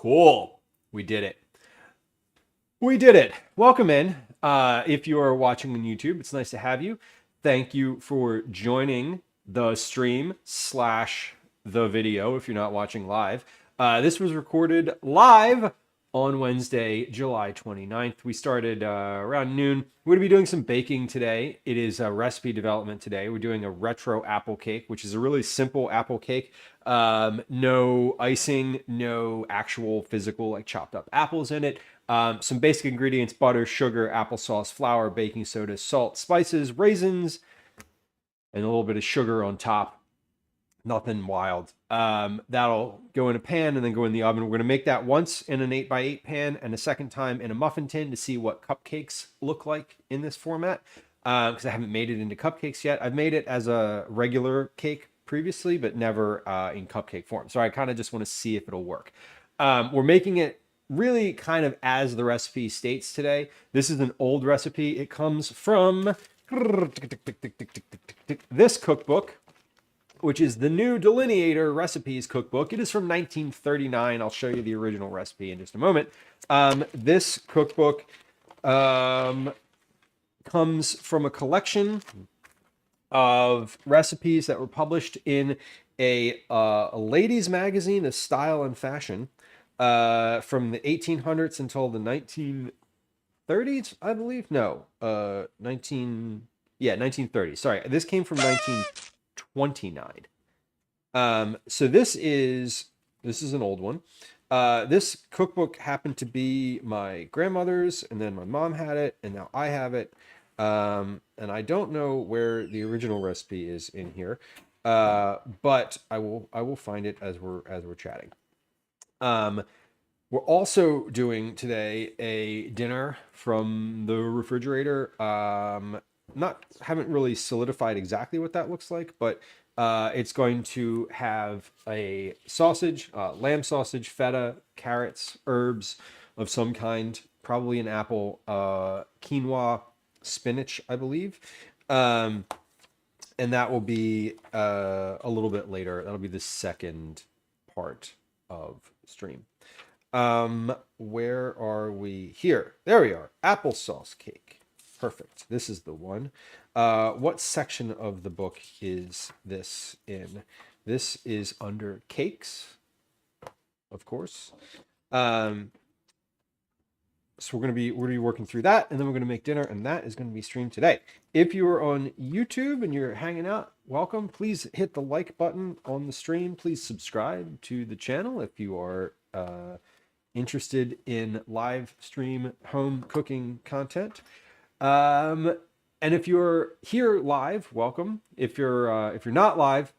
Cool. We did it. We did it. Welcome in. If you are watching on YouTube, it's nice to have you. Thank you for joining the stream slash the video if you're not watching live. This was recorded live on Wednesday, July 29th. We started around noon. We're going to be doing some baking today. It is a recipe development today. We're doing a retro apple cake, which is a really simple apple cake. No icing, no actual physical like chopped up apples in it. Some basic ingredients: butter, sugar, applesauce, flour, baking soda, salt, spices, raisins, and a little bit of sugar on top. Nothing wild. That'll go in a pan and then go in the oven. We're going to make that once in an 8x8 pan and a second time in a muffin tin to see what cupcakes look like in this format, because I haven't made it into cupcakes yet. I've made it as a regular cake previously, but never in cupcake form. So I kind of just want to see if it'll work. We're making it really kind of as the recipe states today. This is an old recipe. It comes from this cookbook, which is the New Delineator Recipes Cookbook. It is from 1939. I'll show you the original recipe in just a moment. This cookbook comes from a collection of recipes that were published in a ladies' magazine of style and fashion from the 1800s until the 1930s, I believe. No, 1930s. Sorry, this came from 1929. So this is an old one. This cookbook happened to be my grandmother's, and then my mom had it, and now I have it. And I don't know where the original recipe is in here, but I will find it as we're chatting. We're also doing today a dinner from the refrigerator. Haven't really solidified exactly what that looks like, but it's going to have a sausage, lamb sausage, feta, carrots, herbs of some kind, probably an apple, quinoa, spinach, I believe. And that will be a little bit later. That'll be the second part of stream. Where are we? Here. There we are. Applesauce cake. Perfect. This is the one. What section of the book is this in? This is under cakes, of course. So we're gonna be working through that, and then we're gonna make dinner, and that is gonna be streamed today. If you are on YouTube and you're hanging out, welcome. Please hit the like button on the stream. Please subscribe to the channel if you are interested in live stream home cooking content. And if you're here live, welcome. If you're not live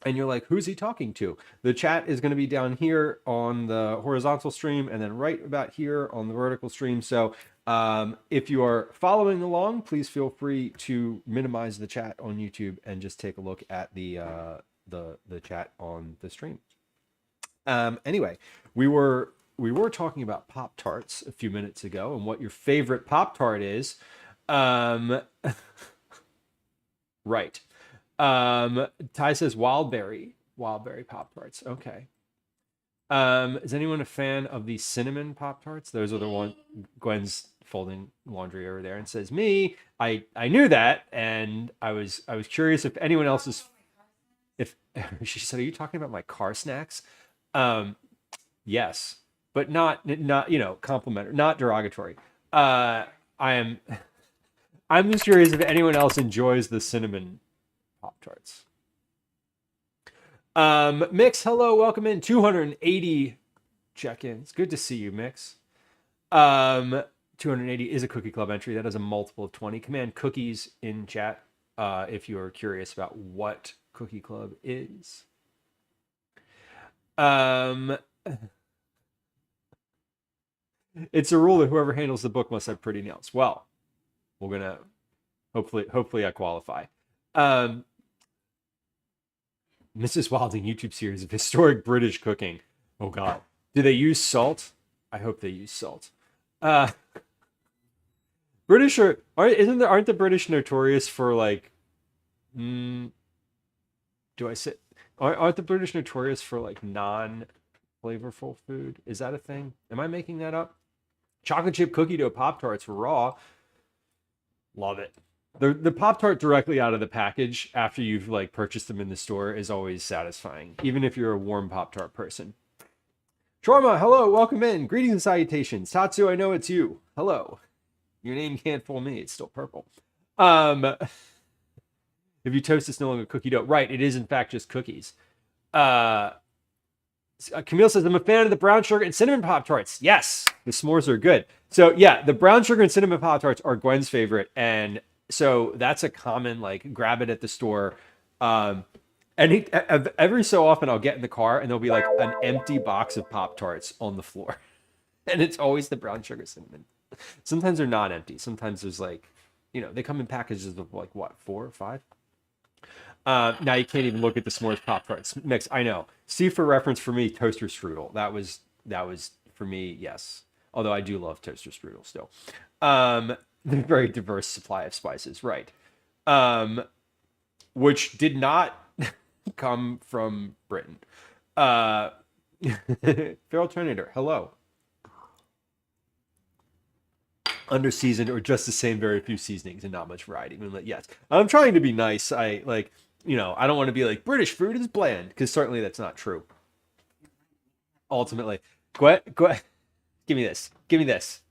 and you're like, who's he talking to? The chat is going to be down here on the horizontal stream and then right about here on the vertical stream. So if you are following along, please feel free to minimize the chat on YouTube and just take a look at the chat on the stream. Anyway, we were talking about Pop-Tarts a few minutes ago and what your favorite Pop-Tart is. Right. Ty says Wildberry Pop-Tarts. Okay. Is anyone a fan of the cinnamon Pop-Tarts? Those are the one. Gwen's folding laundry over there and says, me. I knew that, and I was curious if anyone else is. If she said, are you talking about my car snacks? Yes, but not complimentary, not derogatory. I'm just curious if anyone else enjoys the cinnamon Pop-Tarts. Mix, hello, welcome in. 280 check-ins. Good to see you, Mix. 280 is a Cookie Club entry. That is a multiple of 20. Command cookies in chat if you are curious about what Cookie Club is. It's a rule that whoever handles the book must have pretty nails. Well, we're gonna hopefully I qualify. Mrs. Wilding YouTube series of historic British cooking. Oh God, do they use salt? I hope they use salt. British aren't the British notorious for like? Aren't the British notorious for like flavorful food. Is that a thing? Am I making that up? Chocolate chip cookie dough Pop-Tarts raw. Love it. The Pop-Tart directly out of the package after you've like purchased them in the store is always satisfying, even if you're a warm Pop-Tart person. Shorma, hello, welcome in. Greetings and salutations. Tatsu, I know it's you. Hello. Your name can't fool me. It's still purple. If you toast, it's no longer cookie dough. Right, it is in fact just cookies. Camille says, I'm a fan of the brown sugar and cinnamon Pop-Tarts. Yes, the s'mores are good. So yeah, the brown sugar and cinnamon Pop-Tarts are Gwen's favorite. And so that's a common, like, grab it at the store. And every so often I'll get in the car and there'll be like an empty box of Pop-Tarts on the floor. And it's always the brown sugar cinnamon. Sometimes they're not empty. Sometimes there's like, they come in packages of like what, 4 or 5? Now you can't even look at the s'mores Pop-Tarts mix. I know. See, for reference for me, toaster strudel. That was for me, yes. Although I do love toaster strudel still. The very diverse supply of spices, right? Which did not come from Britain. Feral Terminator, hello. Under seasoned or just the same, very few seasonings and not much variety. I mean, yes, I'm trying to be nice. I like. I don't want to be like British food is bland, because certainly that's not true. Ultimately, Gwen, give me this. Give me this.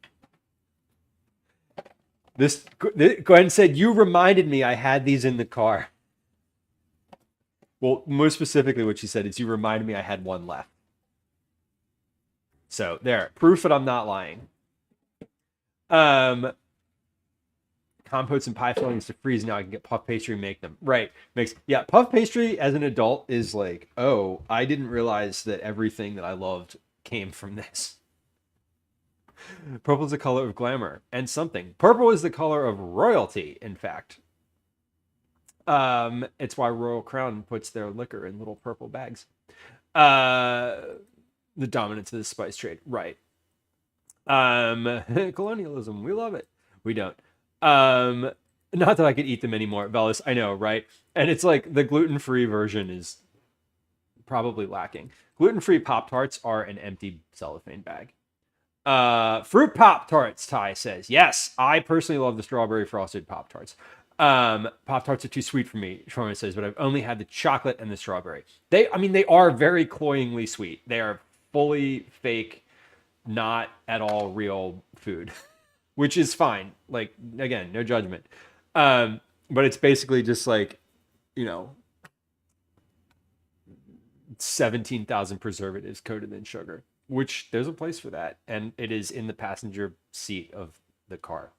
Gwen said, you reminded me I had these in the car. Well, more specifically, what she said is you reminded me I had one left. So there, proof that I'm not lying. Compotes and pie fillings to freeze. Now I can get puff pastry and make them. Right. Puff pastry as an adult is like, oh, I didn't realize that everything that I loved came from this. Purple is the color of glamour and something. Purple is the color of royalty, in fact. It's why Royal Crown puts their liquor in little purple bags. The dominance of the spice trade. Right. Colonialism. We love it. We don't. Not that I could eat them anymore, Velis. I know, right? And it's like the gluten-free version is probably lacking. Gluten-free Pop-Tarts are an empty cellophane bag. Fruit Pop-Tarts, Ty says. Yes, I personally love the strawberry frosted Pop-Tarts. Pop-Tarts are too sweet for me, Shorman says, but I've only had the chocolate and the strawberry. They are very cloyingly sweet. They are fully fake, not at all real food. Which is fine. Like, again, no judgment. But it's basically just like, 17,000 preservatives coated in sugar, which there's a place for that. And it is in the passenger seat of the car.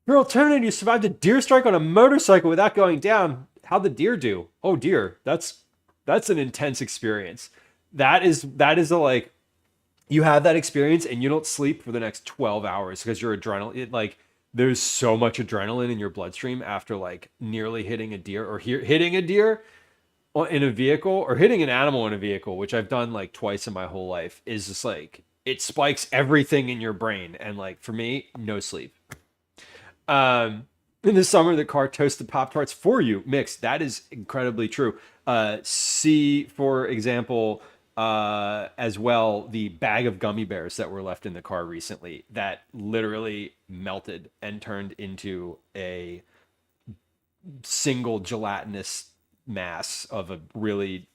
Girl, Terminator, you survived a deer strike on a motorcycle without going down. How'd the deer do? Oh, dear. That's an intense experience. That is a, like, you have that experience and you don't sleep for the next 12 hours because your adrenaline, there's so much adrenaline in your bloodstream after like nearly hitting a deer or hitting a deer in a vehicle or hitting an animal in a vehicle, which I've done like twice in my whole life, is just like, it spikes everything in your brain. And like, for me, no sleep. In the summer, the car toasted Pop-Tarts for you. Mixed. That is incredibly true. See, for example, as well, the bag of gummy bears that were left in the car recently that literally melted and turned into a single gelatinous mass of a really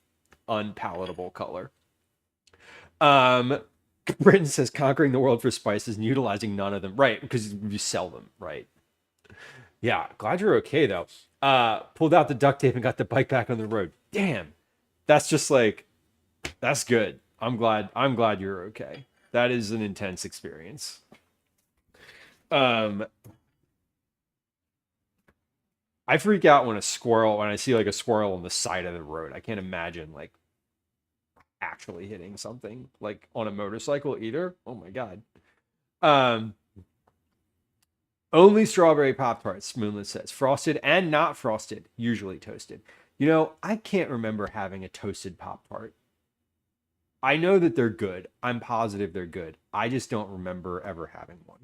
unpalatable color. Britain says conquering the world for spices and utilizing none of them. Right, because you sell them, right? Yeah, glad you're okay though. Pulled out the duct tape and got the bike back on the road. Damn. That's just like, that's good. I'm glad you're okay. That is an intense experience. I freak out when I see like a squirrel on the side of the road. I can't imagine like actually hitting something like on a motorcycle either. Oh my God. Only strawberry Pop-Tarts, Moonlit says. Frosted and not frosted, usually toasted. I can't remember having a toasted Pop-Tart. I know that they're good. I'm positive they're good. I just don't remember ever having one.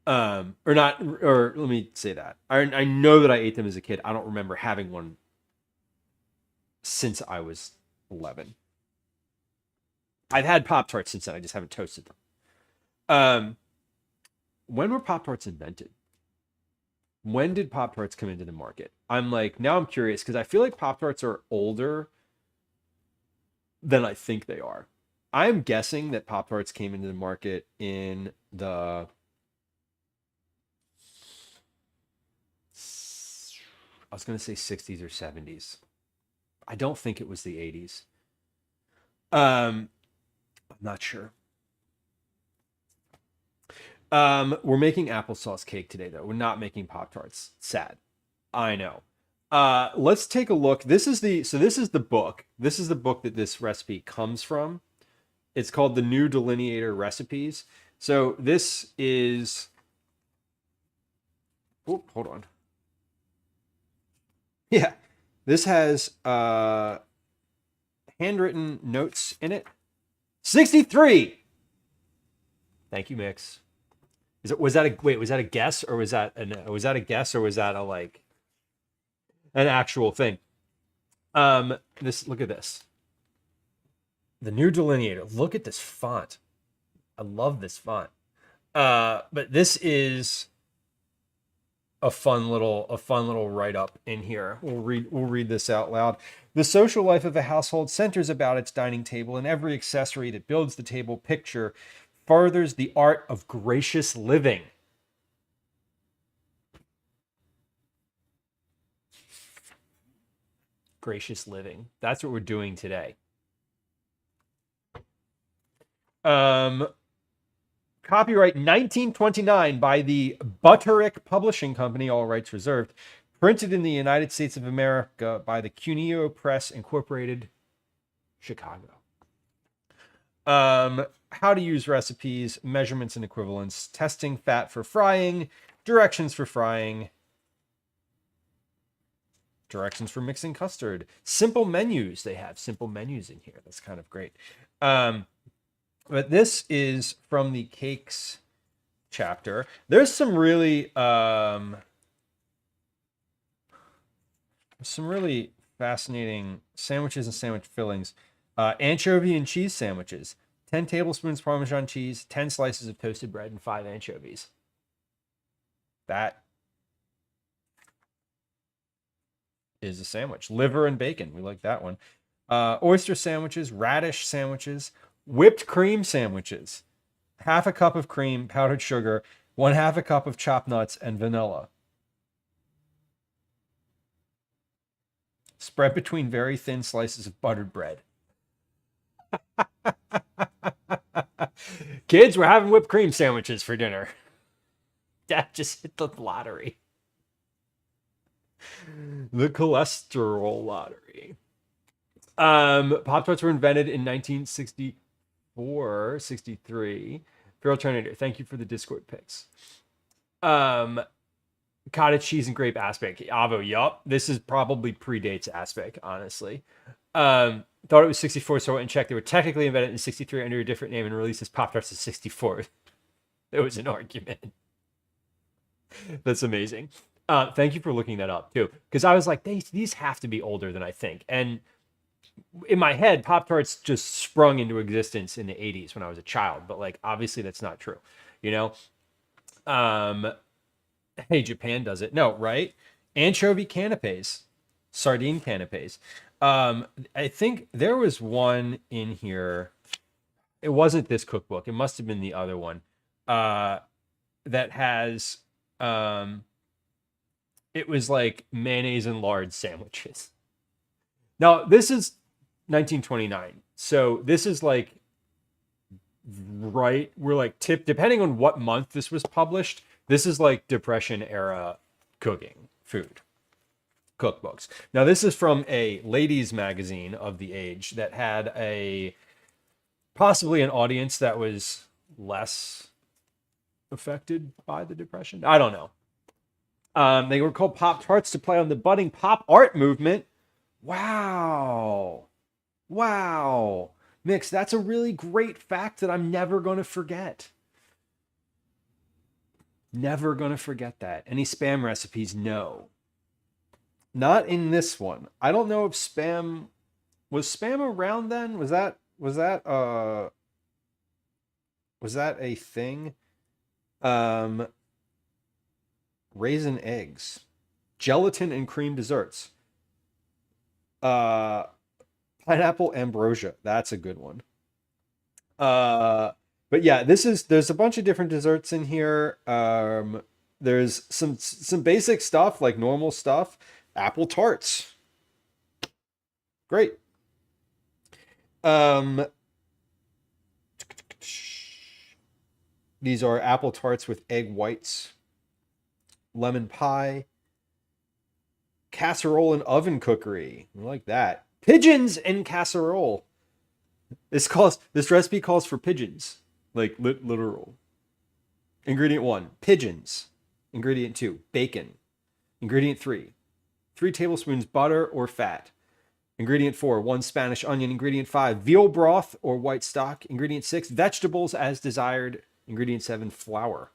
Or not, or let me say that. I know that I ate them as a kid. I don't remember having one since I was 11. I've had Pop Tarts since then. I just haven't toasted them. Um, when were Pop Tarts invented? When did Pop Tarts come into the market? I'm like, now I'm curious because I feel like Pop Tarts are older than I think they are. I'm guessing that Pop Tarts came into the market in the I was going to say 60s or 70s. I don't think it was the 80s. I'm not sure. We're making applesauce cake today, though. We're not making Pop Tarts. Sad. I know. Let's take a look. This is the book. This is the book that this recipe comes from. It's called The New Delineator Recipes. So this is. Oh, hold on. Yeah, this has handwritten notes in it. 63. Thank you, Mix. Was that a guess or was that a guess or was that a like an actual thing? Look at this. The New Delineator. Look at this font. I love this font. But this is a fun little write-up in here. We'll read this out loud. The social life of a household centers about its dining table, and every accessory that builds the table picture furthers the art of gracious living. Gracious living. That's what we're doing today. Copyright 1929 by the Butterick Publishing Company, all rights reserved. Printed in the United States of America by the Cuneo Press Incorporated, Chicago. How to use recipes, measurements and equivalents, testing fat for frying, directions for frying, directions for mixing custard, simple menus. They have simple menus in here. That's kind of great. But this is from the cakes chapter. There's some really fascinating sandwiches and sandwich fillings. Anchovy and cheese sandwiches. 10 tablespoons Parmesan cheese, 10 slices of toasted bread, and 5 anchovies. That is a sandwich. Liver and bacon. We like that one. Oyster sandwiches, radish sandwiches, whipped cream sandwiches. Half a cup of cream, powdered sugar, 1/2 a cup of chopped nuts, and vanilla. Spread between very thin slices of buttered bread. Kids, we're having whipped cream sandwiches for dinner. Dad just hit the lottery. The cholesterol lottery. Pop-Tarts were invented in 1964, 63. Feral Terminator, thank you for the Discord pics. Cottage cheese and grape aspic. Avo, yup. This is probably predates aspic, honestly. Thought it was 64, so I went and checked. They were technically invented in 63 under a different name and released as Pop-Tarts in 64. There was an argument. That's amazing. Thank you for looking that up, too. Because I was like, these have to be older than I think. And in my head, Pop-Tarts just sprung into existence in the 80s when I was a child. But, like, obviously that's not true, you know? Hey, Japan does it. No, right? Anchovy canapes. Sardine canapes. I think there was one in here. It wasn't this cookbook. It must have been the other one. That has it was like mayonnaise and lard sandwiches. Now, this is 1929. So this is like we're like depending on what month this was published, this is like Depression era cooking food cookbooks. Now, this is from a ladies magazine of the age that had possibly an audience that was less affected by the Depression. I don't know. They were called Pop-Tarts to play on the budding pop art movement. Wow. Mix, that's a really great fact that I'm never going to forget. Never gonna forget that. Any spam recipes? No. Not in this one. I don't know if spam was spam around then? Was that a thing? Um Raisin eggs. Gelatin and cream desserts. Uh Pineapple ambrosia. That's a good one. Uh, but yeah, there's a bunch of different desserts in here. There's some basic stuff like normal stuff. Apple tarts. Great. Um, these are apple tarts with egg whites, lemon pie, casserole and oven cookery. I like that. Pigeons and casserole. This recipe calls for pigeons, like literal. Ingredient 1, pigeons. Ingredient 2, bacon. Ingredient 3, 3 tablespoons butter or fat. Ingredient 4, 1 Spanish onion. Ingredient 5, veal broth or white stock. Ingredient 6, vegetables as desired. Ingredient 7, flour.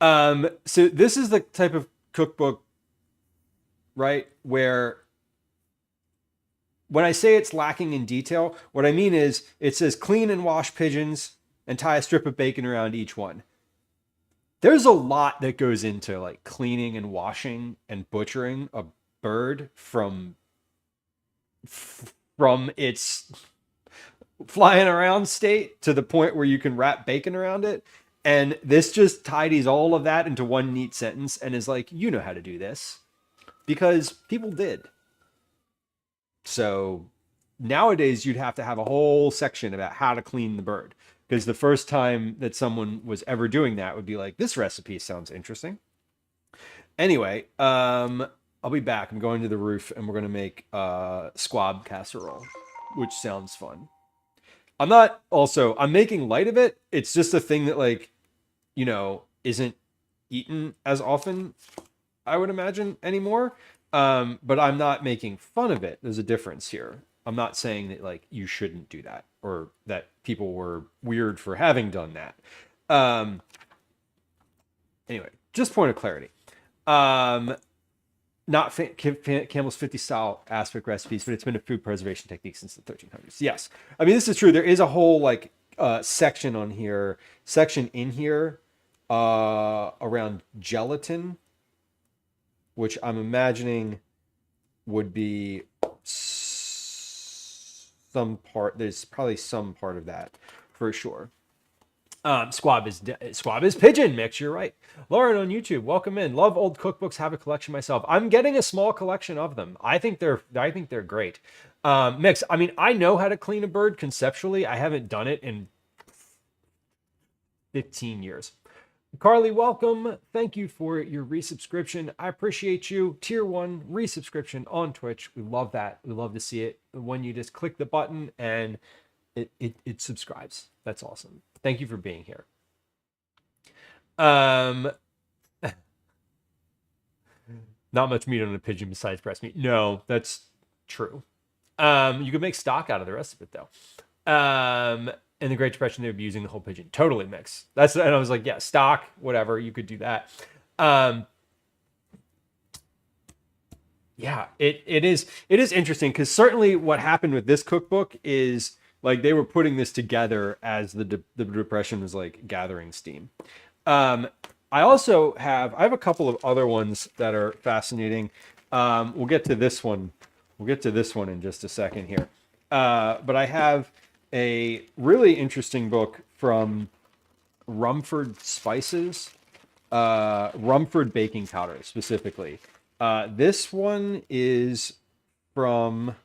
So this is the type of cookbook, right, where when I say it's lacking in detail, what I mean is it says clean and wash pigeons and tie a strip of bacon around each one. There's a lot that goes into like cleaning and washing and butchering a bird from its flying around state to the point where you can wrap bacon around it. And this just tidies all of that into one neat sentence and is like, you know how to do this because people did. So nowadays you'd have to have a whole section about how to clean the bird because the first time that someone was ever doing that would be like, this recipe sounds interesting. Anyway, I'll be back. I'm going to the roof and we're going to make squab casserole, which sounds fun. I'm making light of it. It's just a thing that like, isn't eaten as often, I would imagine, anymore. But I'm not making fun of it. There's a difference here. I'm not saying that like you shouldn't do that or that people were weird for having done that. Anyway, just point of clarity. Not Campbell's 50 style aspic recipes, but it's been a food preservation technique since the 1300s. Yes. I mean, this is true. There is a whole like section in here around gelatin, which I'm imagining would be there's probably some part of that for sure. Squab is pigeon mix. You're right. Lauren on YouTube, welcome in. Love old cookbooks. Have a collection myself. I'm getting a small collection of them. I think they're great. Mix. I mean, I know how to clean a bird conceptually. I haven't done it in 15 years. Carly, welcome. Thank you for your resubscription. I appreciate you. Tier 1 resubscription on Twitch. We love that. We love to see it when you just click the button and it subscribes. That's awesome. Thank you for being here. Not much meat on a pigeon besides breast meat. No, that's true. You could make stock out of the rest of it though. In the Great Depression, they would be using the whole pigeon. Totally mix. And I was like, yeah, stock, whatever. You could do that. Yeah, it is interesting because certainly what happened with this cookbook is like they were putting this together as the Depression was like gathering steam. I have a couple of other ones that are fascinating. We'll get to this one. We'll get to this one in just a second here. But I have a really interesting book from Rumford Spices, Rumford baking powder specifically. This one is from,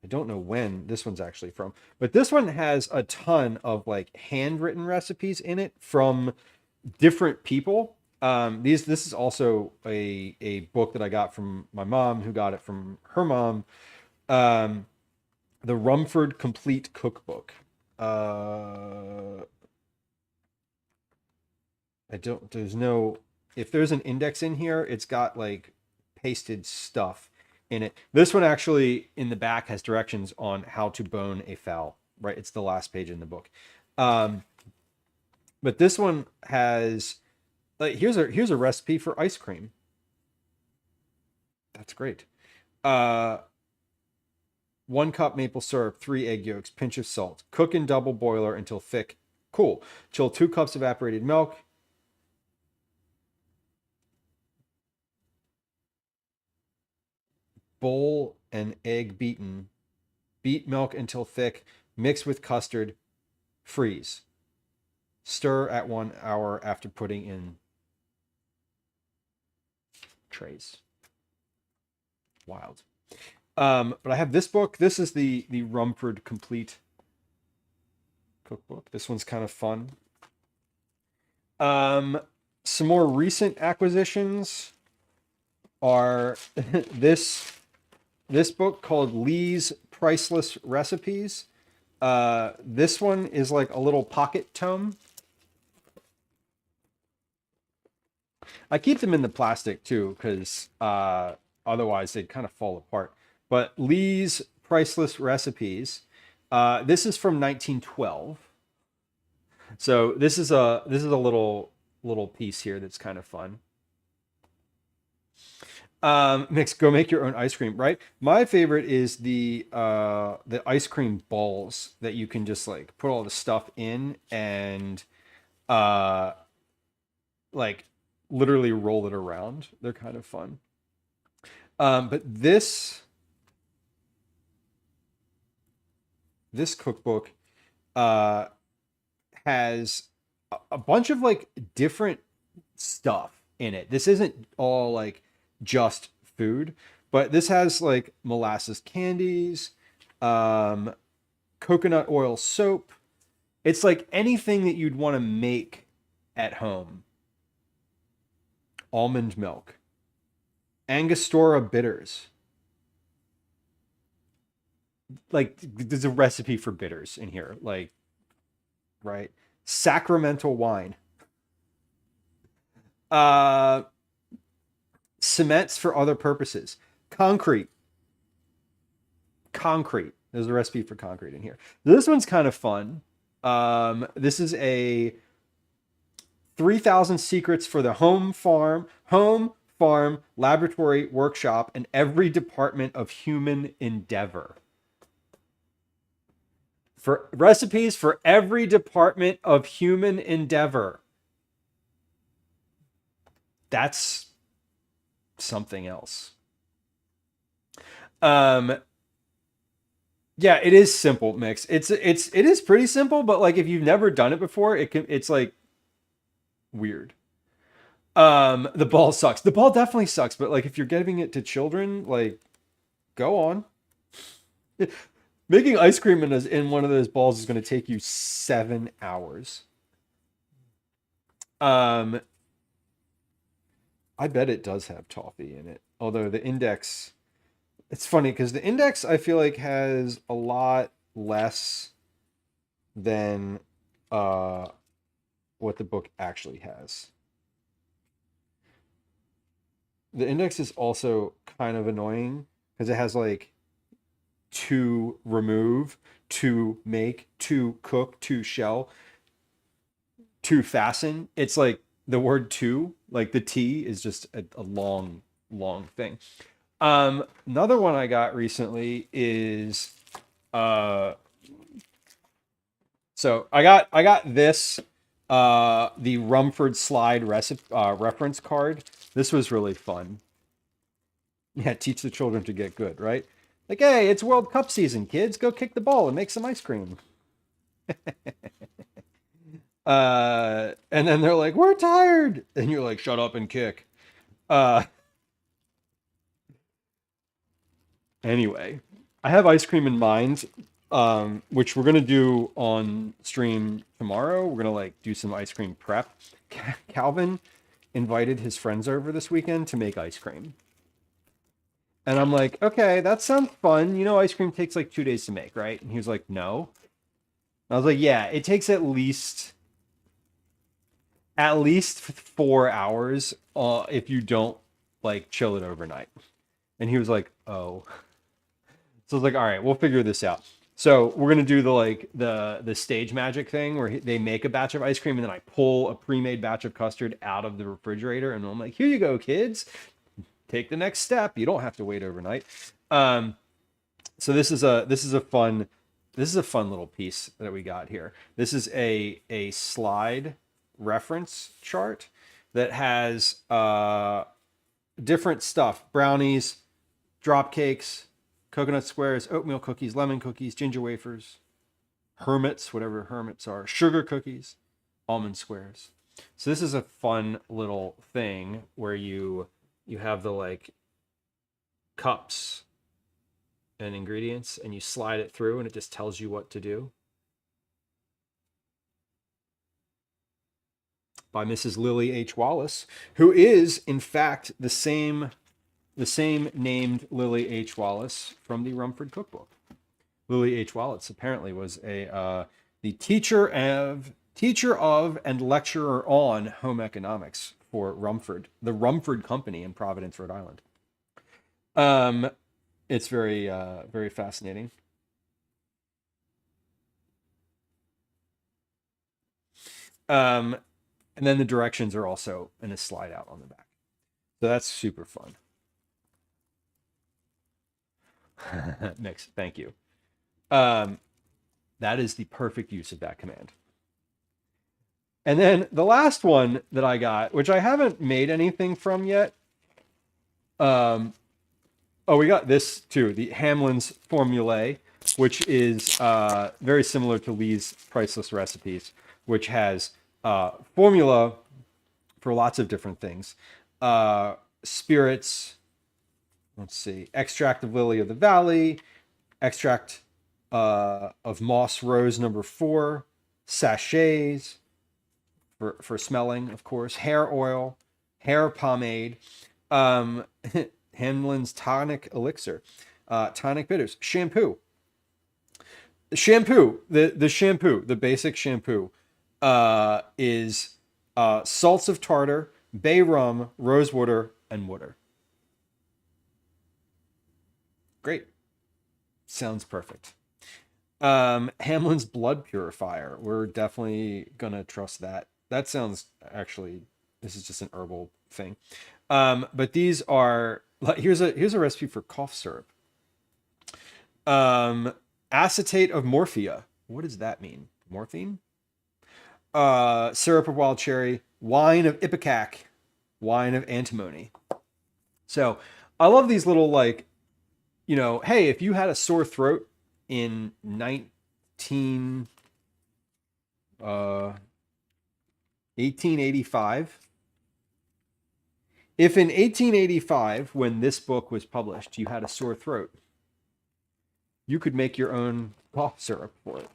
I don't know when this one's actually from, but this one has a ton of like handwritten recipes in it from different people. This is also a book that I got from my mom, who got it from her mom. The Rumford Complete Cookbook. If there's an index in here, it's got like pasted stuff in it. This one actually in the back has directions on how to bone a fowl, right? It's the last page in the book. But this one has like here's a recipe for ice cream. That's great. Uh, 1 cup maple syrup, 3 egg yolks, pinch of salt. Cook in double boiler until thick. Cool. Chill 2 cups evaporated milk. Bowl and egg beaten. Beat milk until thick. Mix with custard. Freeze. Stir at 1 hour after putting in trays. Wild. But I have this book. This is the Rumford Complete Cookbook. This one's kind of fun. Some more recent acquisitions are this book called Lee's Priceless Recipes. This one is like a little pocket tome. I keep them in the plastic too, because otherwise they'd kind of fall apart. But Lee's Priceless Recipes. This is from 1912. So this is a little piece here that's kind of fun. Mix, go make your own ice cream, right? My favorite is the ice cream balls that you can just like put all the stuff in and like literally roll it around. They're kind of fun. But this cookbook has a bunch of like different stuff in it. This isn't all like just food, but this has like molasses candies, coconut oil soap. It's like anything that you'd want to make at home. Almond milk, Angostura bitters. Like there's a recipe for bitters in here, like right? Sacramental wine. Uh Cements for other purposes. Concrete. There's a recipe for concrete in here. This one's kind of fun. This is a 3,000 secrets for the home, farm, laboratory, workshop, and every department of human endeavor. For recipes for every department of human endeavor. That's something else. Yeah, it is simple, Mix. It is pretty simple, but like if you've never done it before, it's like weird. The ball sucks. The ball definitely sucks, but like if you're giving it to children, like go on. Making ice cream in one of those balls is going to take you 7 hours. I bet it does have toffee in it. Although the index, it's funny because the index I feel like has a lot less than what the book actually has. The index is also kind of annoying because it has like to remove, to make, to cook, to shell, to fasten. It's like the word to, like the T is just a long, long thing. Another one I got recently is so I got this the Rumford Slide reference card. This was really fun. Yeah, teach the children to get good, right? Like, hey, it's World Cup season, kids. Go kick the ball and make some ice cream. And then they're like, we're tired. And you're like, shut up and kick. Anyway, I have ice cream in mind, which we're gonna do on stream tomorrow. We're gonna like do some ice cream prep. Calvin invited his friends over this weekend to make ice cream. And I'm like, okay, that sounds fun. You know, ice cream takes like 2 days to make, right? And he was like, no. And I was like, yeah, it takes at least 4 hours if you don't like chill it overnight. And he was like, oh. So I was like, all right, we'll figure this out. So we're gonna do the stage magic thing where they make a batch of ice cream and then I pull a pre-made batch of custard out of the refrigerator and I'm like, here you go, kids. Take the next step. You don't have to wait overnight. So this is a fun little piece that we got here. This is a slide reference chart that has different stuff: brownies, drop cakes, coconut squares, oatmeal cookies, lemon cookies, ginger wafers, hermits, whatever hermits are, sugar cookies, almond squares. So this is a fun little thing where you have the like cups and ingredients and you slide it through and it just tells you what to do. By Mrs. Lily H. Wallace, who is in fact the same named Lily H. Wallace from the Rumford Cookbook. Lily H. Wallace apparently was the teacher of and lecturer on home economics for Rumford, the Rumford Company in Providence, Rhode Island. It's very very fascinating. And then the directions are also in a slide out on the back. So that's super fun. Mix, thank you. That is the perfect use of that command. And then the last one that I got, which I haven't made anything from yet. Oh, we got this too, the Hamlin's Formulae, which is very similar to Lee's Priceless Recipes, which has formula for lots of different things. Spirits, let's see, extract of Lily of the Valley, extract of Moss Rose number 4, sachets for smelling, of course, hair oil, hair pomade, Hamlin's tonic elixir, tonic bitters, shampoo. The shampoo, the basic shampoo is salts of tartar, bay rum, rose water, and water. Great. Sounds perfect. Hamlin's blood purifier. We're definitely gonna trust that. That sounds actually, this is just an herbal thing. But these are, here's a recipe for cough syrup. Acetate of morphia. What does that mean? Morphine? Syrup of wild cherry, wine of ipecac, wine of antimony. So I love these little, like, you know, hey, if you had a sore throat in 1885, if in 1885, when this book was published, you had a sore throat, you could make your own cough syrup for it.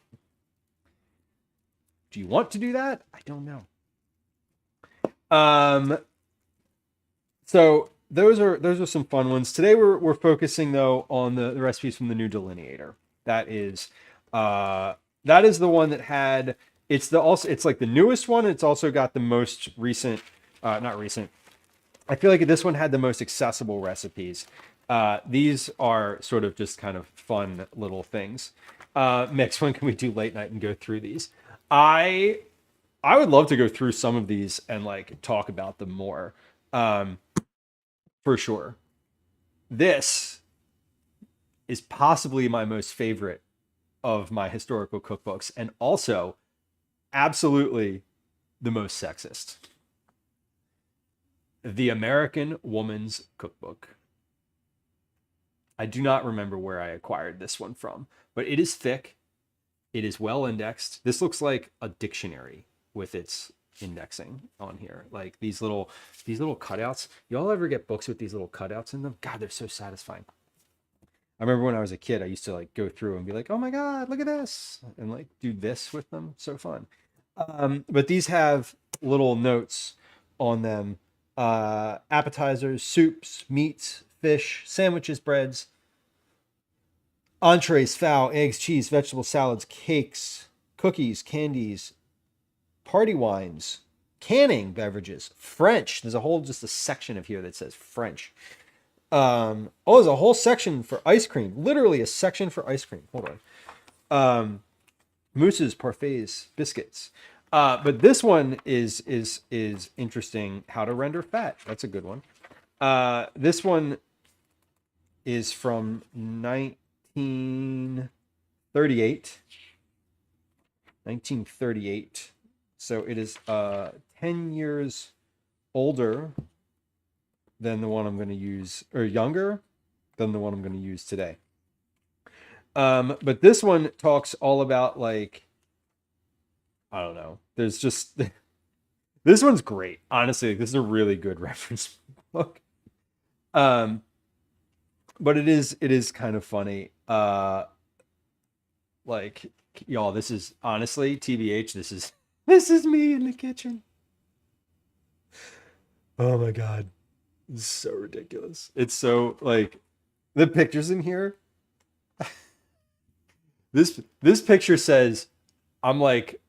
Do you want to do that? I don't know. So those are some fun ones. Today we're focusing though on the recipes from the new delineator. That is the one that had, it's like the newest one. It's also got the most recent, not recent. I feel like this one had the most accessible recipes. These are sort of just kind of fun little things. Mix, when can we do late night and go through these? I would love to go through some of these and like talk about them more. For sure. This is possibly my most favorite of my historical cookbooks, and also absolutely the most sexist. The American Woman's Cookbook. I do not remember where I acquired this one from, but it is thick. It is well indexed. This looks like a dictionary with its indexing on here. Like these little cutouts. Y'all ever get books with these little cutouts in them? God, they're so satisfying. I remember when I was a kid, I used to like go through and be like, oh my God, look at this. And like do this with them. So fun. But these have little notes on them. Appetizers, soups, meats, fish, sandwiches, breads, entrees, fowl, eggs, cheese, vegetable salads, cakes, cookies, candies, party wines, canning beverages, French. There's just a section of here that says French. There's a whole section for ice cream. Literally a section for ice cream. Hold on. Moose's parfaits biscuits. But this one is interesting. How to render fat. That's a good one. This one is from 1938. 1938. So it is 10 years older than the one I'm going to use, or younger than the one I'm going to use today. But this one talks all about, like, I don't know. There's just this one's great. Honestly, this is a really good reference book. But it is kind of funny. Like, y'all, this is honestly, TBH, this is me in the kitchen. Oh my god. This is so ridiculous. It's so, like, the pictures in here. This picture says, I'm like,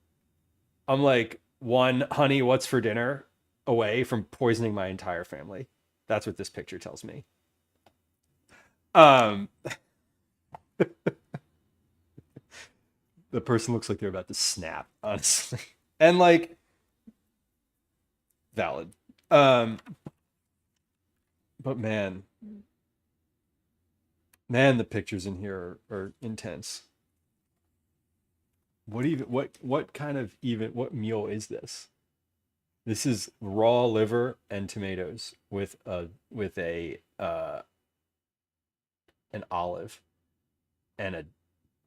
one honey, what's for dinner away from poisoning my entire family. That's what this picture tells me. The person looks like they're about to snap, honestly. And, like, valid. But man, the pictures in here are intense. What meal is this? This is raw liver and tomatoes with an olive and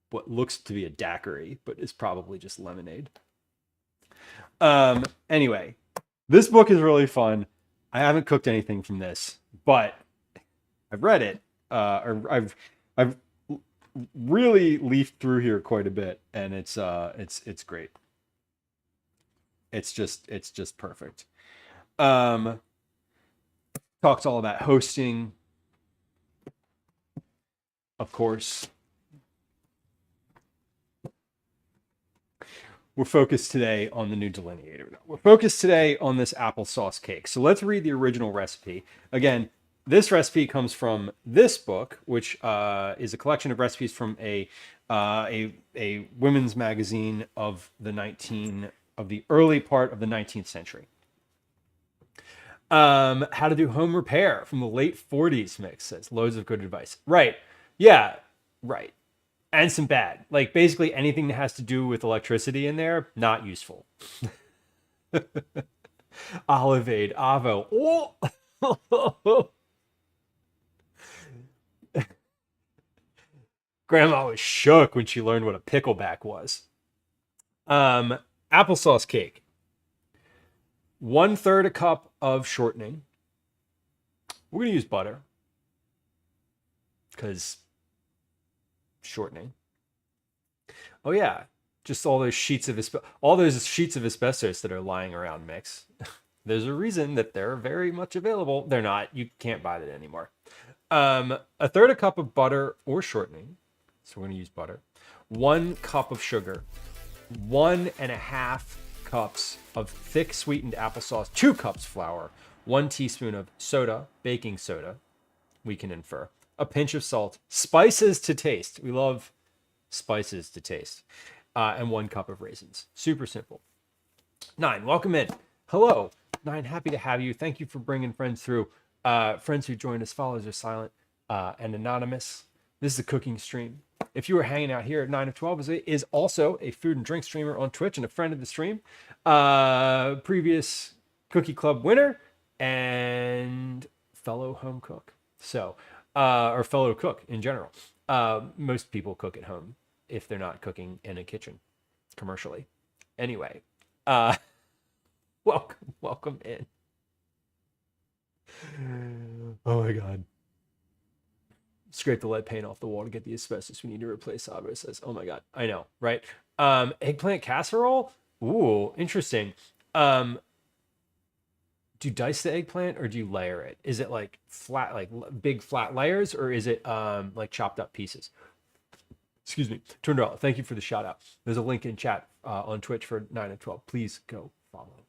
what looks to be a daiquiri, but is probably just lemonade. Anyway, this book is really fun. I haven't cooked anything from this, but I've read it. I've really leafed through here quite a bit, and it's great. It's just perfect. Talks all about hosting, of course. We're focused today on the new delineator. We're focused today on this applesauce cake. So let's read the original recipe. Again, this recipe comes from this book, which is a collection of recipes from a women's magazine of the early part of the 19th century. How to do home repair from the late 40s mix says loads of good advice. Right. Yeah. Right. And some bad. Like, basically anything that has to do with electricity in there, not useful. Oliveade, Avo. Oh. Grandma was shook when she learned what a pickleback was. Applesauce cake. 1/3 a cup of shortening. We're going to use butter because shortening. Oh yeah, just all those sheets of asbestos that are lying around mix. There's a reason that they're very much available. They're not. You can't buy that anymore. 1/3 a cup of butter or shortening. So we're going to use butter. 1 cup of sugar. 1.5 cups of thick sweetened applesauce. 2 cups flour. 1 teaspoon of soda, baking soda, we can infer. A pinch of salt. Spices to taste. We love spices to taste. And 1 cup of raisins. Super simple. 9, welcome in. Hello. 9, happy to have you. Thank you for bringing friends through. Friends who joined us, followers are silent and anonymous. This is a cooking stream. If you are hanging out here at 9 of 12, is also a food and drink streamer on Twitch and a friend of the stream. Previous Cookie Club winner and fellow home cook. So, or fellow cook in general. Most people cook at home if they're not cooking in a kitchen commercially. Anyway, welcome in. Oh my God. Scrape the lead paint off the wall to get the asbestos. We need to replace Sabo says. Oh my God. I know, right? Eggplant casserole. Ooh, interesting. Do you dice the eggplant or do you layer it? Is it like flat, like big flat layers, or is it like chopped up pieces? Excuse me. $200. Thank you for the shout out. There's a link in chat on Twitch for 9 of 12. Please go follow.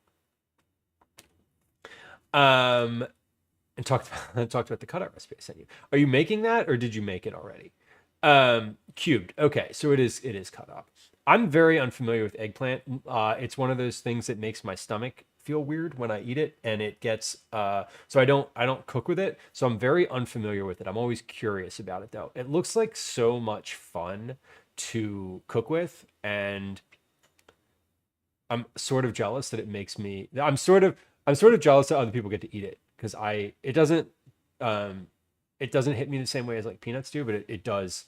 And talked about the cutout recipe I sent you. Are you making that or did you make it already? Cubed. Okay, so it is cut up. I'm very unfamiliar with eggplant. It's one of those things that makes my stomach feel weird when I eat it, and it gets so I don't cook with it. So I'm very unfamiliar with it. I'm always curious about it though. It looks like so much fun to cook with, and I'm sort of jealous that it makes me. I'm sort of jealous that other people get to eat it because um it doesn't hit me the same way as like peanuts do, but it does.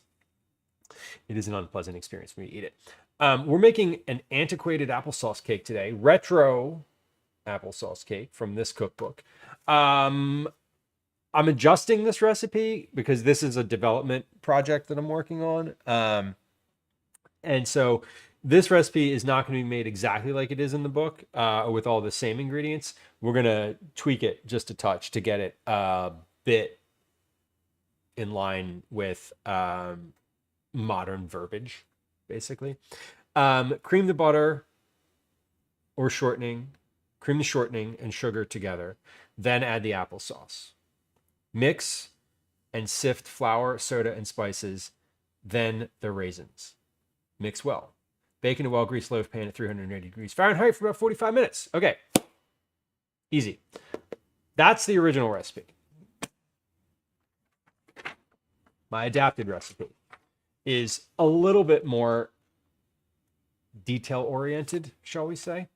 It is an unpleasant experience for me to eat it. We're making an antiquated applesauce cake today, retro applesauce cake from this cookbook. Um, I'm adjusting this recipe because this is a development project that I'm working on. And so this recipe is not going to be made exactly like it is in the book with all the same ingredients. We're going to tweak it just a touch to get it a bit in line with modern verbiage, basically. Cream the butter or shortening, cream the shortening and sugar together, then add the applesauce. Mix and sift flour, soda, and spices, then the raisins. Mix well. Bake in a well-greased loaf pan at 380 degrees Fahrenheit for about 45 minutes. Okay, easy. That's the original recipe. My adapted recipe is a little bit more detail-oriented, shall we say.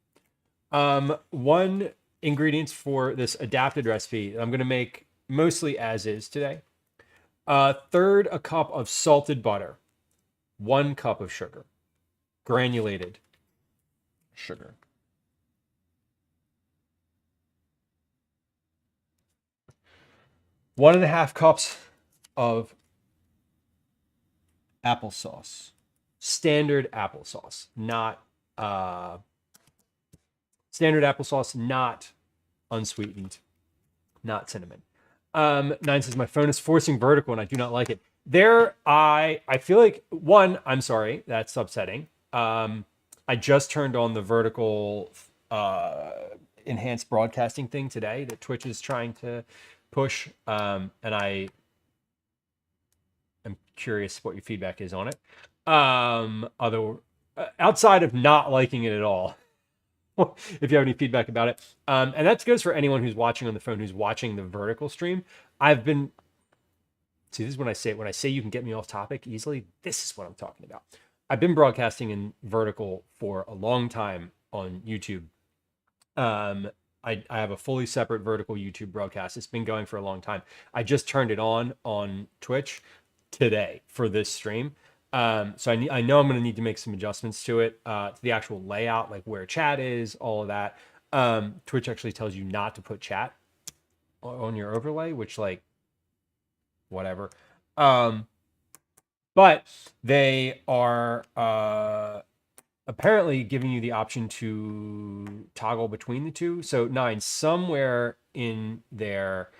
One ingredients for this adapted recipe I'm going to make mostly as is today. Third a cup of salted butter, 1 cup of sugar, granulated sugar. One and a half cups of applesauce, standard applesauce, not not unsweetened, not cinnamon. 9 says my phone is forcing vertical and I do not like it. I feel like I'm sorry, that's upsetting. I just turned on the vertical enhanced broadcasting thing today that Twitch is trying to push, and I am curious what your feedback is on it. Outside of not liking it at all, if you have any feedback about it. And that goes for anyone who's watching on the phone, who's watching the vertical stream. This is when I say you can get me off topic easily, this is what I'm talking about. I've been broadcasting in vertical for a long time on YouTube. I have a fully separate vertical YouTube broadcast. It's been going for a long time. I just turned it on Twitch today for this stream. So I know I'm going to need to make some adjustments to it, to the actual layout, like where chat is, all of that. Twitch actually tells you not to put chat on your overlay, which, like, whatever. But they are apparently giving you the option to toggle between the two. So 9, somewhere in there,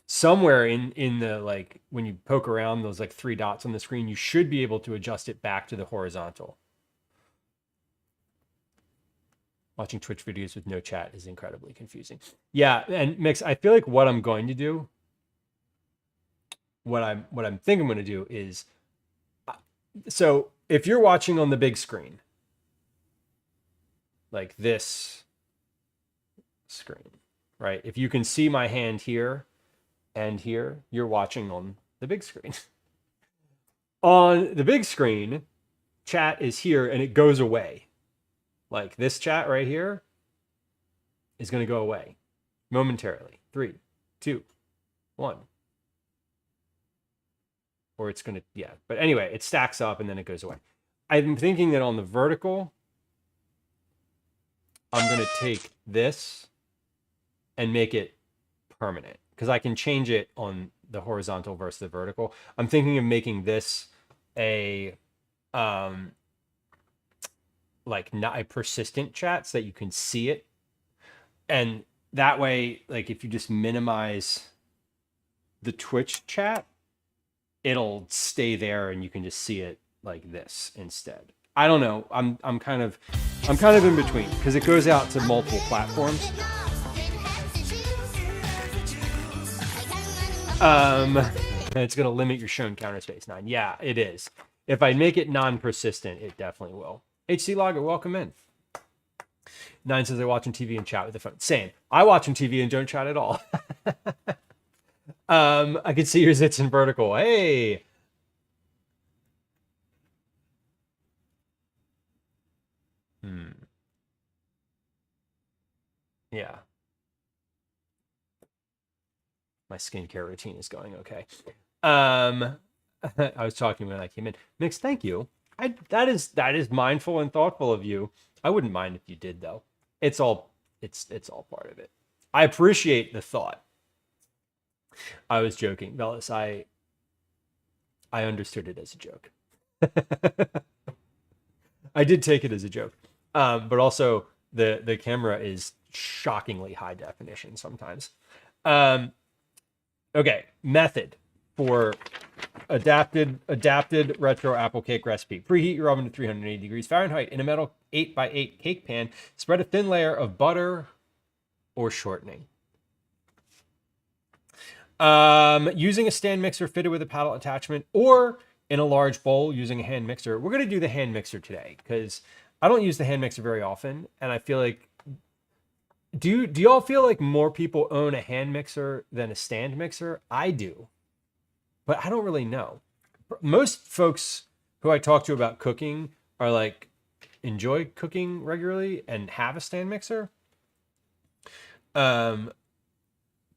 somewhere in the, like, when you poke around those like 3 dots on the screen, you should be able to adjust it back to the horizontal. Watching Twitch videos with no chat is incredibly confusing. Yeah, and Mix, I feel like what I'm going to do, what I'm thinking I'm going to do is, so if you're watching on the big screen, like this screen, right? If you can see my hand here and here, you're watching on the big screen. On the big screen, chat is here and it goes away. Like this chat right here is going to go away momentarily. 3, 2, 1. Or it's going to, yeah. But anyway, it stacks up and then it goes away. I'm thinking that on the vertical, I'm going to take this and make it permanent, because I can change it on the horizontal versus the vertical. I'm thinking of making this a like not a persistent chat so that you can see it, and that way, like, if you just minimize the Twitch chat, it'll stay there and you can just see it like this instead. I don't know. I'm kind of in between, because it goes out to multiple platforms. It's going to limit your shown counter space. 9. Yeah, it is. If I make it non-persistent, it definitely will. HC Logger, welcome in. 9 says they're watching TV and chat with the phone. Same. I watch on TV and don't chat at all. I can see your zits in vertical. Hey. Yeah. My skincare routine is going okay. I was talking when I came in. Mix, thank you. That is mindful and thoughtful of you. I wouldn't mind if you did though. It's all part of it. I appreciate the thought. I was joking, Velas. I understood it as a joke. I did take it as a joke. But also the camera is shockingly high definition sometimes. Okay, method for adapted retro apple cake recipe. Preheat your oven to 380 degrees Fahrenheit. In a metal 8x8 cake pan, spread a thin layer of butter or shortening. Using a stand mixer fitted with a paddle attachment or in a large bowl using a hand mixer. We're going to do the hand mixer today because I don't use the hand mixer very often. And I feel like, do y'all feel like more people own a hand mixer than a stand mixer? I do, but I don't really know. Most folks who I talk to about cooking are like, enjoy cooking regularly and have a stand mixer. But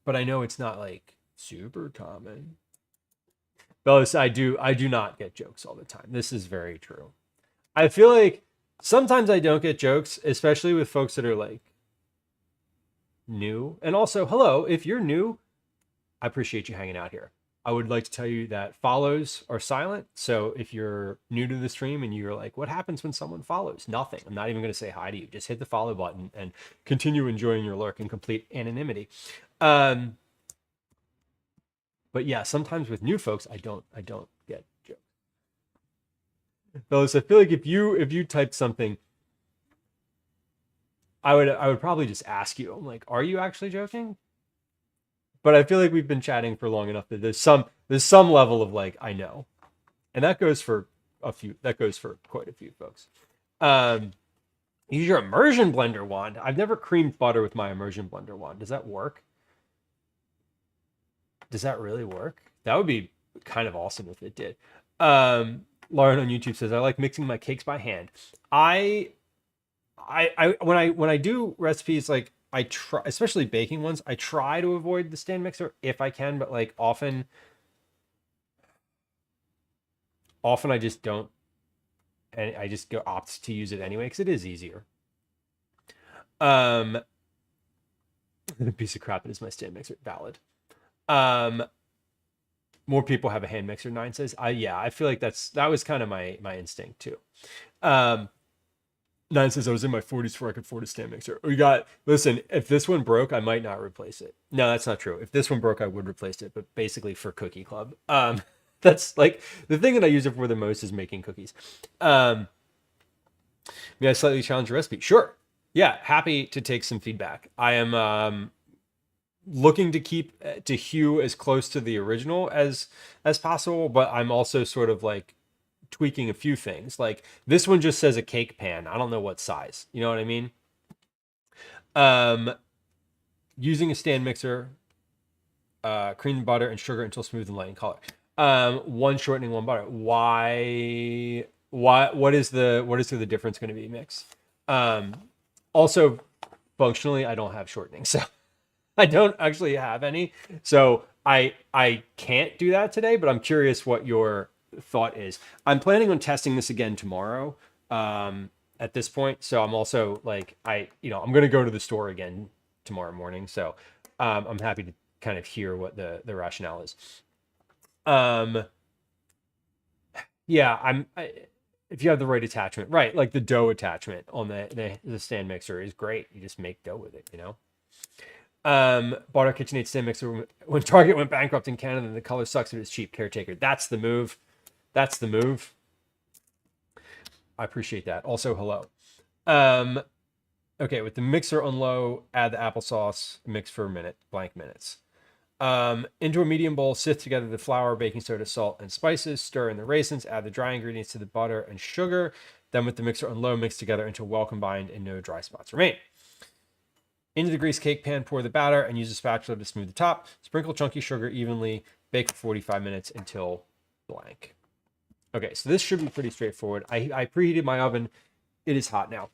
I know it's not like super common. Fellas, I do not get jokes all the time. This is very true. I feel like sometimes I don't get jokes, especially with folks that are like new. And also, hello, if you're new, I appreciate you hanging out here. I would like to tell you that follows are silent. So if you're new to the stream and you're like, what happens when someone follows? Nothing. I'm not even going to say hi to you. Just hit the follow button and continue enjoying your lurk in complete anonymity. But yeah, sometimes with new folks, I don't get jokes. Fellas, I feel like if you typed something, I would probably just ask you. I'm like, are you actually joking? But I feel like we've been chatting for long enough that there's some level of like, I know. And that goes for quite a few folks. Use your immersion blender wand. I've never creamed butter with my immersion blender wand. Does that work? Does that really work? That would be kind of awesome if it did. Lauren on YouTube says, I like mixing my cakes by hand. When I do recipes, like I try, especially baking ones, I try to avoid the stand mixer if I can, but like often I just don't, and I just opt to use it anyway because it is easier. The piece of crap, it is my stand mixer. Valid. More people have a hand mixer, 9 says. Yeah, I feel like that was kind of my instinct too. 9 says I was in my 40s before I could afford a stand mixer. Listen, if this one broke, I might not replace it. No, that's not true. If this one broke, I would replace it, but basically for Cookie Club. That's like the thing that I use it for the most is making cookies. May I slightly challenge your recipe? Sure. Yeah, happy to take some feedback. I am looking to keep to hew as close to the original as possible, but I'm also sort of like tweaking a few things. Like this one just says a cake pan. I don't know what size. You know what I mean? Using a stand mixer, cream butter and sugar until smooth and light in color. One shortening, one butter. Why? What is the difference going to be, Mix? Also, functionally, I don't have shortening, so I don't actually have any. So I can't do that today, but I'm curious what your thought is. I'm planning on testing this again tomorrow at this point. So I'm also like, I'm going to go to the store again tomorrow morning. So I'm happy to kind of hear what the rationale is. Yeah, if you have the right attachment, right? Like the dough attachment on the stand mixer is great. You just make dough with it, Bought our KitchenAid stand mixer when Target went bankrupt in Canada, and the color sucks, but it's cheap. Caretaker. That's the move. I appreciate that. Also, hello. Okay, with the mixer on low, add the applesauce, mix for a minute, blank minutes. Into a medium bowl, sift together the flour, baking soda, salt, and spices. Stir in the raisins. Add the dry ingredients to the butter and sugar. Then with the mixer on low, mix together until well combined and no dry spots remain. Into the greased cake pan, pour the batter and use a spatula to smooth the top. Sprinkle chunky sugar evenly. Bake for 45 minutes until blank. Okay, so this should be pretty straightforward. I preheated my oven. It is hot now.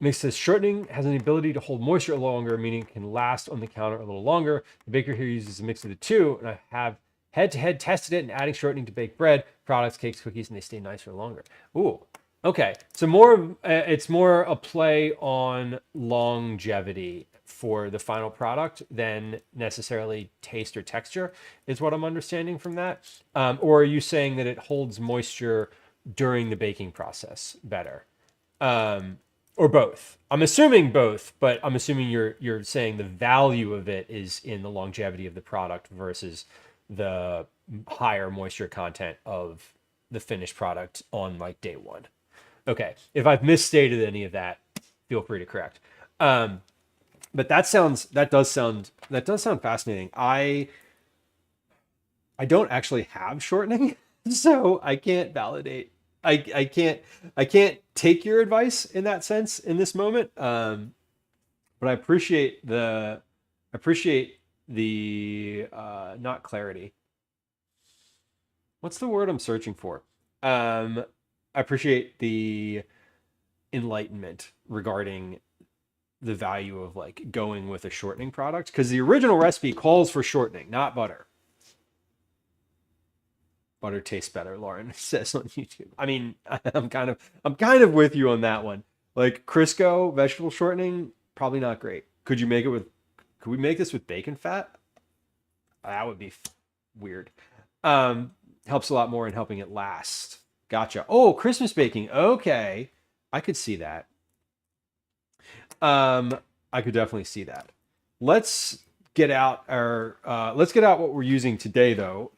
Mix says shortening has an ability to hold moisture longer, meaning it can last on the counter a little longer. The baker here uses a mix of the two, and I have head-to-head tested it and adding shortening to baked bread, products, cakes, cookies, and they stay nicer longer. Ooh, okay. So it's more a play on longevity for the final product than necessarily taste or texture, is what I'm understanding from that. Or are you saying that it holds moisture during the baking process better? Or both. I'm assuming both, but I'm assuming you're saying the value of it is in the longevity of the product versus the higher moisture content of the finished product on like day one. Okay. If I've misstated any of that, feel free to correct. But that does sound fascinating. I don't actually have shortening, so I can't validate. I can't take your advice in that sense in this moment. But I appreciate the not clarity. What's the word I'm searching for? I appreciate the enlightenment regarding the value of like going with a shortening product, because the original recipe calls for shortening, not butter. Butter tastes better, Lauren says on YouTube. I mean, I'm kind of with you on that one. Like Crisco vegetable shortening, probably not great. Could we make this with bacon fat? That would be weird. Helps a lot more in helping it last. Gotcha. Oh, Christmas baking. Okay. I could see that. I could definitely see that. Let's get out what we're using today though,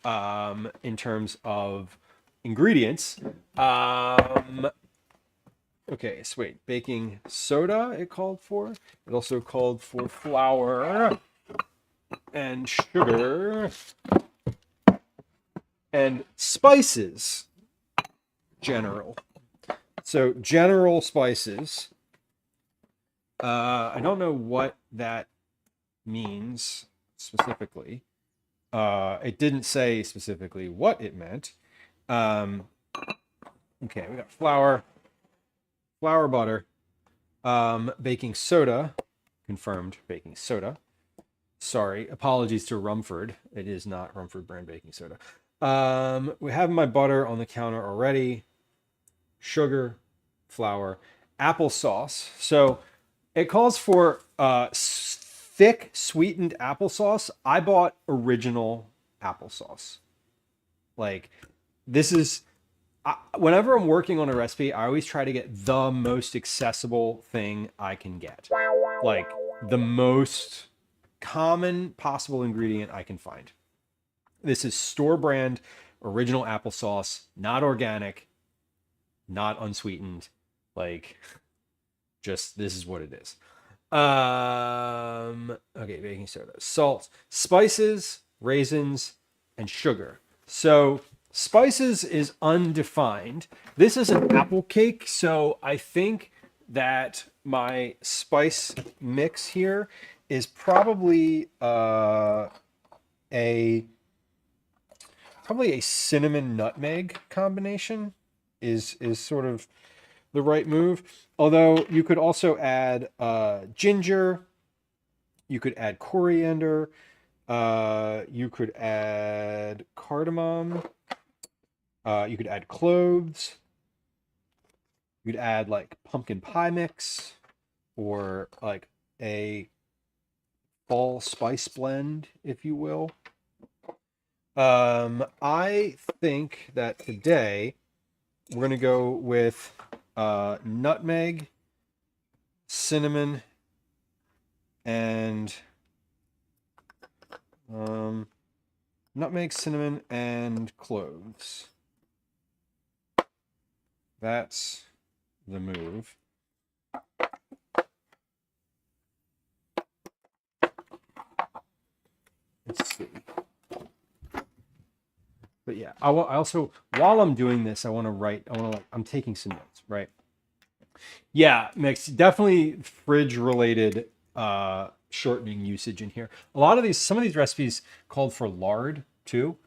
in terms of ingredients. Okay, so wait, baking soda it called for. It also called for flour and sugar and spices. So general spices. I don't know what that means specifically. It didn't say specifically what it meant. Okay, we got flour, butter, baking soda, confirmed baking soda. Sorry, apologies to Rumford. It is not Rumford brand baking soda. We have my butter on the counter already. Sugar, flour, applesauce. So it calls for thick sweetened applesauce. I bought original applesauce. Like this is whenever I'm working on a recipe, I always try to get the most accessible thing I can get. Like the most common possible ingredient I can find. This is store brand original applesauce, not organic, not unsweetened. Like just this is what it is. Okay, baking soda, salt, spices, raisins, and sugar. So spices is undefined. This is an apple cake, so I think that my spice mix here is probably a cinnamon nutmeg combination is sort of the right move. Although you could also add ginger, you could add coriander, you could add cardamom, you could add cloves, you could add like pumpkin pie mix or like a fall spice blend, if you will. I think that today we're going to go with nutmeg, cinnamon, and cloves. That's the move. Let's see. But yeah, I also, while I'm doing this, I want to write. I'm taking some notes, right? Yeah, mix definitely fridge related shortening usage in here. Some of these recipes called for lard too,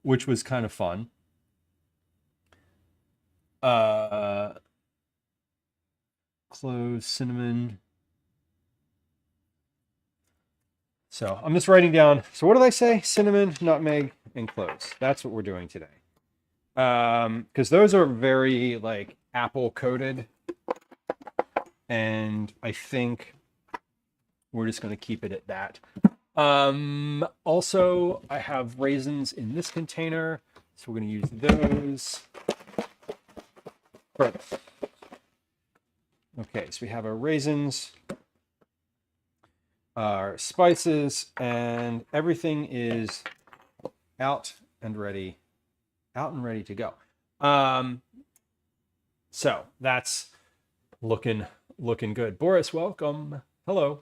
which was kind of fun. Cloves, cinnamon. So I'm just writing down. So what did I say? Cinnamon, nutmeg, and cloves. That's what we're doing today. Because those are very like apple coated, and I think we're just going to keep it at that. Also, I have raisins in this container, so we're going to use those. Perfect. Okay, so we have our raisins, our spices, and everything is out and ready to go. So that's looking good. Boris, welcome. Hello.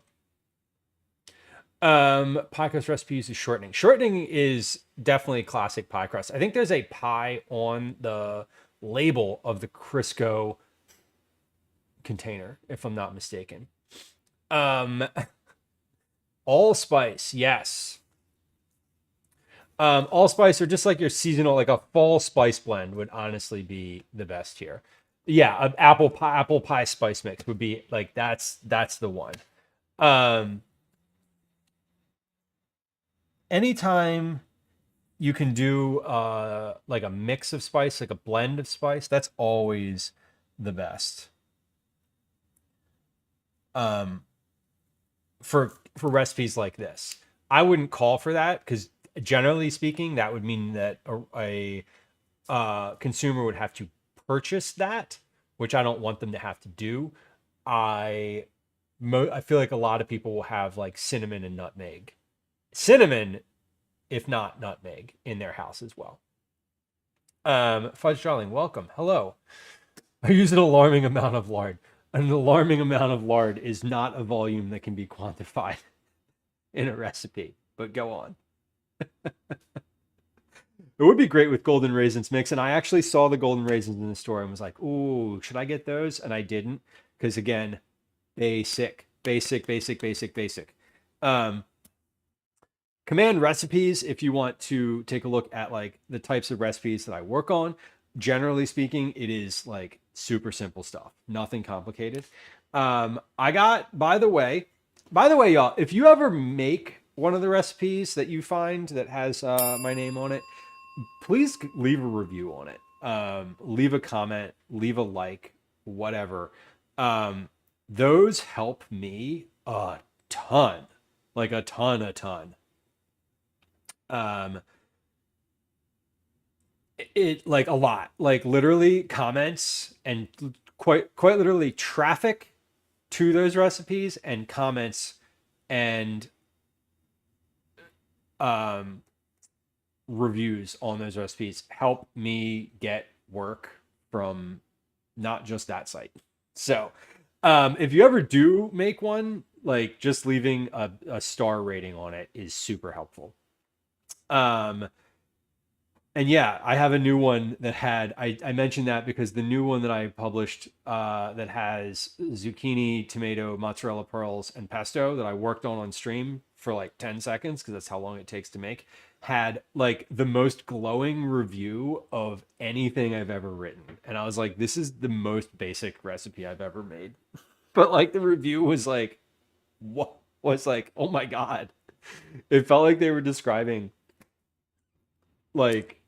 Pie crust recipe uses shortening. Shortening is definitely classic pie crust. I think there's a pie on the label of the Crisco container, if I'm not mistaken. Allspice, yes. Allspice, or just like your seasonal, like a fall spice blend would honestly be the best here. Yeah, an apple pie spice mix would be like that's the one. Anytime you can do like a mix of spice, like a blend of spice, that's always the best. For recipes like this, I wouldn't call for that because generally speaking, that would mean that a consumer would have to purchase that, which I don't want them to have to do. I feel like a lot of people will have like cinnamon and nutmeg. Cinnamon, if not nutmeg, in their house as well. Fudge Darling, welcome. Hello. I use an alarming amount of lard. An alarming amount of lard is not a volume that can be quantified in a recipe, but go on. It would be great with golden raisins mix. And I actually saw the golden raisins in the store and was like, ooh, should I get those? And I didn't, because again, basic. Command recipes if you want to take a look at like the types of recipes that I work on. Generally speaking, it is like super simple stuff, nothing complicated. I got, by the way, y'all, if you ever make one of the recipes that you find that has my name on it, please leave a review on it. Leave a comment, leave a like, whatever. Those help me a ton, like a ton. It like a lot, like literally comments and quite literally traffic to those recipes and comments and reviews on those recipes help me get work from not just that site. So if you ever do make one, like just leaving a star rating on it is super helpful. And yeah, I have a new one that had, I mentioned that because the new one that I published that has zucchini, tomato, mozzarella pearls, and pesto that I worked on stream for like 10 seconds, because that's how long it takes to make, had like the most glowing review of anything I've ever written. And I was like, this is the most basic recipe I've ever made. But like the review was like, what was like, oh my God. It felt like they were describing like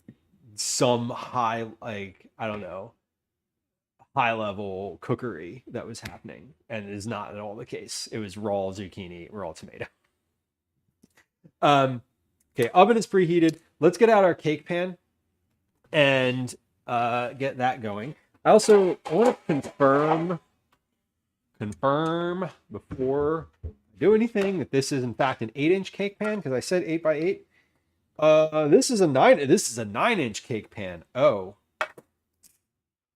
some high, like, I don't know, high level cookery that was happening. And it is not at all the case. It was raw zucchini, raw tomato. Okay, oven is preheated. Let's get out our cake pan and get that going. I want to confirm before I do anything that this is in fact an 8-inch cake pan, because I said 8x8. This is a 9-inch cake pan. Oh.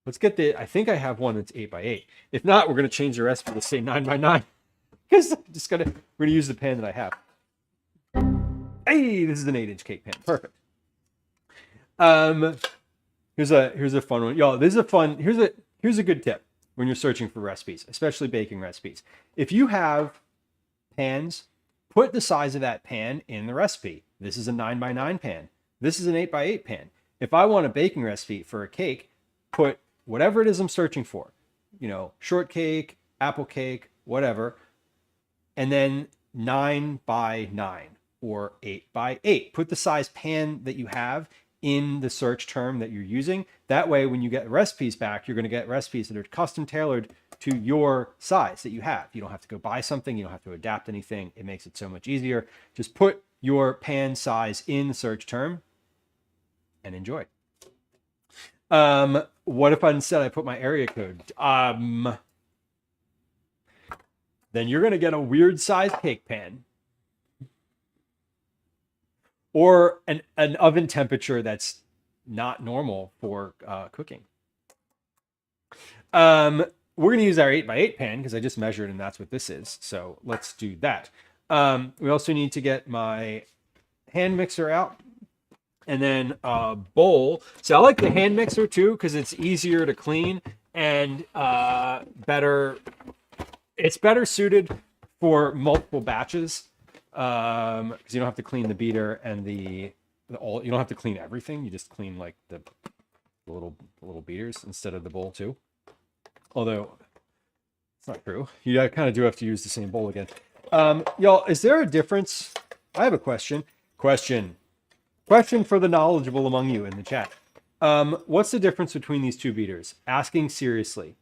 Let's get I think I have one that's 8x8. If not, we're gonna change the recipe to say 9x9. Because we're gonna use the pan that I have. Hey, this is an 8-inch cake pan. Perfect. Here's a fun one. Y'all, this is a fun, here's a good tip when you're searching for recipes, especially baking recipes. If you have pans, put the size of that pan in the recipe. This is a 9x9 pan. This is an 8x8 pan. If I want a baking recipe for a cake, put whatever it is I'm searching for, you know, shortcake, apple cake, whatever, and then 9x9 or 8x8. Put the size pan that you have in the search term that you're using. That way, when you get recipes back, you're going to get recipes that are custom tailored to your size that you have. You don't have to go buy something. You don't have to adapt anything. It makes it so much easier. Just put your pan size in the search term and enjoy. What if instead I put my area code? Then you're going to get a weird size cake pan or an oven temperature that's not normal for cooking. We're going to use our 8x8 pan because I just measured and that's what this is. So let's do that. We also need to get my hand mixer out and then a bowl. So I like the hand mixer too because it's easier to clean and it's better suited for multiple batches because you don't have to clean the beater and you don't have to clean everything. You just clean like the little beaters instead of the bowl too. Although it's not true. You kind of do have to use the same bowl again. Y'all, is there a difference? I have a question. Question for the knowledgeable among you in the chat. What's the difference between these two beaters? Asking seriously.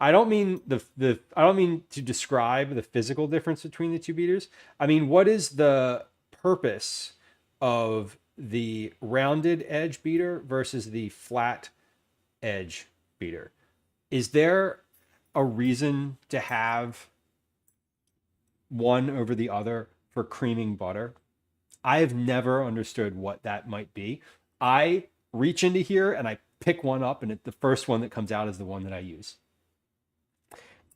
I don't mean I don't mean to describe the physical difference between the two beaters. I mean, what is the purpose of the rounded edge beater versus the flat edge beater? Is there a reason to have one over the other for creaming butter? I have never understood what that might be. I reach into here and I pick one up and the first one that comes out is the one that I use.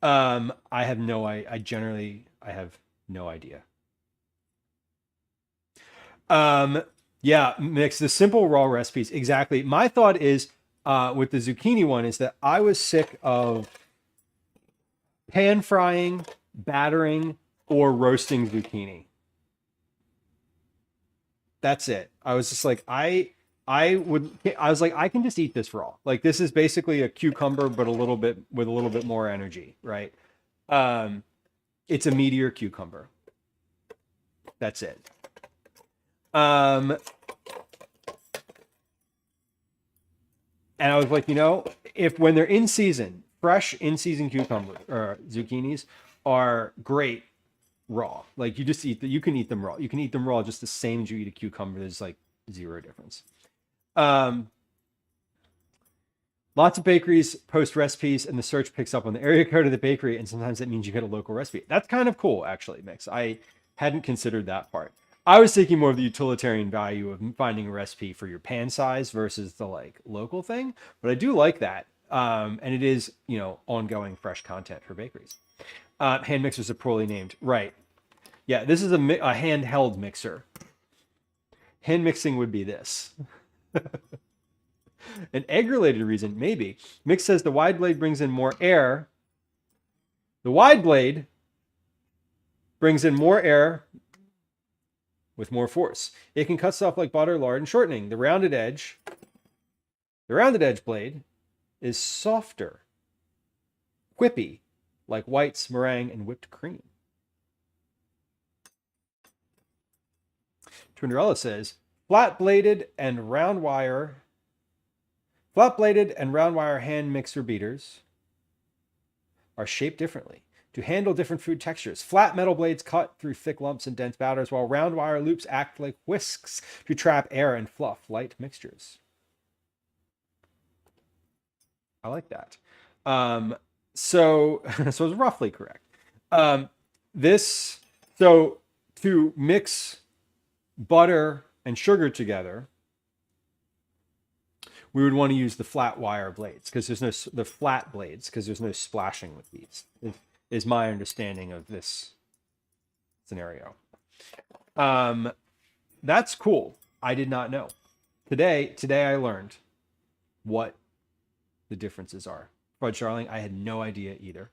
I have no idea. Yeah, mix the simple raw recipes. Exactly. My thought is with the zucchini one is that I was sick of pan frying, battering, or roasting zucchini. That's it. I was just like, I was like, I can just eat this raw. Like this is basically a cucumber, but with a little bit more energy, right? It's a meatier cucumber. That's it. And I was like, you know, when they're in season, fresh in season cucumber or zucchinis are great raw. Like you just you can eat them raw. You can eat them raw just the same as you eat a cucumber. There's like zero difference. Lots of bakeries post recipes and the search picks up on the area code of the bakery, and sometimes that means you get a local recipe. That's kind of cool, actually, Mix. I hadn't considered that part. I was thinking more of the utilitarian value of finding a recipe for your pan size versus the like local thing, but I do like that. And it is, you know, ongoing fresh content for bakeries. Hand mixers are poorly named. Right. Yeah, this is a handheld mixer. Hand mixing would be this. An egg-related reason, maybe. Mix says the wide blade brings in more air. The wide blade brings in more air with more force. It can cut stuff like butter, lard, and shortening. The rounded edge blade is softer, whippy, like whites, meringue, and whipped cream. Twinderella says, flat-bladed and round wire hand mixer beaters are shaped differently to handle different food textures. Flat metal blades cut through thick lumps and dense batters, while round wire loops act like whisks to trap air and fluff light mixtures. I like that. So it's roughly correct. So to mix butter and sugar together, we would want to use the flat wire blades because there's no splashing with these, is my understanding of this scenario. that's cool. I did not know. Today I learned what the differences are. Fudge Darling, I had no idea either.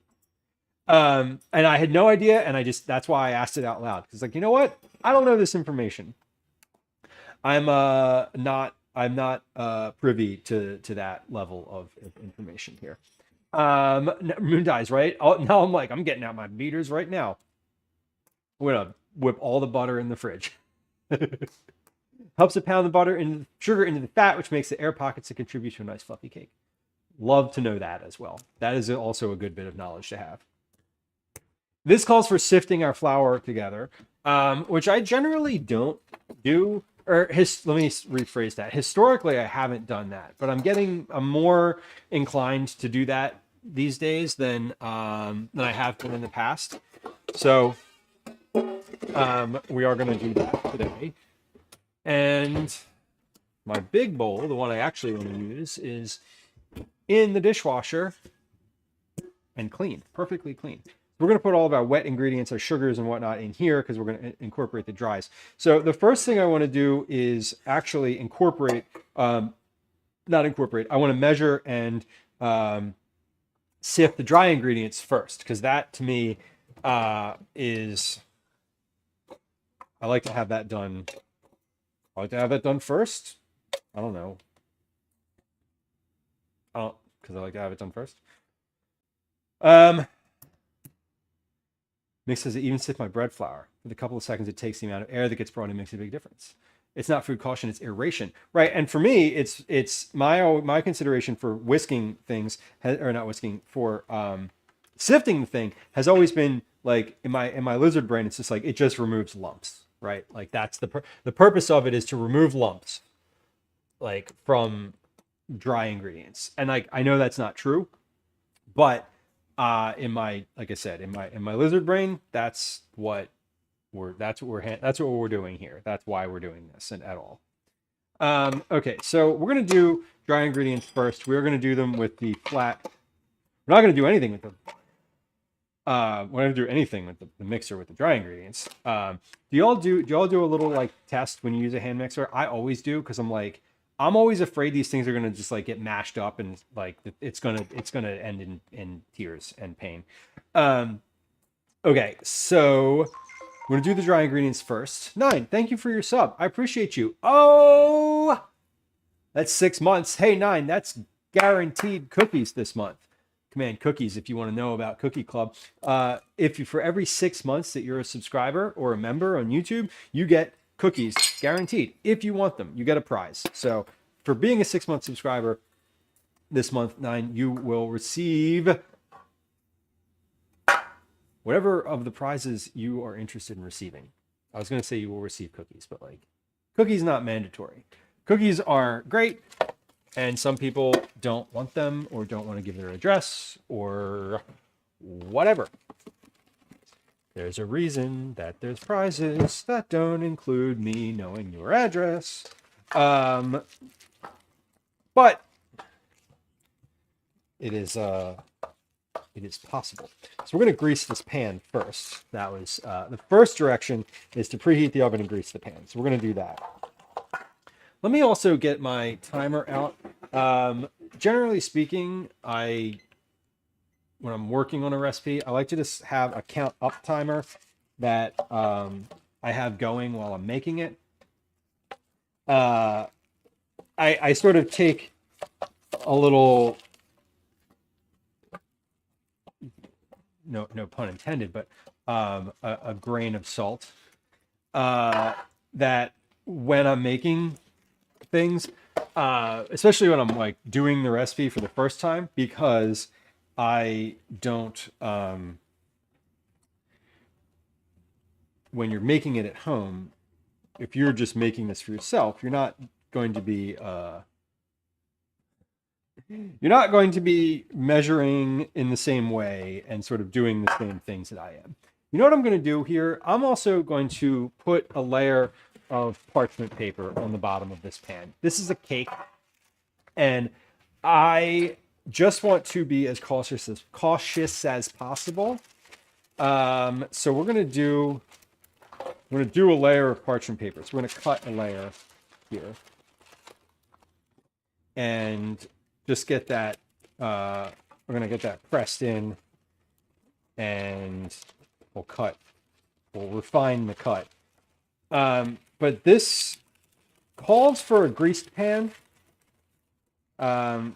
And I had no idea, and that's why I asked it out loud. Because like, you know what? I don't know this information. I'm not privy to that level of information here. Moon dies, right? Oh, now I'm getting out my beaters right now. I'm gonna whip all the butter in the fridge. Helps to pound the butter and sugar into the fat, which makes the air pockets to contribute to a nice fluffy cake. Love to know that as well. That is also a good bit of knowledge to have. This calls for sifting our flour together, which I generally don't do. Let me rephrase that. Historically, I haven't done that, but I'm more inclined to do that these days than I have been in the past. So we are going to do that today. And my big bowl, the one I actually want to use, is in the dishwasher and clean, perfectly clean. We're going to put all of our wet ingredients, our sugars and whatnot in here because we're going to incorporate the dries. So the first thing I want to do is actually I want to measure and sift the dry ingredients first, because that to me is, I like to have that done. I like to have that done first. I don't know. Because I like to have it done first. Mix as it even sift my bread flour. For the couple of seconds it takes, the amount of air that gets brought in makes a big difference. It's not food caution, it's aeration. Right, and for me, it's my consideration for whisking things, or not whisking, for sifting the thing has always been like, in my lizard brain, it's just like, it just removes lumps, right? Like that's the purpose of it, is to remove lumps, like from dry ingredients. And like, I know that's not true, but like I said, in my lizard brain, that's what we're doing here. That's why we're doing this and at all. Okay, so we're gonna do dry ingredients first. We're gonna do them with the flat. We're not gonna do anything with the. We're gonna do anything with the mixer with the dry ingredients. Do y'all do a little like test when you use a hand mixer? I always do, because I'm always afraid these things are gonna just like get mashed up and like it's gonna end in tears and pain. Okay, so we're gonna do the dry ingredients first. 9, thank you for your sub. I appreciate you. Oh, that's 6 months. Hey 9, that's guaranteed cookies this month. Command cookies if you want to know about Cookie Club. For every 6 months that you're a subscriber or a member on YouTube, you get cookies guaranteed. If you want them, you get a prize. So for being a 6-month subscriber this month, 9, you will receive whatever of the prizes you are interested in receiving. I was going to say you will receive cookies, but like, cookies not mandatory. Cookies are great, and some people don't want them or don't want to give their address or whatever. There's a reason that there's prizes that don't include me knowing your address. But it is possible. So we're going to grease this pan first. That was the first direction, is to preheat the oven and grease the pan. So we're going to do that. Let me also get my timer out. Generally speaking, when I'm working on a recipe, I like to just have a count up timer that I have going while I'm making it. I sort of take a little, no pun intended, but a grain of salt that when I'm making things, especially when I'm like doing the recipe for the first time, because I don't, when you're making it at home, if you're just making this for yourself, you're not going to be measuring in the same way and sort of doing the same things that I am. You know what I'm going to do here? I'm also going to put a layer of parchment paper on the bottom of this pan. This is a cake, and I just want to be as cautious as possible. So we're going to do I'm going to do a layer of parchment paper. So we're going to cut a layer here. And just get that, we're going to get that pressed in. And we'll refine the cut. But this calls for a greased pan. But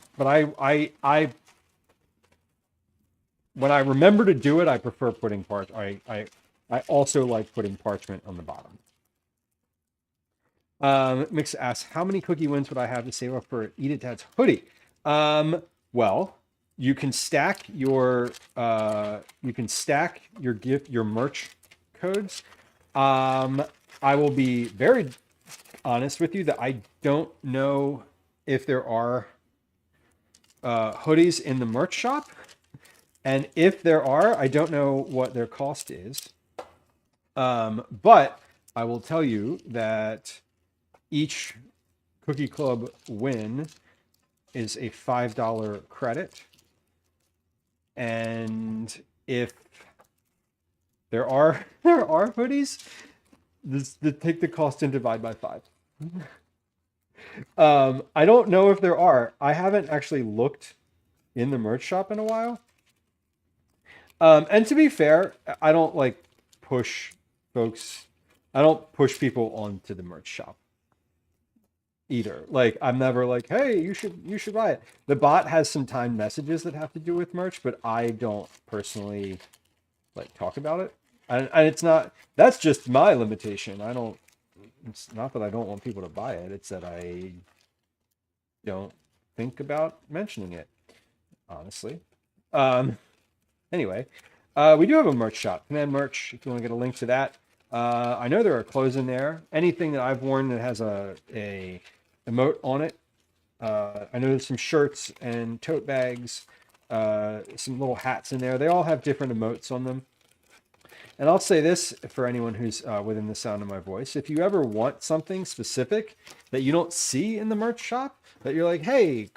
when I remember to do it, I prefer putting I also like putting parchment on the bottom. Mix asks, how many cookie wins would I have to save up for Eat It Dad's hoodie? Well, you can stack your your merch codes. I will be very honest with you that I don't know if there are hoodies in the merch shop. And if there are, I don't know what their cost is. But I will tell you that each Cookie Club win is a $5 credit. And if there are hoodies, take the cost and divide by 5. I don't know if there are. I haven't actually looked in the merch shop in a while. And to be fair, I don't push people onto the merch shop either. I'm never like, hey, you should buy it. The bot has some timed messages that have to do with merch, but I don't personally talk about it. And that's just my limitation. It's not that I don't want people to buy it. It's that I don't think about mentioning it, honestly. Anyway, we do have a merch shop, Command Merch, if you want to get a link to that. I know there are clothes in there. Anything that I've worn that has a emote on it. I know there's some shirts and tote bags, some little hats in there. They all have different emotes on them. And I'll say this for anyone who's within the sound of my voice. If you ever want something specific that you don't see in the merch shop, that you're like, hey,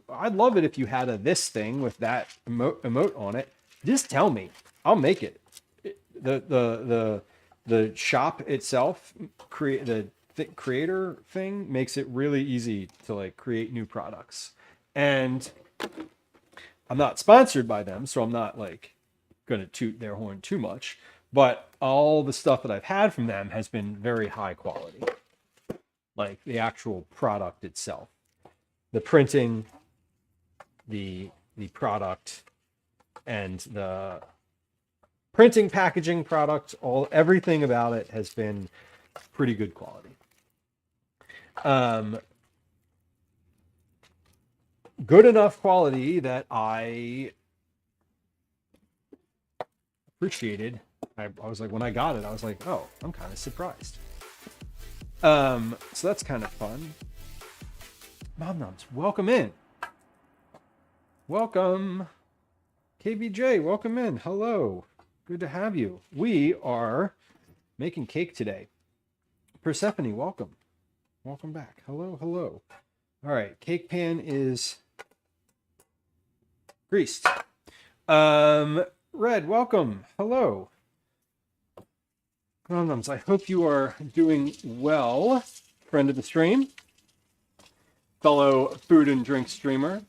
I'd love it if you had this thing with that emote on it. Just tell me, I'll make it. The shop itself, the creator thing makes it really easy to create new products. And I'm not sponsored by them, so I'm not going to toot their horn too much. But all the stuff that I've had from them has been very high quality. The actual product itself, the printing, the product, and the printing, packaging, product, everything about it has been pretty good quality. Good enough quality that I appreciated. I was when I got it, I was like, oh, I'm kind of surprised. So that's kind of fun. Mom Noms, welcome in. Welcome. KBJ, welcome in. Hello. Good to have you. We are making cake today. Persephone, welcome. Welcome back. Hello, hello. All right, cake pan is greased. Red, welcome. Hello. Mom Noms, I hope you are doing well. Friend of the stream. Fellow food and drink streamer.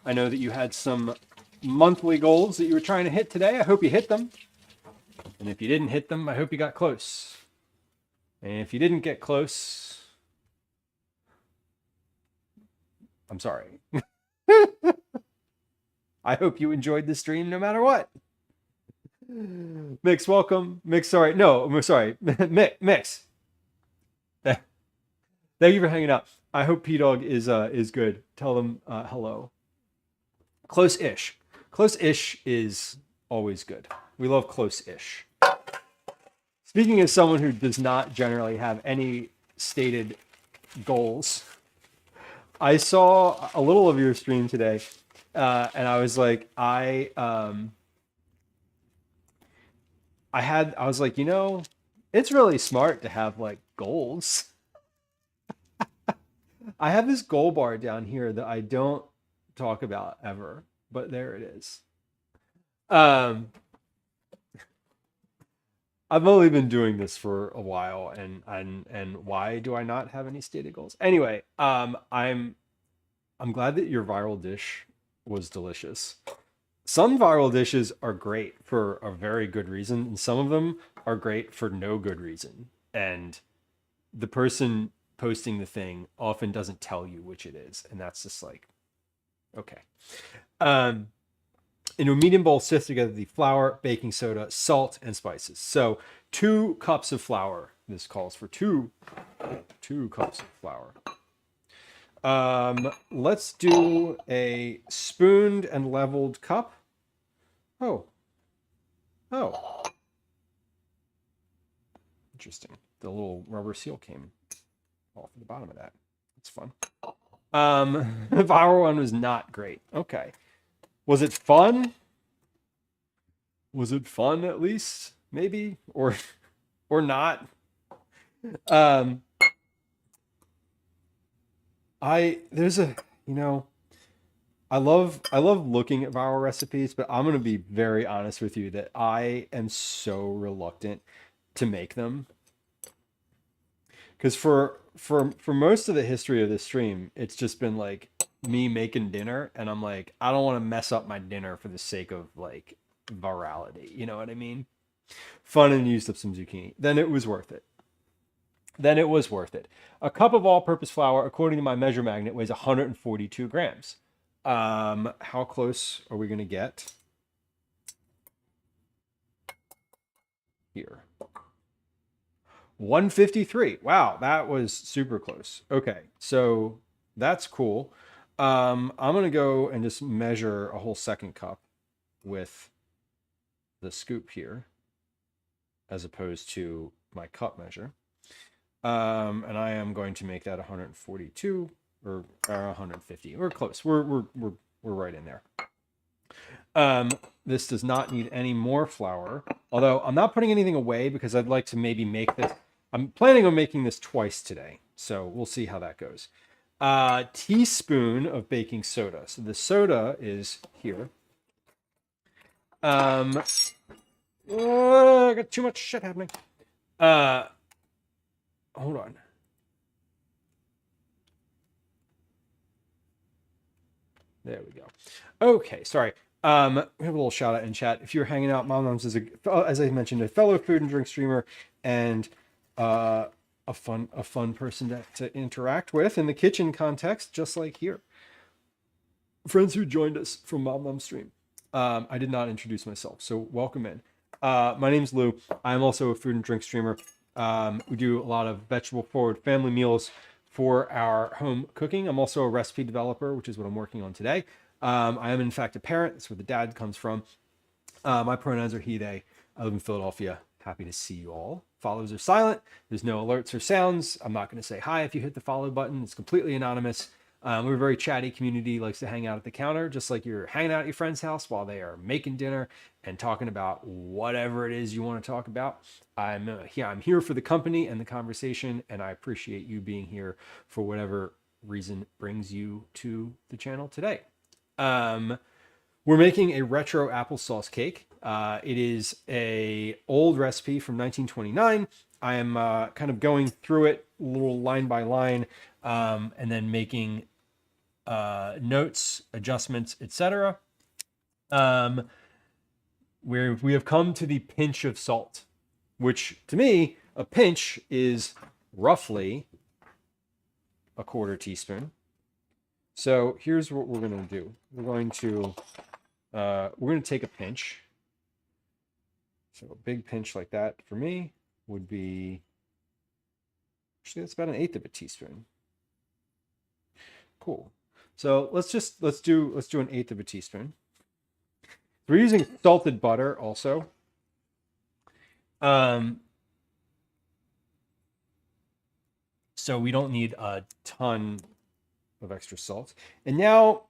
I know that you had some monthly goals that you were trying to hit today. I hope you hit them. And if you didn't hit them, I hope you got close. And if you didn't get close, I'm sorry. I hope you enjoyed the stream no matter what. Mix, welcome. Mix, sorry. No, I'm sorry. Mix. Thank you for hanging out. I hope P-Dog is good. Tell them hello. Close-ish. Close-ish is always good. We love close-ish. Speaking as someone who does not generally have any stated goals, I saw a little of your stream today, and I was like, I was like, it's really smart to have goals. I have this goal bar down here that I don't talk about ever, but there it is. I've only been doing this for a while, and why do I not have any stated goals? Anyway, I'm glad that your viral dish was delicious. Some viral dishes are great for a very good reason, and some of them are great for no good reason. And the person posting the thing often doesn't tell you which it is, and that's just like, okay. Um, in a medium bowl, sift together the flour, baking soda, salt, and spices. So 2 cups of flour. This calls for two cups of flour. Let's do a spooned and leveled cup. Oh, oh, interesting. The little rubber seal came off the bottom of that. That's fun. The viral one was not great. Okay. Was it fun? Was it fun at least? Maybe or not. Um there's a I love looking at viral recipes, but I'm gonna be very honest with you that I am so reluctant to make them. Because for most of the history of this stream, it's just been like me making dinner, and I'm like, I don't want to mess up my dinner for the sake of like virality. You know what I mean? Fun and used up some zucchini. Then it was worth it. Then it was worth it. A cup of all-purpose flour, according to my measure magnet, weighs 142 grams. How close are we going to get here? 153. Wow, that was super close. Okay, so that's cool. I'm going to go and just measure a whole second cup with the scoop here as opposed to my cup measure. And I am going to make that 142 or 150. We're close. We're right in there. This does not need any more flour, although I'm not putting anything away because I'd like to maybe make this. I'm planning on making this twice today, so we'll see how that goes. Teaspoon of baking soda. So the soda is here. I got too much shit happening. Hold on. There we go. Okay, sorry. We have a little shout out in chat. If you're hanging out, Mom Moms is as I mentioned, a fellow food and drink streamer and a fun person to interact with in the kitchen context, just like here. Friends who joined us from Mom Mom stream. I did not introduce myself, so welcome in. My name's Lou. I'm also a food and drink streamer. We do a lot of vegetable forward family meals for our home cooking. I'm also a recipe developer, which is what I'm working on today. I am in fact a parent. That's where the dad comes from. My pronouns are he, they. I live in Philadelphia. Happy to see you all. Follows are silent. There's no alerts or sounds. I'm not going to say hi if you hit the follow button. It's completely anonymous. We're a very chatty community, likes to hang out at the counter, just like you're hanging out at your friend's house while they are making dinner and talking about whatever it is you want to talk about. I'm here for the company and the conversation, and I appreciate you being here for whatever reason brings you to the channel today. We're making a retro applesauce cake. It is a old recipe from 1929. I am kind of going through it a little line by line, and then making notes, adjustments, etc. Where we have come to the pinch of salt, which to me, a pinch is roughly a quarter teaspoon. So here's what we're going to do. We're going to take a pinch. So a big pinch like that for me would be, actually that's about 1/8 of a teaspoon. Cool. So let's do 1/8 of a teaspoon. We're using salted butter also. So we don't need a ton of extra salt. And now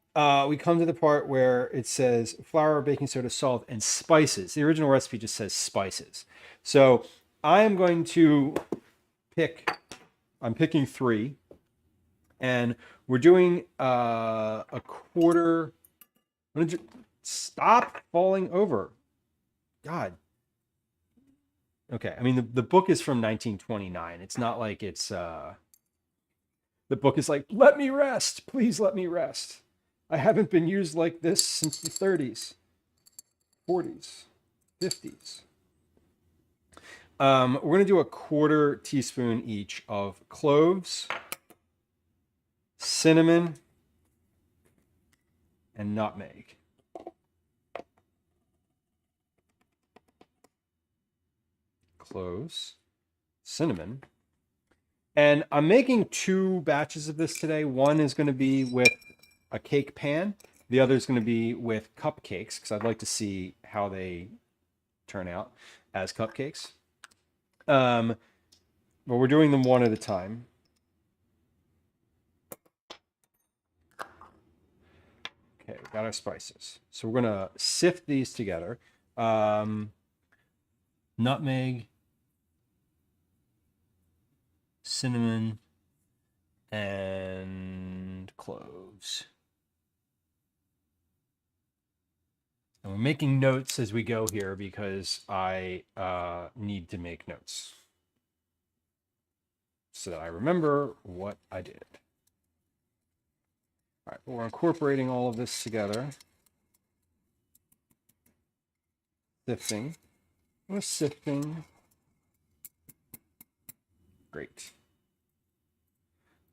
we come to the part where it says flour, baking soda, salt, and spices. The original recipe just says spices. So I am going to I'm picking 3. And we're doing a quarter. Stop falling over. God. Okay. I mean, the book is from 1929. It's not like it's, the book is like, let me rest. Please let me rest. I haven't been used like this since the 30s, 40s, 50s. We're going to do a 1/4 teaspoon each of cloves, cinnamon, and nutmeg. Cloves, cinnamon. And I'm making 2 batches of this today. One is going to be with a cake pan. The other is going to be with cupcakes because I'd like to see how they turn out as cupcakes. But we're doing them one at a time. Okay, we got our spices. So we're going to sift these together. Nutmeg, cinnamon, and cloves. And we're making notes as we go here because I need to make notes so that I remember what I did. All right, we're incorporating all of this together. Sifting. We're sifting. Great.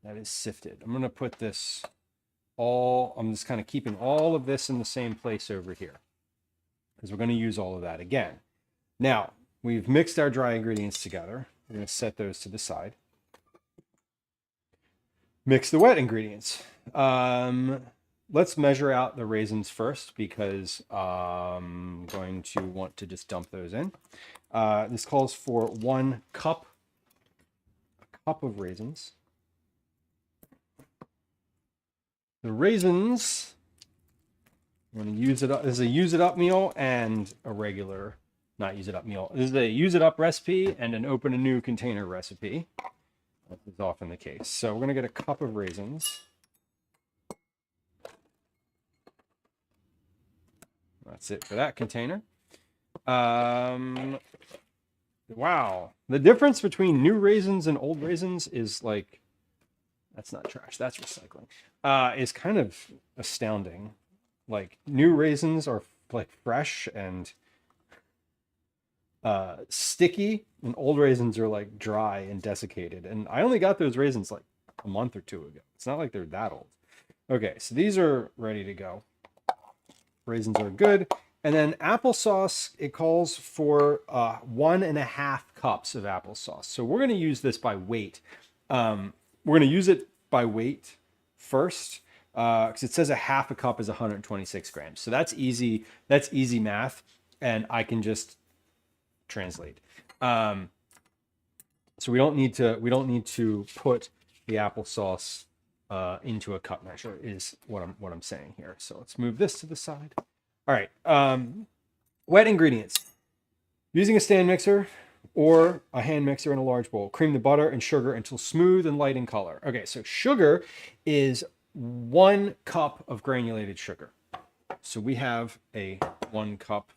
That is sifted. I'm going to put this all, I'm just kind of keeping all of this in the same place over here because we're going to use all of that again. Now, we've mixed our dry ingredients together. We're going to set those to the side. Mix the wet ingredients. Let's measure out the raisins first because I'm going to want to just dump those in. This calls for 1 cup, a cup of raisins. The raisins, I'm going to use it up. This is a use it up meal and a regular, not use it up meal. This is a use it up recipe and an open a new container recipe. That is often the case. So we're going to get a cup of raisins. That's it for that container. Wow. The difference between new raisins and old raisins is like, that's not trash, that's recycling, is kind of astounding. Like new raisins are like fresh and sticky, and old raisins are like dry and desiccated. And I only got those raisins like a month or 2 ago. It's not like they're that old. Okay, so these are ready to go. Raisins are good. And then applesauce, it calls for 1.5 cups of applesauce. So we're going to use this by weight. We're going to use it by weight first because it says 1/2 cup is 126 grams. So that's easy. That's easy math, and I can just translate. So we don't need to put the applesauce into a cup measure is what I'm saying here. So let's move this to the side. All right. Wet ingredients. Using a stand mixer or a hand mixer in a large bowl. Cream the butter and sugar until smooth and light in color. Okay, so sugar is 1 cup of granulated sugar. So we have a 1 cup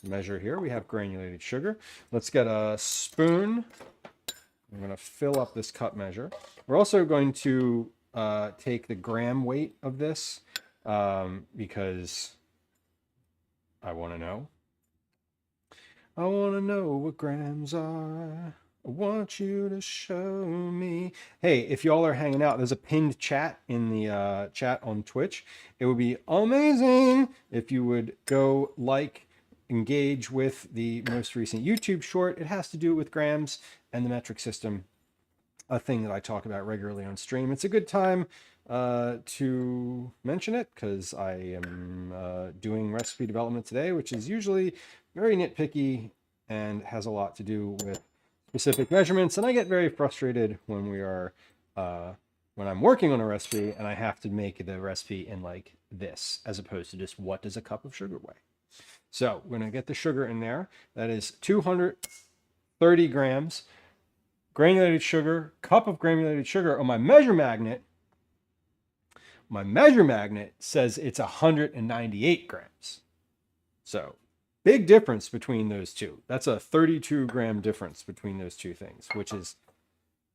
measure here. We have granulated sugar. Let's get a spoon. I'm going to fill up this cup measure. We're also going to take the gram weight of this because I want to know. I want to know what grams are. I want you to show me. Hey, if y'all are hanging out, there's a pinned chat in the chat on Twitch. It would be amazing if you would go like, engage with the most recent YouTube short. It has to do with grams and the metric system, a thing that I talk about regularly on stream. It's a good time to mention it because I am doing recipe development today, which is usually very nitpicky and has a lot to do with specific measurements. And I get very frustrated when we are when I'm working on a recipe and I have to make the recipe in like this, as opposed to just what does a cup of sugar weigh. So we're going to get the sugar in there. That is 230 grams. Granulated sugar, cup of granulated sugar. On my measure magnet says it's 198 grams. So Big difference between those two. That's a 32 gram difference between those two things, which is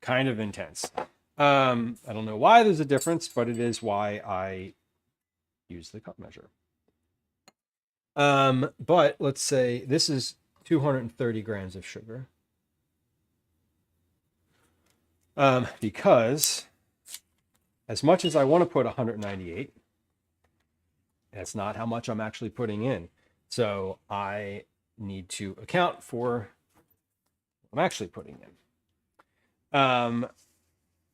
kind of intense. I don't know why there's a difference, but it is why I use the cup measure. But let's say this is 230 grams of sugar. Because as much as I want to put 198, that's not how much I'm actually putting in. So I need to account for what I'm actually putting in.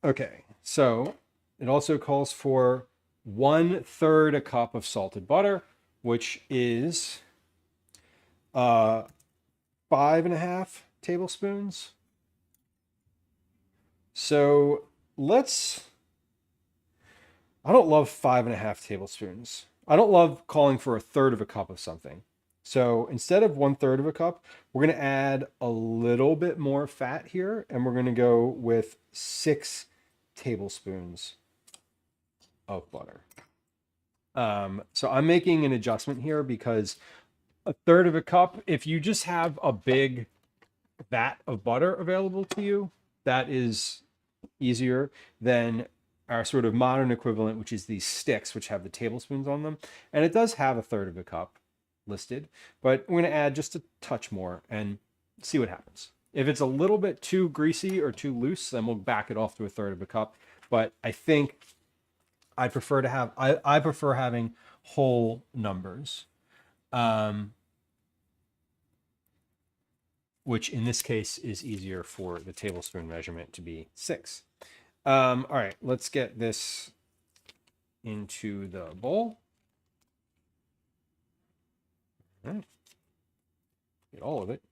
Okay, so it also calls for 1/3 a cup of salted butter, which is 5.5 tablespoons. So I don't love 5.5 tablespoons. I don't love calling for 1/3 of a cup of something. So instead of 1/3 of a cup, we're going to add a little bit more fat here, and we're going to go with 6 tablespoons of butter. So I'm making an adjustment here because 1/3 of a cup, if you just have a big vat of butter available to you, that is easier than our sort of modern equivalent, which is these sticks, which have the tablespoons on them. And it does have 1/3 of a cup listed, but we're going to add just a touch more and see what happens. If it's a little bit too greasy or too loose, then we'll back it off to 1/3 of a cup. But I think I prefer to have, I prefer having whole numbers, which in this case is easier for the tablespoon measurement to be 6. All right, let's get this into the bowl. All right. Get all of it.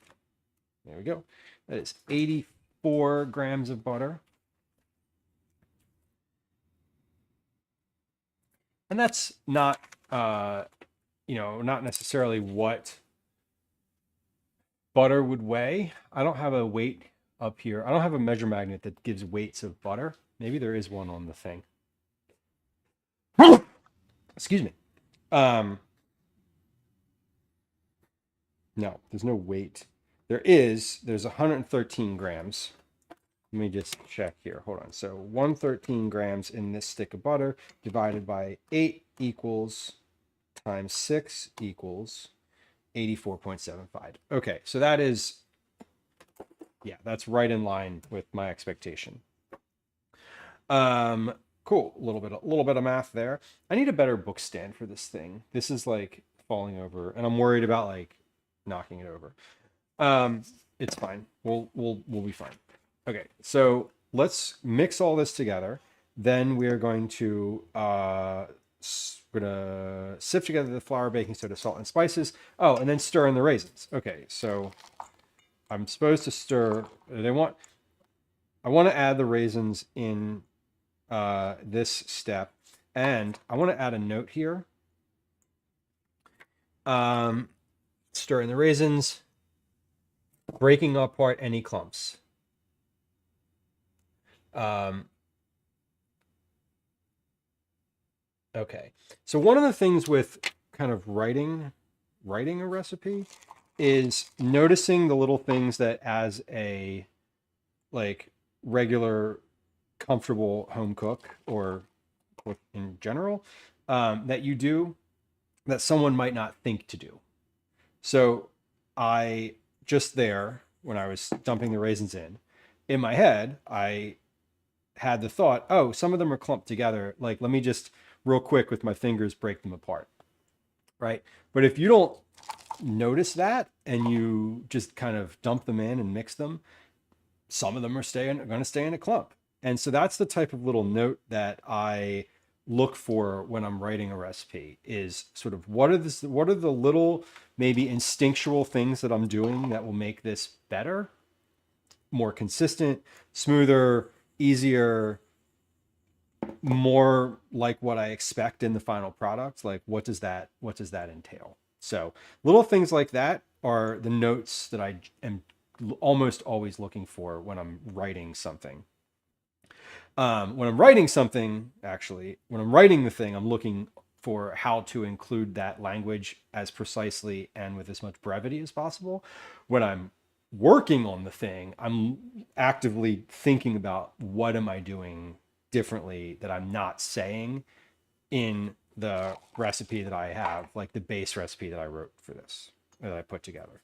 There we go. That is 84 grams of butter. And that's not, not necessarily what butter would weigh. I don't have a weight up here. I don't have a measure magnet that gives weights of butter. Maybe there is one on the thing. Excuse me. No, there's no weight. There's 113 grams. Let me just check here. Hold on. So 113 grams in this stick of butter divided by 8 equals times 6 equals 84.75. Okay, so that is, yeah, that's right in line with my expectation. Cool. A little bit of math there. I need a better book stand for this thing. This is like falling over, and I'm worried about like knocking it over. It's fine. We'll be fine. Okay, so let's mix all this together. Then we're going to sift together the flour, baking soda, salt, and spices. Oh, and then stir in the raisins. Okay, so I'm supposed to stir. I want to add the raisins in this step, and I want to add a note here. Stir in the raisins, breaking apart any clumps. Okay, so one of the things with kind of writing a recipe is noticing the little things that as a like regular comfortable home cook or in general that you do that someone might not think to do. So I just there when I was dumping the raisins in my head, I had the thought, oh, some of them are clumped together. Like, let me just real quick with my fingers break them apart. Right. But if you don't notice that and you just kind of dump them in and mix them, some of them are going to stay in a clump. And so that's the type of little note that I look for when I'm writing a recipe is sort of what are the little maybe instinctual things that I'm doing that will make this better, more consistent, smoother, easier, more like what I expect in the final product. Like what does that entail? So little things like that are the notes that I am almost always looking for when I'm writing something. When I'm writing the thing, I'm looking for how to include that language as precisely and with as much brevity as possible. When I'm working on the thing, I'm actively thinking about what am I doing differently that I'm not saying in the recipe that I have, like the base recipe that I wrote for this, that I put together.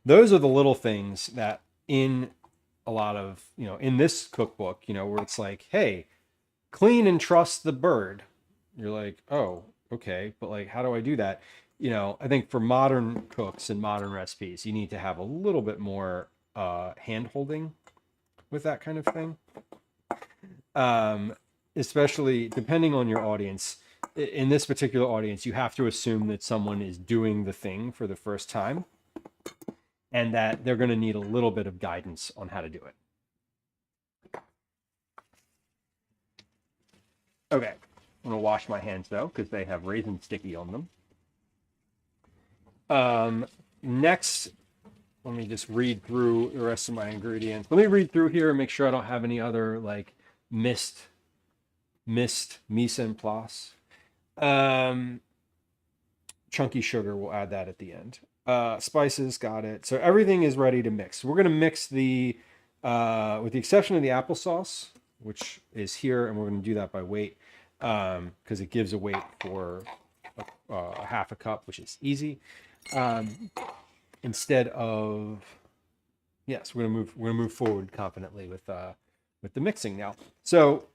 Those are the little things that in a lot of, in this cookbook, where it's like, hey, clean and trust the bird. You're like, oh, okay, but like, how do I do that? I think for modern cooks and modern recipes, you need to have a little bit more hand holding with that kind of thing. Especially depending on your audience. In this particular audience, you have to assume that someone is doing the thing for the first time and that they're going to need a little bit of guidance on how to do it. Okay, I'm going to wash my hands though, because they have raisin sticky on them. Next, let me just read through the rest of my ingredients. Let me read through here and make sure I don't have any other like missed mise en place. Chunky sugar, we'll add that at the end. Spices, got it. So everything is ready to mix. We're going to mix with the exception of the applesauce, which is here, and we're going to do that by weight because it gives a weight for a half a cup, which is easy. Instead of, yes, we're going to move forward confidently with the mixing now. So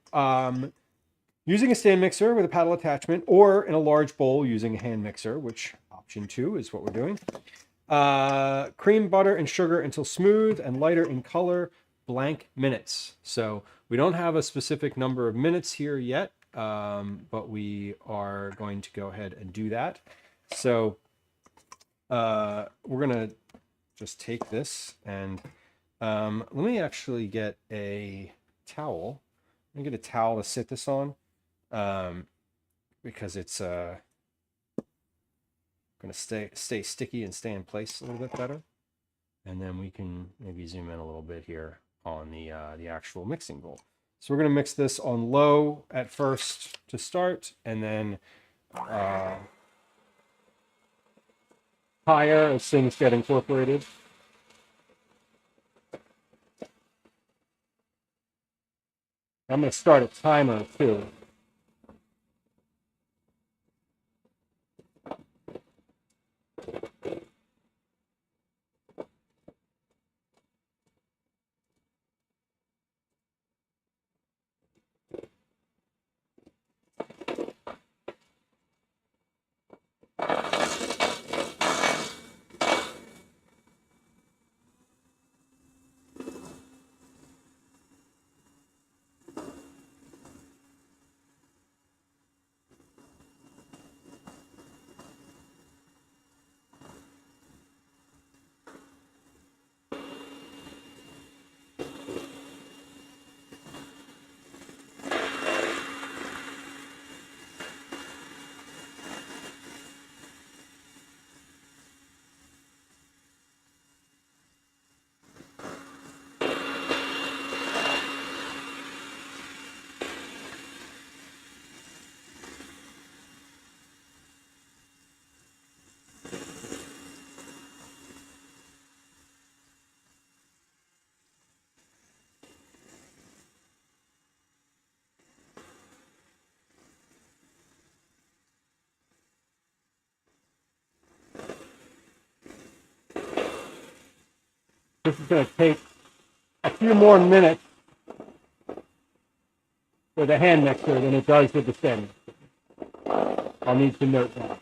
using a stand mixer with a paddle attachment, or in a large bowl using a hand mixer, which option 2 is what we're doing. Cream, butter, and sugar until smooth and lighter in color, blank minutes. So we don't have a specific number of minutes here yet, but we are going to go ahead and do that. So we're going to just take this and let me actually get a towel. I'm going to get a towel to sit this on. Because it's going to stay sticky and stay in place a little bit better. And then we can maybe zoom in a little bit here on the actual mixing bowl. So we're going to mix this on low at first to start, and then higher as things get incorporated. I'm going to start a timer too. This is going to take a few more minutes with a hand mixer than it does with the stand. I'll need to note that.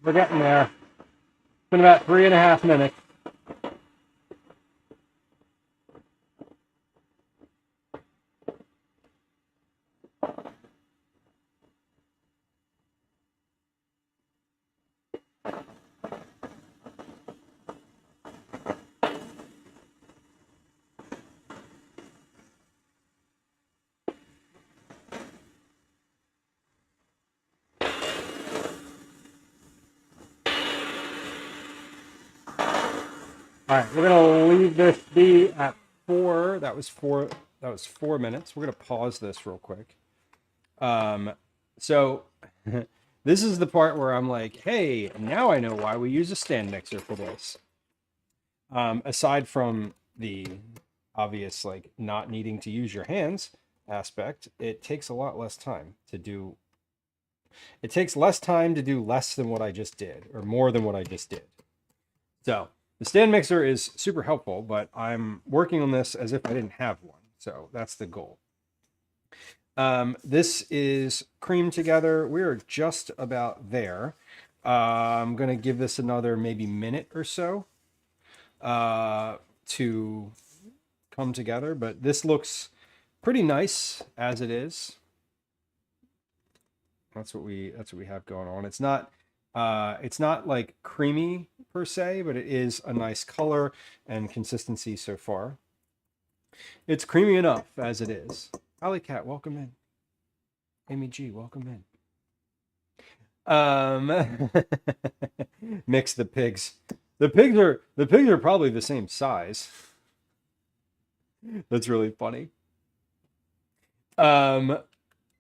We're getting there. It's been about 3.5 minutes. All right, we're gonna leave this be at 4. That was 4. That was 4 minutes. We're gonna pause this real quick. So this is the part where I'm like, hey, now I know why we use a stand mixer for this. Aside from the obvious, like, not needing to use your hands aspect, it takes a lot less time to do. It takes less time to do less than what I just did, or more than what I just did. So the stand mixer is super helpful, but I'm working on this as if I didn't have one. So that's the goal. This is creamed together. We're just about there. I'm going to give this another maybe minute or so to come together, but this looks pretty nice as it is. That's what we have going on. It's not like creamy per se, but it is a nice color and consistency so far. It's creamy enough as it is. Alley Cat, welcome in. Amy G, welcome in. Mix the pigs. The pigs are probably the same size. That's really funny.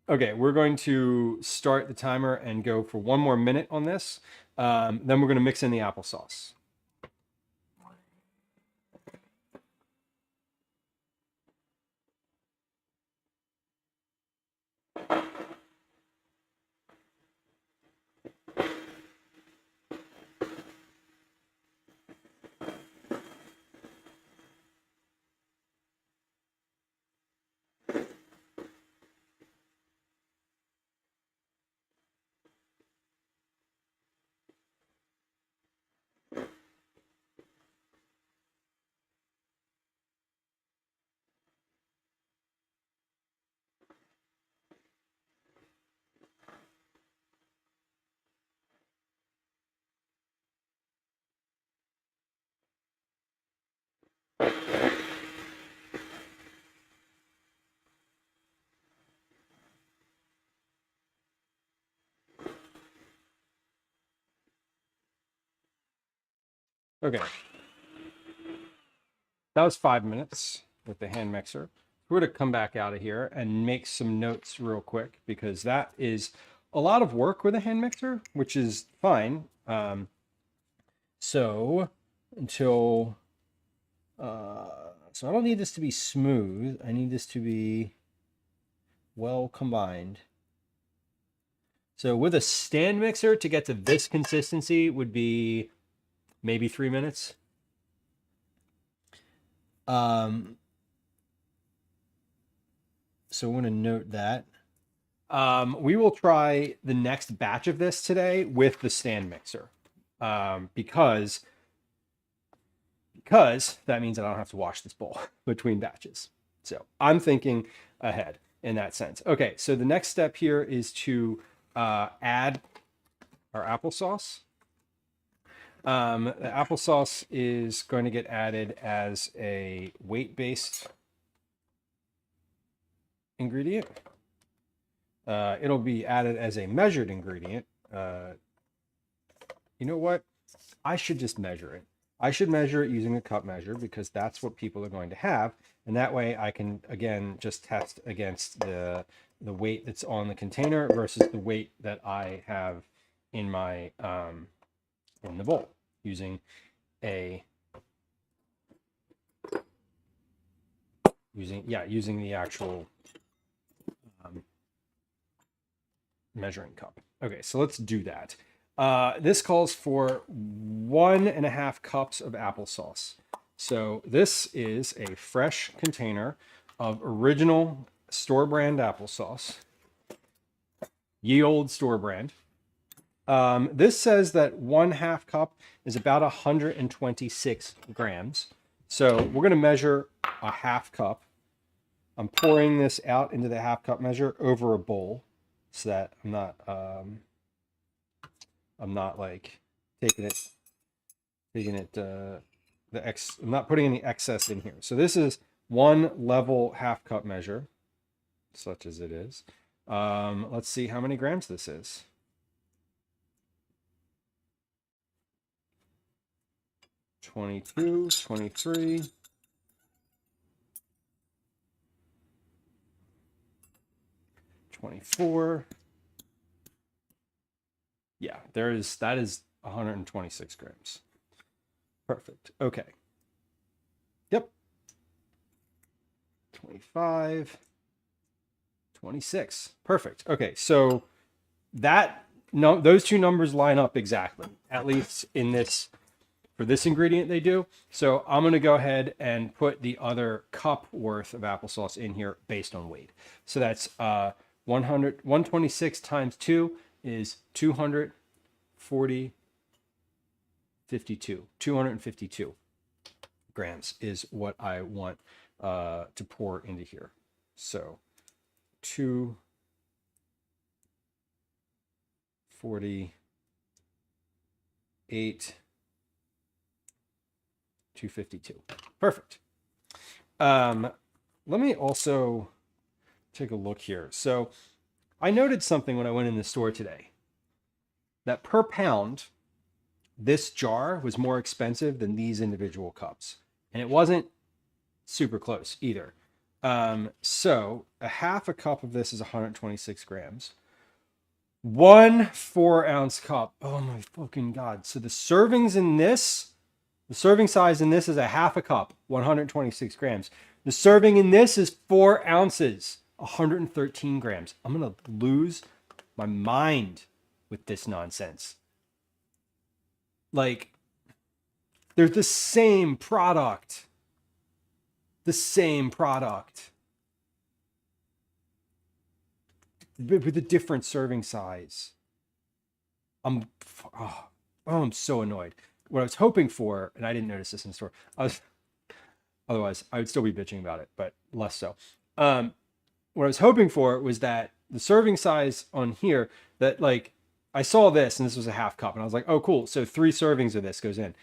Okay, we're going to start the timer and go for 1 more minute on this. Then we're going to mix in the applesauce. Okay. That was 5 minutes with the hand mixer. We're going to come back out of here and make some notes real quick, because that is a lot of work with a hand mixer, which is fine. So until, so I don't need this to be smooth. I need this to be well combined. So with a stand mixer, to get to this consistency would be maybe 3 minutes. So I want to note that. We will try the next batch of this today with the stand mixer, because that means that I don't have to wash this bowl between batches. So I'm thinking ahead in that sense. Okay, so the next step here is to add our applesauce. The applesauce is going to get added as a weight-based ingredient. It'll be added as a measured ingredient. You know what? I should just measure it. I should measure it using a cup measure, because that's what people are going to have. And that way I can, again, just test against the weight that's on the container versus the weight that I have in my, in the bowl, using the actual measuring cup. Okay, so let's do that. This calls for 1.5 cups of applesauce. So this is a fresh container of original store brand applesauce, ye old store brand. This says that 1/2 cup is about 126 grams. So we're going to measure a 1/2 cup. I'm pouring this out into the 1/2 cup measure over a bowl so that I'm not like taking it, I'm not putting any excess in here. So this is one level 1/2 cup measure, such as it is. Let's see how many grams this is. 22, 23. 24. Yeah, that is 126 grams. Perfect. Okay. Yep. 25, 26. Perfect. Okay, so those two numbers line up exactly, at least in this, for this ingredient they do. So I'm going to go ahead and put the other cup worth of applesauce in here based on weight. So that's 126 times 2 is 252 grams is what I want to pour into here. So 248, 252. Perfect. Let me also take a look here. So I noted something when I went in the store today, that per pound, this jar was more expensive than these individual cups. And it wasn't super close either. So a 1/2 cup of this is 126 grams. 1 4-ounce cup. Oh my fucking God. So the servings in this, the serving size in this is a 1/2 cup, 126 grams. The serving in this is 4 ounces, 113 grams. I'm going to lose my mind with this nonsense. Like, they're the same product. The same product. With a different serving size. I'm so annoyed. What I was hoping for, and I didn't notice this in the store, otherwise I would still be bitching about it, but less so. What I was hoping for was that the serving size on here, that like, I saw this and this was a 1/2 cup and I was like, oh, cool. So 3 servings of this goes in.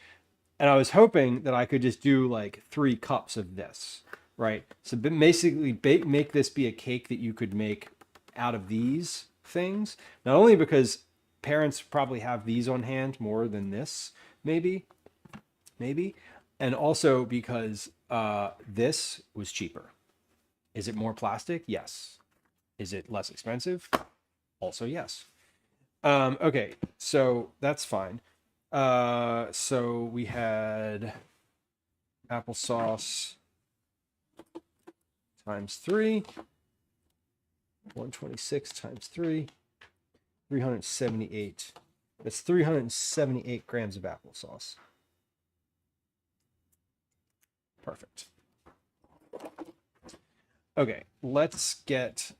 And I was hoping that I could just do like 3 cups of this, right? So basically make this be a cake that you could make out of these things. Not only because parents probably have these on hand more than this, maybe. And also because this was cheaper. Is it more plastic? Yes. Is it less expensive? Also, yes. Okay, so that's fine. So we had applesauce times 3, 126 times 3, 378. That's 378 grams of applesauce. Perfect. Okay, let's get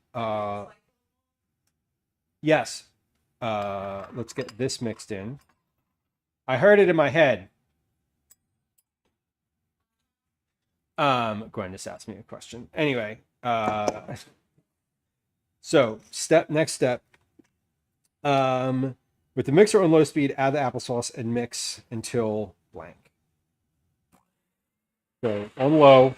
yes. Let's get this mixed in. I heard it in my head. Gwen just asked me a question. Anyway, so next step. With the mixer on low speed, add the applesauce and mix until blank. So on low,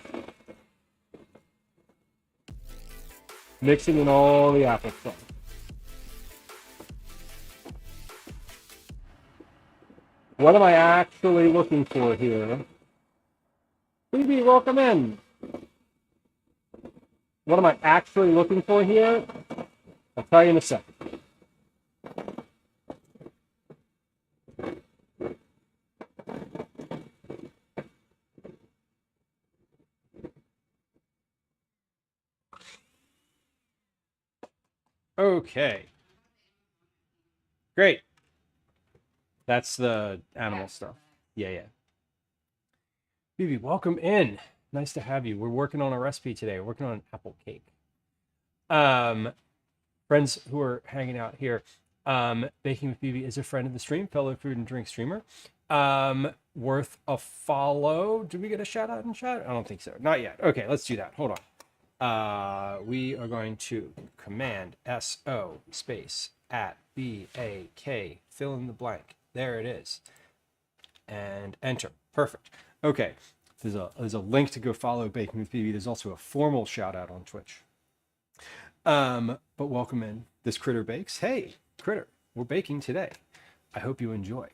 mixing in all the applesauce. What am I actually looking for here? Phoebe, welcome in. What am I actually looking for here? I'll tell you in a second. Okay. Great. That's the animal stuff. Yeah. Phoebe, welcome in. Nice to have you. We're working on a recipe today. We're working on an apple cake. Friends who are hanging out here, Baking with BB is a friend of the stream, fellow food and drink streamer. Worth a follow. Did we get a shout out in chat? I don't think so. Not yet. Okay, let's do that. Hold on. We are going to command SO space at BAK, fill in the blank. There it is. And enter. Perfect. Okay. There's a link to go follow Baking with BB. There's also a formal shout out on Twitch. But welcome in. This Critter Bakes. Hey, Critter, we're baking today. I hope you enjoy.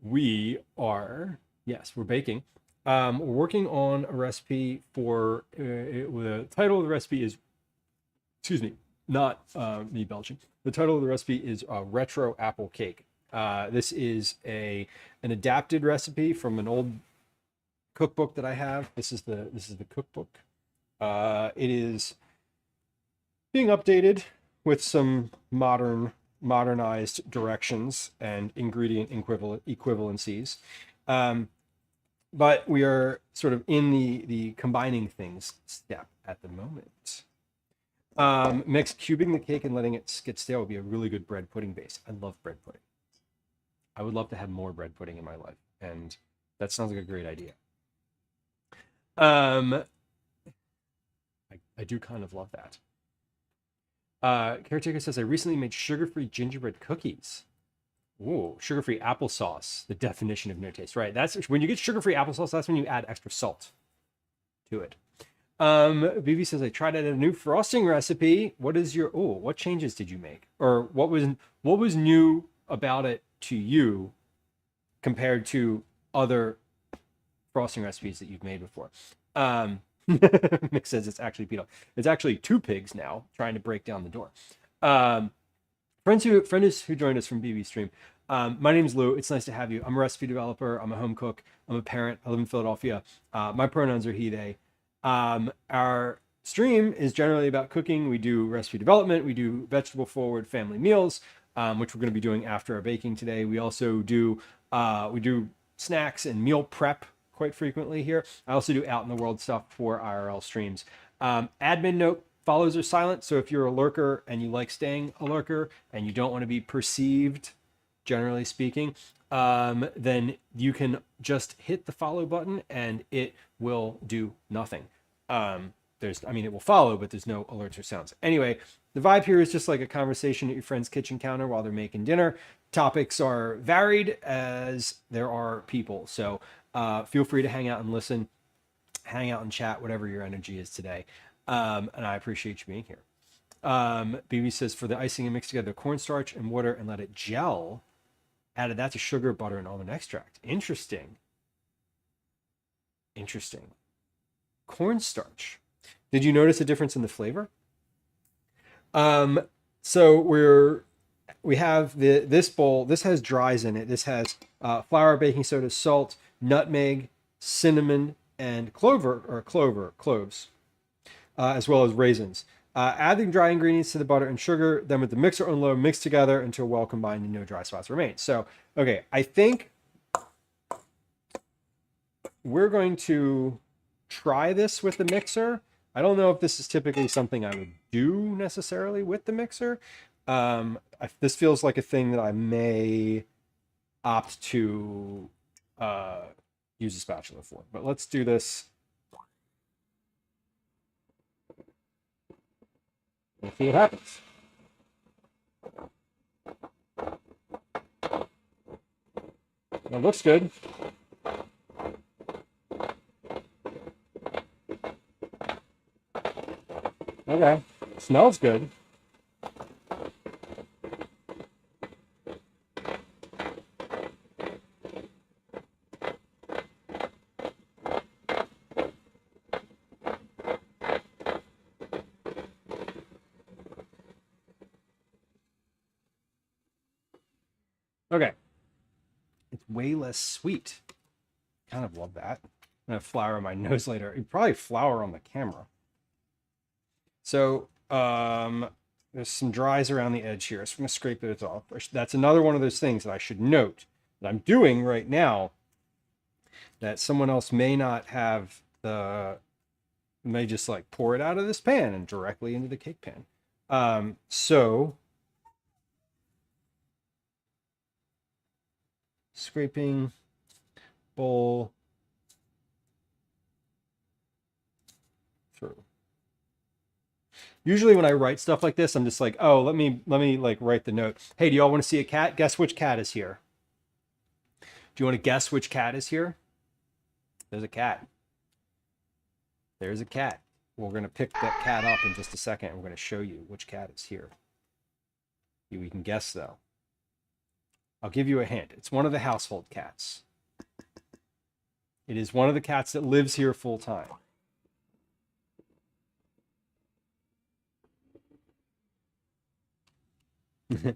We are, yes, we're baking. We're working on a recipe for, the title of the recipe is, excuse me, not me belching. The title of the recipe is Retro Apple Cake. This is an adapted recipe from an old cookbook that I have. This is the cookbook. It is being updated with some modernized directions and ingredient equivalencies. But we are sort of in the combining things step at the moment. Mix cubing the cake and letting it get stale would be a really good bread pudding base. I love bread pudding. I would love to have more bread pudding in my life, and that sounds like a great idea. I do kind of love that. Caretaker says, I recently made sugar-free gingerbread cookies. Ooh, sugar-free applesauce, the definition of no taste. Right, that's when you get sugar-free applesauce, that's when you add extra salt to it. BB says, I tried out a new frosting recipe. What changes did you make? Or what was new about it to you compared to other frosting recipes that you've made before? Mick says it's actually Peter. It's actually two pigs now trying to break down the door. Friend who joined us from BB Stream. My name's Lou. It's nice to have you. I'm a recipe developer. I'm a home cook. I'm a parent. I live in Philadelphia. My pronouns are he, they. Our stream is generally about cooking. We do recipe development. We do vegetable forward family meals, which we're going to be doing after our baking today. We also do snacks and meal prep quite frequently here. I also do out in the world stuff for IRL streams. Admin note, follows are silent. So if you're a lurker and you like staying a lurker and you don't want to be perceived, generally speaking, then you can just hit the follow button and it will do nothing. It will follow, but there's no alerts or sounds. Anyway, the vibe here is just like a conversation at your friend's kitchen counter while they're making dinner. Topics are varied as there are people. So feel free to hang out and listen, hang out and chat, whatever your energy is today. And I appreciate you being here. BB says, for the icing and mix together cornstarch and water and let it gel. Added that to sugar, butter, and almond extract. Interesting. Cornstarch. Did you notice a difference in the flavor? So we have this bowl. This has dries in it. This has flour, baking soda, salt, nutmeg, cinnamon, and cloves, as well as raisins. Add the dry ingredients to the butter and sugar, then with the mixer on low, mix together until well combined and no dry spots remain. So, okay, I think we're going to try this with the mixer. I don't know if this is typically something I would do necessarily with the mixer. This feels like a thing that I may opt to use a spatula for, but let's do this. We'll see what happens. It looks good. Okay, smells good. Okay, it's way less sweet. Kind of love that. I'm gonna have flour on my nose later. You probably flour on the camera. So there's some dries around the edge here. So I'm gonna scrape those off. That's another one of those things that I should note that I'm doing right now that someone else may not have the and they just like pour it out of this pan and directly into the cake pan. So scraping bowl through. Usually when I write stuff like this, I'm just like, oh, let me like write the note. Hey, do y'all want to see a cat? Guess which cat is here. Do you want to guess which cat is here? There's a cat. There's a cat. We're going to pick that cat up in just a second. We're going to show you which cat is here. We can guess, though. I'll give you a hint. It's one of the household cats. It is one of the cats that lives here full time. It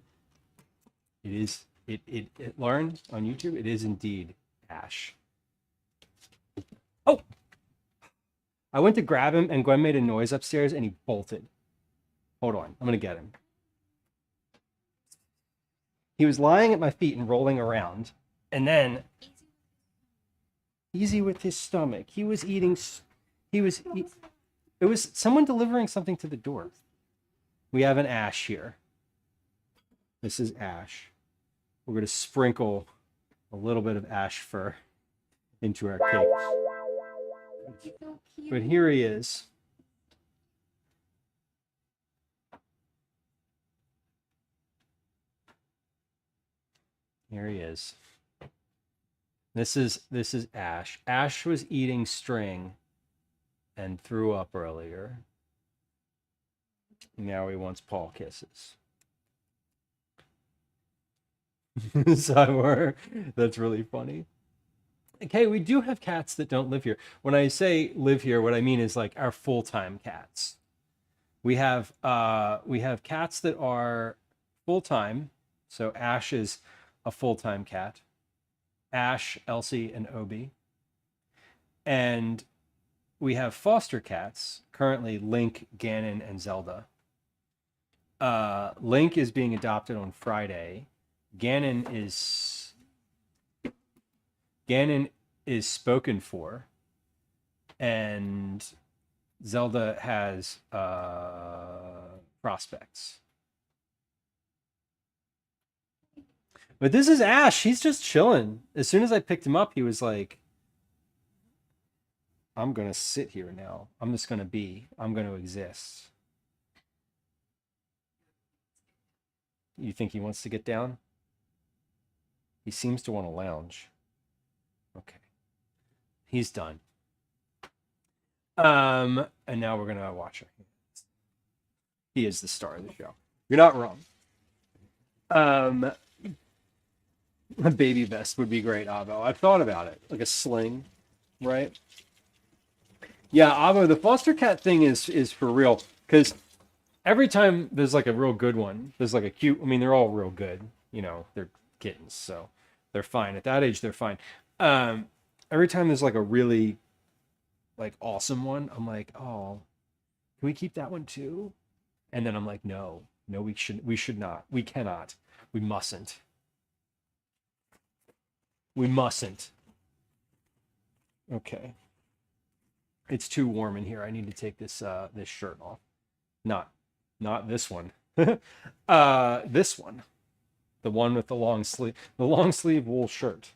is, Lauren, on YouTube, it is indeed Ash. Oh! I went to grab him and Gwen made a noise upstairs and he bolted. Hold on, I'm gonna get him. He was lying at my feet and rolling around, and then easy with his stomach. He was eating. It was someone delivering something to the door. We have an Ash here. This is Ash. We're gonna sprinkle a little bit of Ash fur into our cake. But here he is. Here he is. This is Ash. Ash was eating string and threw up earlier. Now he wants paw kisses. Sidebar. That's really funny. Okay, we do have cats that don't live here. When I say live here, what I mean is like our full-time cats. We have cats that are full-time. So Ash is a full-time cat. Ash, Elsie, and Obi. And we have foster cats, currently Link, Ganon, and Zelda. Link is being adopted on Friday. Ganon is spoken for, and Zelda has prospects. But this is Ash. He's just chilling. As soon as I picked him up, he was like, I'm going to sit here now. I'm just going to exist. You think he wants to get down? He seems to want to lounge. Okay. He's done. And now we're going to watch him. He is the star of the show. You're not wrong. A baby vest would be great, Avo. I've thought about it. Like a sling, right? Yeah, Avo, the foster cat thing is for real. Because every time there's like a real good one, there's like a cute, I mean, they're all real good. You know, they're kittens, so they're fine. At that age, they're fine. Every time there's like a really like awesome one, I'm like, oh, can we keep that one too? And then I'm like, no, we should not. We cannot. We mustn't. We mustn't. Okay. It's too warm in here. I need to take this this shirt off. Not this one. This one. The one with the long sleeve wool shirt.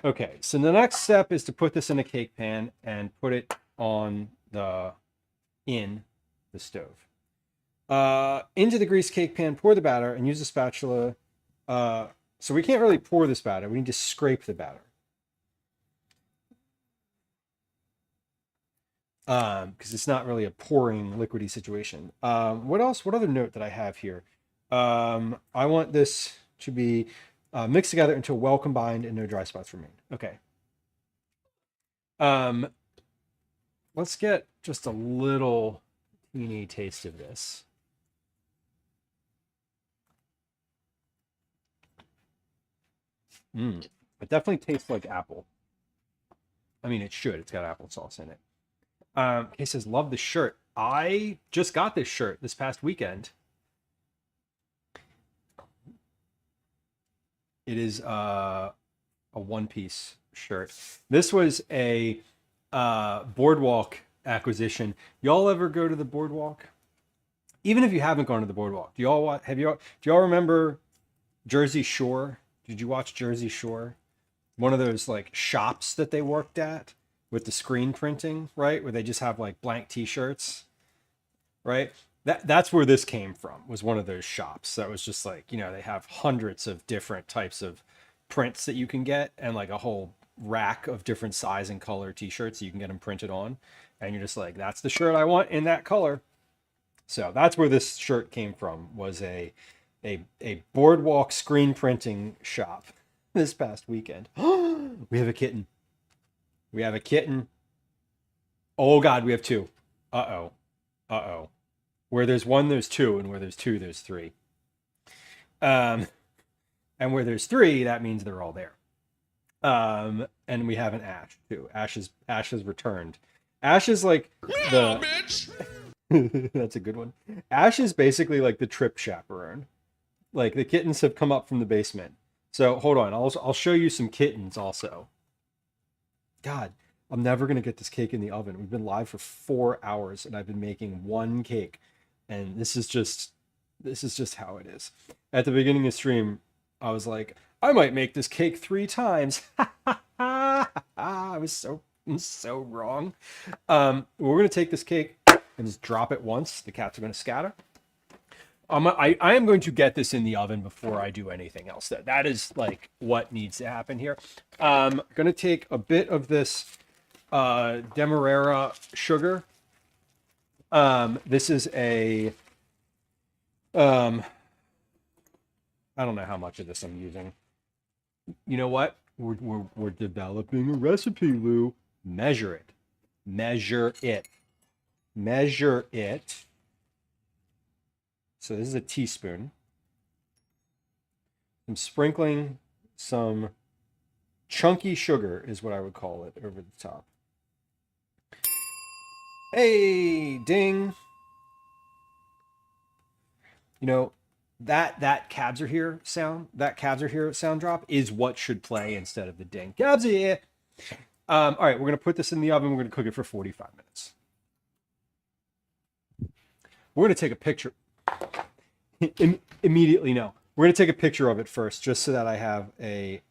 Okay, so the next step is to put this in a cake pan and put it on in the stove. Into the greased cake pan, pour the batter and use a spatula. So we can't really pour this batter. We need to scrape the batter. Because it's not really a pouring liquidy situation. What else? What other note that I have here? I want this to be mixed together until well combined and no dry spots remain. Okay. Let's get just a little teeny taste of this. It definitely tastes like apple. I mean, it should. It's got applesauce in it. He says, love the shirt. I just got this shirt this past weekend. It is a one-piece shirt. This was a boardwalk acquisition. Y'all ever go to the boardwalk? Even if you haven't gone to the boardwalk, do y'all remember Jersey Shore? Did you watch Jersey Shore? One of those like shops that they worked at with the screen printing, right? Where they just have like blank t-shirts, right? That's where this came from, was one of those shops that was just like, you know, they have hundreds of different types of prints that you can get and like a whole rack of different size and color t-shirts so you can get them printed on. And you're just like, that's the shirt I want in that color. So that's where this shirt came from, was a boardwalk screen printing shop this past weekend. We have a kitten. We have a kitten. Oh God, we have two. Uh-oh. Uh-oh. Where there's one, there's two, and where there's two, there's three. And where there's three, that means they're all there. And we have an Ash too. Ash has returned. Ash is like the bitch. That's a good one. Ash is basically like the trip chaperone. Like the kittens have come up from the basement. So hold on, I'll show you some kittens also. God, I'm never gonna get this cake in the oven. We've been live for 4 hours and I've been making one cake, and this is just how it is. At the beginning of the stream, I was like, I might make this cake 3 times. I was so wrong. We're gonna take this cake and just drop it once. The cats are gonna scatter. I am going to get this in the oven before I do anything else. That is like what needs to happen here. I'm going to take a bit of this Demerara sugar. This is a, I don't know how much of this I'm using. You know what? We're developing a recipe, Lou. Measure it. Measure it. Measure it. So this is a teaspoon. I'm sprinkling some chunky sugar, is what I would call it, over the top. Hey, ding. You know, that cabs are here sound, that cabs are here sound drop is what should play instead of the ding. Cabs are here. All right, we're going to put this in the oven. We're going to cook it for 45 minutes. We're going to take a picture. Immediately, no. We're going to take a picture of it first, just so that I have a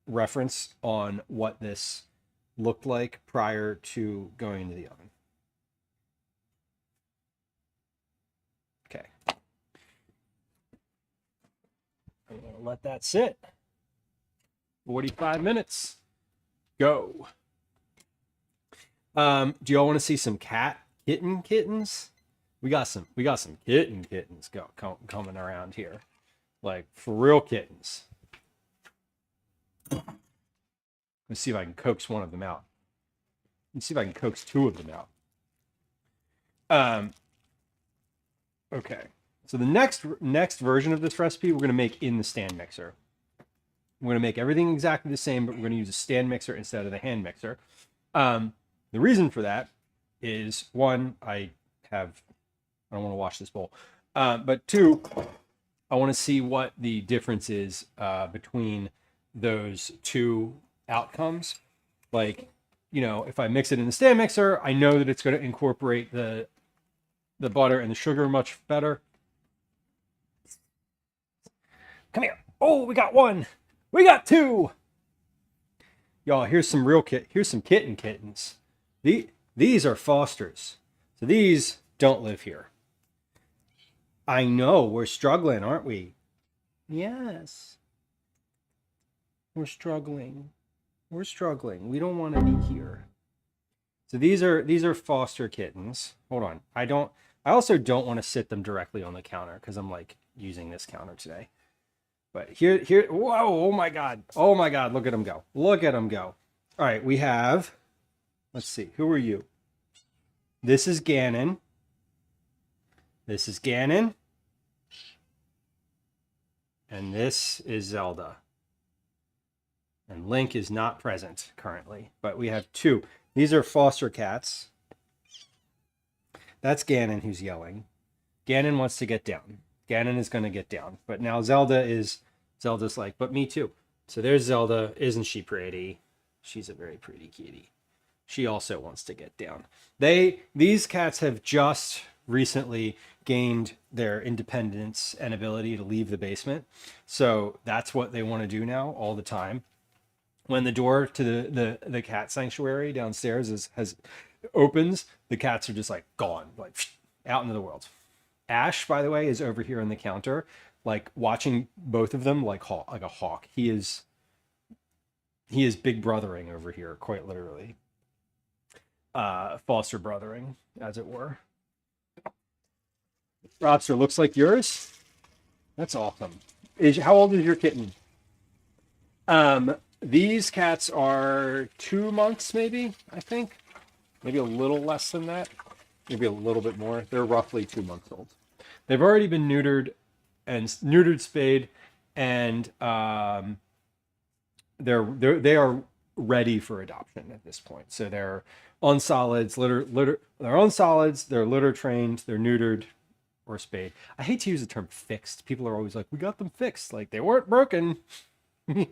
reference on what this looked like prior to going into the oven. Okay. I'm going to let that sit. 45 minutes. Go. Do y'all want to see some kittens? We got some kittens coming around here. Like for real kittens. Let's see if I can coax one of them out. Let's see if I can coax 2 of them out. Okay. So the next version of this recipe we're going to make in the stand mixer. We're going to make everything exactly the same, but we're going to use a stand mixer instead of the hand mixer. The reason for that is, 1, I don't want to wash this bowl. But 2, I want to see what the difference is between those 2 outcomes. Like, you know, if I mix it in the stand mixer, I know that it's going to incorporate the butter and the sugar much better. Come here. Oh, we got 1. We got 2. Y'all, here's some kittens. These are fosters. So these don't live here. I know, we're struggling, aren't we? Yes. We're struggling. We're struggling. We don't want to be here. So these are foster kittens. Hold on. I also don't want to sit them directly on the counter because I'm like using this counter today. But here, whoa, oh my God, look at them go. Look at them go. All right, we have, let's see, who are you? This is Gannon. This is Gannon. And this is Zelda. And Link is not present currently, but we have 2. These are foster cats. That's Gannon who's yelling. Gannon wants to get down. Gannon is going to get down. But now Zelda's like, but me too. So there's Zelda. Isn't she pretty? She's a very pretty kitty. She also wants to get down. These cats have just recently gained their independence and ability to leave the basement. So that's what they want to do now all the time. When the door to the cat sanctuary downstairs has opens, the cats are just like gone, like out into the world. Ash, by the way, is over here on the counter, like watching both of them like a hawk. He is big brothering over here, quite literally. Foster brothering, as it were. Robster, looks like yours. That's awesome. How old is your kitten? These cats are 2 months, maybe, I think. Maybe a little less than that. Maybe a little bit more. They're roughly 2 months old. They've already been neutered, spayed, and they are ready for adoption at this point. So they're on solids, they're on solids, they're litter trained, they're neutered or spayed. I hate to use the term fixed. People are always like, we got them fixed. Like they weren't broken. You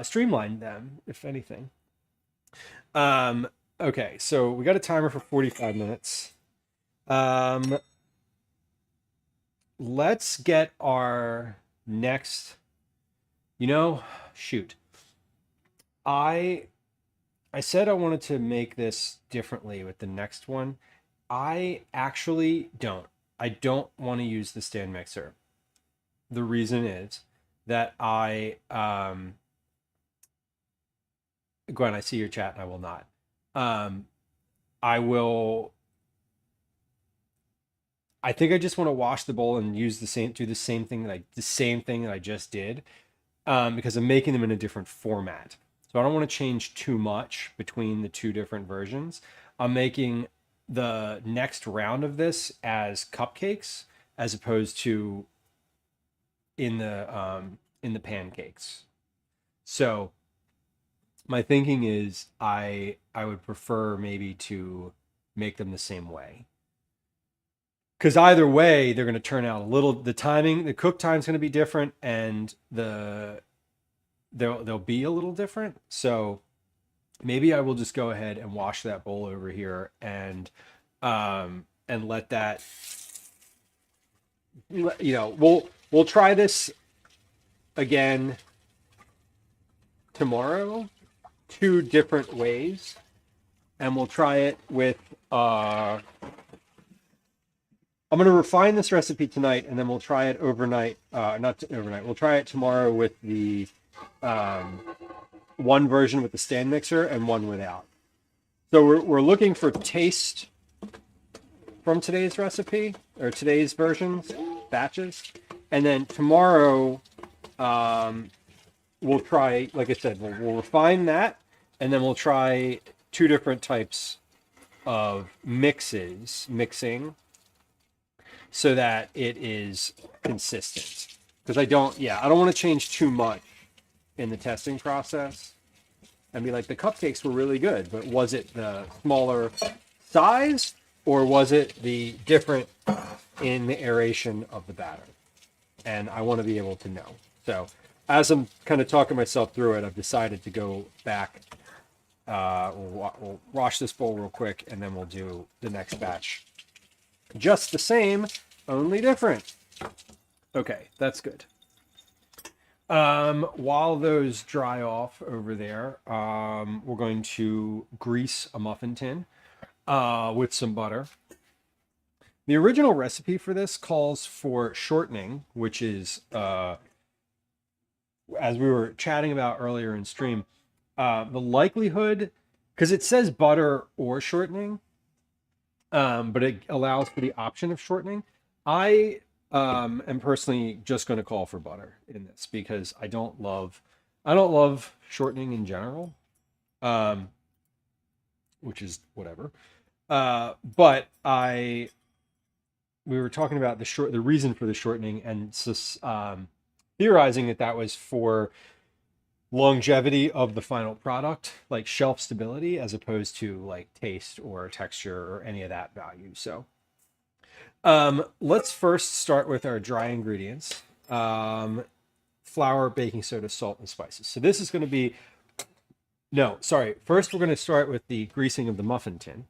streamlined them, if anything. Okay, so we got a timer for 45 minutes. Let's get our next, shoot. I said I wanted to make this differently with the next one. I actually don't. I don't want to use the stand mixer. The reason is that Gwen, I see your chat and I will not. I think I just want to wash the bowl and do the same thing that I just did, because I'm making them in a different format. So I don't want to change too much between the two different versions. I'm making the next round of this as cupcakes as opposed to in the pancakes. So my thinking is I would prefer maybe to make them the same way. Because either way, they're going to turn out the cook time's going to be different, and they'll be a little different. So maybe I will just go ahead and wash that bowl over here and let that, we'll try this again tomorrow, 2 different ways, and we'll try it with I'm going to refine this recipe tonight, and then we'll try it overnight. Overnight. We'll try it tomorrow with the one version with the stand mixer and one without. So we're looking for taste from today's recipe or today's versions, batches, and then tomorrow we'll try. Like I said, we'll refine that, and then we'll try 2 different types of mixing. So that it is consistent. Because I don't want to change too much in the testing process. And be like, the cupcakes were really good, but was it the smaller size or was it the different in the aeration of the batter? And I want to be able to know. So as I'm kind of talking myself through it, I've decided to go back. We'll wash this bowl real quick, and then we'll do the next batch. Just the same, only different. Okay, that's good. While those dry off over there, we're going to grease a muffin tin with some butter. The original recipe for this calls for shortening, which is, as we were chatting about earlier in stream, the likelihood, because it says butter or shortening, but it allows for the option of shortening. I am personally just going to call for butter in this because I don't love shortening in general, which is whatever. But we were talking about the reason for the shortening and theorizing that was for longevity of the final product, like shelf stability, as opposed to like taste or texture or any of that value. So let's first start with our dry ingredients. 3 flour, baking soda, salt, and spices. So this is going to be, no, sorry. First, we're going to start with the greasing of the muffin tin.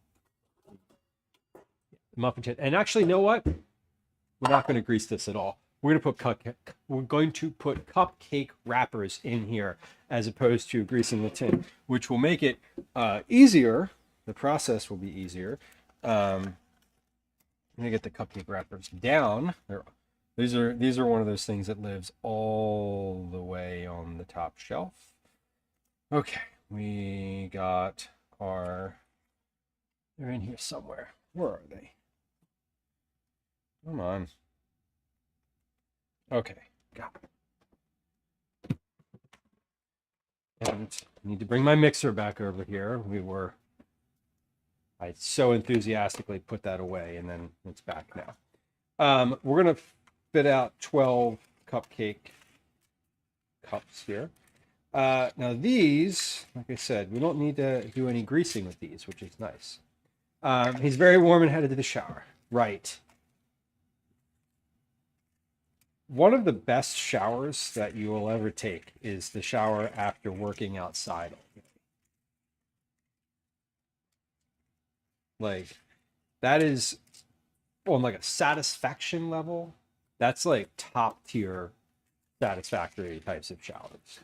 And actually, you know what? We're not going to grease this at all. We're going to put cupcake wrappers in here as opposed to greasing the tin, which will make it easier. The process will be easier. I'm gonna get the cupcake wrappers down. These are one of those things that lives all the way on the top shelf. Okay, we got our. They're in here somewhere. Where are they? Come on. Okay, got it. And I need to bring my mixer back over here. I so enthusiastically put that away, and then it's back now. We're going to fit out 12 cupcake cups here. Now these, like I said, we don't need to do any greasing with these, which is nice. He's very warm and headed to the shower. Right. One of the best showers that you will ever take is the shower after working outside. Like, that is on like a satisfaction level. That's like top tier satisfactory types of showers.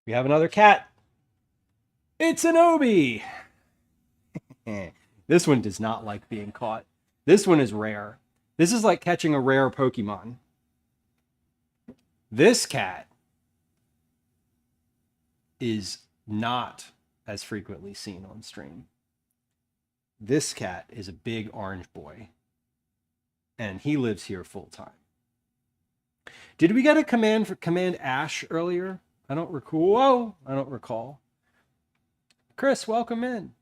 We have another cat. It's an Obi. This one does not like being caught. This one is rare. This is like catching a rare Pokemon. This cat is not as frequently seen on stream. This cat is a big orange boy, and he lives here full time. Did we get a command for Command Ash earlier? I don't recall. Whoa, I don't recall. Chris, welcome in.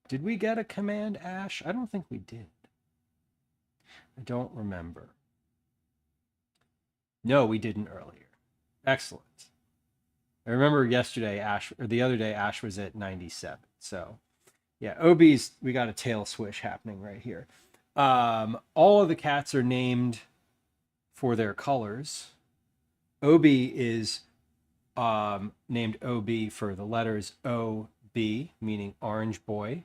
Did we get a Command Ash? I don't think we did. I don't remember. No, we didn't earlier. Excellent. I remember yesterday, the other day, Ash was at 97. So, yeah, Obi's, we got a tail swish happening right here. All of the cats are named for their colors. Obi is named OB for the letters O-B, meaning orange boy.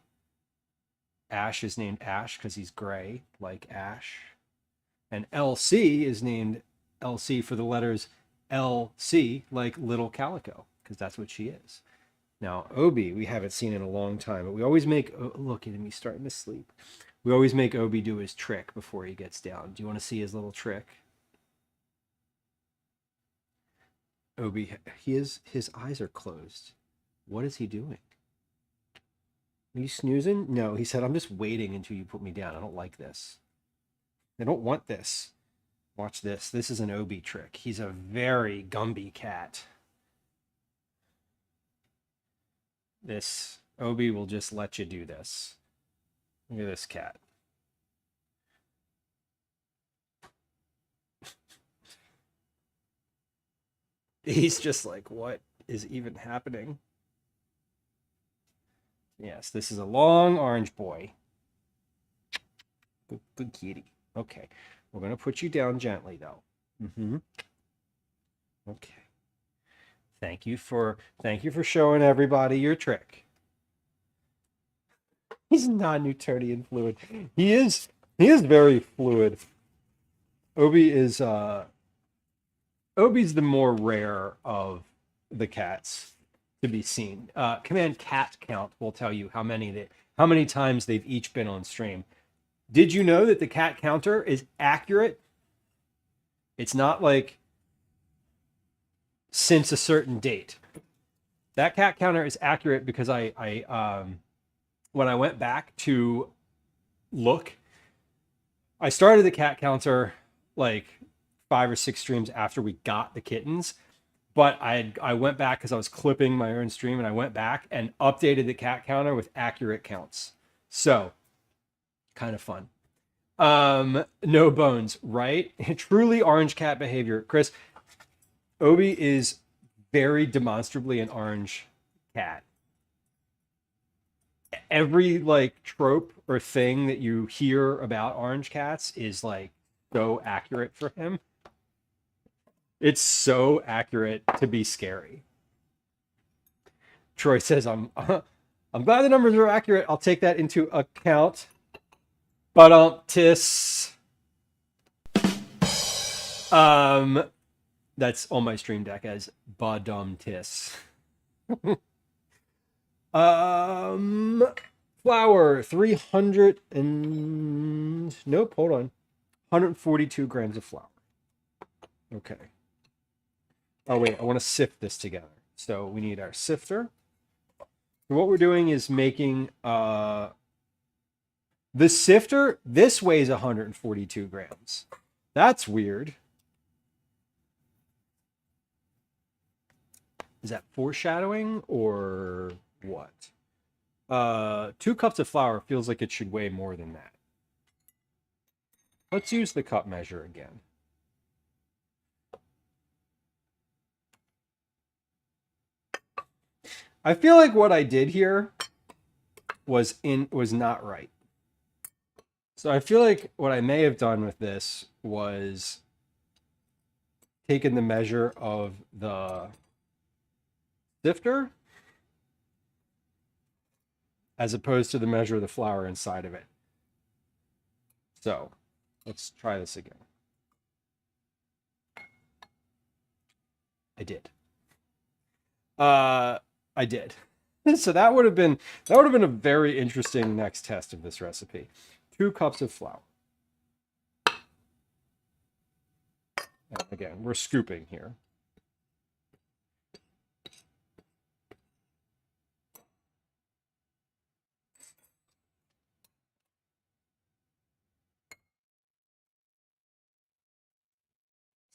Ash is named Ash because he's gray, like Ash. And LC is named LC for the letters LC, like little calico, because that's what she is. Now, Obi, we haven't seen in a long time, but we always make, look at him, he's starting to sleep. We always make Obi do his trick before he gets down. Do you want to see his little trick? Obi, his eyes are closed. What is he doing? Are you snoozing? No, he said, I'm just waiting until you put me down. I don't like this. I don't want this. Watch this. This is an Obi trick. He's a very Gumby cat. This Obi will just let you do this. Look at this cat. He's just like, what is even happening? Yes, this is a long orange boy. Good kitty. Okay, we're going to put you down gently, though. Okay. Thank you for showing everybody your trick. He's non-Newtonian fluid. He is very fluid. Obi's the more rare of the cats to be seen. Command cat count will tell you how many times they've each been on stream. Did you know that the cat counter is accurate? It's not like since a certain date. That cat counter is accurate because I when I went back to look, I started the cat counter like 5 or 6 streams after we got the kittens, but I went back because I was clipping my own stream, and I went back and updated the cat counter with accurate counts. So kind of fun. No bones, right? Truly orange cat behavior. Chris, Obi is very demonstrably an orange cat. every like trope or thing that you hear about orange cats is like so accurate for him. It's so accurate to be scary. Troy says, I'm glad the numbers are accurate. I'll take that into account. But tis. That's on my stream deck as Badum tis. Flour 300 and nope, hold on. 142 grams of flour. Okay. Oh wait, I want to sift this together. So we need our sifter. What we're doing is making the sifter. This weighs 142 grams. That's weird. Is that foreshadowing or what? 2 cups of flour feels like it should weigh more than that. Let's use the cup measure again. I feel like what I did here was not right. So I feel like what I may have done with this was taken the measure of the sifter as opposed to the measure of the flour inside of it. So let's try this again. I did. I did. So that would have been a very interesting next test of this recipe. 2 cups of flour. And again, we're scooping here.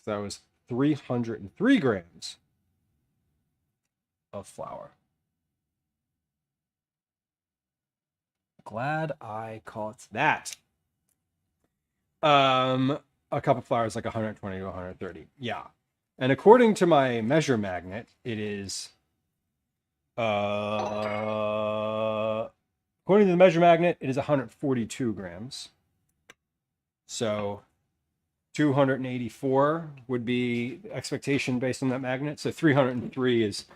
So that was 303 grams of flour. Glad I caught that. A cup of flour is like 120 to 130. Yeah. And according to my measure magnet, it is according to the measure magnet, it is 142 grams. So 284 would be expectation based on that magnet. So 303 is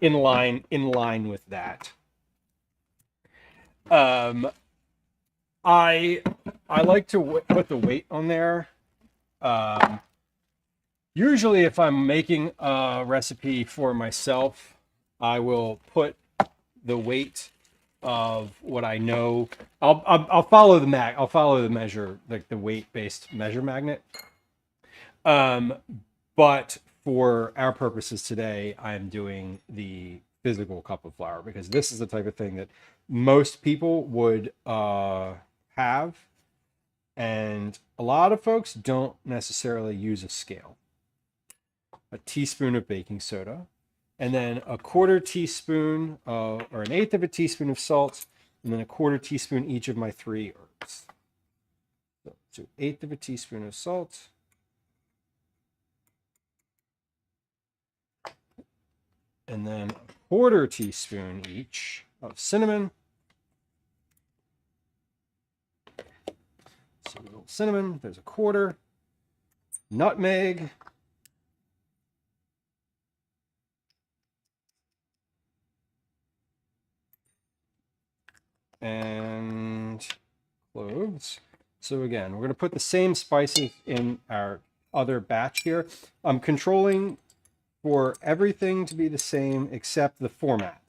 in line with that. I like to put the weight on there. Usually if I'm making a recipe for myself, I will put the weight of what I know. I'll follow the measure, like the weight based measure magnet. But for our purposes today, I'm doing the physical cup of flour because this is the type of thing that most people would have, and a lot of folks don't necessarily use a scale. A teaspoon of baking soda, and then a 1/4 teaspoon or an 1/8 of a teaspoon of salt, and then a 1/4 teaspoon each of my 3 herbs. So 1/8 of a teaspoon of salt. And then a 1/4 teaspoon each of cinnamon. So a little cinnamon, there's a 1/4. Nutmeg. And cloves. So again, we're going to put the same spices in our other batch here. I'm controlling for everything to be the same except the format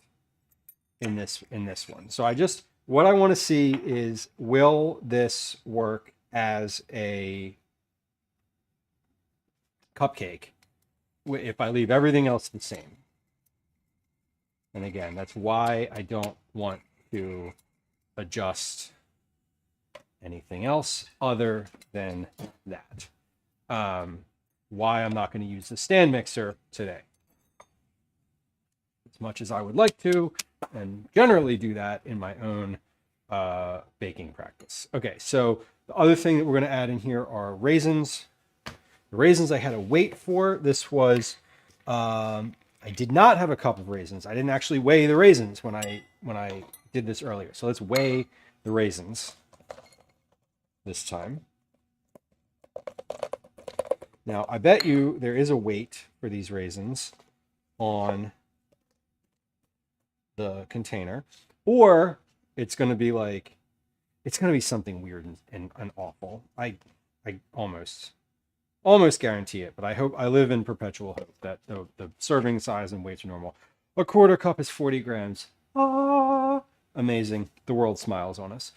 in this one. So what I want to see is, will this work as a cupcake if I leave everything else the same? And again, that's why I don't want to adjust anything else other than that. Why I'm not going to use the stand mixer today, as much as I would like to, and generally do that in my own baking practice. Okay, so the other thing that we're going to add in here are raisins. The raisins I had to wait for. This was, I I did not have a cup of raisins. I didn't actually weigh the raisins when I did this earlier. So let's weigh the raisins this time. Now, I bet you there is a weight for these raisins on the container, or it's going to be like, it's going to be something weird and awful. I almost guarantee it, but I live in perpetual hope that the serving size and weights are normal. A quarter cup is 40 grams. Ah, amazing. The world smiles on us.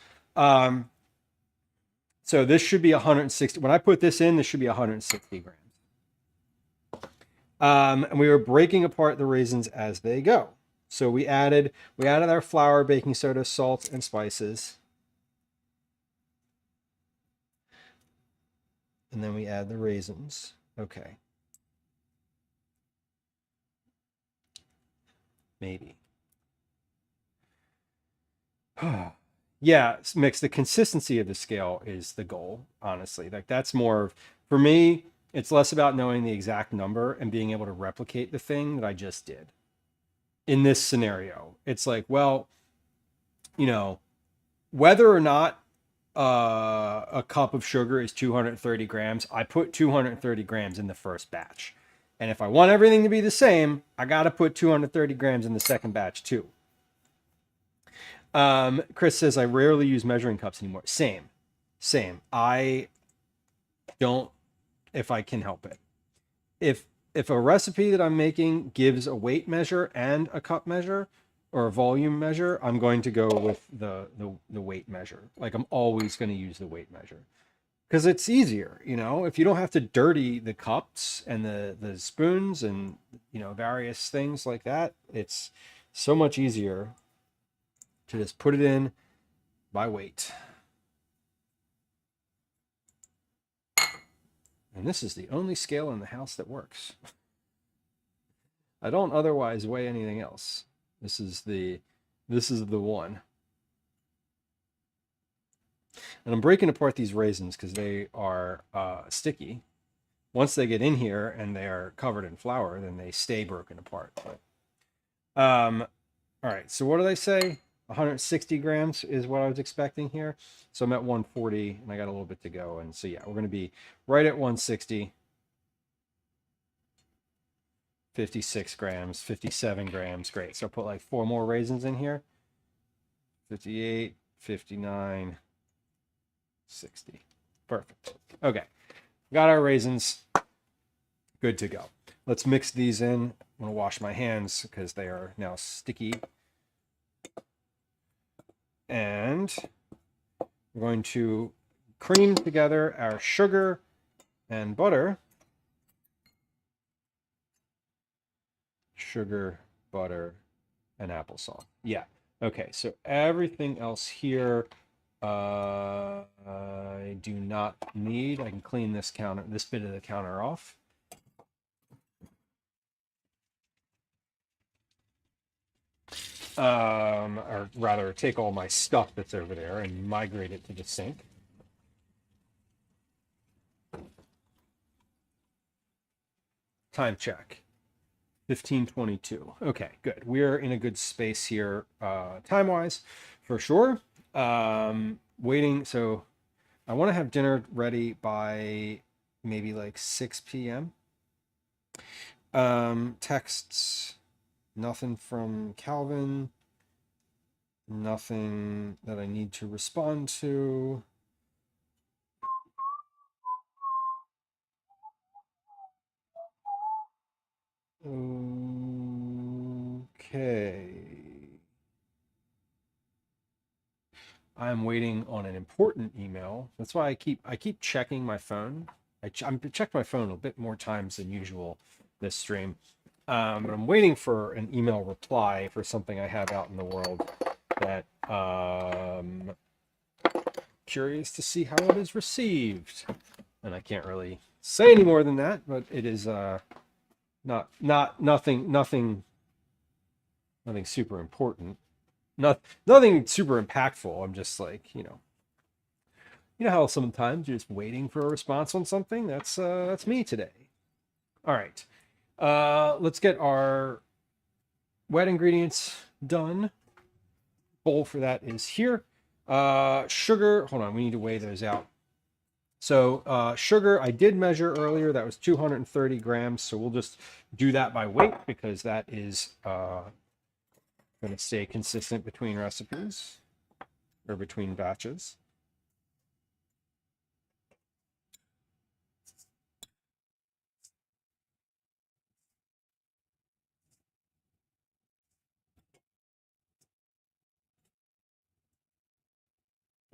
So this should be 160. When I put this in, this should be 160 grams. And we were breaking apart the raisins as they go. So we added our flour, baking soda, salt, and spices. And then we add the raisins. Okay. Maybe. Yeah, mix. The consistency of the scale is the goal, honestly. Like that's more, for me, it's less about knowing the exact number and being able to replicate the thing that I just did. In this scenario, it's like, well, whether or not a cup of sugar is 230 grams, I put 230 grams in the first batch. And if I want everything to be the same, I got to put 230 grams in the second batch too. Chris says, I rarely use measuring cups anymore. Same. I don't, if I can help it. If a recipe that I'm making gives a weight measure and a cup measure or a volume measure, I'm going to go with the weight measure. Like I'm always going to use the weight measure because it's easier, if you don't have to dirty the cups and the spoons and, various things like that, it's so much easier to just put it in by weight. And this is the only scale in the house that works. I don't otherwise weigh anything else. This is the one. And I'm breaking apart these raisins because they are sticky. Once they get in here and they are covered in flour, then they stay broken apart. But, all right, so what did I say? 160 grams is what I was expecting here. So I'm at 140 and I got a little bit to go. And so yeah, we're going to be right at 160. 56 grams, 57 grams. Great. So I'll put like 4 more raisins in here. 58, 59, 60. Perfect. Okay. Got our raisins. Good to go. Let's mix these in. I'm going to wash my hands because they are now sticky. And we're going to cream together our sugar and butter. Sugar, butter, and applesauce. Yeah. Okay. So everything else here, I do not need. I can clean this bit of the counter off. Or rather take all my stuff that's over there and migrate it to the sink. Time check. 15:22. Okay, good. We're in a good space here, time-wise, for sure. Waiting. So I want to have dinner ready by maybe like 6 p.m. Texts. Nothing from Calvin. Nothing that I need to respond to. Okay. I'm waiting on an important email. That's why I keep checking my phone. I checked my phone a bit more times than usual this stream. But I'm waiting for an email reply for something I have out in the world that curious to see how it is received. And I can't really say any more than that, but it is nothing super important. Nothing super impactful. I'm just like, you know how sometimes you're just waiting for a response on something? That's me today. All right. Let's get our wet ingredients done. Bowl for that is here. Sugar, hold on, we need to weigh those out. So sugar, I did measure earlier. That was 230 grams. So we'll just do that by weight because that is going to stay consistent between recipes or between batches.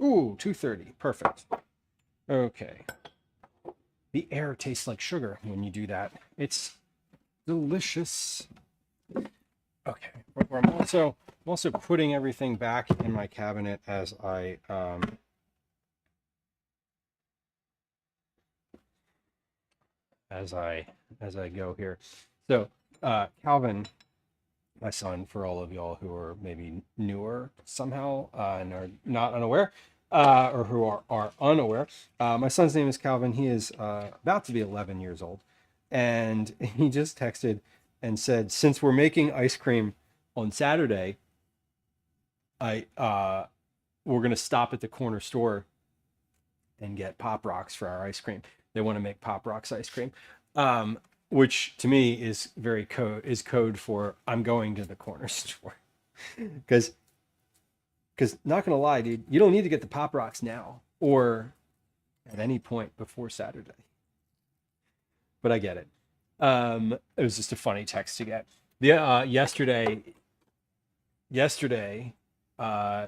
Ooh, 230. Perfect. Okay. The air tastes like sugar when you do that. It's delicious. Okay. I'm also putting everything back in my cabinet as I as I go here. So Calvin, my son, for all of y'all who are maybe newer somehow and are not unaware, or who are unaware, my son's name is Calvin. He is about to be 11 years old, and he just texted and said, since we're making ice cream on Saturday, we're gonna stop at the corner store and get Pop Rocks for our ice cream. They want to make Pop Rocks ice cream, which to me is code for I'm going to the corner store. Because not gonna lie, dude, you don't need to get the Pop Rocks now or at any point before Saturday. But I get it. It was just a funny text to get. The yesterday,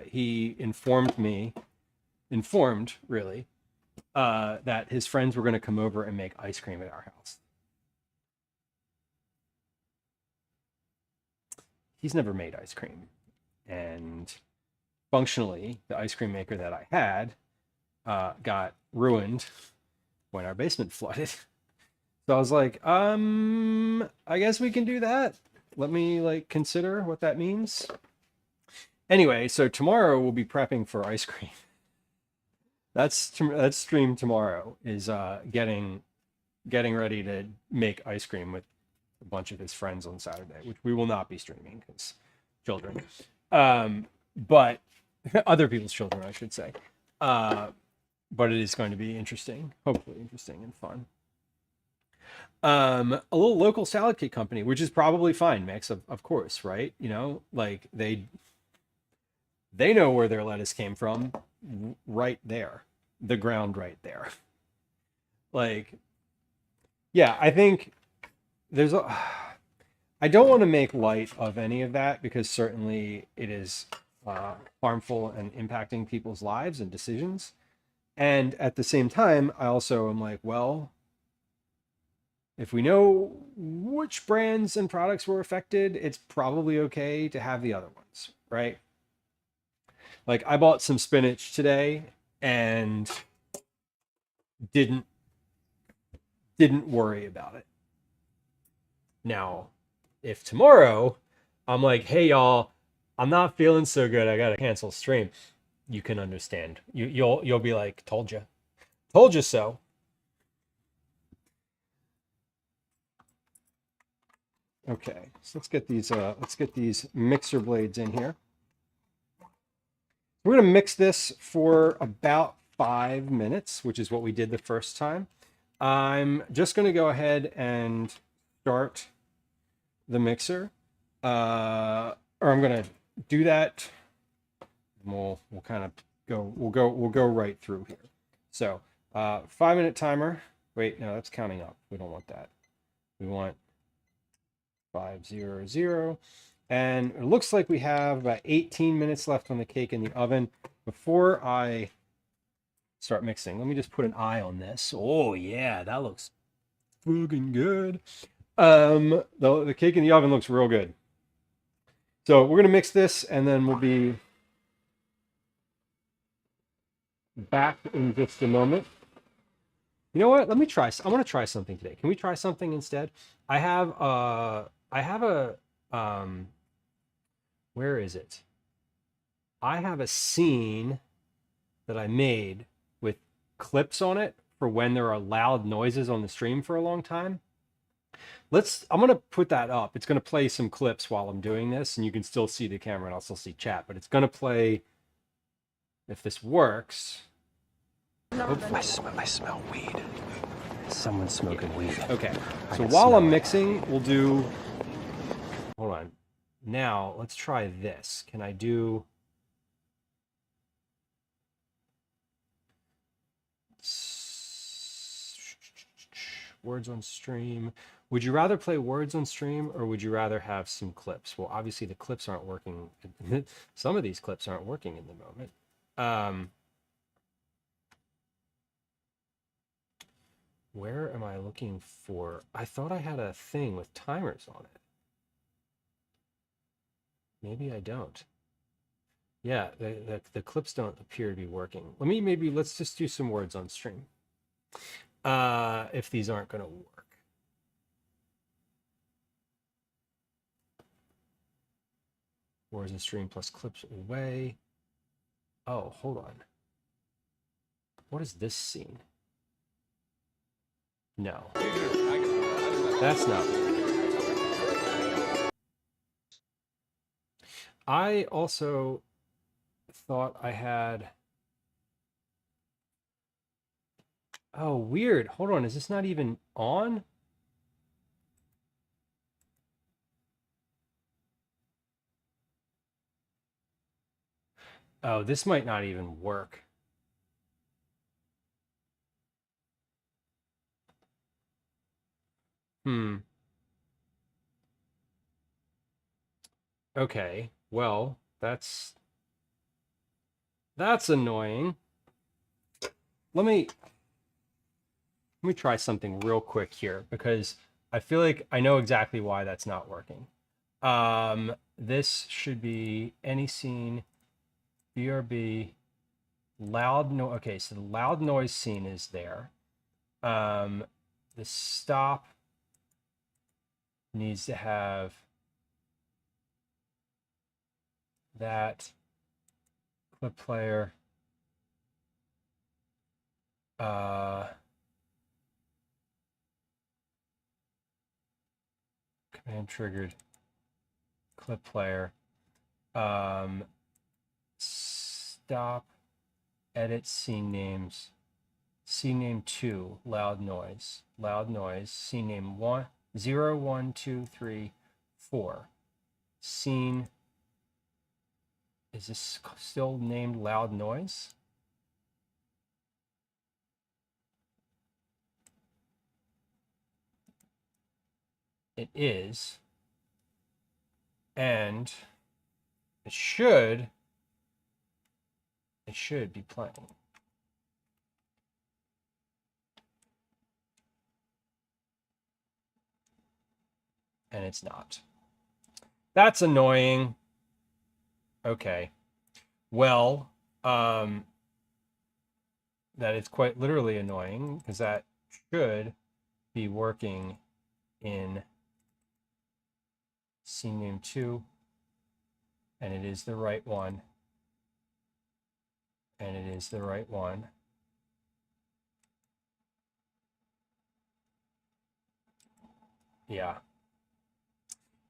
he informed really, that his friends were going to come over and make ice cream at our house. He's never made ice cream, and functionally, the ice cream maker that I had got ruined when our basement flooded. So I was like, I guess we can do that. Let me consider what that means. Anyway, so tomorrow we'll be prepping for ice cream. That's stream tomorrow is getting ready to make ice cream with a bunch of his friends on Saturday, which we will not be streaming because children, but other people's children, I should say. But it is going to be interesting, hopefully interesting and fun. A little local salad kit company, which is probably fine, Mix, of course, right? You know, like they know where their lettuce came from, right there, the ground right there. Like, yeah, I think there's a. I don't want to make light of any of that because certainly it is harmful and impacting people's lives and decisions. And at the same time, I also am like, well, if we know which brands and products were affected, it's probably okay to have the other ones, right? Like I bought some spinach today and didn't worry about it. Now, if tomorrow I'm like, hey y'all, I'm not feeling so good, I gotta cancel stream, you can understand. You'll be like, told you so. Okay, so let's get these mixer blades in here. We're gonna mix this for about 5 minutes, which is what we did the first time. I'm just gonna go ahead and start the mixer, or I'm gonna do that. And we'll kind of we'll go right through here. So 5-minute timer. Wait, no, that's counting up. We don't want that. We want 500, and it looks like we have about 18 minutes left on the cake in the oven. Before I start mixing, let me just put an eye on this. Oh yeah, that looks fucking good. The cake in the oven looks real good. So we're gonna mix this, and then we'll be back in just a moment. You know what? Let me try. I want to try something today. Can we try something instead? I have a where is it? I have a scene that I made with clips on it for when there are loud noises on the stream for a long time. I'm going to put that up. It's going to play some clips while I'm doing this, and you can still see the camera and I'll still see chat, but it's going to play, if this works. I smell weed. Someone's smoking weed. Okay. So while I'm mixing, we'll do, hold on. Now let's try this. Can I do words on stream? Would you rather play words on stream or would you rather have some clips? Well, obviously the clips aren't working. Some of these clips aren't working in the moment. Where am I looking for? I thought I had a thing with timers on it. Maybe I don't. Yeah, the clips don't appear to be working. Let's just do some words on stream. If these aren't going to work. Words on stream plus clips away. Oh, hold on. What is this scene? No. That's not. I also thought I had. Oh, weird. Hold on. Is this not even on? Oh, this might not even work. Okay. Well, that's annoying. Let me try something real quick here because I feel like I know exactly why that's not working. This should be any scene, BRB, loud noise. Okay, so the loud noise scene is there. The stop needs to have that clip player. Command triggered clip player. Stop, edit scene names. Scene name 2, loud noise. Loud noise. Scene name 1, 0, 1, 2, 3, 4. Scene, is this still named loud noise? It is. And it should be playing. And it's not. That's annoying. Okay. Well, that is quite literally annoying because that should be working in scene name 2, and it is the right one, and it is the right one. Yeah,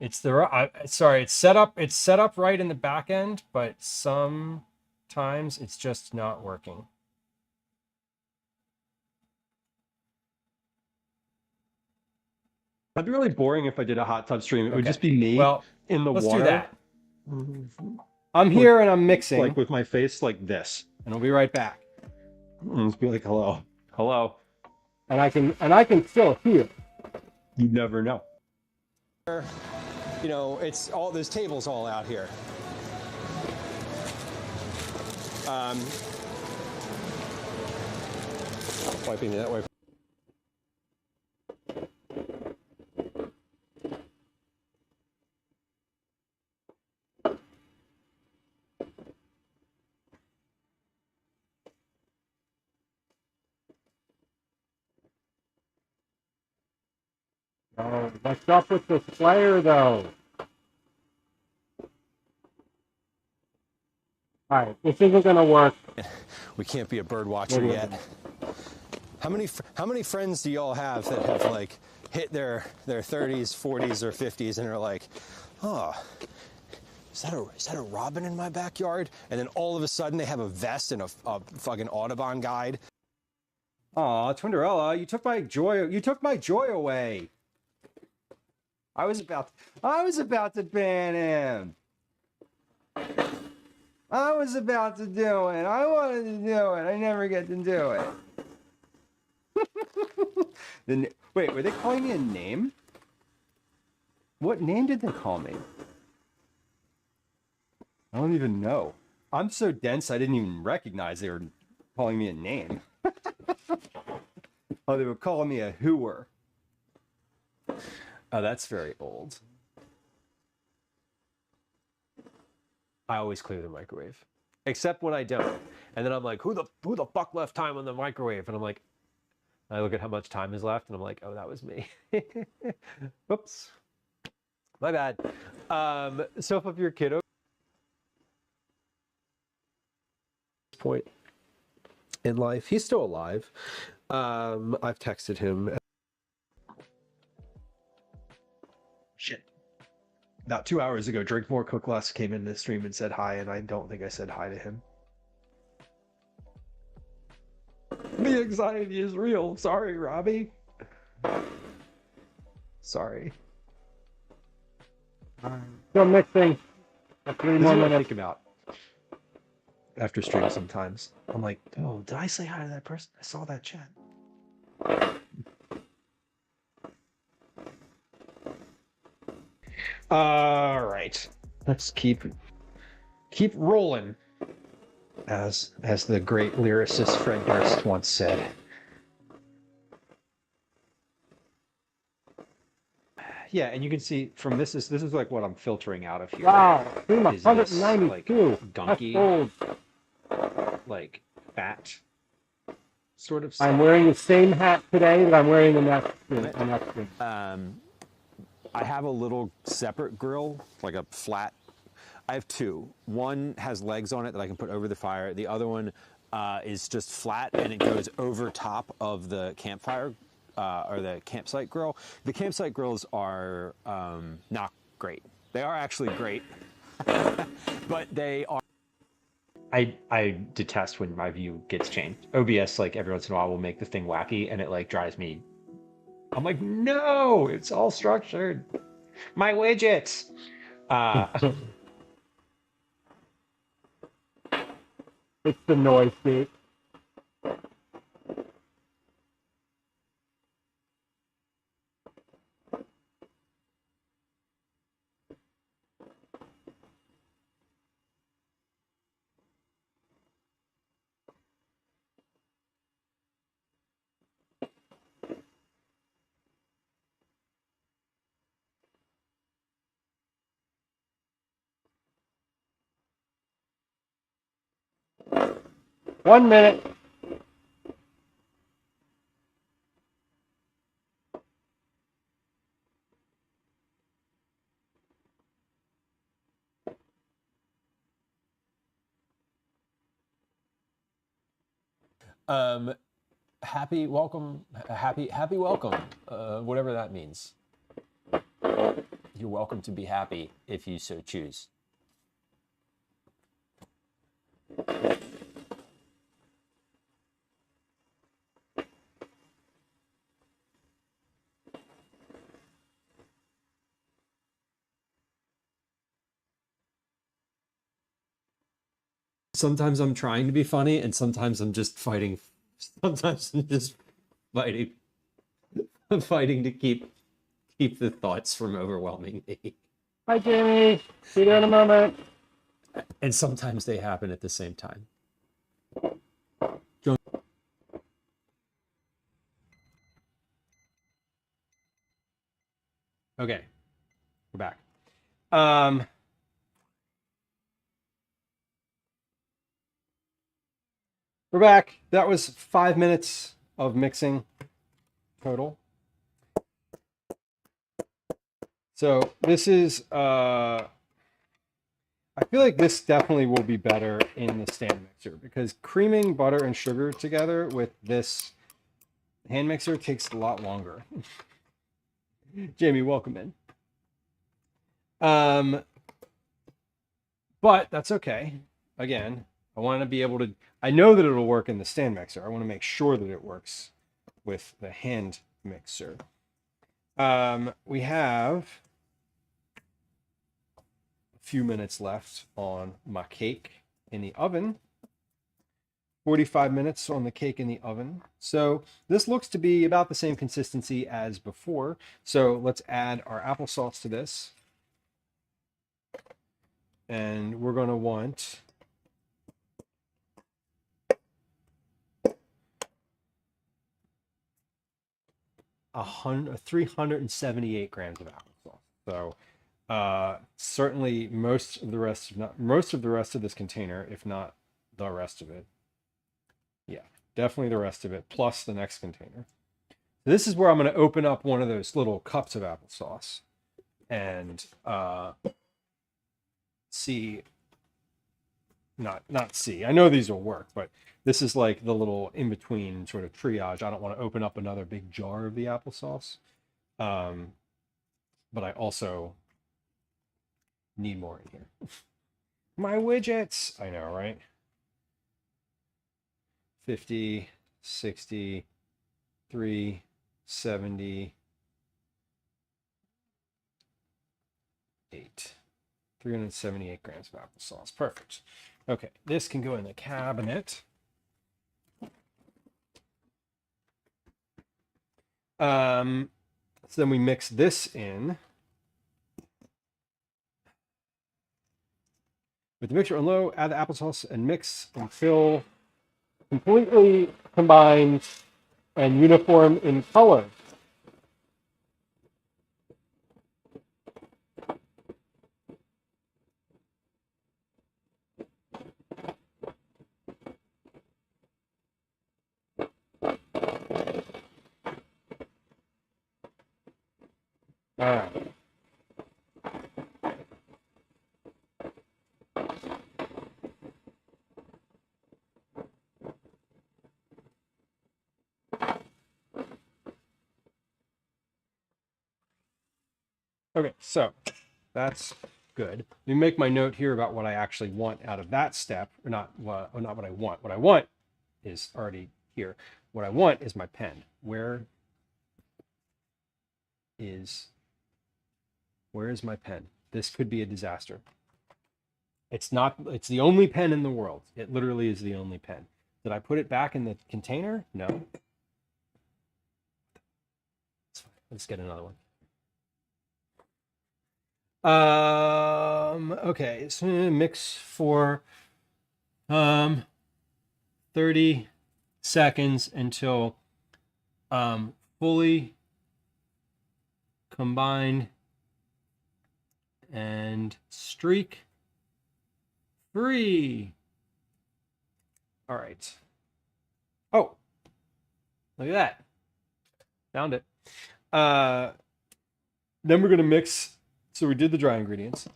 it's the sorry, it's set up right in the back end, but sometimes it's just not working. That'd be really boring if I did a hot tub stream. It would just be me in the let's water. Do that. I'm here and I'm mixing. Like with my face like this. And I'll be right back. And just be like, hello. Hello. And I can still hear. You never know. You know, it's all, there's tables all out here. Wiping that way. Oh, what's up with this player, though? All right, this isn't gonna work. We can't be a bird watcher yet. How many friends do y'all have that have like hit their 30s, 40s, or 50s, and are like, oh, is that a robin in my backyard? And then all of a sudden they have a vest and a fucking Audubon guide. Aw, Twinderella, you took my joy away. I was about to ban him. I was about to do it. I wanted to do it. I never get to do it. Wait, were they calling me a name? What name did they call me? I don't even know. I'm so dense I didn't even recognize they were calling me a name. Oh, they were calling me a hooer. Oh, that's very old. I always clear the microwave, except when I don't. And then I'm like, who the fuck left time on the microwave? And I'm like, I look at how much time is left, and I'm like, oh, that was me. Whoops, my bad. So if your kiddo point in life, he's still alive. I've texted him. Shit. About 2 hours ago, Drink More Cook Less came in the stream and said hi, and I don't think I said hi to him. The anxiety is real. Sorry, Robbie. Sorry. Still mixing. 3 more minutes. I think about after stream sometimes. I'm like, oh, did I say hi to that person? I saw that chat. All right, let's keep rolling, as the great lyricist Fred Durst once said. Yeah, and you can see from this is like what I'm filtering out of here. Wow, Is 192. Like gunky, old. like fat sort of I'm stuff. wearing the same hat today that I'm wearing the next stream. I have a little separate grill, like a flat. I have two. One has legs on it that I can put over the fire. The other one is just flat, and it goes over top of the campfire or the campsite grill. The campsite grills are not great. They are actually great, but they are. I detest when my view gets changed. OBS, like, every once in a while will make the thing wacky, and it like drives me. I'm like, no, it's all structured. My widgets. It's the noise gate. One minute. Happy welcome, happy welcome, whatever that means. You're welcome to be happy if you so choose. Sometimes I'm trying to be funny, and sometimes I'm just fighting. Sometimes I'm just fighting. I'm fighting to keep the thoughts from overwhelming me. Hi, Jamie. See you in a moment. And sometimes they happen at the same time. Okay, we're back. We're back. That was 5 minutes of mixing total. So this is, I feel like this definitely will be better in the stand mixer, because creaming butter and sugar together with this hand mixer takes a lot longer. Jamie, welcome in. But that's okay. Again, I want to be able to, I know that it'll work in the stand mixer. I want to make sure that it works with the hand mixer. We have a few minutes left on my cake in the oven. 45 minutes on the cake in the oven. So this looks to be about the same consistency as before. So let's add our applesauce to this. And we're going to want a 378 grams of applesauce. So certainly most of the rest of this container, if not the rest of it. Yeah, definitely the rest of it, plus the next container. This is where I'm going to open up one of those little cups of applesauce and see. Not see. I know these will work, but this is like the little in between sort of triage. I don't want to open up another big jar of the applesauce, but I also need more in here. My widgets. I know, right? 50, 60, 378. 378 grams of applesauce. Perfect. Okay, this can go in the cabinet. So then we mix this in. With the mixture on low, add the applesauce and mix until completely combined and uniform in color. All right. Okay, so that's good. Let me make my note here about what I actually want out of that step, or not what I want. What I want is already here. What I want is my pen. Where is my pen? This could be a disaster. It's not, it's the only pen in the world. It literally is the only pen. Did I put it back in the container? No. Let's get another one. Okay, so mix for 30 seconds until fully combined and streak free. All right. Oh, look at that. Found it. Then we're going to mix. So we did the dry ingredients.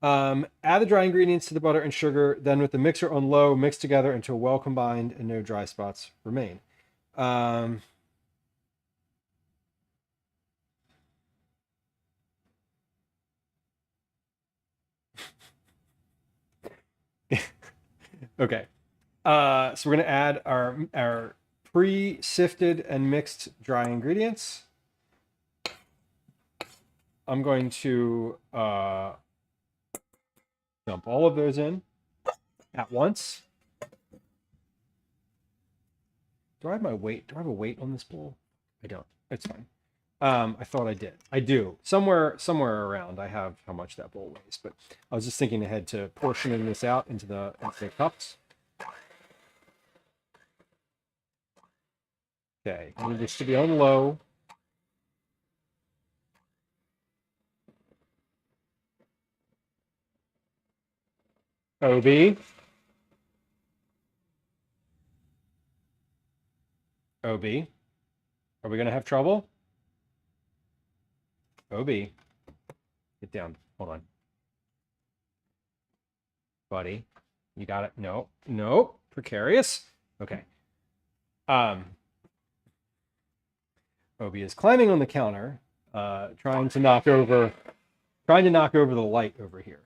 Add the dry ingredients to the butter and sugar. Then with the mixer on low, mix together until well combined and no dry spots remain. Okay. So we're going to add our pre-sifted and mixed dry ingredients. I'm going to dump all of those in at once. Do I have my weight? Do I have a weight on this bowl? I don't. It's fine. I thought I did. I do. Somewhere around I have how much that bowl weighs, but I was just thinking ahead to portioning this out into the cups. Okay, I need this to be on low. OB. OB. Are we going to have trouble? OB. Get down. Hold on. Buddy. You got it. No. No. Precarious. Okay. OB is climbing on the counter. trying to knock over the light over here.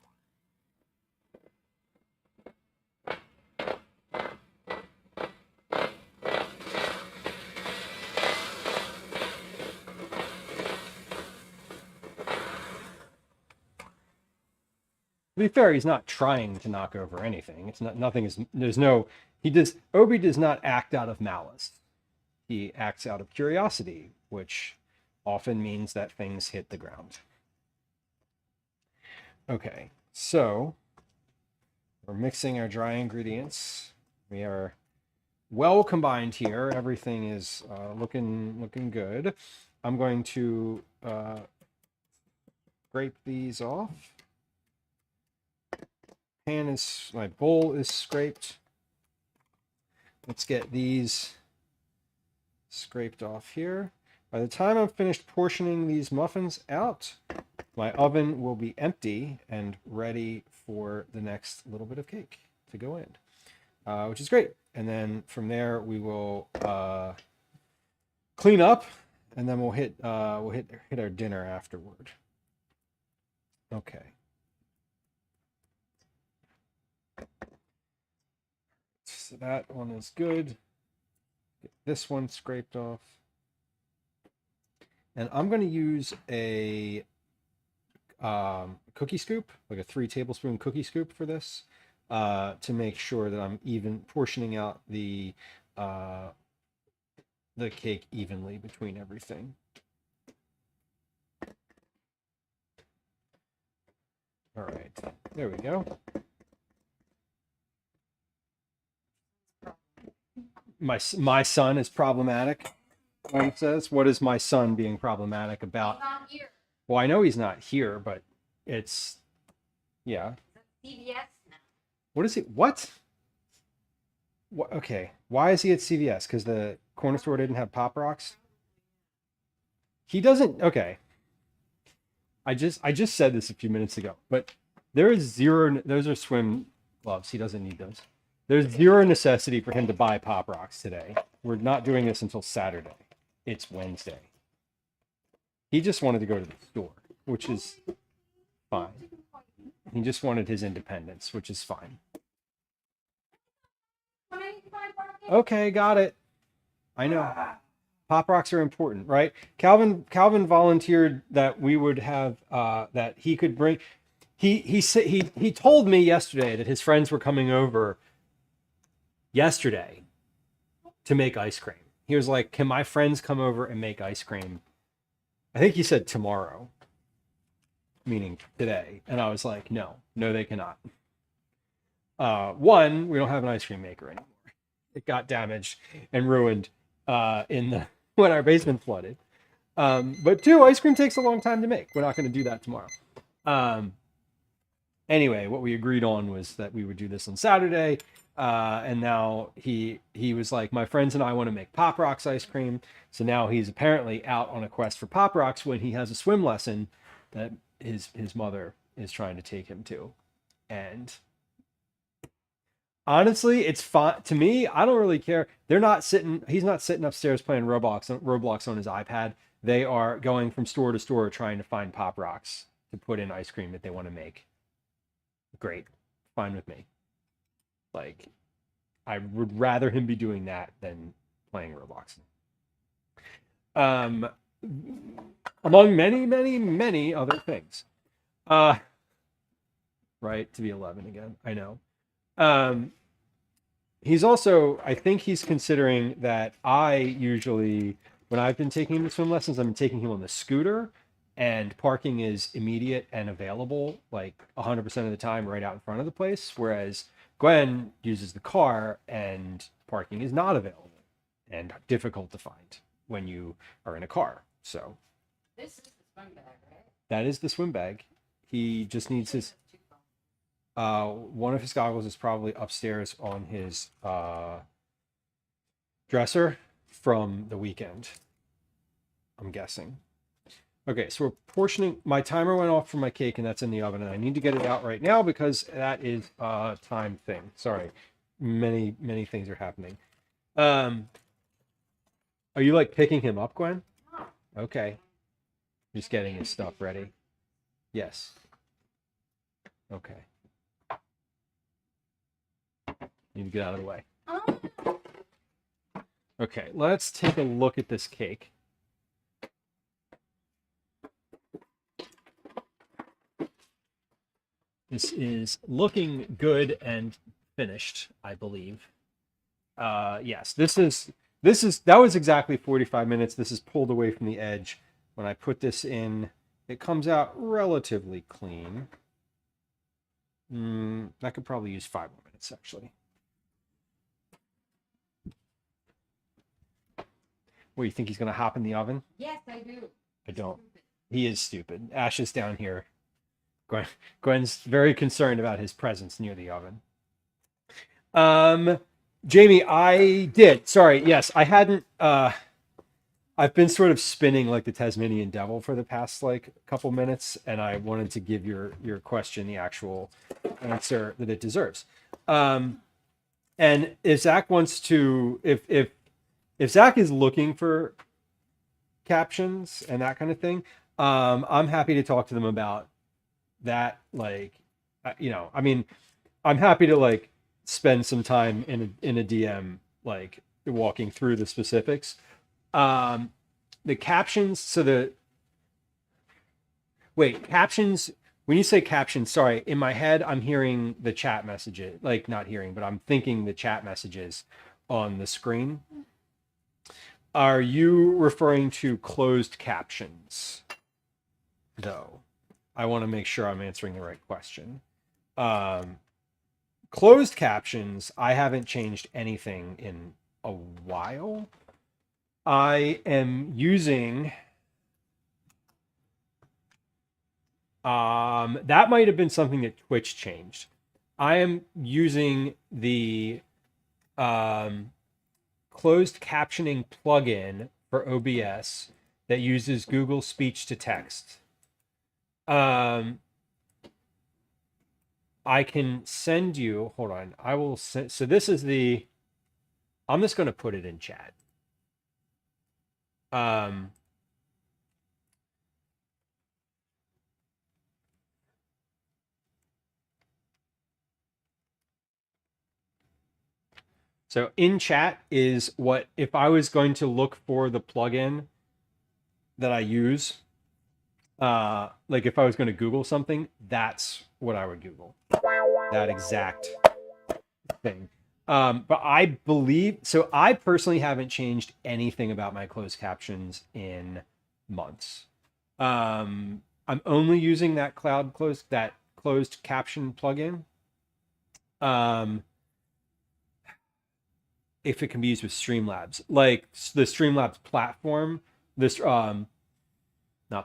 To be fair, he's not trying to knock over anything. It's not, nothing is, there's no, Obi does not act out of malice. He acts out of curiosity, which often means that things hit the ground. Okay, so we're mixing our dry ingredients. We are well combined here. Everything is looking good. I'm going to scrape these off. My bowl is scraped. Let's get these scraped off here. By the time I'm finished portioning these muffins out, my oven will be empty and ready for the next little bit of cake to go in, which is great. And then from there we will clean up, and then we'll hit our dinner afterward. Okay. So that one is good. Get this one scraped off. And I'm going to use a cookie scoop, like a 3-tablespoon cookie scoop for this, to make sure that I'm even portioning out the cake evenly between everything. All right, there we go. My son is problematic. Gwen says, "What is my son being problematic about?" He's not here. Well, I know he's not here, but it's, yeah. CVS now. What is he? What? Okay. Why is he at CVS? Because the corner store didn't have Pop Rocks? He doesn't. Okay. I just said this a few minutes ago, but there is zero. Those are swim gloves. He doesn't need those. There's zero necessity for him to buy Pop Rocks today. We're not doing this until Saturday. It's Wednesday. He just wanted to go to the store, which is fine. He just wanted his independence, which is fine. Okay, got it. I know. Pop Rocks are important, right? Calvin volunteered that we would have that he could bring. He told me yesterday that his friends were coming over yesterday to make ice cream. He was like, "Can my friends come over and make ice cream?" I think he said tomorrow, meaning today. And I was like, no, they cannot. One, we don't have an ice cream maker anymore. It got damaged and ruined when our basement flooded. But two, ice cream takes a long time to make. We're not going to do that tomorrow. Anyway, what we agreed on was that we would do this on Saturday. And now he was like, my friends and I want to make Pop Rocks ice cream. So now he's apparently out on a quest for Pop Rocks when he has a swim lesson that his mother is trying to take him to. And honestly, it's fun to me. I don't really care. He's not sitting upstairs playing Roblox on his iPad. They are going from store to store trying to find Pop Rocks to put in ice cream that they want to make. Great. Fine with me. Like, I would rather him be doing that than playing Roblox. Among many, many, many other things. Right, to be 11 again. I know. He's also, I think he's considering that I usually, when I've been taking him to swim lessons, I've been taking him on the scooter, and parking is immediate and available, like 100% of the time right out in front of the place, whereas Gwen uses the car and parking is not available and difficult to find when you are in a car. So This is the swim bag, right? that is the swim bag. He just needs his, one of his goggles is probably upstairs on his dresser from the weekend, I'm guessing. Okay, so we're portioning. My timer went off for my cake, and that's in the oven, and I need to get it out right now because that is a time thing. Sorry, many things are happening. Are you like picking him up, Gwen? No. Okay. Just getting his stuff ready. Yes. Okay. Need to get out of the way. Okay, let's take a look at this cake. This is looking good and finished, I believe. Yes, that was exactly 45 minutes. This is pulled away from the edge. When I put this in, it comes out relatively clean. That could probably use 5 more minutes, actually. What, you think he's gonna hop in the oven? Yes, I do. I don't. He is stupid. Ash is down here. Gwen's very concerned about his presence near the oven. Jamie, I did. Sorry, yes, I hadn't. I've been sort of spinning like the Tasmanian devil for the past like couple minutes, and I wanted to give your question the actual answer that it deserves. And if Zach wants to, if Zach is looking for captions and that kind of thing, I'm happy to talk to them about that. Like, I mean, I'm happy to like spend some time in a DM, like walking through the specifics. The captions, captions, when you say captions, sorry, in my head, I'm hearing the chat messages, like not hearing, but I'm thinking the chat messages on the screen. Are you referring to closed captions, though? I want to make sure I'm answering the right question. Closed captions, I haven't changed anything in a while. I am using... that might have been something that Twitch changed. I am using the closed captioning plugin for OBS that uses Google speech to text. I can send you, hold on, I will send, so this is the, I'm just going to put it in chat. So in chat is what, if I was going to look for the plugin that I use, like if I was going to Google something, that's what I would Google. That exact thing. But I believe, so I personally haven't changed anything about my closed captions in months. I'm only using that closed caption plugin. If it can be used with Streamlabs, like the Streamlabs platform, this, not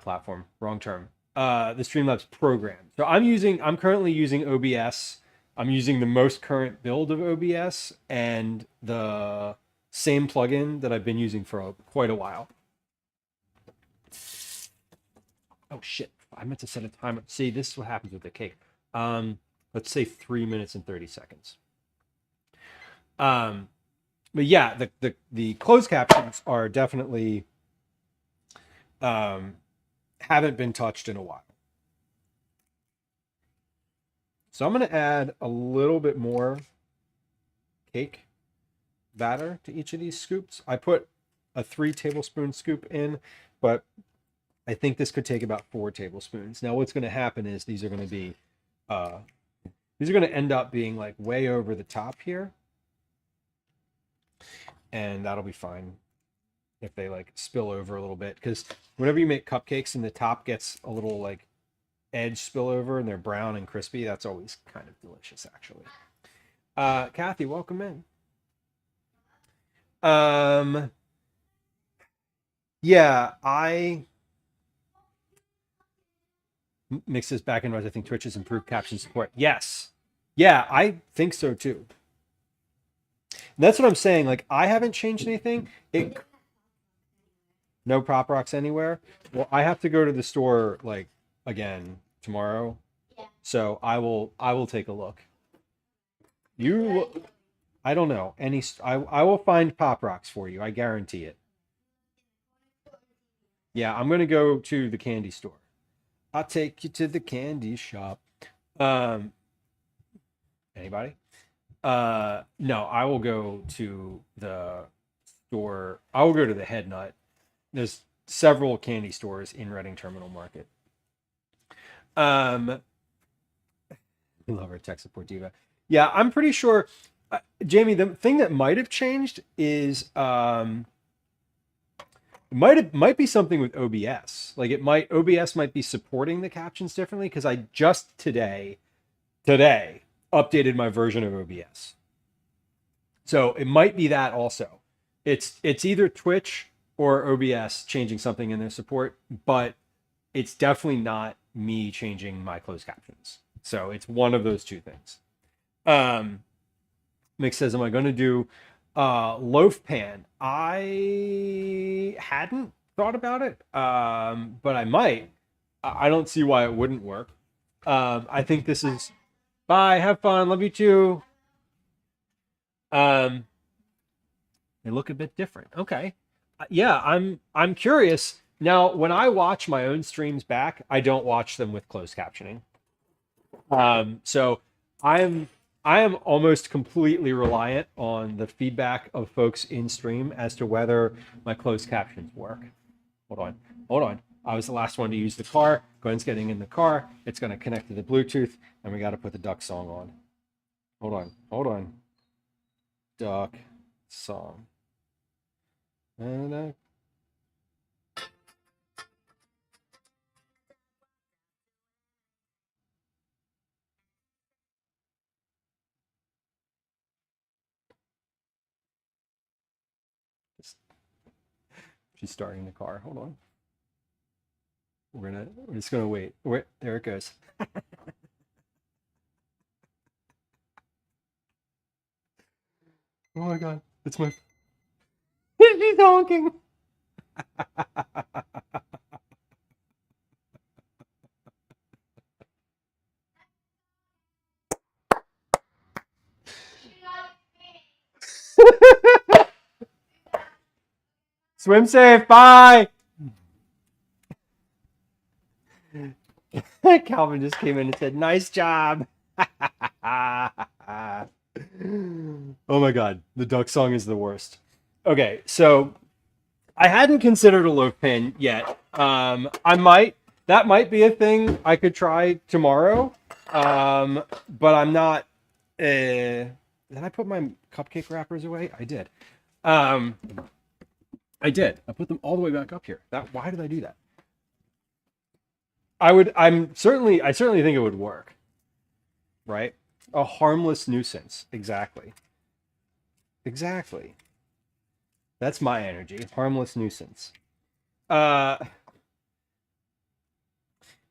platform, wrong term. The Streamlabs program. So I'm currently using OBS. I'm using the most current build of OBS and the same plugin that I've been using for quite a while. Oh shit, I meant to set a timer. See, this is what happens with the cake. Let's say 3 minutes and 30 seconds. But yeah, the closed captions are definitely haven't been touched in a while. So I'm going to add a little bit more cake batter to each of these scoops. I put a 3 tablespoon scoop in, but I think this could take about 4 tablespoons. Now what's going to happen is these are going to end up being like way over the top here. And that'll be fine if they like spill over a little bit, because whenever you make cupcakes and the top gets a little like edge spill over and they're brown and crispy, that's always kind of delicious, actually. Kathy, welcome in. Yeah, I mix this back in. I think Twitch has improved caption support. Yes, yeah, I think so too. And that's what I'm saying. Like, I haven't changed anything. No Prop Rocks anywhere. Well, I have to go to the store like again tomorrow. Yeah. So I will take a look. I don't know. I will find Pop Rocks for you. I guarantee it. Yeah, I'm gonna go to the candy store. I'll take you to the candy shop. Um, anybody? No, I will go to the store. I will go to the Head Nut. There's several candy stores in Reading Terminal Market. I love our tech support diva. Yeah, I'm pretty sure, Jamie. The thing that might have changed is might be something with OBS. Like OBS might be supporting the captions differently because I just today updated my version of OBS. So it might be that also. It's either Twitch or OBS changing something in their support, but it's definitely not me changing my closed captions. So it's one of those two things. Mick says, am I going to do loaf pan? I hadn't thought about it, but I might. I don't see why it wouldn't work. I think this is... Bye, have fun, love you too. They look a bit different. Okay. Yeah, I'm curious. Now, when I watch my own streams back, I don't watch them with closed captioning. So I am almost completely reliant on the feedback of folks in stream as to whether my closed captions work. Hold on. I was the last one to use the car. Gwen's getting in the car. It's going to connect to the Bluetooth, and we got to put the duck song on. Hold on. Duck song. And she's starting the car. Hold on. We're just gonna wait. Wait, there it goes. Oh my god, it's my... She's honking. Swim safe, bye. Calvin just came in and said, nice job. Oh my god, the duck song is the worst. Okay, so I hadn't considered a loaf pan yet. That might be a thing I could try tomorrow. But I'm not... did I put my cupcake wrappers away? I did. I put them all the way back up here. Why did I do that? I certainly think it would work. Right? A harmless nuisance. Exactly. That's my energy. Harmless nuisance.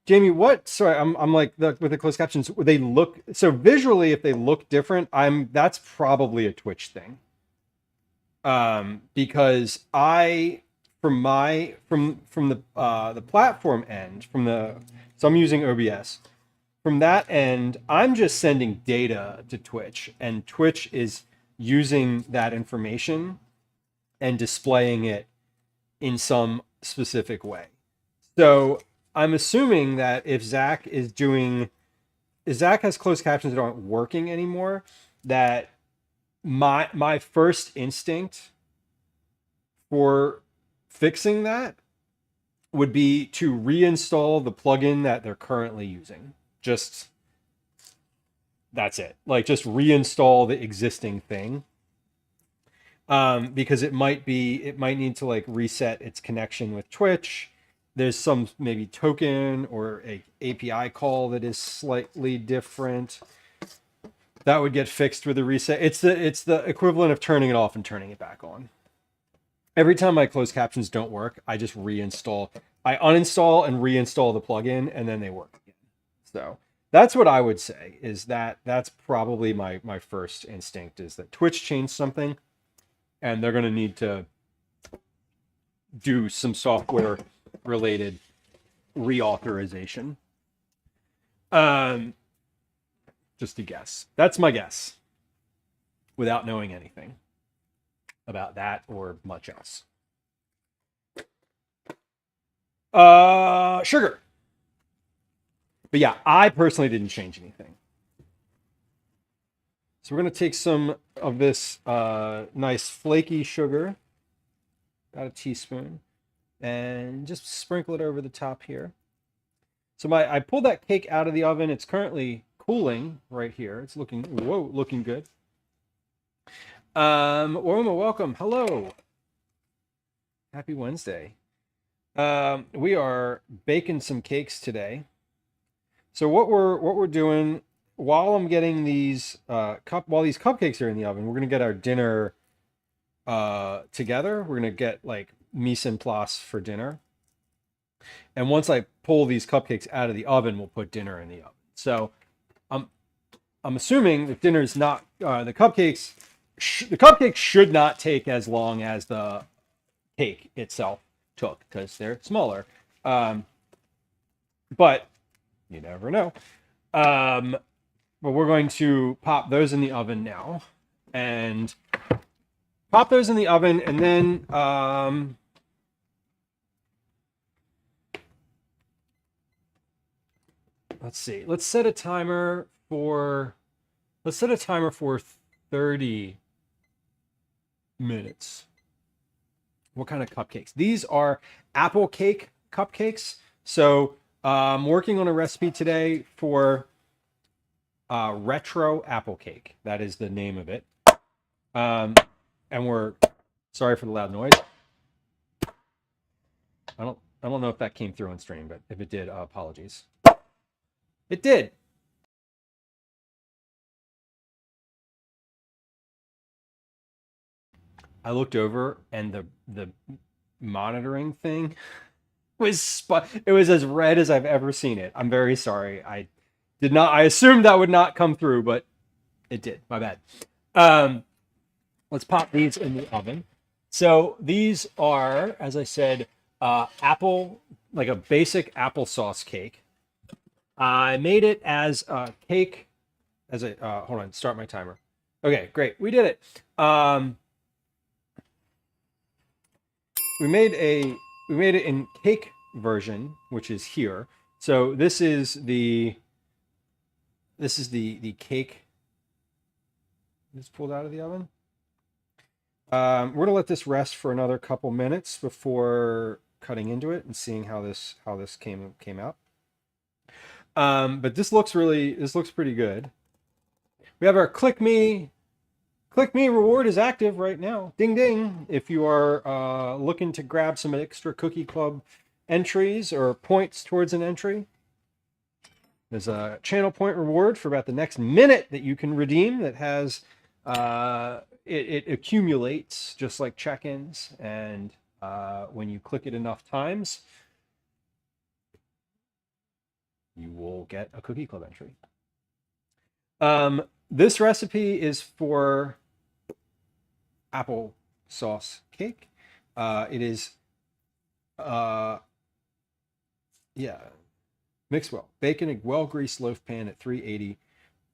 Jamie, what? Sorry, I'm like with the closed captions. They look so visually. If they look different, that's probably a Twitch thing. Because from the platform end, so I'm using OBS. From that end, I'm just sending data to Twitch, and Twitch is using that information and displaying it in some specific way. So I'm assuming that if Zach has closed captions that aren't working anymore, that my first instinct for fixing that would be to reinstall the plugin that they're currently using. Just that's it. Like just reinstall the existing thing. Because it might need to like reset its connection with Twitch. There's some maybe token or a API call that is slightly different. That would get fixed with a reset. It's the equivalent of turning it off and turning it back on. Every time my closed captions don't work, I just reinstall. I uninstall and reinstall the plugin, and then they work again. So that's what I would say. That's probably my first instinct is that Twitch changed something, and they're going to need to do some software related reauthorization. Just a guess. That's my guess without knowing anything about that or much else. Sugar. But yeah, I personally didn't change anything. So we're going to take some of this nice flaky sugar, about a teaspoon, and just sprinkle it over the top here. So I pulled that cake out of the oven. It's currently cooling right here. It's looking good. Orma, welcome. Hello. Happy Wednesday. We are baking some cakes today. So what we're doing while I'm getting these while these cupcakes are in the oven, we're gonna get our dinner together. We're gonna get like mise en place for dinner. And once I pull these cupcakes out of the oven, we'll put dinner in the oven. So I'm assuming that dinner's not the cupcakes. The cupcakes should not take as long as the cake itself took because they're smaller. But you never know. But we're going to pop those in the oven now, and pop those in the oven, and then let's see. Let's set a timer for 30 minutes. What kind of cupcakes? These are apple cake cupcakes. So I'm working on a recipe today for retro apple cake. That is the name of it. And we're sorry for the loud noise. I don't know if that came through on stream, but if it did, apologies. It did. I looked over and the monitoring thing it was as red as I've ever seen it. I'm very sorry. I assumed that would not come through, but it did. My bad. Let's pop these in the oven. So these are, as I said, apple, like a basic applesauce cake. I made it as a cake, hold on, start my timer. Okay, great. We did it. We made it in cake version, which is here. So this is the cake that's pulled out of the oven. We're gonna let this rest for another couple minutes before cutting into it and seeing how this came out. But this looks pretty good. We have our Click Me reward is active right now. Ding ding. If you are looking to grab some extra Cookie Club entries or points towards an entry, there's a channel point reward for about the next minute that you can redeem that has it accumulates just like check-ins, and when you click it enough times, you will get a Cookie Club entry. This recipe is for apple sauce cake. It is mixed well. Bake in a well-greased loaf pan at 380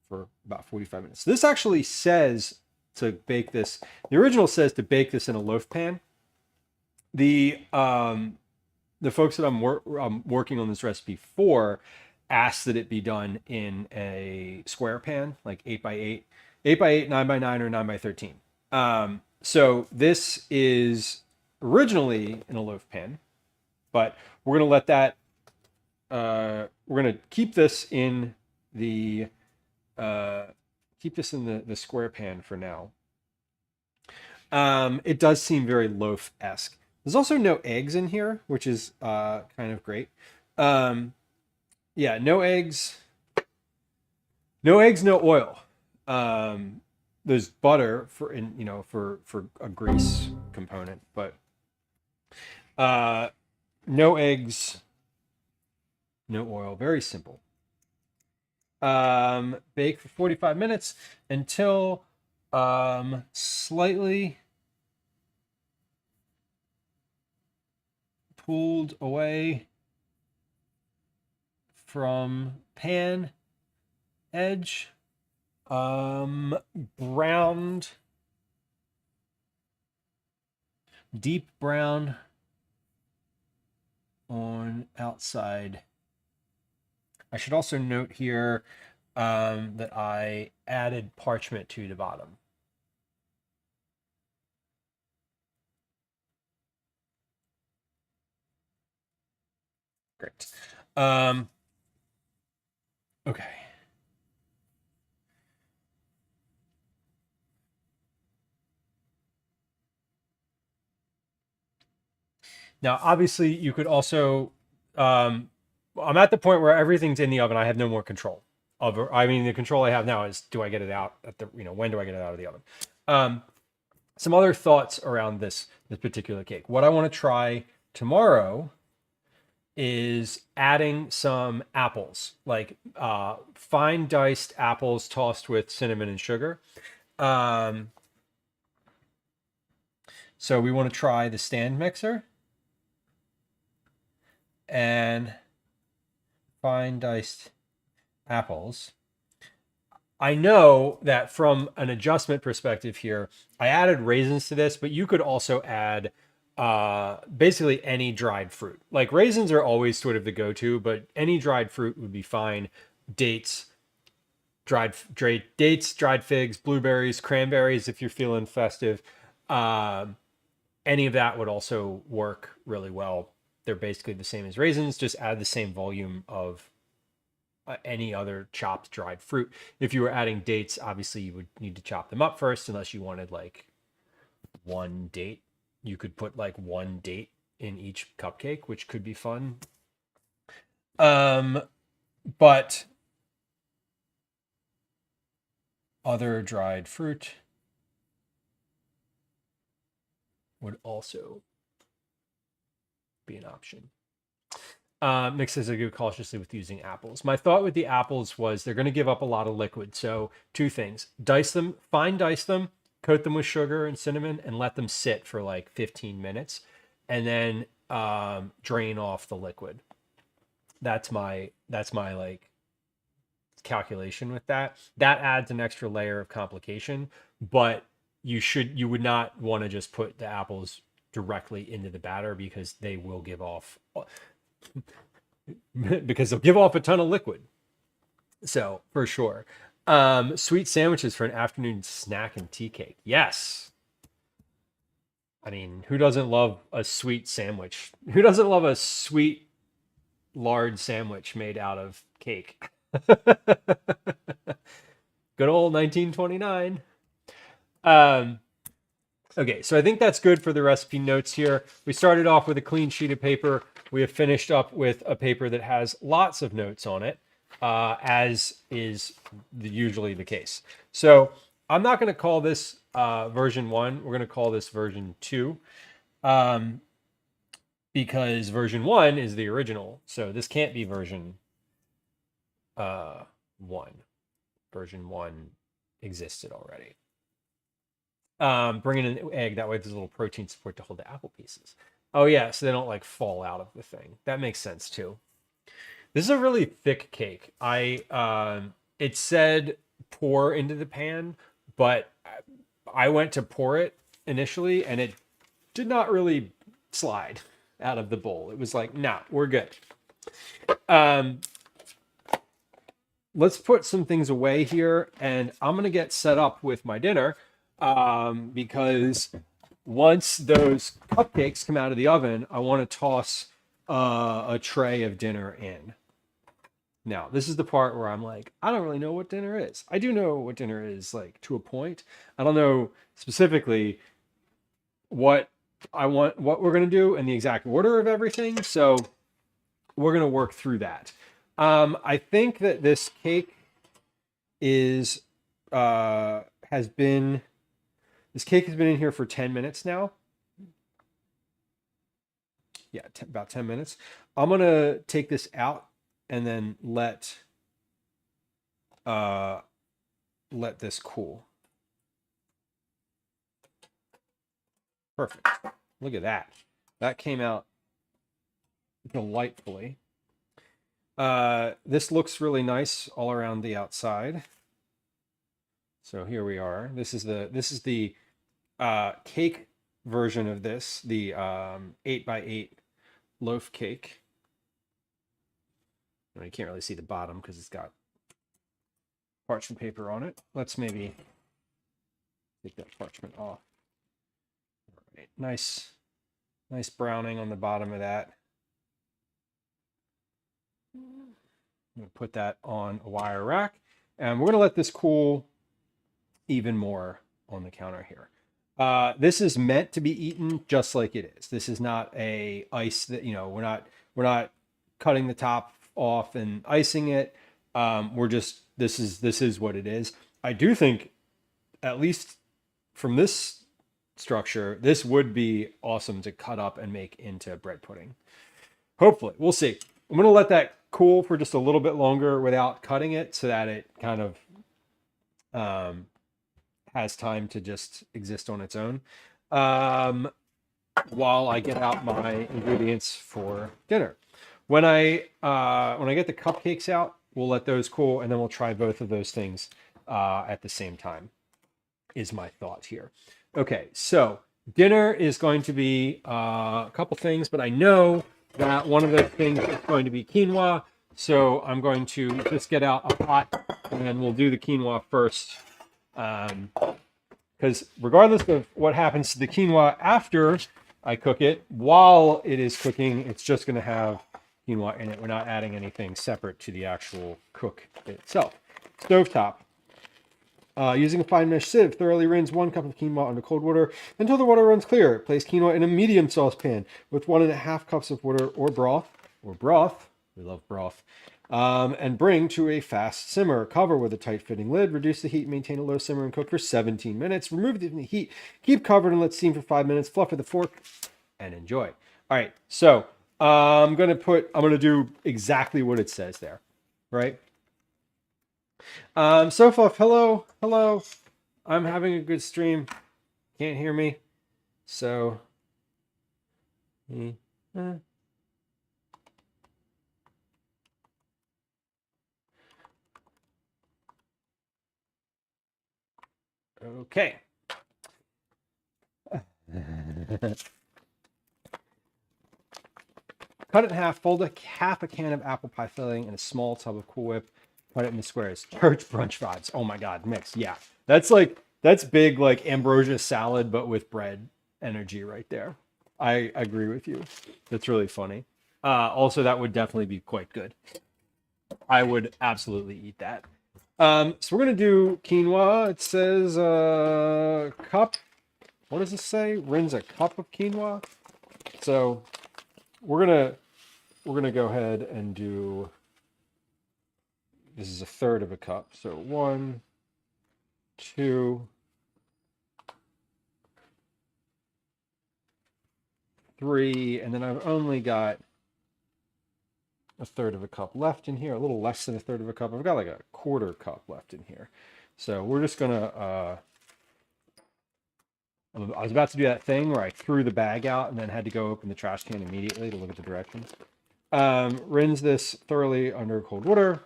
for about 45 minutes. This actually says to bake this. The original says to bake this in a loaf pan. The folks that I'm working on this recipe for asked that it be done in a square pan, like 8x8, 8x8, 9x9, or 9x13. So this is originally in a loaf pan, but we're gonna let that. We're gonna keep this in the square pan for now. It does seem very loaf-esque. There's also no eggs in here, which is kind of great. Yeah, no eggs, no oil. There's butter for a grease component, but no eggs, no oil. Very simple. Bake for 45 minutes until slightly pulled away from pan edge, browned, deep brown on outside. I should also note here that I added parchment to the bottom. Great. Okay. Now, obviously, you could also. I'm at the point where everything's in the oven. I have no more control of. I mean, the control I have now is, do I get it out at the? When do I get it out of the oven? Some other thoughts around this particular cake. What I want to try tomorrow is adding some apples, like fine diced apples tossed with cinnamon and sugar. So we want to try the stand mixer and fine diced apples. I know that from an adjustment perspective here, I added raisins to this, but you could also add basically any dried fruit. Like raisins are always sort of the go-to, but any dried fruit would be fine. Dates, dried figs, blueberries, cranberries if you're feeling festive. Any of that would also work really well. They're basically the same as raisins, just add the same volume of any other chopped dried fruit. If you were adding dates, obviously you would need to chop them up first, unless you wanted like one date. You could put like one date in each cupcake, which could be fun. But other dried fruit would also be an option. Mix as I go cautiously with using apples. My thought with the apples was they're going to give up a lot of liquid. So two things: dice them, fine dice them, coat them with sugar and cinnamon, and let them sit for like 15 minutes, and then drain off the liquid. That's my like calculation with that. That adds an extra layer of complication, but you would not want to just put the apples directly into the batter, because they will give off because they'll give off a ton of liquid. So for sure. Sweet sandwiches for an afternoon snack and tea cake. Yes. I mean, who doesn't love a sweet sandwich? Who doesn't love a sweet lard sandwich made out of cake? Good old 1929. Okay, so I think that's good for the recipe notes here. We started off with a clean sheet of paper. We have finished up with a paper that has lots of notes on it, as is usually the case. So I'm not going to call this version 1. We're going to call this version 2, because version 1 is the original. So this can't be version 1. Version 1 existed already. Bring in an egg, that way there's a little protein support to hold the apple pieces. Oh yeah, so they don't like fall out of the thing. That makes sense too. This is a really thick cake. It said pour into the pan, but I went to pour it initially and it did not really slide out of the bowl. It was like, nah, we're good. Let's put some things away here, and I'm gonna get set up with my dinner. Because once those cupcakes come out of the oven, I want to toss a tray of dinner in. Now, this is the part where I'm like, I don't really know what dinner is. I do know what dinner is, like, to a point. I don't know specifically what we're going to do in the exact order of everything. So we're going to work through that. I think that this cake is, this cake has been in here for 10 minutes now. Yeah, about 10 minutes. I'm going to take this out and then let this cool. Perfect. Look at that. That came out delightfully. This looks really nice all around the outside. So here we are. This is the cake version of this, the 8x8 loaf cake. You can't really see the bottom because it's got parchment paper on it. Let's maybe take that parchment off. All right. Nice browning on the bottom of that. I'm going to put that on a wire rack, and we're going to let this cool even more on the counter here. This is meant to be eaten just like it is. This is not a ice that, we're not cutting the top off and icing it. This is what it is. I do think, at least from this structure, this would be awesome to cut up and make into bread pudding. Hopefully, we'll see. I'm going to let that cool for just a little bit longer without cutting it so that it kind of has time to just exist on its own while I get out my ingredients for dinner. When I get the cupcakes out, we'll let those cool, and then we'll try both of those things at the same time, is my thought here. Okay, so dinner is going to be a couple things, but I know that one of the things is going to be quinoa, so I'm going to just get out a pot, and we'll do the quinoa first. Because regardless of what happens to the quinoa after I cook it, while it is cooking, it's just going to have quinoa in it. We're not adding anything separate to the actual cook itself. Stovetop. Using a fine mesh sieve, thoroughly rinse 1 cup of quinoa under cold water until the water runs clear. Place quinoa in a medium saucepan with 1.5 cups of water or broth. We love broth. And bring to a fast simmer. Cover with a tight-fitting lid. Reduce the heat, maintain a low simmer, and cook for 17 minutes. Remove the heat, keep covered, and let steam for 5 minutes. Fluff with a fork, and enjoy. All right, so I'm gonna do exactly what it says there, right? Sofluff, hello. I'm having a good stream. Can't hear me, so. Okay. Cut it in half, fold half a can of apple pie filling in a small tub of Cool Whip, cut it into squares. Church brunch vibes. Oh my God, mix. Yeah. That's big, like ambrosia salad, but with bread energy right there. I agree with you. That's really funny. Also, that would definitely be quite good. I would absolutely eat that. So we're gonna do quinoa. It says cup. What does it say? Rinse a cup of quinoa. So we're gonna go ahead and do. This is 1/3 of a cup. So 1, 2, 3, and then I've only got 1/3 of a cup left in here, a little less than 1/3 of a cup. I've got like a 1/4 cup left in here. So we're just gonna, I was about to do that thing where I threw the bag out and then had to go open the trash can immediately to look at the directions. Rinse this thoroughly under cold water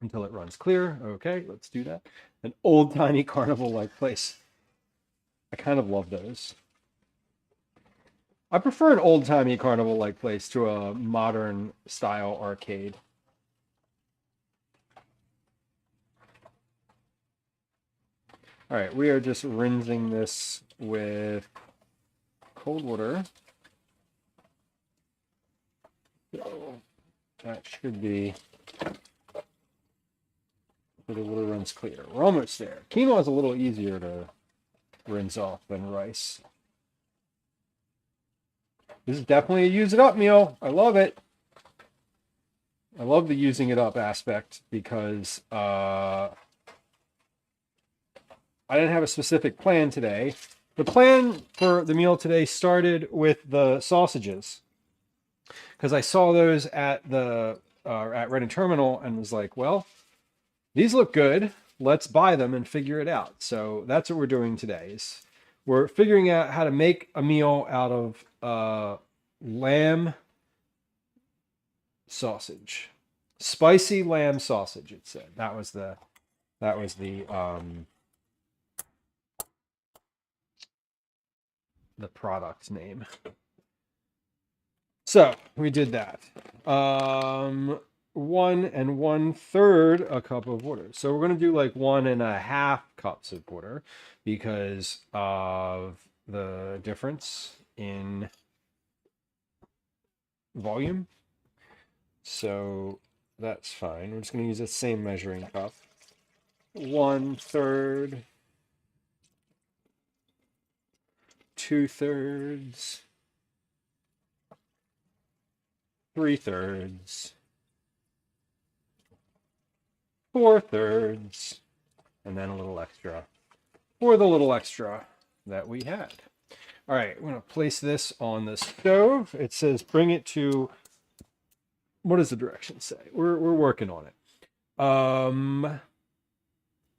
until it runs clear. Okay, let's do that. An old-timey carnival-like place. I kind of love those. I prefer an old-timey carnival-like place to a modern style arcade. All right, we are just rinsing this with cold water. So that should be where the water runs clear. We're almost there. Quinoa is a little easier to rinse off than rice. This is definitely a use it up meal. I love it. I love the using it up aspect because I didn't have a specific plan today. The plan for the meal today started with the sausages because I saw those at the at Reading Terminal and was like, well, these look good. Let's buy them and figure it out. So that's what we're doing today. We're figuring out how to make a meal out of lamb sausage, spicy lamb sausage. It said that was the product name. So we did that. 1 1/3 a cup of water. So we're going to do like 1.5 cups of water because of the difference in volume. So that's fine. We're just going to use the same measuring cup. 1/3, 2/3, 3/3, 4/3, and then a little extra for the little extra that we had. All right, I'm going to place this on the stove. It says bring it to, what does the directions say? We're working on it.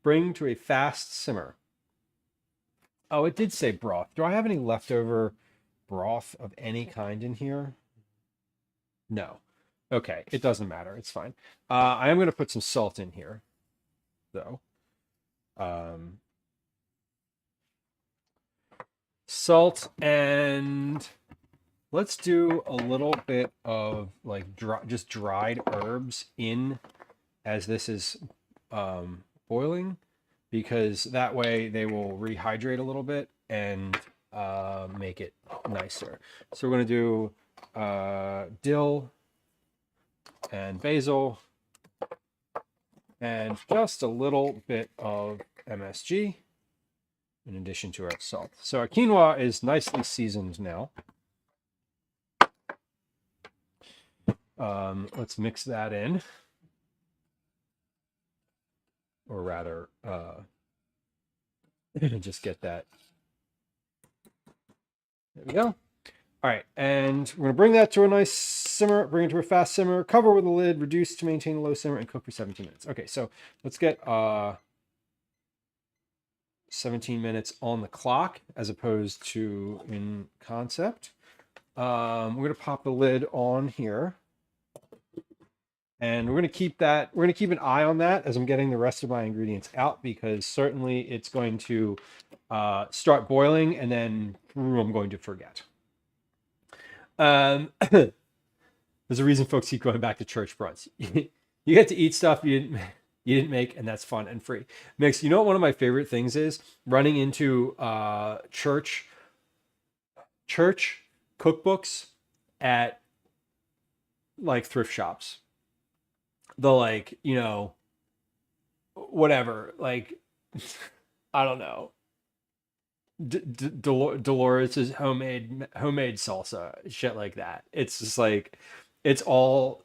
Bring to a fast simmer. Oh, it did say broth. Do I have any leftover broth of any kind in here? No. Okay, it doesn't matter. It's fine. I am going to put some salt in here, though. Salt, and let's do a little bit of like just dried herbs in as this is boiling, because that way they will rehydrate a little bit and make it nicer. So we're going to do dill and basil and just a little bit of MSG in addition to our salt. So our quinoa is nicely seasoned now. Let's mix that in, or rather, just get that. There we go. All right, and we're gonna bring that to a nice simmer, bring it to a fast simmer, cover with a lid, reduce to maintain a low simmer, and cook for 17 minutes. Okay, so let's get 17 minutes on the clock as opposed to in concept. We're gonna pop the lid on here. And we're going to keep that, we're going to keep an eye on that as I'm getting the rest of my ingredients out, because certainly it's going to start boiling and then I'm going to forget. There's a reason folks keep going back to church brunch. You get to eat stuff you didn't make, and that's fun and free. Mix, you know what one of my favorite things is? Running into church cookbooks at like thrift shops. The like, you know, whatever, like, I don't know, Dolores's homemade salsa, shit like that. It's just like, it's all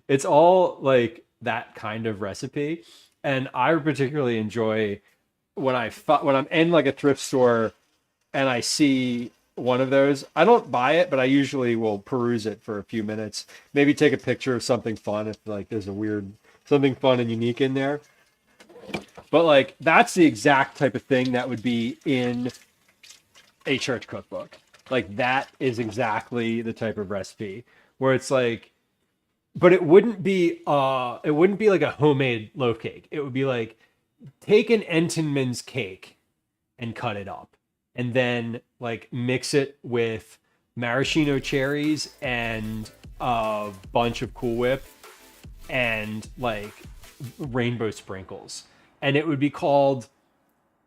it's all like that kind of recipe. And I particularly enjoy when I'm in like a thrift store and I see one of those. I don't buy it, but I usually will peruse it for a few minutes, maybe take a picture of something fun if like there's something fun and unique in there. But like that's the exact type of thing that would be in a church cookbook. Like that is exactly the type of recipe where it's like, but it wouldn't be like a homemade loaf cake. It would be like, take an Entenmann's cake and cut it up, and then like mix it with maraschino cherries and a bunch of Cool Whip and like rainbow sprinkles, and it would be called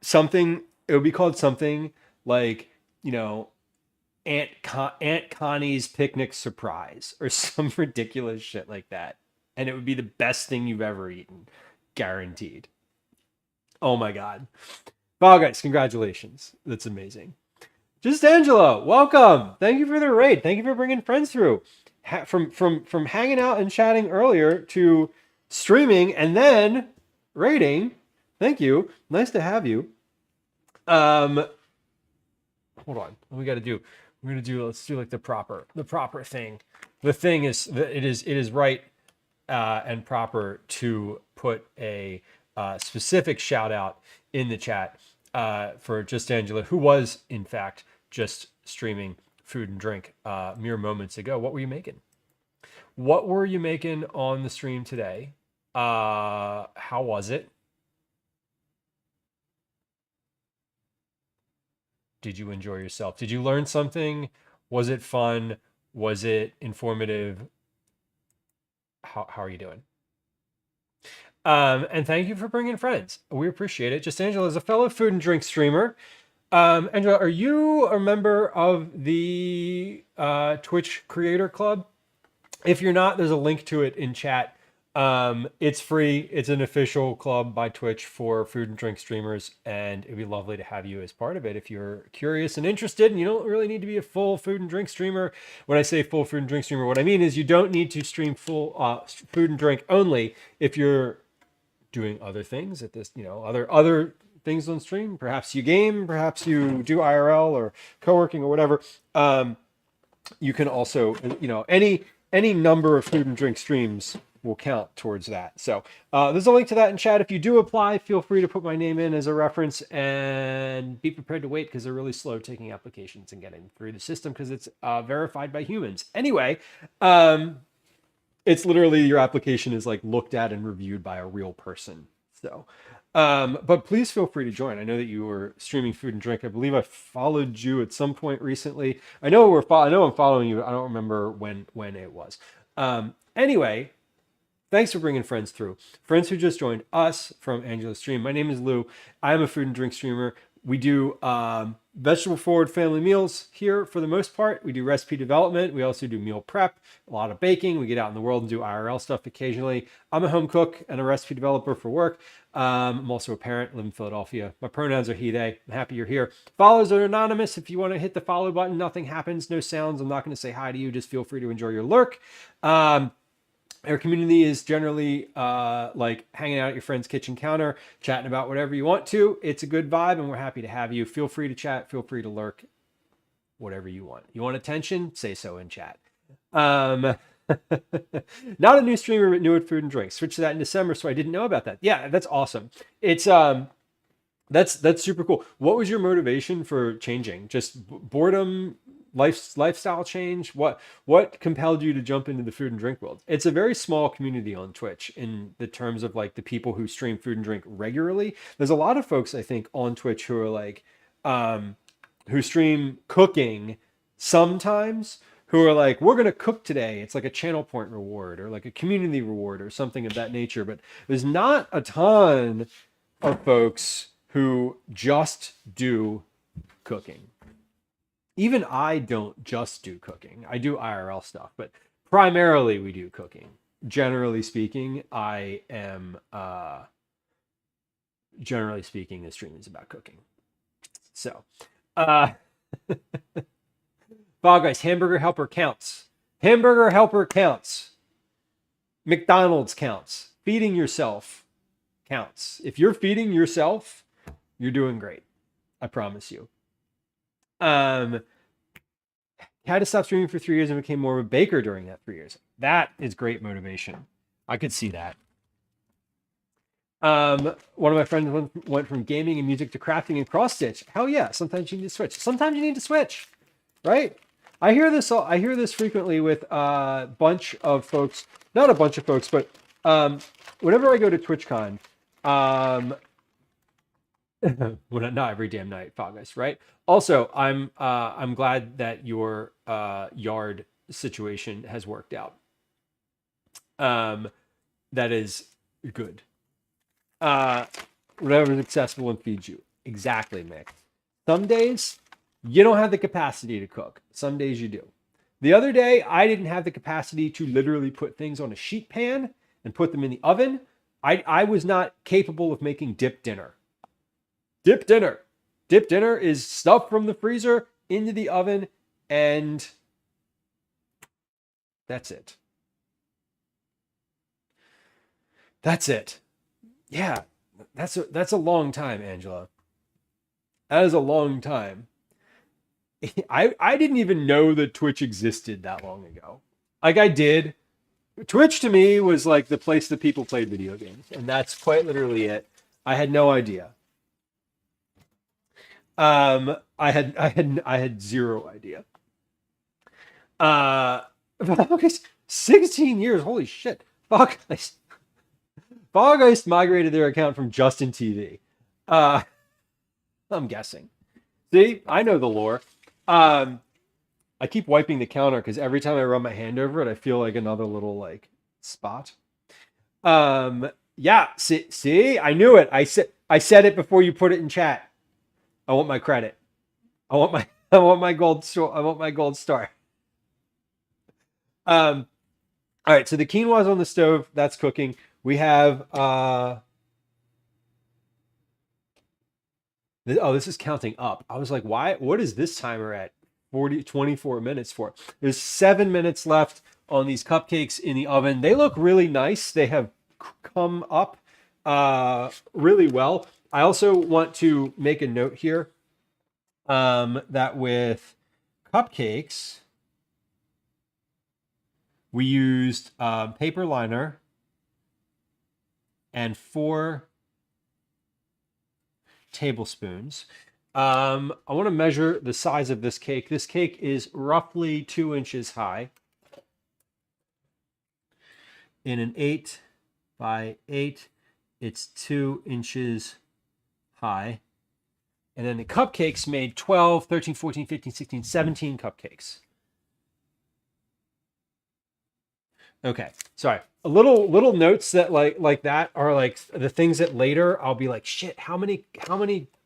something. It would be called something like, you know, Aunt Connie's picnic surprise or some ridiculous shit like that, and it would be the best thing you've ever eaten, guaranteed. Oh my god. Wow, guys, congratulations. That's amazing. Just Angela, welcome. Thank you for the raid. Thank you for bringing friends through. From hanging out and chatting earlier to streaming and then raiding. Thank you. Nice to have you. Hold on. What we got to do? Let's do like the proper thing. The thing is that it is right and proper to put a specific shout out in the chat for Just Angela, who was in fact just streaming food and drink mere moments ago. What were you making? What were you making on the stream today? How was it? Did you enjoy yourself? Did you learn something? Was it fun? Was it informative? how are you doing? And thank you for bringing friends. We appreciate it. Just Angela is a fellow food and drink streamer. Angela, are you a member of the Twitch Creator Club? If you're not, there's a link to it in chat. It's free. It's an official club by Twitch for food and drink streamers, and it'd be lovely to have you as part of it if you're curious and interested. And you don't really need to be a full food and drink streamer. When I say full food and drink streamer, what I mean is you don't need to stream full food and drink only if you're doing other things at this, other things on stream. Perhaps you game, perhaps you do IRL or co-working or whatever. You can also, any number of food and drink streams will count towards that. So there's a link to that in chat. If you do apply, feel free to put my name in as a reference and be prepared to wait because they're really slow taking applications and getting through the system because it's verified by humans. Anyway, it's literally your application is like looked at and reviewed by a real person. So, but please feel free to join. I know that you were streaming food and drink. I believe I followed you at some point recently. I know I'm following you. I don't remember when it was. Anyway, thanks for bringing friends through. Friends who just joined us from Angela's stream. My name is Lou. I am a food and drink streamer. We do vegetable forward family meals here for the most part. We do recipe development. We also do meal prep, a lot of baking. We get out in the world and do IRL stuff occasionally. I'm a home cook and a recipe developer for work. I'm also a parent, live in Philadelphia. My pronouns are he, they. I'm happy you're here. Follows are anonymous. If you want to hit the follow button, nothing happens, no sounds. I'm not going to say hi to you. Just feel free to enjoy your lurk. Our community is generally like hanging out at your friend's kitchen counter, chatting about whatever you want to. It's a good vibe, and we're happy to have you. Feel free to chat. Feel free to lurk. Whatever you want. You want attention? Say so in chat. Not a new streamer, but new at food and drink. Switched to that in December, so I didn't know about that. Yeah, that's awesome. It's that's super cool. What was your motivation for changing? Just boredom? Lifestyle change? What compelled you to jump into the food and drink world? It's a very small community on Twitch in the terms of like the people who stream food and drink regularly. There's a lot of folks I think on Twitch who are like who stream cooking sometimes, who are like, we're gonna cook today. It's like a channel point reward or like a community reward or something of that nature. But there's not a ton of folks who just do cooking. Even I don't just do cooking. I do IRL stuff, but primarily we do cooking. Generally speaking, the stream is about cooking. So, Fall Guys, hamburger helper counts. Hamburger helper counts. McDonald's counts. Feeding yourself counts. If you're feeding yourself, you're doing great. I promise you. Had to stop streaming for 3 years and became more of a baker during that 3 years. That is great motivation. I could see that. One of my friends went from gaming and music to crafting and cross stitch. Hell yeah! Sometimes you need to switch. Sometimes you need to switch, right? I hear this frequently with a bunch of folks. Not a bunch of folks, but whenever I go to TwitchCon, well, not every damn night, Fall Guys, right? Also, I'm glad that your yard situation has worked out. That is good. Whatever is accessible and feeds you. Exactly, Mick. Some days you don't have the capacity to cook. Some days you do. The other day, I didn't have the capacity to literally put things on a sheet pan and put them in the oven. I was not capable of making dip dinner. Dip dinner. Dip dinner is stuff from the freezer into the oven, and that's it. That's it. Yeah, that's a long time, Angela. That is a long time. I didn't even know that Twitch existed that long ago. Like I did. Twitch to me was like the place that people played video games, and that's quite literally it. I had no idea. I had zero idea. Okay, 16 years. Holy shit. Fall Guys migrated their account from Justin TV. I'm guessing. See, I know the lore. I keep wiping the counter because every time I run my hand over it, I feel like another little like spot. Yeah, see, I knew it. I said it before you put it in chat. I want my credit. I want my I want my gold star. I want my gold star. All right, so the quinoa's on the stove. That's cooking. We have this is counting up. I was like, why? What is this timer at 24 minutes for? There's 7 minutes left on these cupcakes in the oven. They look really nice. They have come up really well. I also want to make a note here that with cupcakes, we used paper liner and 4 tablespoons. I want to measure the size of this cake. This cake is roughly 2 inches high in an 8 by 8. It's 2 inches high. And then the cupcakes made 12, 13, 14, 15, 16, 17 cupcakes. Okay, sorry. A little notes that like that are like the things that later I'll be like, shit, how many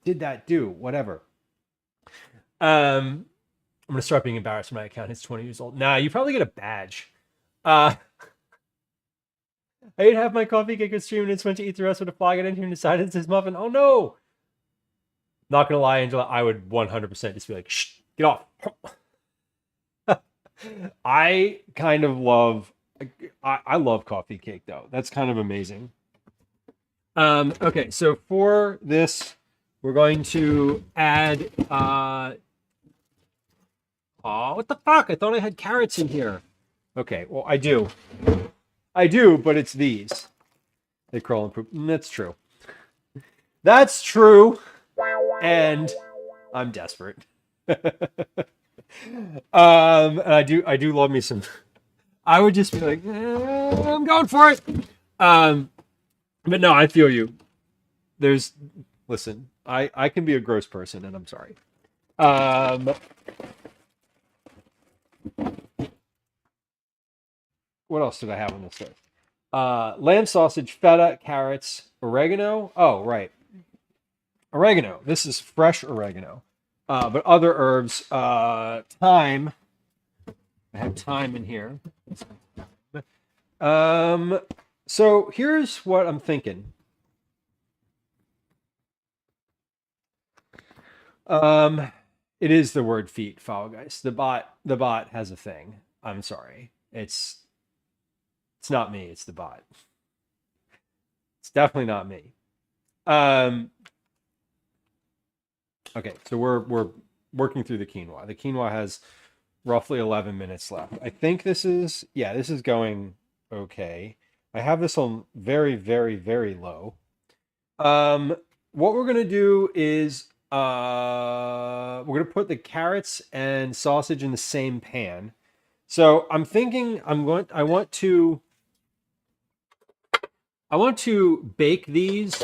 did that do? Whatever. I'm gonna start being embarrassed when my account hits 20 years old. Nah, you probably get a badge. I ate half my coffee cake with stream and just went to eat the rest with a fly. Got in here and decided it's his muffin. Oh no! Not gonna lie, Angela, I would 100% just be like, shh, get off. I kind of love. I love coffee cake though. That's kind of amazing. Okay, so for this, we're going to add. Oh, what the fuck? I thought I had carrots in here. Okay, well I do, but it's these. They crawl and poop. That's true. That's true. And I'm desperate. And I do love me some. I would just be like, I'm going for it. But no, I feel you. Listen, I can be a gross person, and I'm sorry. What else did I have on this list? Lamb sausage, feta, carrots, oregano. Oh, right. Oregano. This is fresh oregano. But other herbs, thyme. I have thyme in here. So here's what I'm thinking. It is the word feet, Fall Guys. The bot has a thing. I'm sorry. It's not me, it's the bot. It's definitely not me. Okay, so we're working through the quinoa. The quinoa has roughly 11 minutes left. I think this is going okay. I have this on very, very, very low. What we're gonna do is we're gonna put the carrots and sausage in the same pan. So I'm thinking I want to bake these.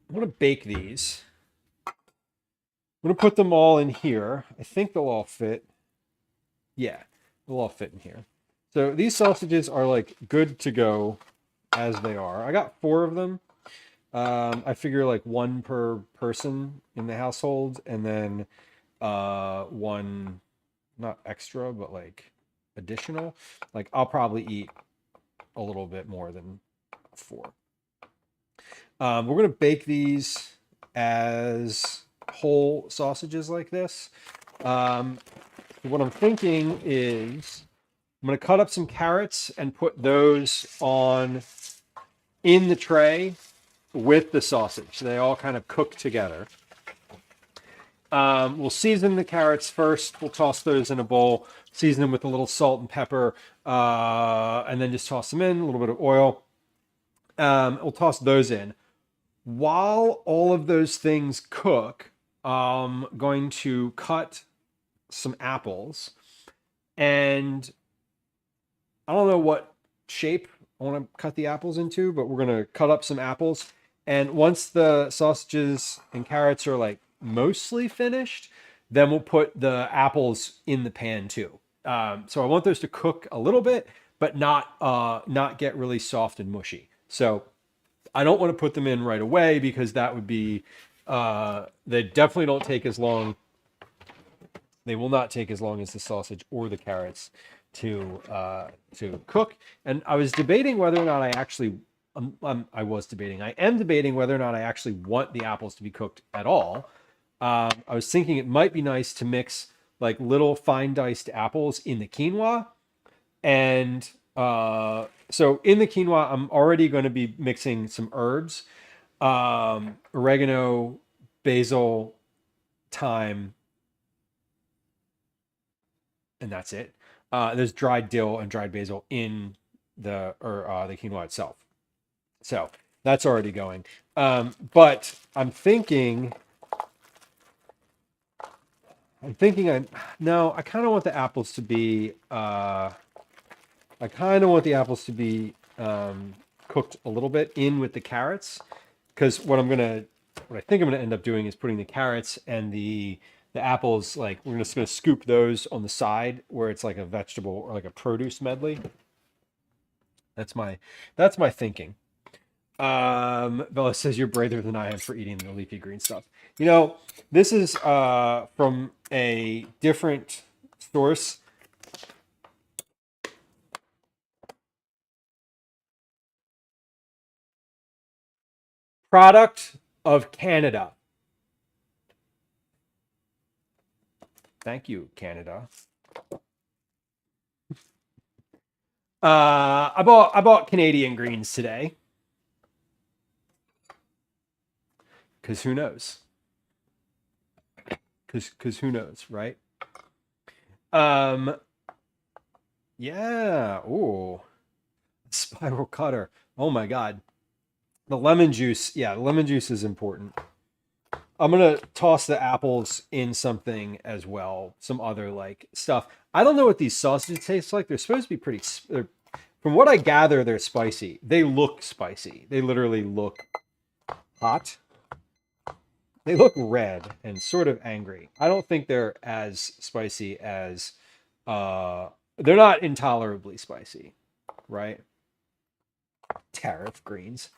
I'm gonna bake these. I'm gonna put them all in here. I think they'll all fit. Yeah, they'll all fit in here. So these sausages are like good to go as they are. I got 4 of them. I figure like 1 per person in the household, and then 1, not extra, but like additional. Like I'll probably eat a little bit more than 4. We're gonna bake these as whole sausages like this. What I'm thinking is I'm gonna cut up some carrots and put those in the tray with the sausage. They all kind of cook together. We'll season the carrots first. We'll toss those in a bowl, season them with a little salt and pepper, and then just toss them in, a little bit of oil. We'll toss those in. While all of those things cook, I'm going to cut some apples, and I don't know what shape I want to cut the apples into, but we're going to cut up some apples. And once the sausages and carrots are like mostly finished, then we'll put the apples in the pan too. So I want those to cook a little bit, but not get really soft and mushy. So I don't want to put them in right away because that would be they definitely don't take as long. They will not take as long as the sausage or the carrots to cook. And I was debating whether or not I actually I am debating whether or not I actually want the apples to be cooked at all. I was thinking it might be nice to mix like little fine diced apples in the quinoa. And so in the quinoa, I'm already going to be mixing some herbs, oregano, basil, thyme, and that's it. There's dried dill and dried basil in the quinoa itself. So that's already going. But I'm thinking no, I kind of want the apples to be cooked a little bit in with the carrots, because what I think I'm gonna end up doing is putting the carrots and the apples, like we're just gonna scoop those on the side where it's like a vegetable or like a produce medley. That's my thinking. Bella says you're braver than I am for eating the leafy green stuff. You know, this is from a different source. Product of Canada. Thank you, Canada. I bought Canadian greens today. Because who knows? Because who knows, right? Yeah. Ooh. Spiral cutter. Oh my God. The lemon juice. Yeah, the lemon juice is important. I'm gonna toss the apples in something as well. Some other like stuff. I don't know what these sausages taste like. They're supposed to be pretty. From what I gather, they're spicy. They look spicy. They literally look hot. They look red and sort of angry. I don't think they're as spicy as they're not intolerably spicy, right? Tariff greens.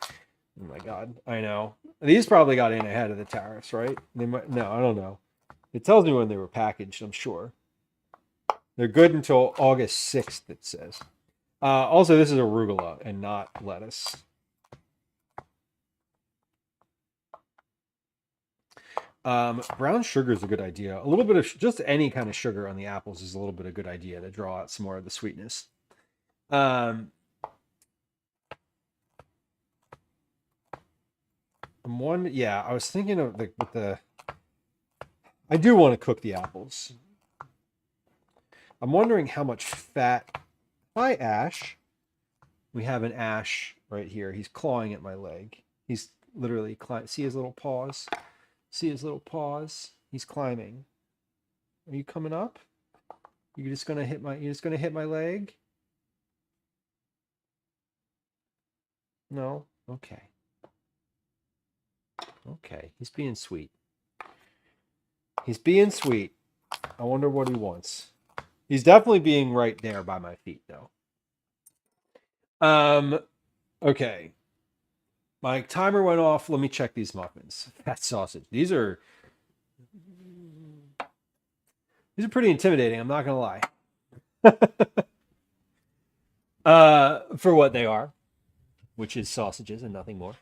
Oh my God, I know. These probably got in ahead of the tariffs, right? They might. No, I don't know. It tells me when they were packaged, I'm sure. They're good until August 6th, it says. Also, this is arugula and not lettuce. Brown sugar is a good idea. A little bit of just any kind of sugar on the apples is a little bit of a good idea to draw out some more of the sweetness. Yeah, I was thinking of I do want to cook the apples. I'm wondering how much fat. Hi, Ash. We have an Ash right here. He's clawing at my leg. He's literally climbing. See his little paws? See his little paws? He's climbing. Are you coming up? You're just gonna hit my leg? No? Okay. Okay, he's being sweet. He's being sweet. I wonder what he wants. He's definitely being right there by my feet, though. Okay. My timer went off. Let me check these muffins. Fat sausage. These are pretty intimidating, I'm not gonna lie. For what they are, which is sausages and nothing more.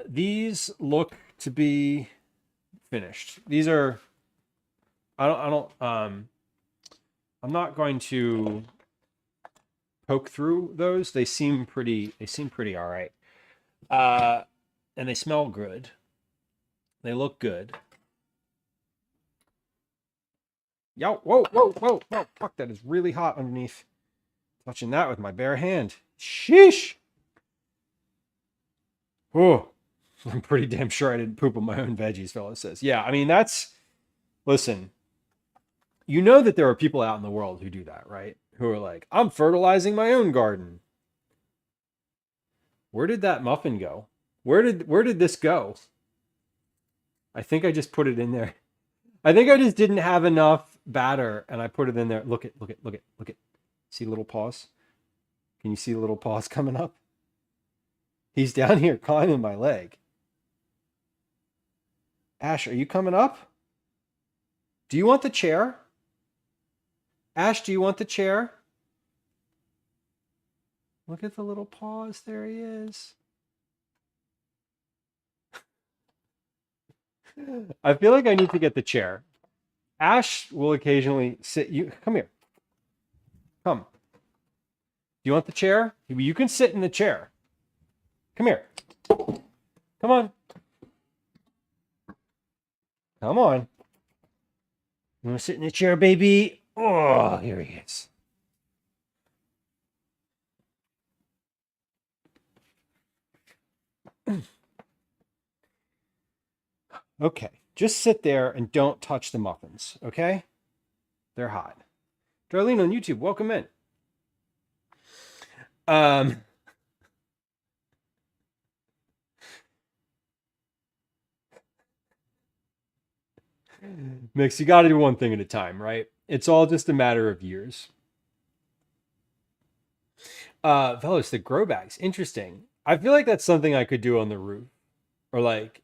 These look to be finished. These are I'm not going to poke through those. They seem pretty all right. And they smell good. They look good. Yo, whoa, fuck, that is really hot underneath. Touching that with my bare hand. Sheesh. Oh, I'm pretty damn sure I didn't poop on my own veggies, fella says. Yeah, I mean, listen, you know that there are people out in the world who do that, right? Who are like, I'm fertilizing my own garden. Where did that muffin go? Where did this go? I think I just put it in there. I think I just didn't have enough batter and I put it in there. Look at. See little paws? Can you see the little paws coming up? He's down here climbing my leg. Ash, are you coming up? Do you want the chair? Ash, do you want the chair? Look at the little paws. There he is. I feel like I need to get the chair. Ash will occasionally sit. You come here. Come. Do you want the chair? You can sit in the chair. Come here. Come on. Come on. You want to sit in the chair, baby? Oh, here he is. Okay, just sit there and don't touch the muffins, okay? They're hot. Darlene on YouTube, welcome in. Mix, you got to do one thing at a time, right? It's all just a matter of years. Fellas, the grow bags, interesting. I feel like that's something I could do on the roof, or like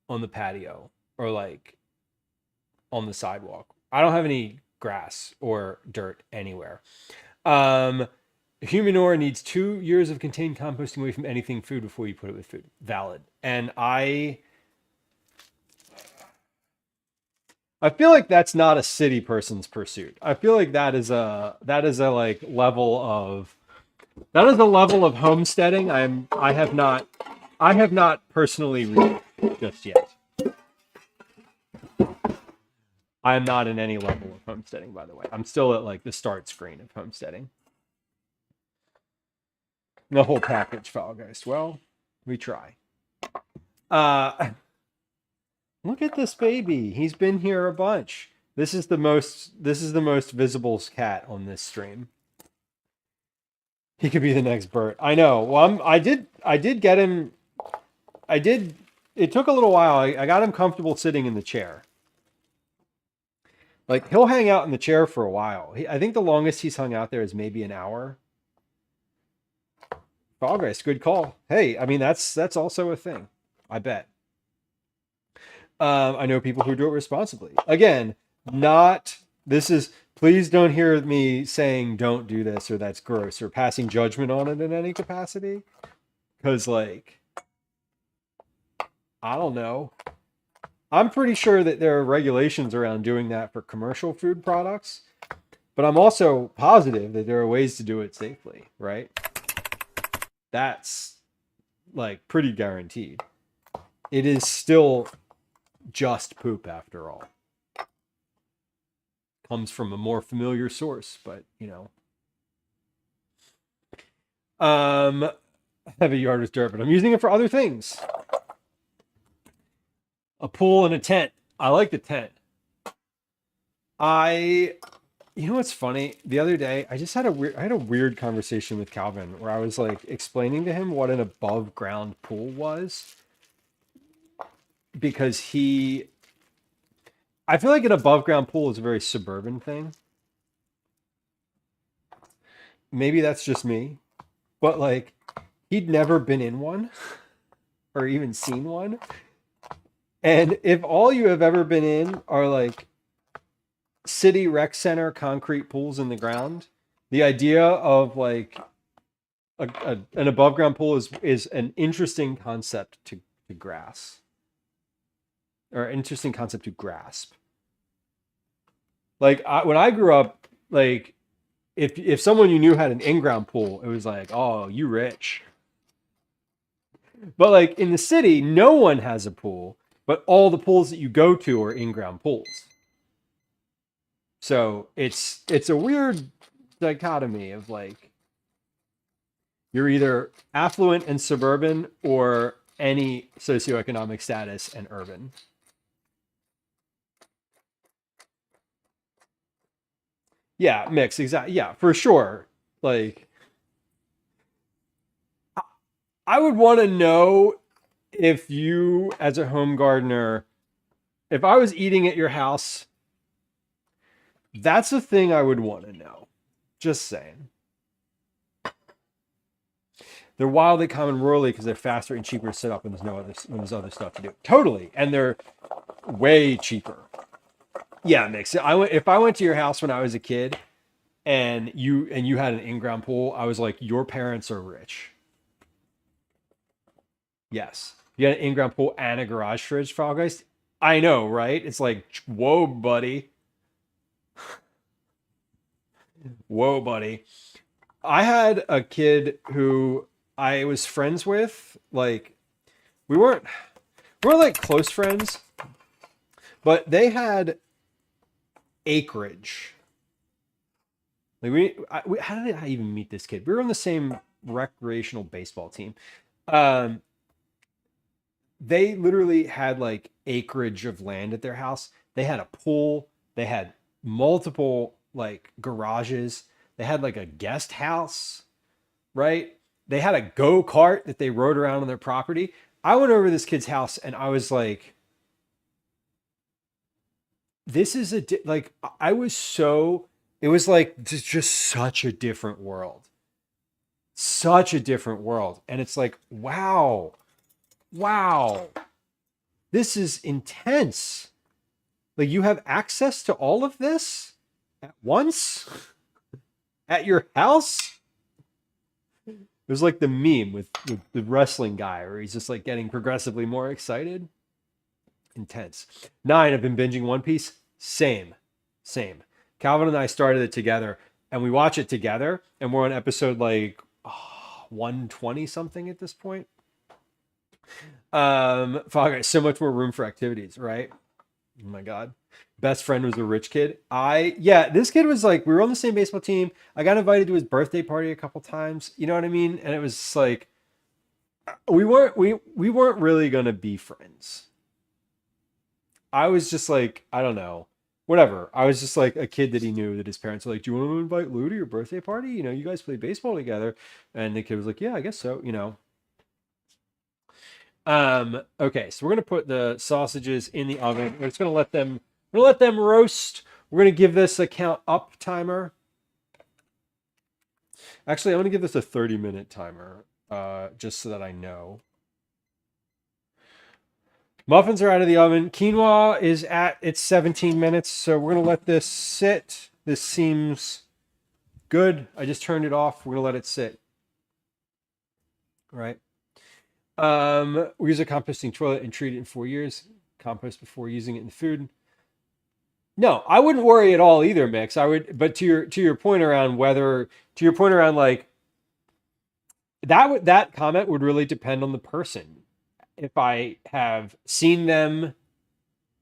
on the patio, or like on the sidewalk. I don't have any grass or dirt anywhere. Humanure needs 2 years of contained composting away from anything food before you put it with food. Valid. And I feel like that's not a city person's pursuit. I feel like that is a like level of homesteading I have not personally reached just yet. I am not in any level of homesteading, by the way. I'm still at like the start screen of homesteading. The whole package, Falgeist. Well, we try. Look at this baby. He's been here a bunch. This is the most visible cat on this stream. He could be the next Bert. I know. Well, I did get him. It took a little while. I got him comfortable sitting in the chair. Like, he'll hang out in the chair for a while. I think the longest he's hung out there is maybe an hour. Progress, good call. Hey, I mean, that's also a thing. I bet. I know people who do it responsibly. Again, please don't hear me saying don't do this or that's gross or passing judgment on it in any capacity. Because, like, I don't know. I'm pretty sure that there are regulations around doing that for commercial food products, but I'm also positive that there are ways to do it safely, right? That's like pretty guaranteed. It is still just poop after all. Comes from a more familiar source, but you know. I have a yard with dirt, but I'm using it for other things. A pool and a tent. I like the tent. You know what's funny? The other day, I had a weird conversation with Calvin where I was like explaining to him what an above ground pool was. Because I feel like an above ground pool is a very suburban thing. Maybe that's just me, but like he'd never been in one or even seen one. And if all you have ever been in are like city rec center concrete pools in the ground, the idea of like an above ground pool is an interesting concept to grasp. Or interesting concept to grasp. Like when I grew up, like if someone you knew had an in-ground pool, it was like, oh, you rich. But like in the city, no one has a pool. But all the pools that you go to are in-ground pools. So it's a weird dichotomy of like you're either affluent and suburban or any socioeconomic status and urban. Yeah, mix, exactly. Yeah, for sure. Like I would want to know if you, as a home gardener, if I was eating at your house That's the thing I would want to know. Just saying. They're wildly common rurally because they're faster and cheaper to set up when there's other stuff to do. Totally, and they're way cheaper. Yeah, Mix. If I went to your house when I was a kid, and you had an in-ground pool, I was like, your parents are rich. Yes, you had an in-ground pool and a garage fridge, Fall Guys. I know, right? It's like, whoa, buddy. Whoa, buddy. I had a kid who I was friends with. Like, we weren't like close friends, but they had acreage. Like how did I even meet this kid? We were on the same recreational baseball team. They literally had like acreage of land at their house. They had a pool. They had multiple like garages. They had like a guest house, right? They had a go-kart that they rode around on their property. I went over to this kid's house and I was like, this is like, I was so, it was like just such a different world. Such a different world. And it's like, wow, this is intense. Like, you have access to all of this at once at your house. There's like the meme with the wrestling guy where he's just like getting progressively more excited. Intense. 9, I've been binging One Piece. Same. Calvin and I started it together, and we watch it together, and we're on episode like 120 something at this point. Fogger, so much more room for activities, right? Oh my God. Best friend was a rich kid. This kid was like, we were on the same baseball team. I got invited to his birthday party a couple times. You know what I mean? And it was just like, we weren't really gonna be friends. I was just like, I don't know, whatever. I was just like a kid that he knew that his parents were like, do you want to invite Lou to your birthday party? You know, you guys play baseball together. And the kid was like, yeah, I guess so, you know. Okay, so we're gonna put the sausages in the oven. We're just gonna let them roast. We're gonna give this a count up timer. Actually, I'm gonna give this a 30-minute timer, just so that I know. Muffins are out of the oven. Quinoa is at its 17 minutes, so we're gonna let this sit. This seems good. I just turned it off. We're gonna let it sit. All right. We use a composting toilet and treat it in 4 years. Compost before using it in the food. No, I wouldn't worry at all either, Mix. I would, but to your point around like that comment would really depend on the person. If I have seen them,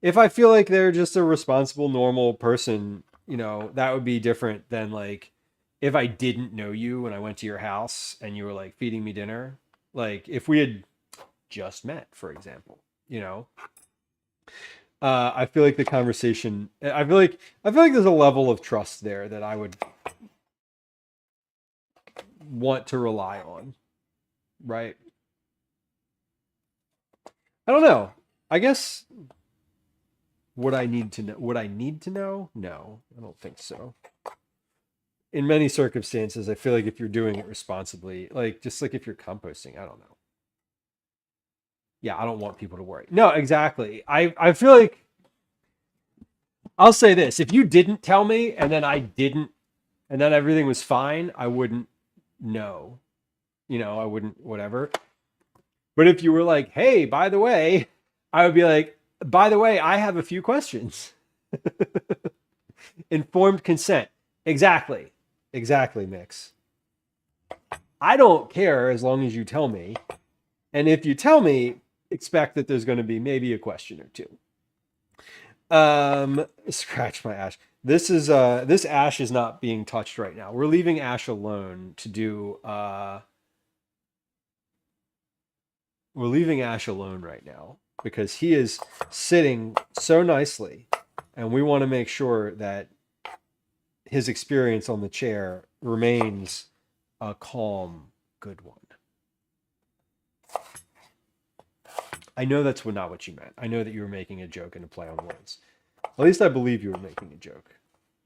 if I feel like they're just a responsible, normal person, you know, that would be different than like if I didn't know you and I went to your house and you were like feeding me dinner. Like if we had just met, for example, you know, I feel like the conversation, I feel like there's a level of trust there that I would want to rely on. Right. I don't know. I guess would I need to know? No, I don't think so. In many circumstances, I feel like if you're doing it responsibly, like just like if you're composting, I don't know. Yeah, I don't want people to worry. No, exactly. I feel like I'll say this. If you didn't tell me and then I didn't and then everything was fine, I wouldn't know. You know, I wouldn't whatever. But if you were like, "Hey, by the way," I would be like, "By the way, I have a few questions." Informed consent. Exactly. Exactly, Mix. I don't care as long as you tell me. And if you tell me, expect that there's going to be maybe a question or two. Scratch my ash. This ash is not being touched right now. We're leaving Ash alone to do we're leaving Ash alone right now because he is sitting so nicely and we want to make sure that his experience on the chair remains a calm, good one. I know that's not what you meant. I know that you were making a joke and a play on words. At least I believe you were making a joke.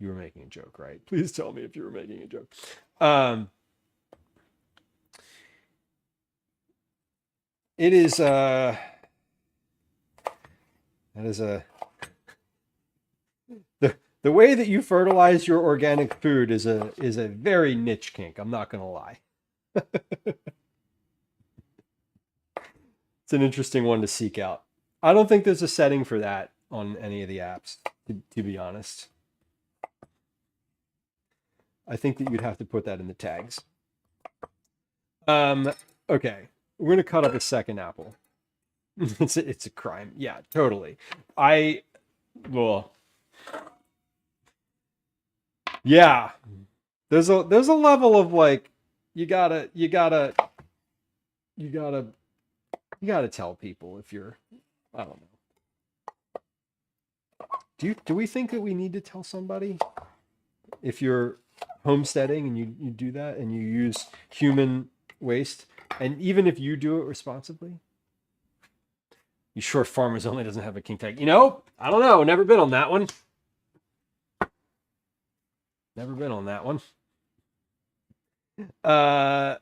You were making a joke, right? Please tell me if you were making a joke. It is that is the way that you fertilize your organic food is a very niche kink. I'm not gonna lie. It's an interesting one to seek out. I don't think there's a setting for that on any of the apps, to be honest. I think that you'd have to put that in the tags. Okay, we're gonna cut up a second apple. It's a crime. Yeah, totally. Well, yeah. There's a level of like you gotta tell people if you're, I don't know. Do we think that we need to tell somebody if you're homesteading and you do that and you use human waste, and even if you do it responsibly? You sure Farmers Only doesn't have a kink tag? I don't know. Never been on that one. Never been on that one. I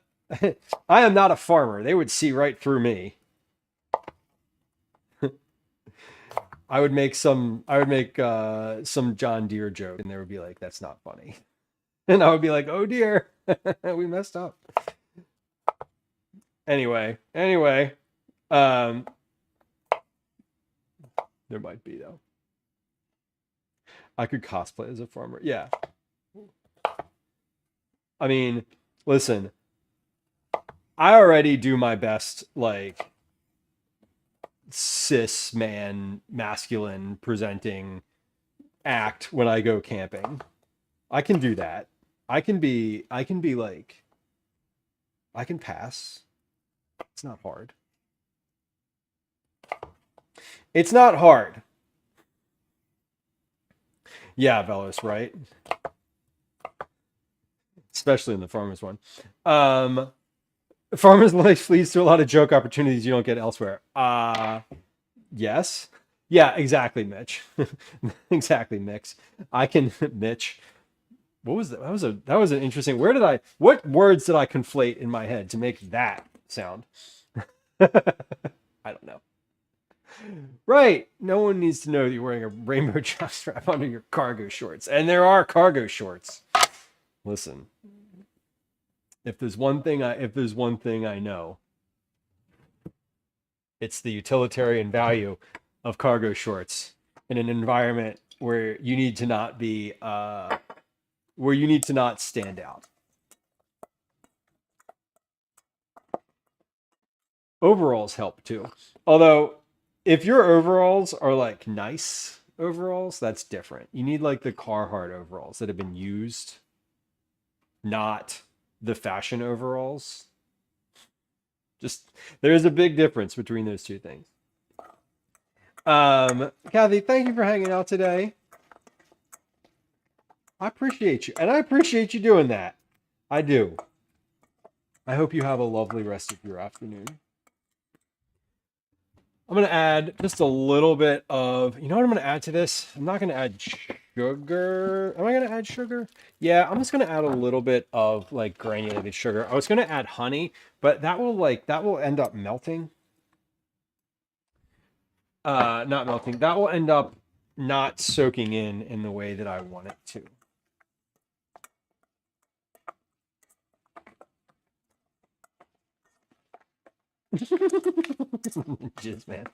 am not a farmer. They would see right through me. I would make some John Deere joke, and they would be like, "That's not funny," and I would be like, "Oh dear, we messed up." Anyway, there might be though. I could cosplay as a farmer. Yeah. I mean, listen, I already do my best, like, cis man, masculine presenting act when I go camping. I can do that. I can be like, I can pass. It's not hard. It's not hard. Yeah, Velos, right? Especially in the farmers one. Farmers life leads to a lot of joke opportunities you don't get elsewhere. Yes. Yeah, exactly, Mitch. Exactly, Mix. I can Mitch. What was that? That was an interesting. What words did I conflate in my head to make that sound? I don't know. Right. No one needs to know that you're wearing a rainbow jockstrap under your cargo shorts. And there are cargo shorts. Listen. If there's one thing I know, it's the utilitarian value of cargo shorts in an environment where you need to not be where you need to not stand out. Overalls help too. Although if your overalls are like nice overalls, that's different. You need like the Carhartt overalls that have been used, not the fashion overalls. Just there's a big difference between those two things. Kathy, thank you for hanging out today. I appreciate you, and I appreciate you doing that. I do. I hope you have a lovely rest of your afternoon. I'm going to add just a little bit of, you know what I'm going to add to this? I'm not going to add sugar. Am I going to add sugar? Yeah, I'm just going to add a little bit of like granulated sugar. I was going to add honey, but that will end up melting. Not melting. That will end up not soaking in the way that I want it to. Jizz man,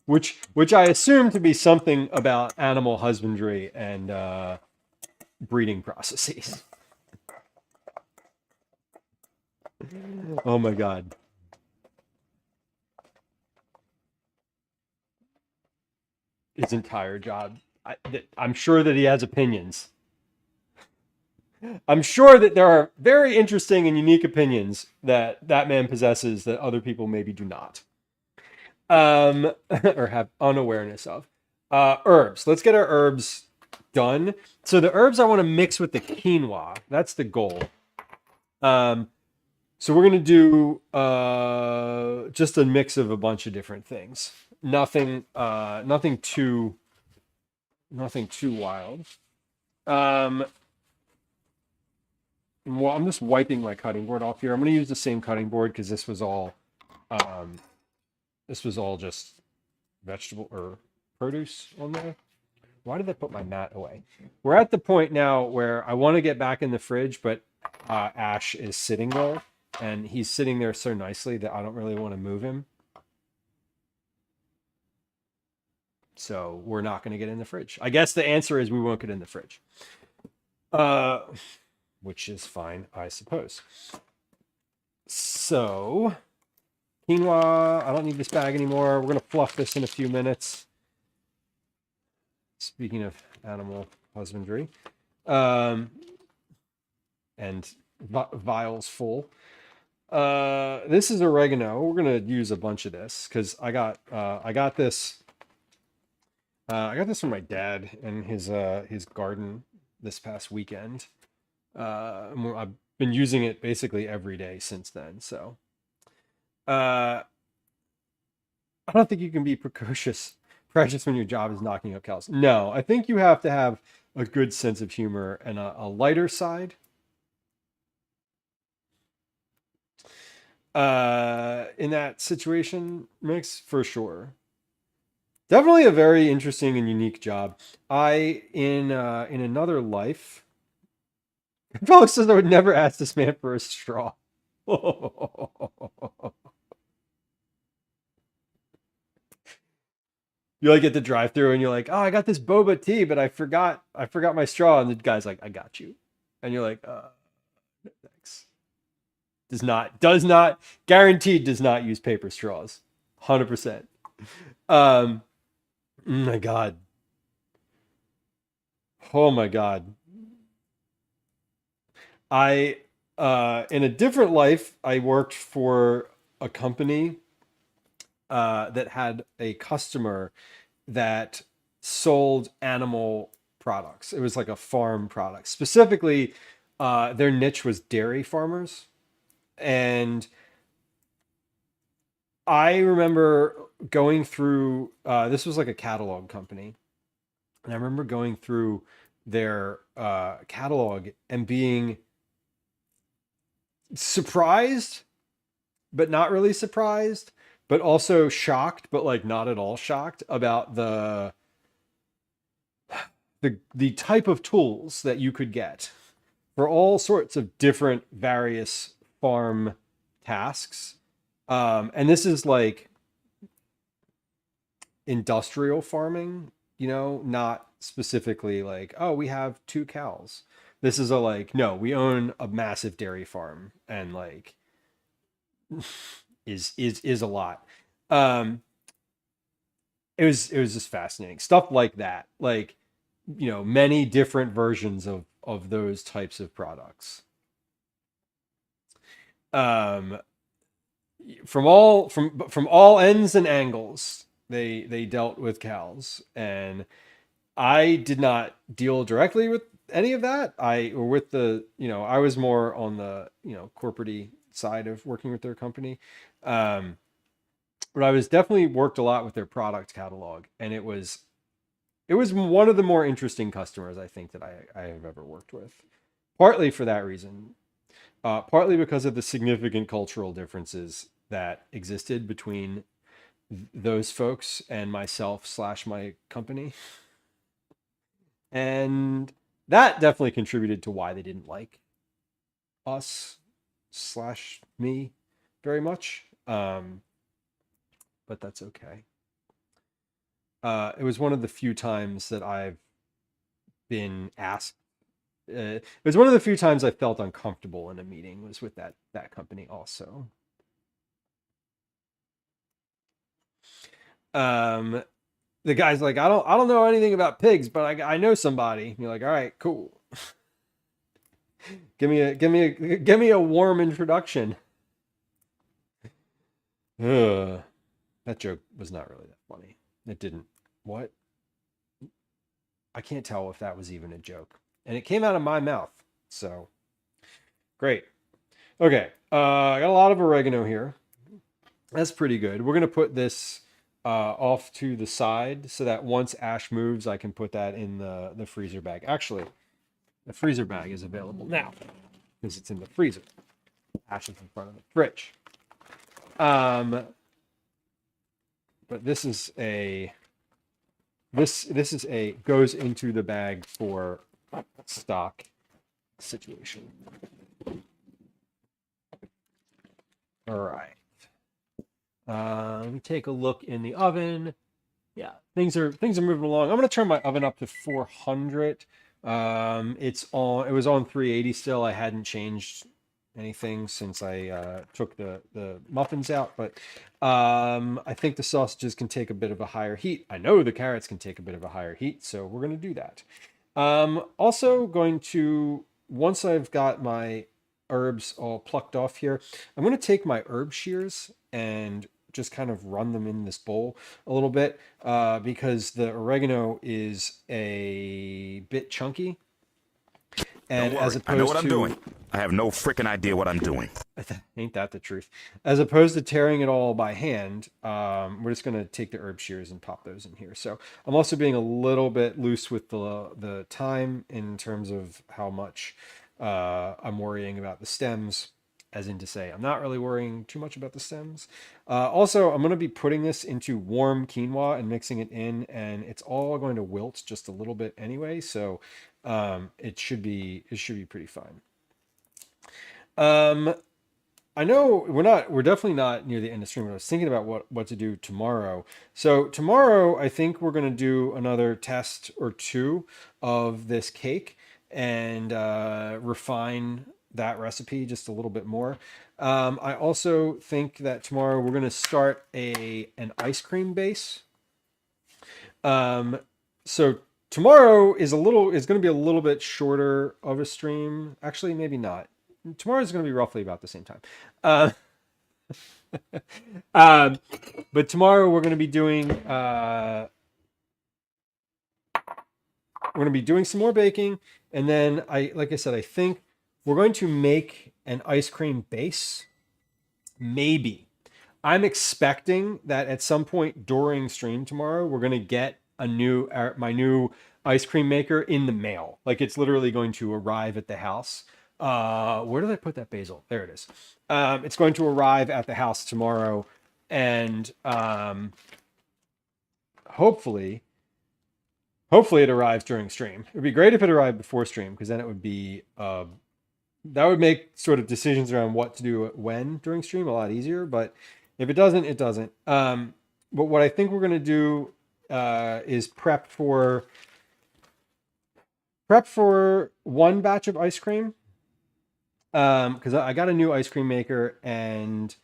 which I assume to be something about animal husbandry and breeding processes. Oh my god. His entire job. I'm sure that he has opinions. I'm sure that there are very interesting and unique opinions that man possesses that other people maybe do not. Or have unawareness of. Herbs. Let's get our herbs done. So the herbs I want to mix with the quinoa. That's the goal. So we're going to do just a mix of a bunch of different things. Nothing too wild. Well, I'm just wiping my cutting board off here. I'm going to use the same cutting board because this was all just vegetable or produce on there. Why did I put my mat away? We're at the point now where I want to get back in the fridge, but Ash is sitting there, and he's sitting there so nicely that I don't really want to move him. So we're not going to get in the fridge. I guess the answer is we won't get in the fridge. Which is fine, I suppose. So, quinoa, I don't need this bag anymore. We're going to fluff this in a few minutes. Speaking of animal husbandry. And vials full. This is oregano. We're going to use a bunch of this because I got this. I got this from my dad in his garden this past weekend. I've been using it basically every day since then. So, I don't think you can be precious when your job is knocking up cows. No, I think you have to have a good sense of humor and a lighter side. In that situation mix, for sure. Definitely a very interesting and unique job. In another life, Felix says I would never ask this man for a straw. You like at the drive-through and you're like, oh, I got this boba tea, but I forgot my straw, and the guy's like, I got you, and you're like, thanks. Does not guaranteed does not use paper straws, 100%. My God. Oh my God. I in a different life, I worked for a company that had a customer that sold animal products. It was like a farm product. Specifically, their niche was dairy farmers. And I remember going through, this was like a catalog company. And I remember going through their catalog and being surprised, but not really surprised, but also shocked, but like not at all shocked about the type of tools that you could get for all sorts of different various farm tasks. And this is like industrial farming, not specifically like, oh, we have 2 cows. This is no, we own a massive dairy farm, and like is a lot. It was just fascinating stuff like that, like many different versions of those types of products. From all ends and angles, they dealt with cows, and I did not deal directly with any of that. I was more on the corporate side of working with their company. But I was definitely worked a lot with their product catalog, and it was one of the more interesting customers I think that I have ever worked with. Partly for that reason, partly because of the significant cultural differences that existed between those folks and myself / my company. And that definitely contributed to why they didn't like us / me very much. But that's okay. It was one of the few times that I've been asked. It was one of the few times I felt uncomfortable in a meeting, was with that company also. The guy's like, I don't know anything about pigs, but I know somebody. And you're like, all right, cool. give me a warm introduction. Ugh. That joke was not really that funny. It didn't. What? I can't tell if that was even a joke. And it came out of my mouth. So, great. Okay. I got a lot of oregano here. That's pretty good. We're going to put this off to the side so that once Ash moves, I can put that in the freezer bag. Actually, The freezer bag is available now because it's in the freezer. Ash is in front of the fridge. But this is a goes into the bag for stock situation. All right. Let me take a look in the oven. Yeah, things are moving along. I'm gonna turn my oven up to 400. It was on 380 still. I hadn't changed anything since I took the muffins out, but I think the sausages can take a bit of a higher heat. I know the carrots can take a bit of a higher heat, so we're gonna do that. Also going to, once I've got my herbs all plucked off here, I'm going to take my herb shears and just kind of run them in this bowl a little bit because the oregano is a bit chunky. And Don't as worry, I know opposed what I'm to, doing. I have no freaking idea what I'm doing. ain't that the truth? As opposed to tearing it all by hand, we're just going to take the herb shears and pop those in here. So I'm also being a little bit loose with the time in terms of how much I'm worrying about the stems, as in to say, I'm not really worrying too much about the stems. Also, I'm going to be putting this into warm quinoa and mixing it in, and it's all going to wilt just a little bit anyway. So it should be pretty fine. I know we're definitely not near the end of stream, but I was thinking about what to do tomorrow. So tomorrow, I think we're going to do another test or two of this cake and refine that recipe just a little bit more. I also think that tomorrow we're going to start an ice cream base. So tomorrow is going to be a little bit shorter of a stream. Actually, maybe not. Tomorrow is going to be roughly about the same time. But tomorrow we're going to be doing some more baking, and then like I said, I think we're going to make an ice cream base. Maybe. I'm expecting that at some point during stream tomorrow, we're going to get my new ice cream maker in the mail. Like it's literally going to arrive at the house. Where did I put that basil? There it is. It's going to arrive at the house tomorrow, and hopefully it arrives during stream. It would be great if it arrived before stream, because then it would be that would make sort of decisions around what to do when during stream a lot easier. But if it doesn't, it doesn't. But what I think we're going to do is prep for one batch of ice cream, because I got a new ice cream maker and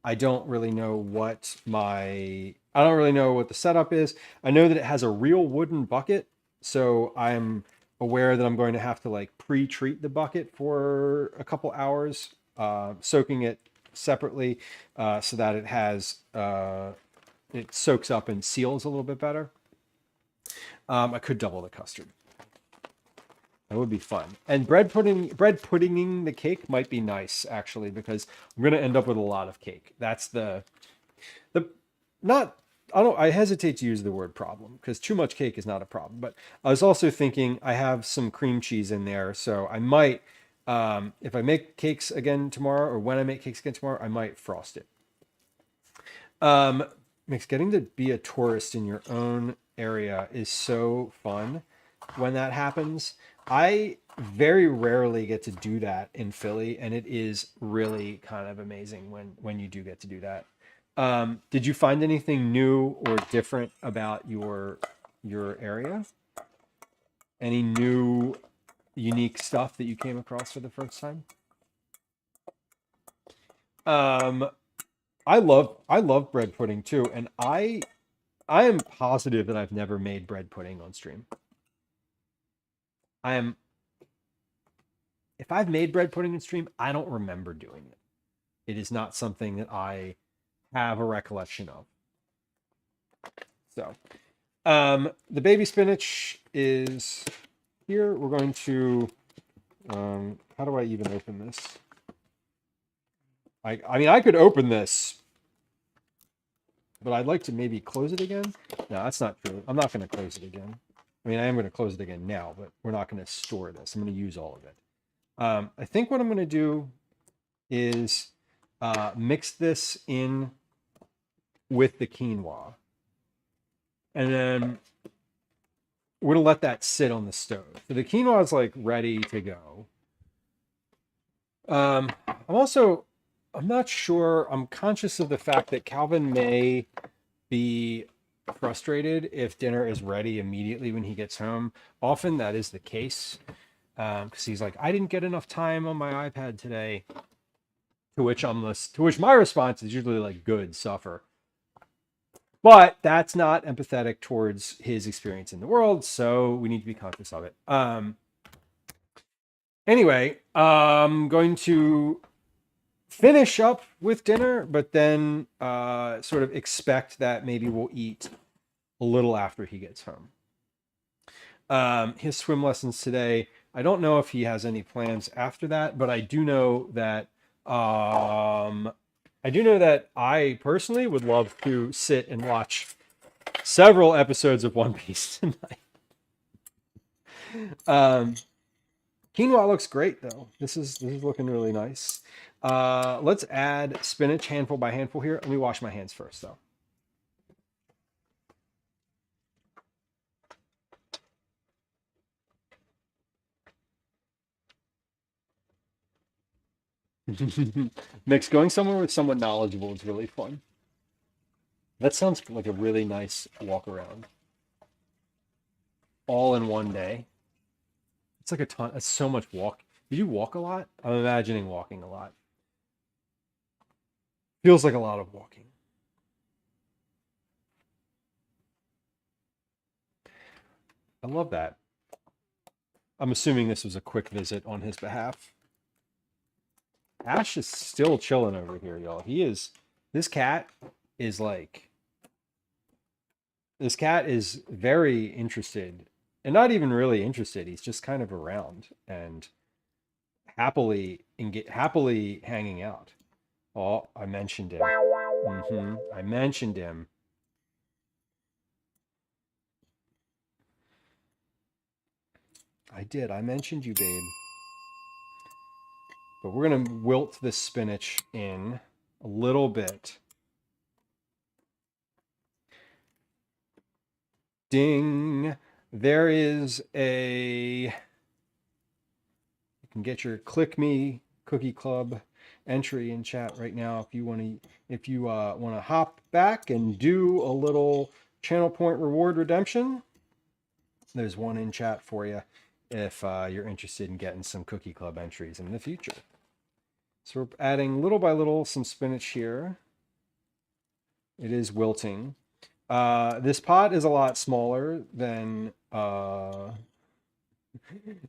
I don't really know what the setup is. I know that it has a real wooden bucket, so I'm aware that I'm going to have to like pre-treat the bucket for a couple hours, soaking it separately so that it soaks up and seals a little bit better. I could double the custard. That would be fun. And bread puddinging the cake might be nice, actually, because I'm going to end up with a lot of cake. That's I hesitate to use the word problem, because too much cake is not a problem. But I was also thinking I have some cream cheese in there, so I might, if I make cakes again tomorrow, or when I make cakes again tomorrow, I might frost it. Makes getting to be a tourist in your own area is so fun when that happens. I very rarely get to do that in Philly, and it is really kind of amazing when you do get to do that. Did you find anything new or different about your area? Any new unique stuff that you came across for the first time? I love bread pudding too, and I am positive that I've never made bread pudding on stream. If I've made bread pudding in stream, I don't remember doing it. It is not something that I have a recollection of. So, the baby spinach is here. We're going to, how do I even open this? I mean, I could open this, but I'd like to maybe close it again. No, that's not true. I'm not going to close it again. I mean, I am going to close it again now, but we're not going to store this. I'm going to use all of it. I think what I'm going to do is mix this in with the quinoa. And then we're going to let that sit on the stove. So the quinoa is like ready to go. I'm not sure. I'm conscious of the fact that Calvin may be frustrated if dinner is ready immediately when he gets home. Often that is the case. Because he's like, I didn't get enough time on my iPad today. To which my response is usually like, good, suffer. But that's not empathetic towards his experience in the world, so we need to be conscious of it. Anyway, I'm going to finish up with dinner, but then sort of expect that maybe we'll eat a little after he gets home. His swim lessons today, I don't know if he has any plans after that, but I do know that I personally would love to sit and watch several episodes of One Piece tonight. Quinoa looks great though. This is looking really nice. Let's add spinach handful by handful here. Let me wash my hands first though. Mix, going somewhere with someone knowledgeable is really fun. That sounds like a really nice walk around. All in one day. It's like a ton. It's so much walk. Do you walk a lot? I'm imagining walking a lot. Feels like a lot of walking. I love that. I'm assuming this was a quick visit on his behalf. Ash is still chilling over here, y'all. This cat is very interested, and not even really interested. He's just kind of around and happily hanging out. Oh, I mentioned him. I mentioned him. I did. I mentioned you, babe. But we're going to wilt this spinach in a little bit. Ding. There is you can get your Click Me Cookie Club entry in chat right now if you want to hop back and do a little channel point reward redemption. There's one in chat for you if you're interested in getting some Cookie Club entries in the future. So we're adding little by little some spinach here. It is wilting. This pot is a lot smaller than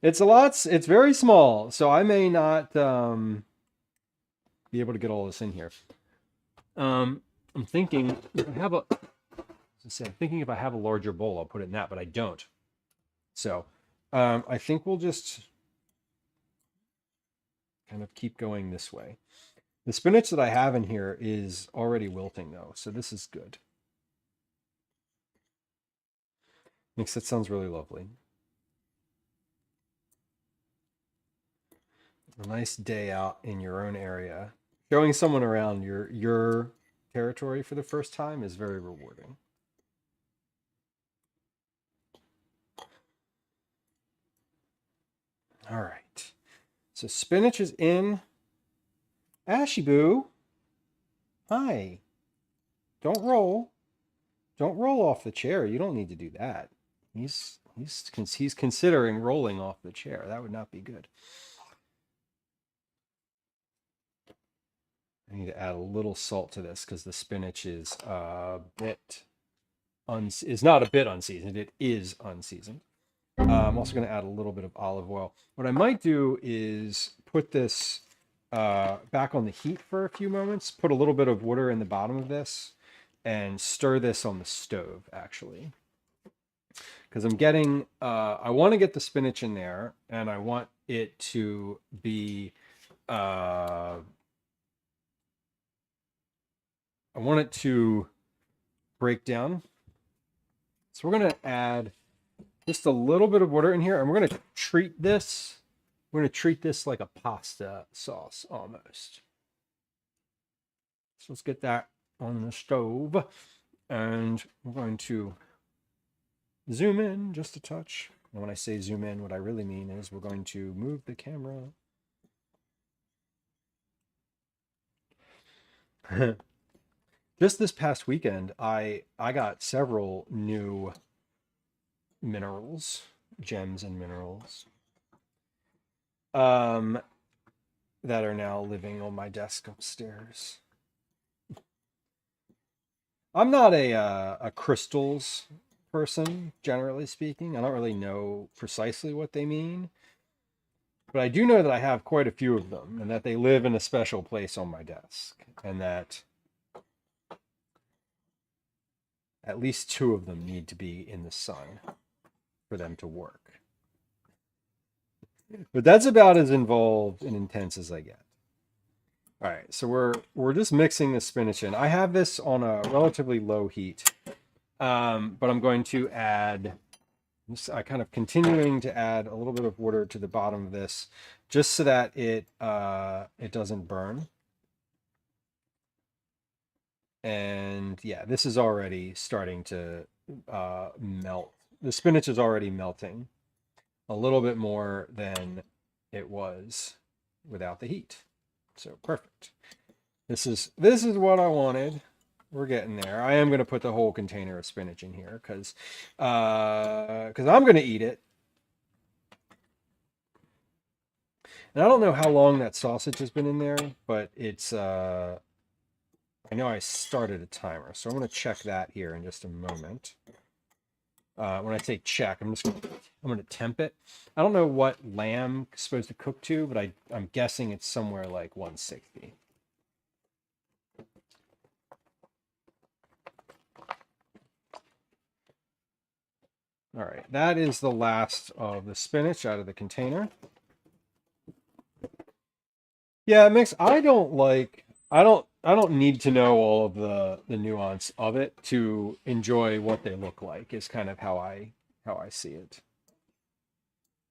it's very small, so I may not be able to get all this in here. I'm thinking if I have a larger bowl, I'll put it in that, but I don't. So I think we'll just kind of keep going this way. The spinach that I have in here is already wilting though, so this is good. Mix, that sounds really lovely. A nice day out in your own area. Showing someone around your territory for the first time is very rewarding. All right. So spinach is in. Ashy Boo. Hi. Don't roll. Don't roll off the chair. You don't need to do that. He's considering rolling off the chair. That would not be good. I need to add a little salt to this because the spinach is not a bit unseasoned. It is unseasoned. I'm also going to add a little bit of olive oil. What I might do is put this back on the heat for a few moments, put a little bit of water in the bottom of this, and stir this on the stove, actually. Because I'm getting, I want to get the spinach in there, and I want it to be, I want it to break down. So we're going to add just a little bit of water in here, and we're going to treat this. We're going to treat this like a pasta sauce almost. So let's get that on the stove, and we're going to zoom in just a touch. And when I say zoom in, what I really mean is we're going to move the camera. Just this past weekend, I got several new minerals, gems and minerals, that are now living on my desk upstairs. I'm not a crystals person, generally speaking. I don't really know precisely what they mean, but I do know that I have quite a few of them, and that they live in a special place on my desk, and that at least 2 of them need to be in the sun for them to work. But that's about as involved and intense as I get. All right, so we're just mixing the spinach in. I have this on a relatively low heat, but I'm going to add, I kind of continuing to add a little bit of water to the bottom of this, just so that it doesn't burn. And yeah, this is already starting to melt. The spinach is already melting a little bit more than it was without the heat. So perfect. This is what I wanted. We're getting there. I am going to put the whole container of spinach in here because I'm going to eat it. And I don't know how long that sausage has been in there, but it's I know I started a timer, so I'm going to check that here in just a moment. When I say check, I'm going to temp it. I don't know what lamb is supposed to cook to, but I'm guessing it's somewhere like 160. All right, that is the last of the spinach out of the container. Yeah, it makes, I don't need to know all of the nuance of it to enjoy what they look like, is kind of how I see it.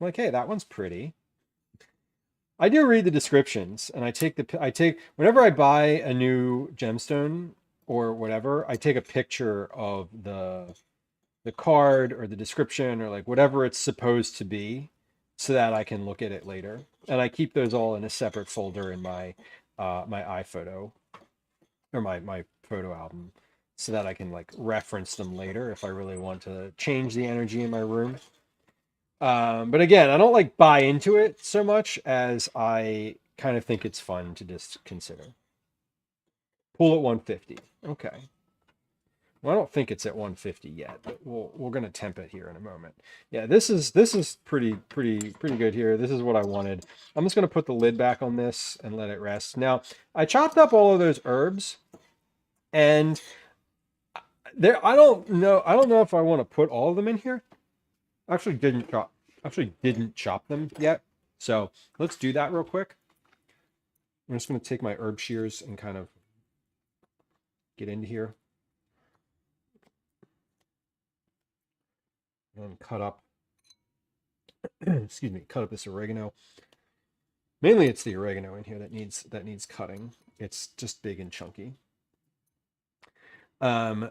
Like, hey, that one's pretty. I do read the descriptions, and I take whenever I buy a new gemstone or whatever, I take a picture of the card or the description or like whatever it's supposed to be, so that I can look at it later. And I keep those all in a separate folder in my my iPhoto or my photo album, so that I can like reference them later if I really want to change the energy in my room. But again, I don't like buy into it so much as I kind of think it's fun to just consider. Pool at 150. Okay. Well, I don't think it's at 150 yet, but we're gonna temp it here in a moment. Yeah, this is pretty good here. This is what I wanted. I'm just gonna put the lid back on this and let it rest. Now, I chopped up all of those herbs, and I don't know if I want to put all of them in here. Actually didn't chop them yet. So let's do that real quick. I'm just gonna take my herb shears and kind of get into here. And cut up, excuse me, cut up this oregano. Mainly it's the oregano in here that needs cutting. It's just big and chunky. Yeah,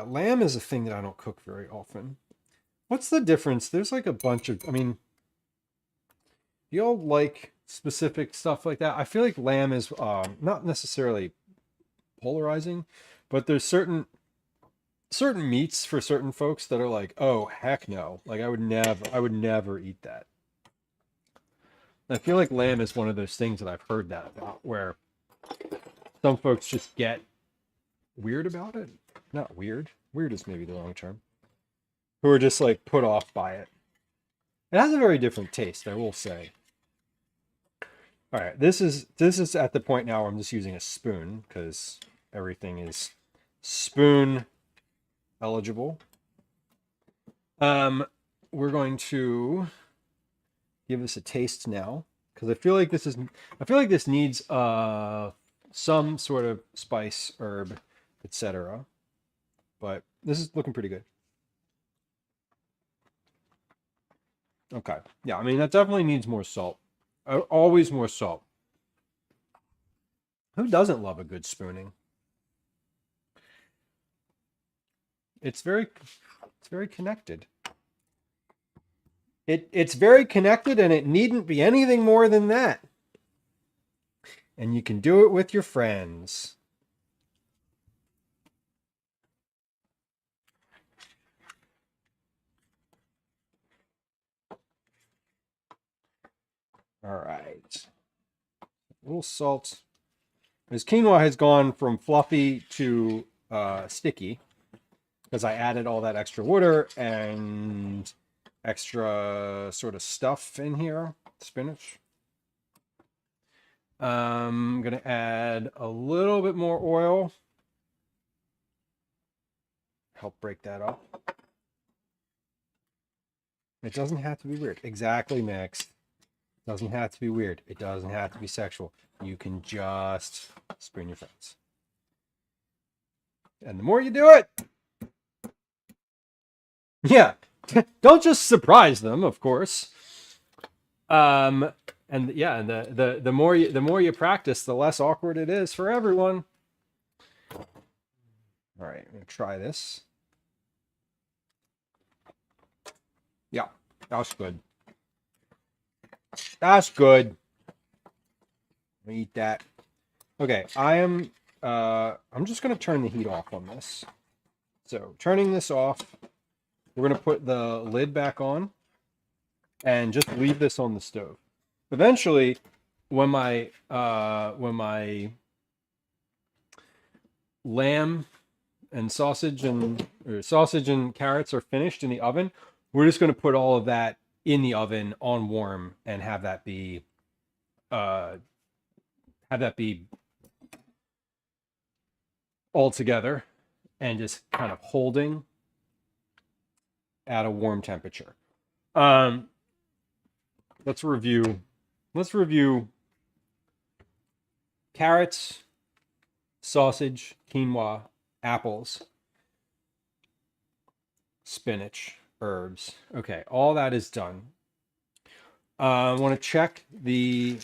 lamb is a thing that I don't cook very often. What's the difference? There's like a bunch of, I mean, do y'all like specific stuff like that? I feel like lamb is not necessarily polarizing, but there's certain meats for certain folks that are like, oh heck no, like I would never eat that. I feel like lamb is one of those things that I've heard that about, where some folks just get weird about it. Not weird is maybe the wrong term, who are just like put off by it. It has a very different taste, I will say. All right, this is at the point now where I'm just using a spoon because everything is spoon eligible. We're going to give this a taste now because I feel like this needs some sort of spice, herb, etc. But this is looking pretty good. Okay. Yeah, I mean, that definitely needs more salt. Always more salt. Who doesn't love a good spooning? It's very connected. It's very connected, and it needn't be anything more than that. And you can do it with your friends. All right. A little salt. This quinoa has gone from fluffy to sticky because I added all that extra water and extra sort of stuff in here, spinach. I'm going to add a little bit more oil. Help break that up. It doesn't have to be weird. Exactly, Max. It doesn't have to be weird. It doesn't have to be sexual. You can just spoon your friends. And the more you do it, yeah, don't just surprise them, of course. And yeah, and the more you practice, the less awkward it is for everyone. All right, I'm gonna try this. Yeah, that's good. That's good. Let me eat that. Okay, I'm just gonna turn the heat off on this. So turning this off, we're gonna put the lid back on and just leave this on the stove. Eventually, when my lamb and sausage and carrots are finished in the oven, we're just going to put all of that in the oven on warm and have that be all together and just kind of holding at a warm temperature. Let's review carrots, sausage, quinoa, apples, spinach, herbs. Okay, all that is done. I want to check the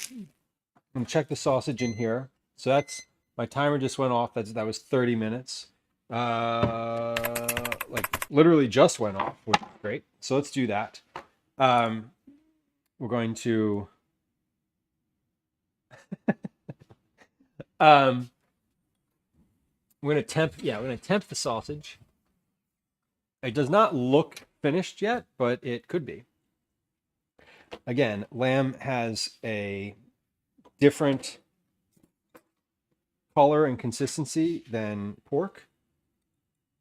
sausage in here. So that's my timer just went off. That was 30 minutes. Like literally just went off, which is great. So let's do that. We're going to we're gonna temp the sausage. It does not look finished yet, but it could be. Again, lamb has a different color and consistency than pork,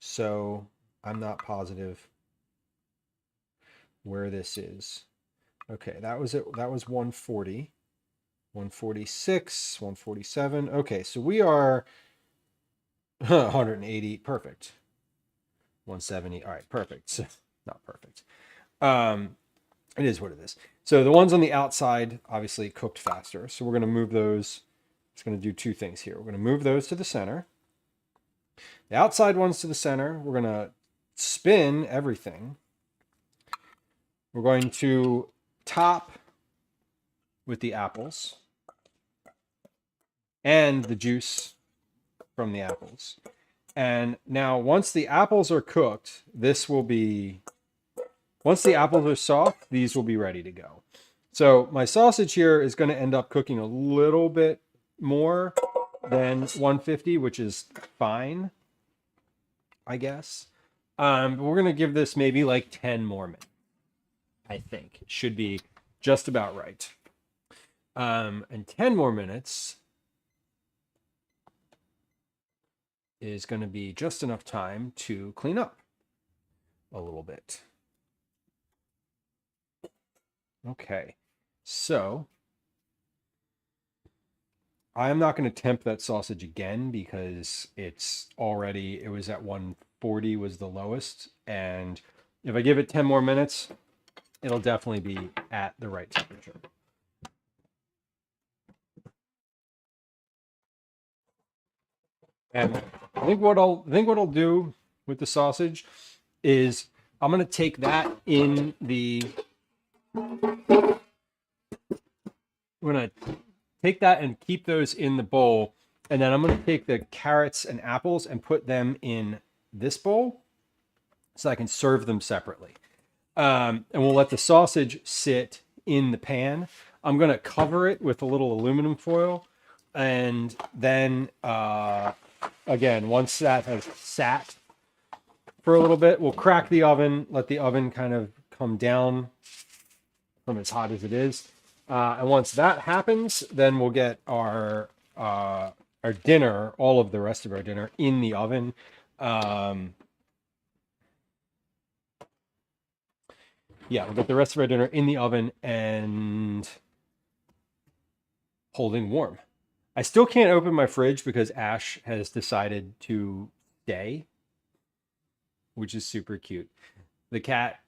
so I'm not positive where this is. Okay, that was it. That was 140, 146, 147. Okay, so we are 180. Perfect. 170. All right, perfect. Not perfect. It is what it is. So the ones on the outside obviously cooked faster. So we're going to move those. It's going to do two things here. We're going to move those to the center. The outside ones to the center. We're going to spin everything. We're going to top with the apples and the juice from the apples. And now once the apples are cooked, once the apples are soft, these will be ready to go. So my sausage here is going to end up cooking a little bit more than 150, which is fine, I guess. But we're going to give this maybe like 10 more minutes. I think it should be just about right. And 10 more minutes is going to be just enough time to clean up a little bit. Okay, so I'm not going to temp that sausage again because it was at 140 was the lowest. And if I give it 10 more minutes, it'll definitely be at the right temperature. And I think what I'll do with the sausage is I'm going to take that in the I'm gonna take that and keep those in the bowl, and then I'm gonna take the carrots and apples and put them in this bowl so I can serve them separately. And we'll let the sausage sit in the pan. I'm gonna cover it with a little aluminum foil, and then again, once that has sat for a little bit, we'll crack the oven, let the oven kind of come down from as hot as it is. And once that happens, then we'll get our dinner, all of the rest of our dinner, in the oven. Yeah, we'll get the rest of our dinner in the oven and holding warm. I still can't open my fridge because Ash has decided to stay, which is super cute. The cat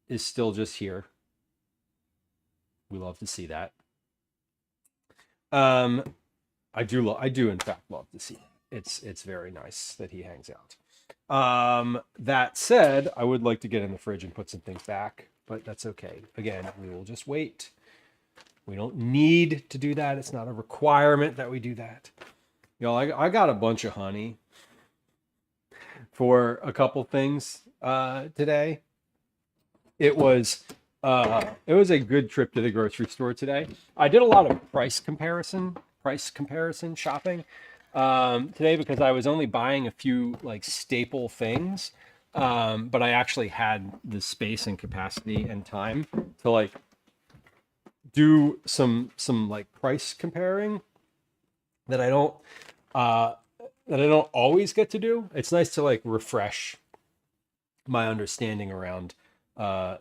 is still just here. We love to see that. I do in fact love to see that. It's very nice that he hangs out. That said, I would like to get in the fridge and put some things back, but that's okay. Again, we will just wait. We don't need to do that. It's not a requirement that we do that. Y'all, I got a bunch of honey for a couple things today. It was a good trip to the grocery store today. I did a lot of price comparison shopping today because I was only buying a few like staple things, but I actually had the space and capacity and time to like do some like price comparing that I don't always get to do. It's nice to like refresh my understanding around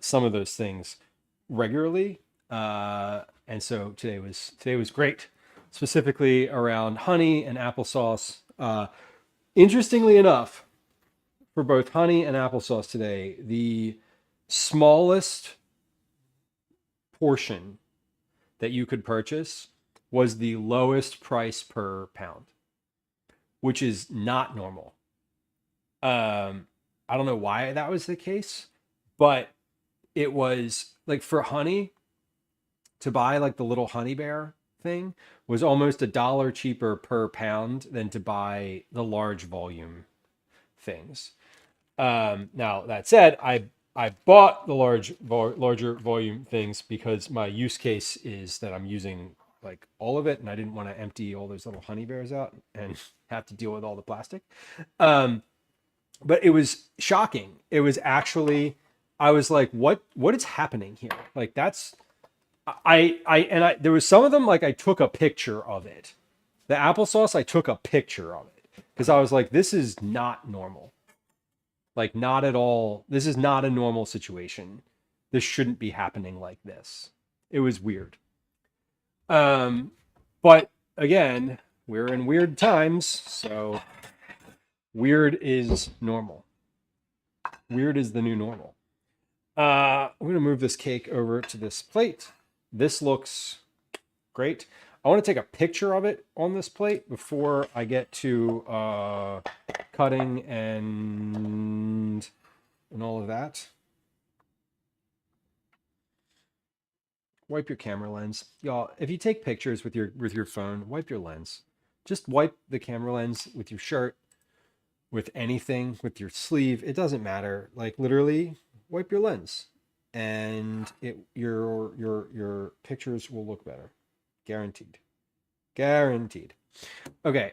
some of those things regularly. And so today was great, specifically around honey and applesauce. Interestingly enough, for both honey and applesauce today, the smallest portion that you could purchase was the lowest price per pound, which is not normal. I don't know why that was the case, but it was like for honey to buy like the little honey bear thing was almost $1 cheaper per pound than to buy the large volume things. Now that said, I bought the larger volume things because my use case is that I'm using like all of it, and I didn't want to empty all those little honey bears out and have to deal with all the plastic. But it was shocking. It was actually, I was like, what is happening here? Like that's, there was some of them, like I took a picture of it. The applesauce, I took a picture of it because I was like, this is not normal. Like not at all. This is not a normal situation. This shouldn't be happening like this. It was weird. But again, we're in weird times, so weird is normal. Weird is the new normal. I'm gonna move this cake over to this plate. This looks great. I want to take a picture of it on this plate before I get to cutting and all of that. Wipe your camera lens. Y'all, if you take pictures with your phone, wipe your lens. Just wipe the camera lens with your shirt, with anything, with your sleeve. It doesn't matter. Like literally, wipe your lens, and your pictures will look better. Guaranteed. Guaranteed. Okay.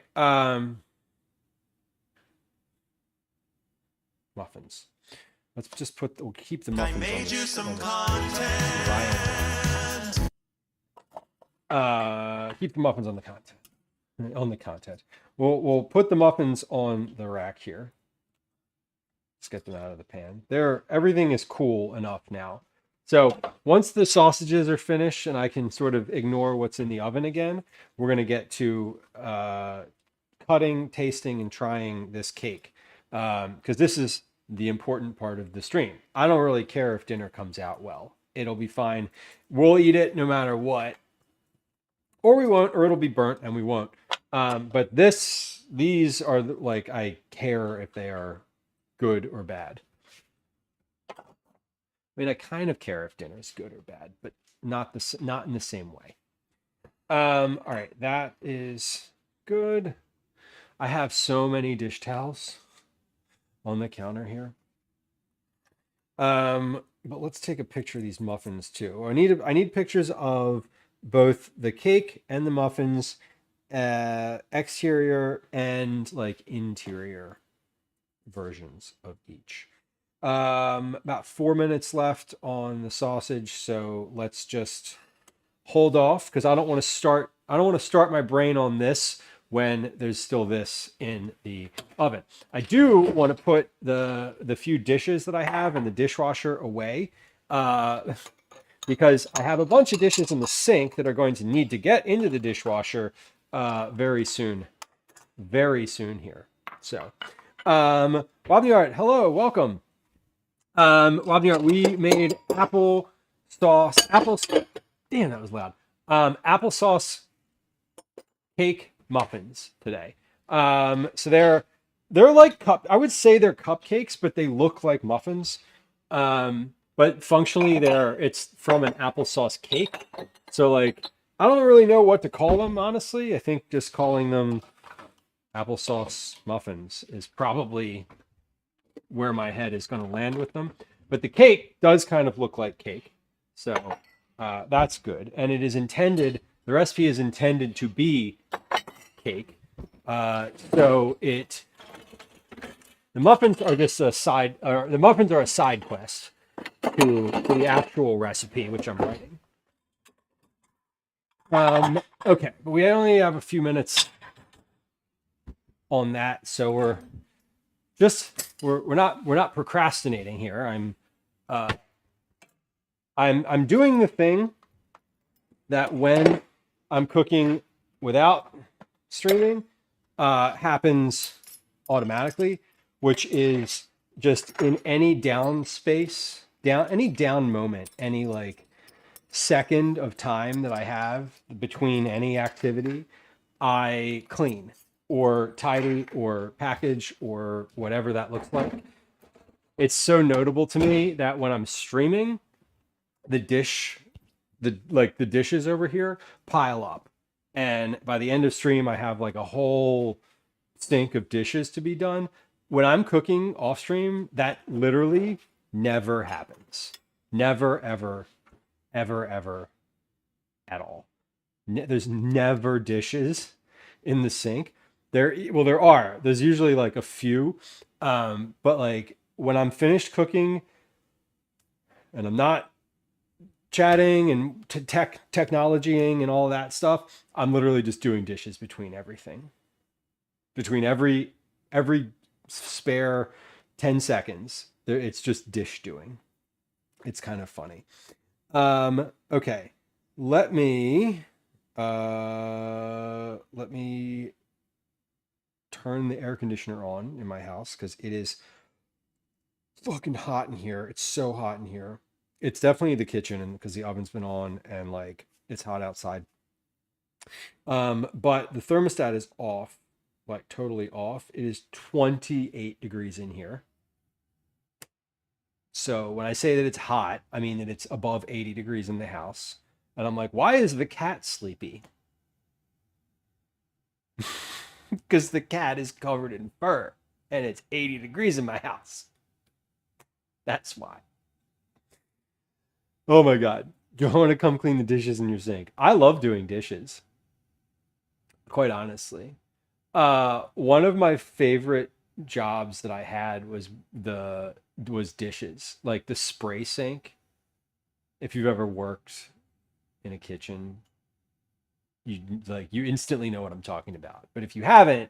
Muffins. Let's just we'll keep the muffins. I made you some content. Keep the muffins on the content. On the content. We'll put the muffins on the rack here. Let's get them out of the pan. Everything is cool enough now. So once the sausages are finished and I can sort of ignore what's in the oven again, we're going to get to cutting, tasting, and trying this cake. Because this is the important part of the stream. I don't really care if dinner comes out well. It'll be fine. We'll eat it no matter what. Or we won't, or it'll be burnt and we won't. But these are like, I care if they are good or bad. mean, I kind of care if dinner is good or bad, but not not in the same way. All right, that is good. I have so many dish towels on the counter here. But let's take a picture of these muffins too. I need pictures of both the cake and the muffins, exterior and like interior versions of each. About 4 minutes left on the sausage, so let's just hold off because I don't want to start my brain on this when there's still this in the oven. I do want to put the few dishes that I have in the dishwasher away because I have a bunch of dishes in the sink that are going to need to get into the dishwasher very soon here. So, Bob the Art, hello, welcome. Bob the Art, we made damn, that was loud. Applesauce cake muffins today. So they're like I would say they're cupcakes, but they look like muffins. But functionally it's from an applesauce cake. So like I don't really know what to call them, honestly. I think just calling them applesauce muffins is probably where my head is going to land with them. But the cake does kind of look like cake. So that's good. And it is intended, the recipe is intended to be cake. So the muffins are just the muffins are a side quest to the actual recipe, which I'm writing. Okay, but we only have a few minutes on that, so we're not procrastinating here. I'm doing the thing that when I'm cooking without streaming happens automatically, which is just in any down space, any down moment, any like second of time that I have between any activity, I clean or tidy or package or whatever that looks like. It's so notable to me that when I'm streaming, the dishes over here pile up. And by the end of stream, I have like a whole sink of dishes to be done. When I'm cooking off stream, that literally never happens. Never, ever, ever, ever at all. There's never dishes in the sink. There are. There's usually like a few. But like when I'm finished cooking and I'm not chatting and technologying and all that stuff, I'm literally just doing dishes between everything. Between every spare 10 seconds, it's just dish doing. It's kind of funny. Okay, let me turn the air conditioner on in my house because it is fucking hot in here. It's so hot in here. It's definitely the kitchen, and because the oven's been on and like it's hot outside. But the thermostat is off, like totally off. It is 28 degrees in here. So when I say that it's hot, I mean that it's above 80 degrees in the house. And I'm like, why is the cat sleepy? Because the cat is covered in fur and it's 80 degrees in my house. That's why. Oh my God. Do you want to come clean the dishes in your sink? I love doing dishes. Quite honestly. One of my favorite jobs that I had was dishes, like the spray sink. If you've ever worked in a kitchen, you instantly know what I'm talking about. But if you haven't,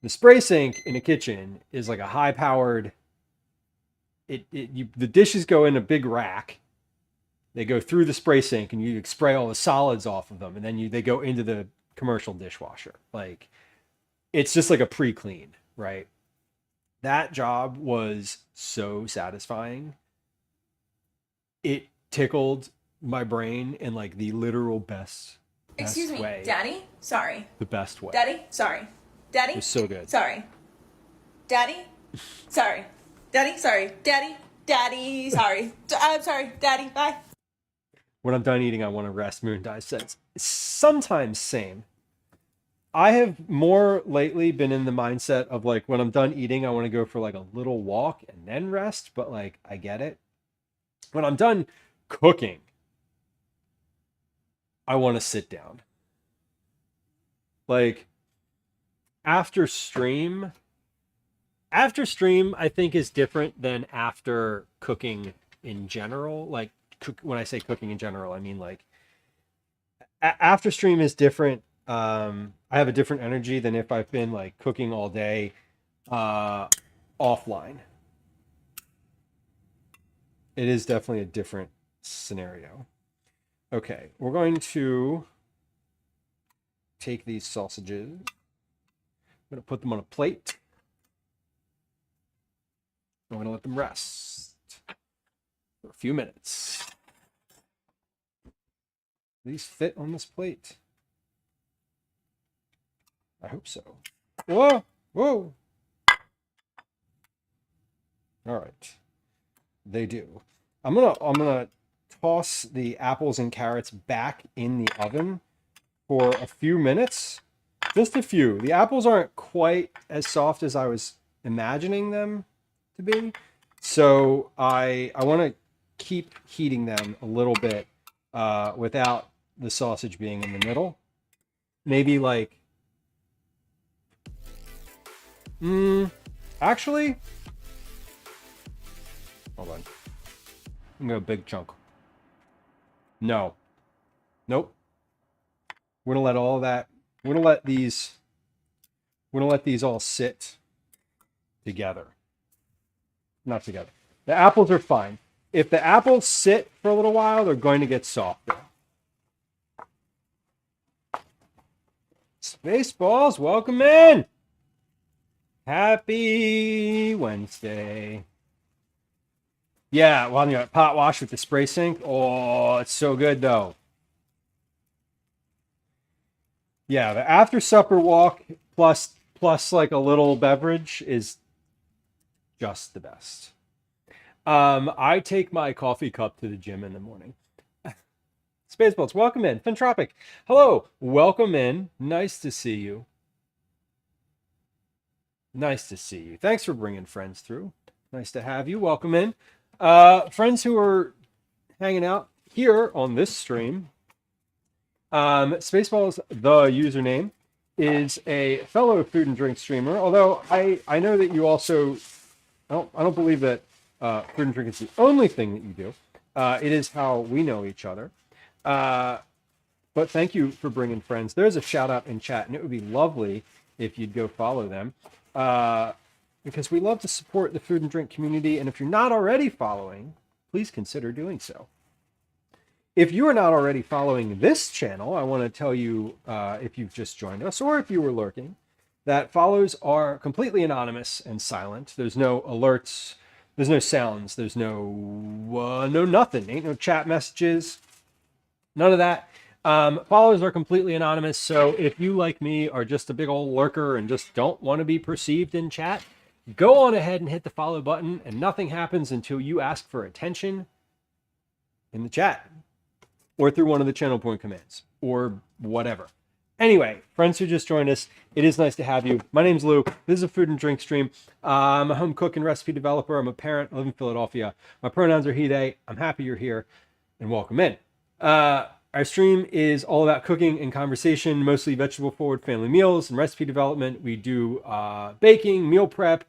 the spray sink in a kitchen is like a high powered, the dishes go in a big rack. They go through the spray sink and you spray all the solids off of them, and then they go into the commercial dishwasher. Like it's just like a pre-clean, right? That job was so satisfying. It tickled my brain in like the literal best Excuse me, way. Daddy? Sorry. The best way. Daddy? Sorry. Daddy? It was so good. Sorry. Daddy? Sorry. Daddy? Sorry. Daddy? Daddy, sorry. I'm sorry, Daddy, bye. When I'm done eating, I want to rest, Moon Dive says. Sometimes same. I have more lately been in the mindset of like when I'm done eating, I want to go for like a little walk and then rest, but like I get it. When I'm done cooking, I want to sit down. Like after stream, I think is different than after cooking in general. Like when I say cooking in general, I mean like after stream is different. I have a different energy than if I've been like cooking all day offline. It is definitely a different scenario. Okay, we're going to take these sausages. I'm going to put them on a plate. I'm going to let them rest for a few minutes. Do these fit on this plate? I hope so. Whoa, whoa. All right, they do. I'm gonna toss the apples and carrots back in the oven for a few minutes, just a few. The apples aren't quite as soft as I was imagining them to be, so I want to keep heating them a little bit without the sausage being in the middle. Maybe like actually, hold on. I'm gonna go big chunk. No. Nope. We're gonna let all that. We're gonna let these all sit together. Not together. The apples are fine. If the apples sit for a little while, they're going to get softer. Spaceballs, welcome in. Happy Wednesday. Yeah, well, you know, pot wash with the spray sink. Oh, it's so good though. Yeah, the after supper walk plus like a little beverage is just the best. I take my coffee cup to the gym in the morning. Spaceballs, welcome in. Fintropic, hello, welcome in. Nice to see you. Nice to see you. Thanks for bringing friends through. Nice to have you. Welcome in. Friends who are hanging out here on this stream. Spaceballs, the username, is a fellow food and drink streamer. Although I know that you also, I don't believe that food and drink is the only thing that you do. It is how we know each other. But thank you for bringing friends. There's a shout out in chat, and it would be lovely if you'd go follow them. Because we love to support the food and drink community. And if you're not already following, please consider doing so. If you are not already following this channel, I want to tell you, if you've just joined us or if you were lurking, that follows are completely anonymous and silent. There's no alerts, there's no sounds, there's no nothing. Ain't no chat messages, none of that. Followers are completely anonymous, so if you, like me, are just a big old lurker and just don't want to be perceived in chat, go on ahead and hit the follow button, and nothing happens until you ask for attention in the chat or through one of the channel point commands or whatever. Anyway, friends who just joined us, it is nice to have you. My name's Lou. This is a food and drink stream. I'm a home cook and recipe developer. I'm a parent. I live in Philadelphia. My pronouns are he, they. I'm happy you're here, and welcome in. Our stream is all about cooking and conversation, mostly vegetable-forward family meals and recipe development. We do baking, meal prep,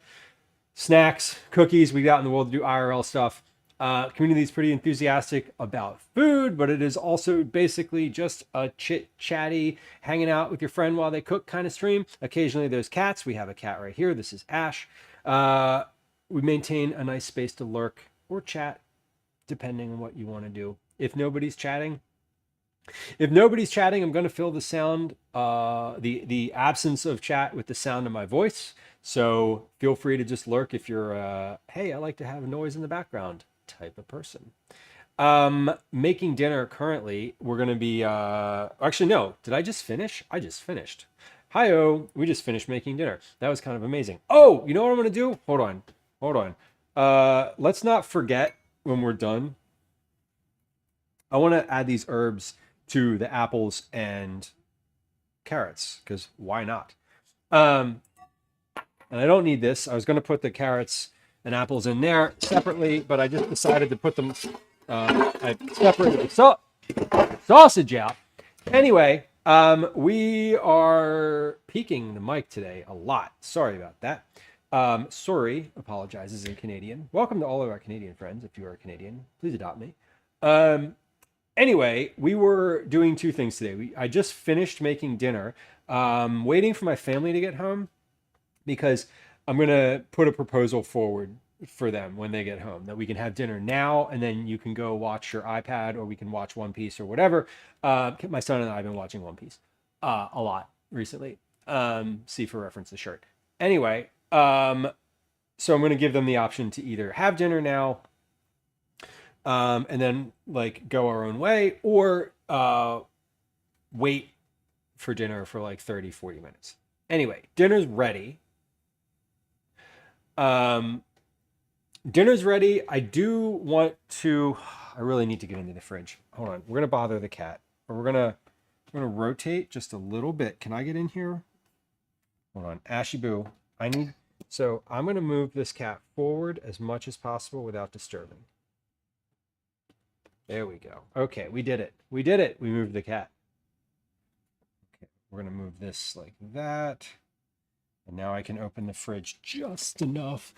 snacks, cookies. We get out in the world to do IRL stuff. Community is pretty enthusiastic about food, but it is also basically just a chit-chatty, hanging out with your friend while they cook kind of stream. Occasionally there's cats. We have a cat right here. This is Ash. We maintain a nice space to lurk or chat, depending on what you want to do. If nobody's chatting, I'm going to fill the sound, the absence of chat with the sound of my voice. So feel free to just lurk if you're, hey, I like to have noise in the background type of person. Making dinner currently. We're going to be, actually, no, did I just finish? I just finished. Hi-oh, we just finished making dinner. That was kind of amazing. Oh, you know what I'm going to do? Hold on. Let's not forget when we're done. I want to add these herbs to the apples and carrots because why not? And I don't need this. I was going to put the carrots and apples in there separately, but I just decided to put them. I separated the sausage out. Anyway, we are peaking the mic today a lot. Sorry about that. Sorry apologizes in Canadian. Welcome to all of our Canadian friends. If you are Canadian, please adopt me. Anyway, we were doing two things today. I just finished making dinner, waiting for my family to get home because I'm going to put a proposal forward for them when they get home that we can have dinner now and then you can go watch your iPad or we can watch One Piece or whatever. My son and I have been watching One Piece a lot recently. See for reference the shirt. Anyway, so I'm going to give them the option to either have dinner now and then like go our own way or wait for dinner for like 30-40 minutes. Anyway, dinner's ready. Dinner's ready. I do want to, I really need to get into the fridge. Hold on. We're going to bother the cat or we're going to rotate just a little bit. Can I get in here? Hold on. Ashy Boo. So I'm going to move this cat forward as much as possible without disturbing. There we go. Okay. We did it. We did it. We moved the cat. Okay. We're going to move this like that. And now I can open the fridge just enough.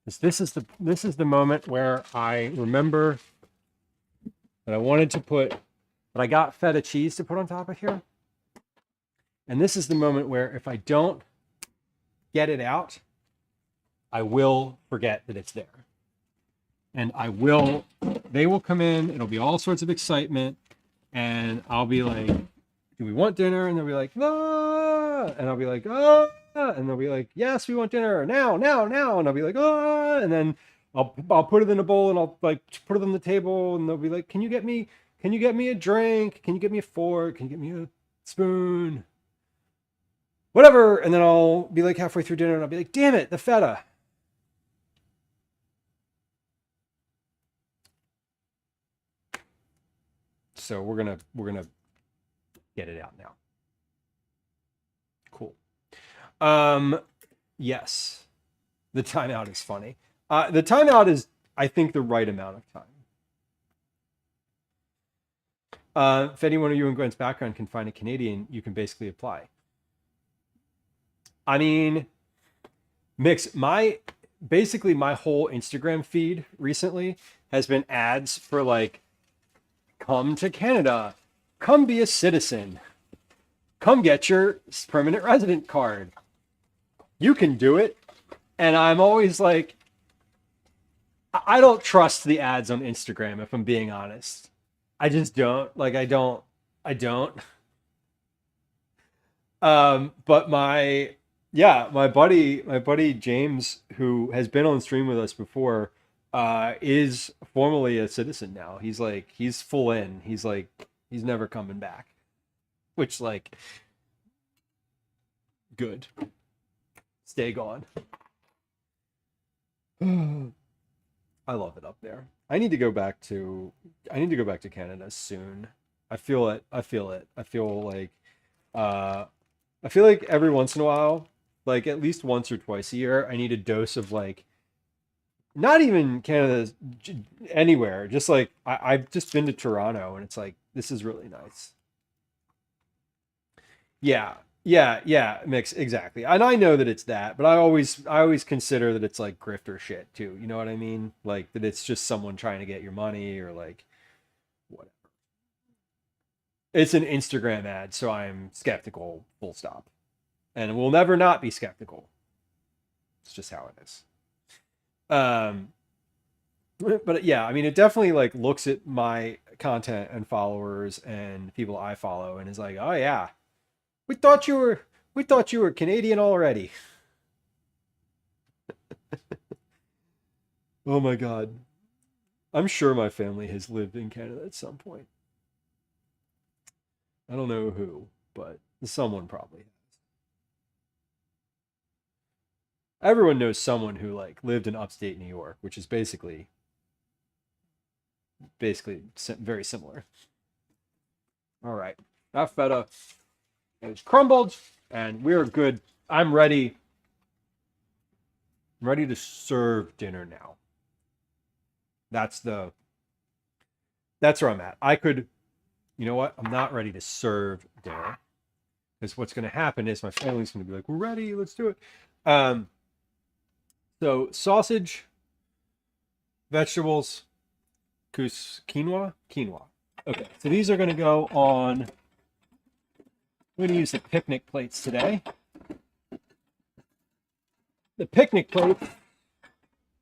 This is the moment where I remember that I wanted to put, that I got feta cheese to put on top of here. And this is the moment where if I don't get it out, I will forget that it's there. And they will come in, it'll be all sorts of excitement. And I'll be like, do we want dinner? And they'll be like, ah! And I'll be like, ah! And they'll be like, yes, we want dinner now. And I'll be like, ah! And then I'll put it in a bowl and I'll like put it on the table and they'll be like, can you get me a drink? Can you get me a fork? Can you get me a spoon? Whatever. And then I'll be like halfway through dinner and I'll be like, damn it, the feta. So we're gonna get it out now. Cool. Yes, the timeout is funny. The timeout is, I think, the right amount of time. If anyone of you in Gwen's background can find a Canadian, you can basically apply. I mean, basically my whole Instagram feed recently has been ads for like, come to Canada, come be a citizen, come get your permanent resident card. You can do it. And I'm always like, I don't trust the ads on Instagram, if I'm being honest. I just don't. Like, I don't. But my buddy James, who has been on stream with us before, is formally a citizen now. He's full in. He's never coming back. Which, like, good. Stay gone. I love it up there. I need to go back to Canada soon. I feel it. I feel like every once in a while, like at least once or twice a year, I need a dose of like, not even Canada, anywhere. Just like I've just been to Toronto and it's like, this is really nice. Yeah, mix, exactly. And I know that it's that, but I always consider that it's like grifter shit too. You know what I mean? Like that it's just someone trying to get your money or like whatever. It's an Instagram ad, so I'm skeptical, full stop. And will never not be skeptical. It's just how it is. But yeah, I mean, it definitely like looks at my content and followers and people I follow and is like, oh yeah, we thought you were Canadian already. Oh my God. I'm sure my family has lived in Canada at some point. I don't know who, but someone probably Everyone knows someone who like lived in upstate New York, which is basically very similar. All right, that feta is crumbled, and we're good. I'm ready. I'm ready to serve dinner now. That's where I'm at. I could, you know what? I'm not ready to serve dinner because what's going to happen is my family's going to be like, "We're ready. Let's do it." So sausage, vegetables, quinoa. Okay, so these are going to go on. We're going to use the picnic plates today. The picnic plates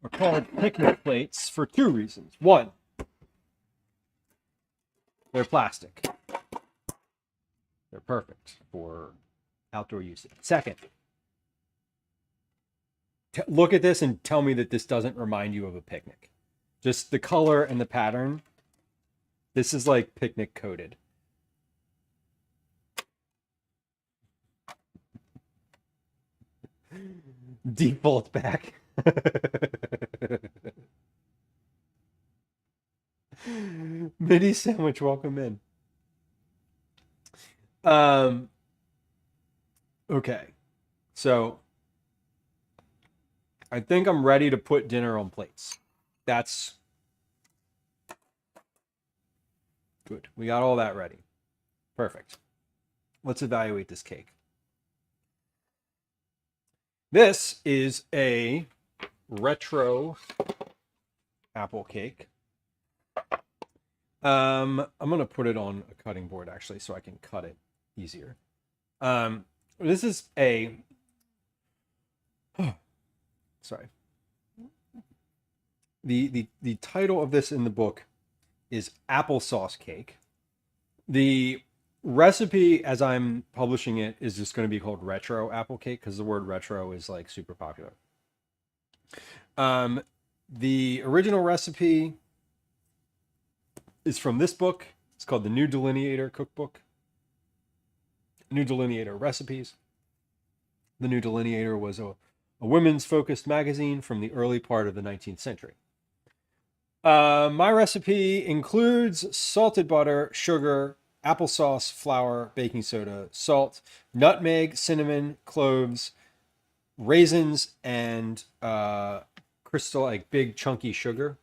are called picnic plates for two reasons. One, they're plastic. They're perfect for outdoor usage. Second, look at this and tell me that this doesn't remind you of a picnic. Just the color and the pattern. This is like picnic coated. Default back. Mini sandwich, welcome in. Okay, so I think I'm ready to put dinner on plates. That's good. We got all that ready. Perfect. Let's evaluate this cake. This is a retro apple cake. I'm gonna put it on a cutting board actually, so I can cut it easier. This is a sorry. The title of this in the book is applesauce cake. The recipe, as I'm publishing it, is just going to be called retro apple cake because the word retro is like super popular. The original recipe is from this book. It's called the New Delineator Cookbook. New Delineator Recipes. The New Delineator was a women's focused magazine from the early part of the 19th century. My recipe includes salted butter, sugar, applesauce, flour, baking soda, salt, nutmeg, cinnamon, cloves, raisins, and crystal, like big chunky sugar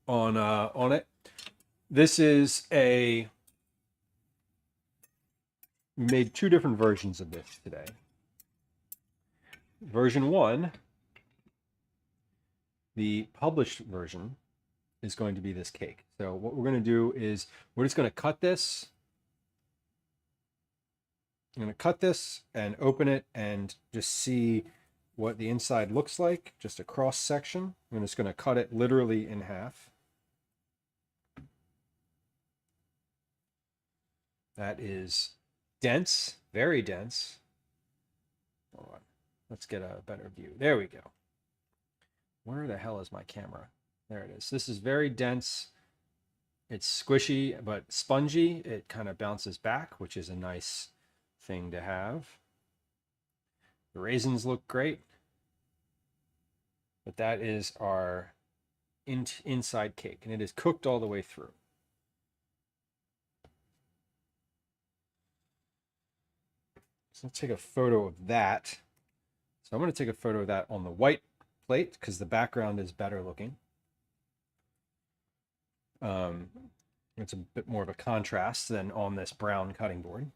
on it. This is we made two different versions of this today. Version 1, the published version, is going to be this cake. So what we're going to do is we're just going to cut this. I'm going to cut this and open it and just see what the inside looks like, just a cross section. I'm just going to cut it literally in half. That is dense, very dense. Hold on. Let's get a better view. There we go. Where the hell is my camera? There it is. This is very dense. It's squishy but spongy. It kind of bounces back, which is a nice thing to have. The raisins look great. But that is our inside cake, and it is cooked all the way through. So let's take a photo of that. So I'm going to take a photo of that on the white plate because the background is better looking. It's a bit more of a contrast than on this brown cutting board.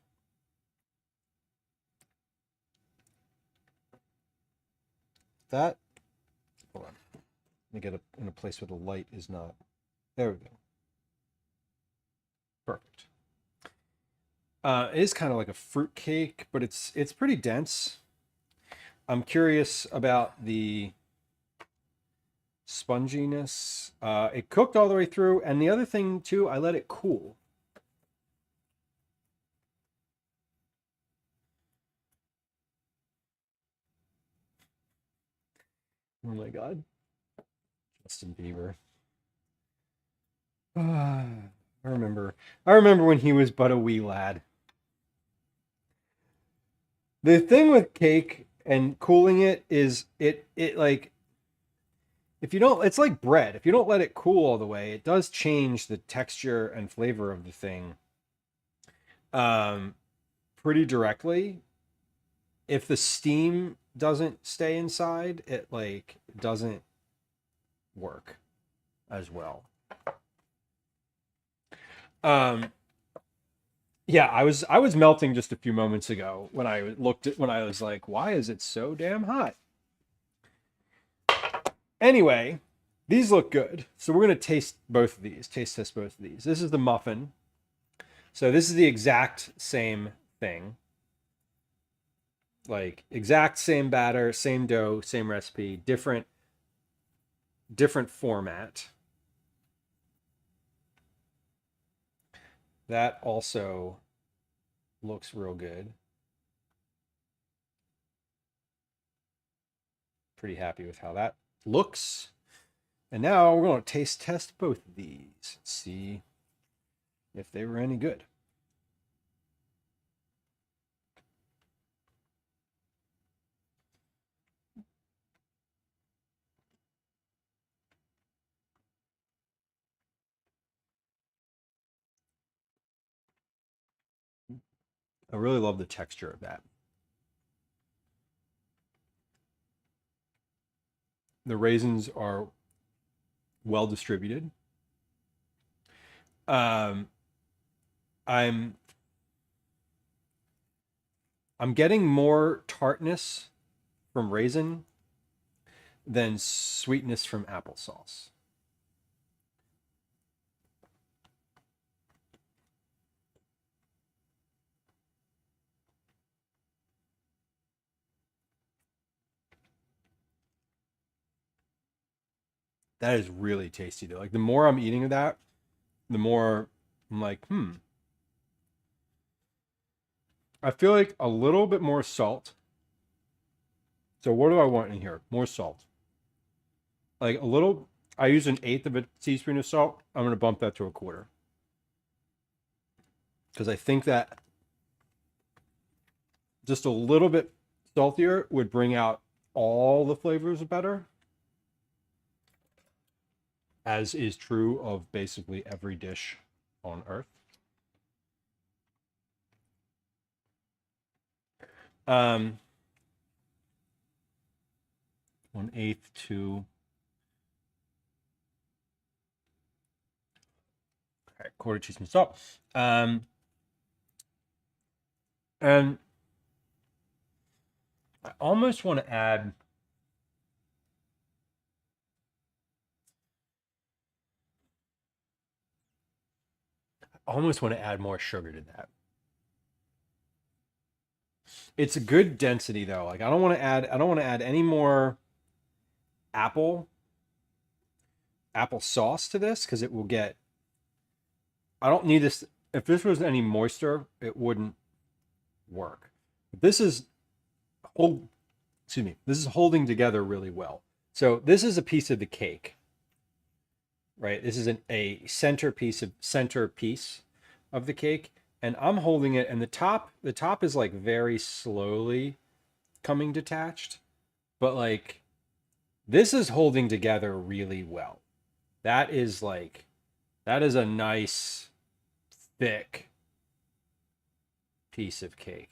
That, hold on. Let me get in a place where the light is not. There we go. Perfect. It is kind of like a fruit cake, but it's pretty dense. I'm curious about the sponginess. It cooked all the way through, and the other thing too, I let it cool. Oh my God. Justin Bieber. I remember when he was but a wee lad. The thing with cake And cooling it is it like if you don't, it's like bread. If you don't let it cool all the way, it does change the texture and flavor of the thing pretty directly. If the steam doesn't stay inside, it like doesn't work as well. Yeah, I was melting just a few moments ago when I was like, why is it so damn hot? Anyway, these look good. So we're going to taste both of these, taste test both of these. This is the muffin. So this is the exact same thing. Like exact same batter, same dough, same recipe, different format. That also looks real good. Pretty happy with how that looks. And now we're going to taste test both of these. See if they were any good. I really love the texture of that. The raisins are well distributed. I'm getting more tartness from raisin than sweetness from applesauce. That is really tasty though. Like the more I'm eating of that, the more I'm like, I feel like a little bit more salt. So what do I want in here? More salt. Like a little, I use 1/8 of a teaspoon of salt. I'm going to bump that to 1/4. Because I think that just a little bit saltier would bring out all the flavors better. As is true of basically every dish on earth. 1/8 to 1/4 teaspoon salt. And I almost want to add more sugar to that. It's a good density though. Like I don't want to add any more apple sauce to this because it will get, I don't need this. If this was any moister, it wouldn't work. But this is this is holding together really well. So this is a piece of the cake, right? This is a centerpiece of the cake, and I'm holding it, and the top is like very slowly coming detached, but like this is holding together really well. That is a nice thick piece of cake.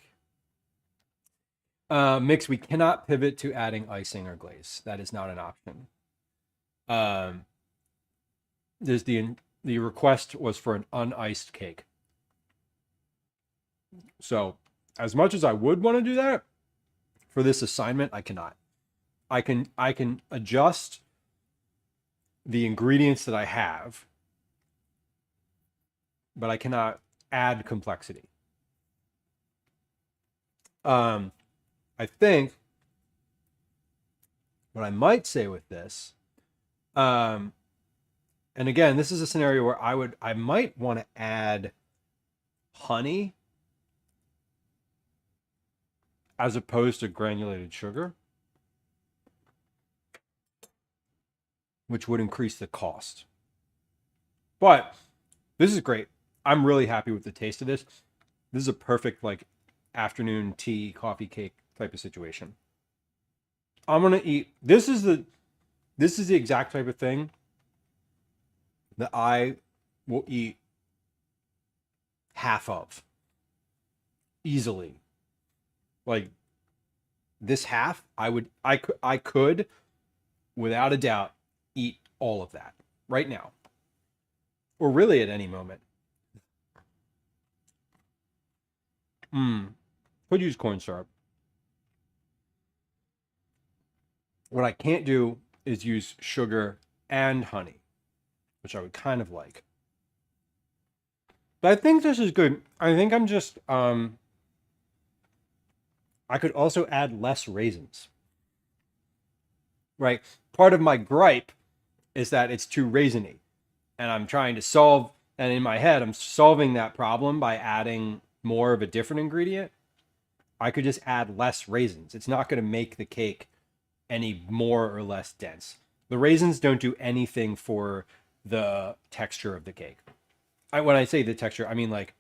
Mix, we cannot pivot to adding icing or glaze. That is not an option. There's the request was for an uniced cake. So as much as I would want to do that for this assignment, I cannot. I can adjust the ingredients that I have, but I cannot add complexity. I think what I might say with this, and again, this is a scenario where I might want to add honey as opposed to granulated sugar, which would increase the cost. But this is great. I'm really happy with the taste of this. This is a perfect like afternoon tea, coffee cake type of situation. I'm gonna eat. This is the exact type of thing that I will eat half of easily. Like this half, I could without a doubt eat all of that right now, or really at any moment. Could use corn syrup. What I can't do is use sugar and honey, which I would kind of like. But I think this is good. I think I'm just I could also add less raisins. Right? Part of my gripe is that it's too raisiny. And I'm trying to solve, and in my head I'm solving that problem by adding more of a different ingredient. I could just add less raisins. It's not going to make the cake any more or less dense. The raisins don't do anything for the texture of the cake. When I say the texture, I mean like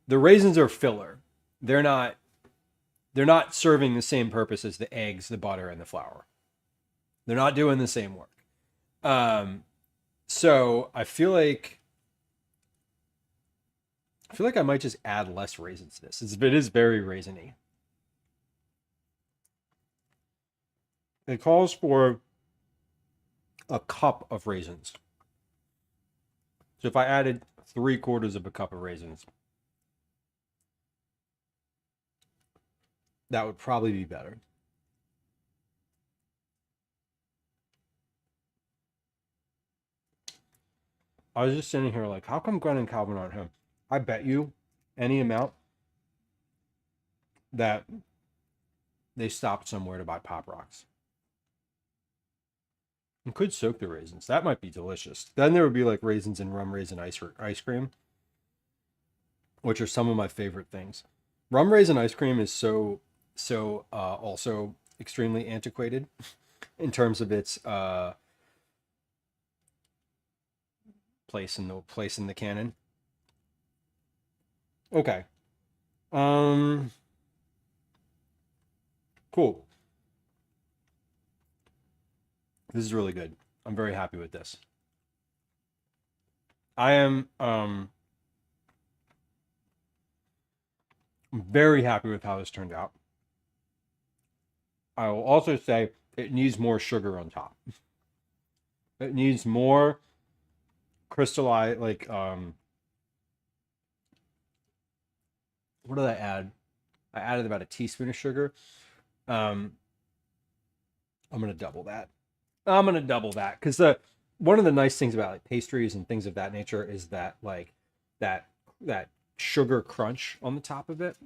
the raisins are filler. They're not serving the same purpose as the eggs, the butter, and the flour. They're not doing the same work. So I feel like I might just add less raisins to this. It is very raisiny. It calls for a cup of raisins. So if I added 3/4 of a cup of raisins, that would probably be better. I was just sitting here like, how come Glenn and Calvin aren't home? I bet you any amount that they stopped somewhere to buy Pop Rocks. And could soak the raisins. That might be delicious. Then there would be like raisins and rum raisin ice cream, which are some of my favorite things. Rum raisin ice cream is so also extremely antiquated in terms of its place in the canon. Okay. Cool. This is really good. I'm very happy with this. I am very happy with how this turned out. I will also say it needs more sugar on top. It needs more crystallized, like what did I add? I added about a teaspoon of sugar. I'm gonna double that. Because one of the nice things about like pastries and things of that nature is that like that sugar crunch on the top of it,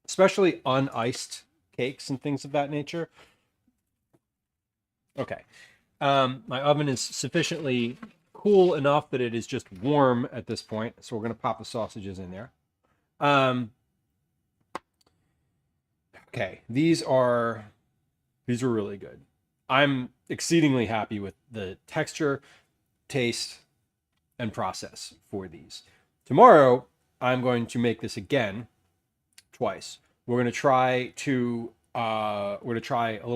especially uniced cakes and things of that nature. Okay, my oven is sufficiently cool enough that it is just warm at this point, so we're gonna pop the sausages in there. Okay, these are really good. I'm exceedingly happy with the texture, taste, and process for these. Tomorrow, I'm going to make this again twice. We're going to try a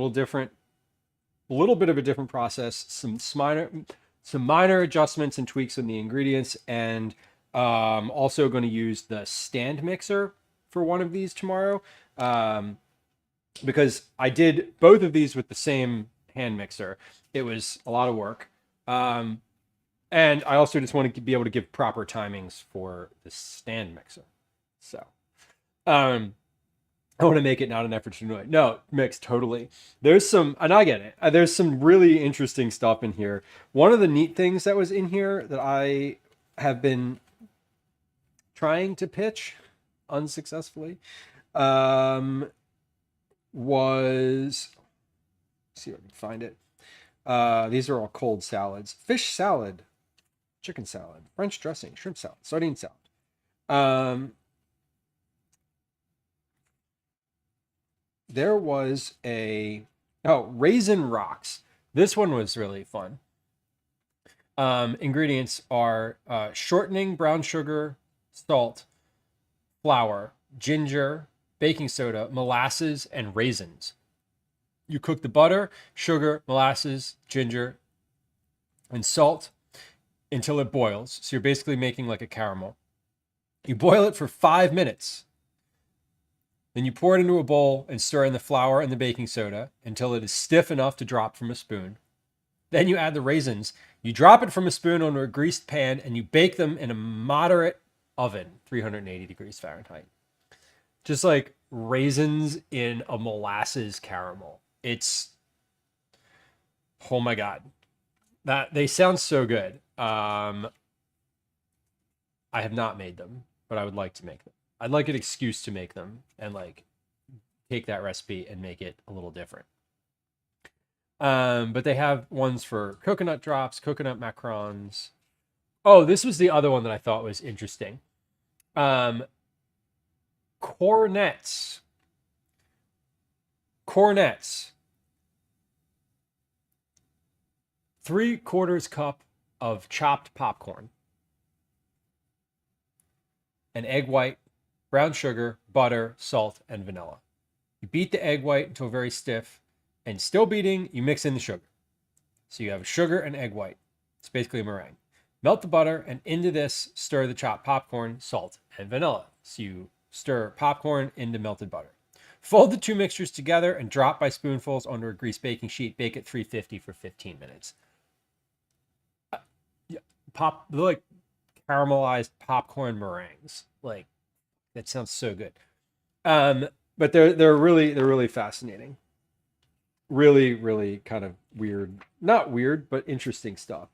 little bit of a different process, some minor adjustments and tweaks in the ingredients, and also going to use the stand mixer for one of these tomorrow, because I did both of these with the same hand mixer. It was a lot of work. And I also just want to be able to give proper timings for the stand mixer. So, I want to make it not an effort to annoy. No, mix totally. There's some, and I get it. There's some really interesting stuff in here. One of the neat things that was in here that I have been trying to pitch unsuccessfully, was, let's see if I can find it. These are all cold salads: fish salad, chicken salad, French dressing, shrimp salad, sardine salad. There was raisin rocks. This one was really fun. Ingredients are shortening, brown sugar, salt, flour, ginger, baking soda, molasses, and raisins. You cook the butter, sugar, molasses, ginger, and salt until it boils. So you're basically making like a caramel. You boil it for 5 minutes. Then you pour it into a bowl and stir in the flour and the baking soda until it is stiff enough to drop from a spoon. Then you add the raisins. You drop it from a spoon onto a greased pan and you bake them in a moderate oven, 380 degrees Fahrenheit. Just like raisins in a molasses caramel. It's, oh my God. That they sound so good. I have not made them, but I would like to make them. I'd like an excuse to make them and like take that recipe and make it a little different. But they have ones for coconut drops, coconut macarons. Oh, this was the other one that I thought was interesting. Cornets. Cornets. 3/4 cup of chopped popcorn. An egg white, brown sugar, butter, salt, and vanilla. You beat the egg white until very stiff, and still beating, you mix in the sugar. So you have sugar and egg white. It's basically a meringue. Melt the butter, and into this, stir the chopped popcorn, salt, and vanilla. So you stir popcorn into melted butter. Fold the two mixtures together and drop by spoonfuls onto a greased baking sheet. Bake at 350 for 15 minutes. They're like caramelized popcorn meringues. Like, that sounds so good. But they're really fascinating. Really kind of weird. Not weird, but interesting stuff.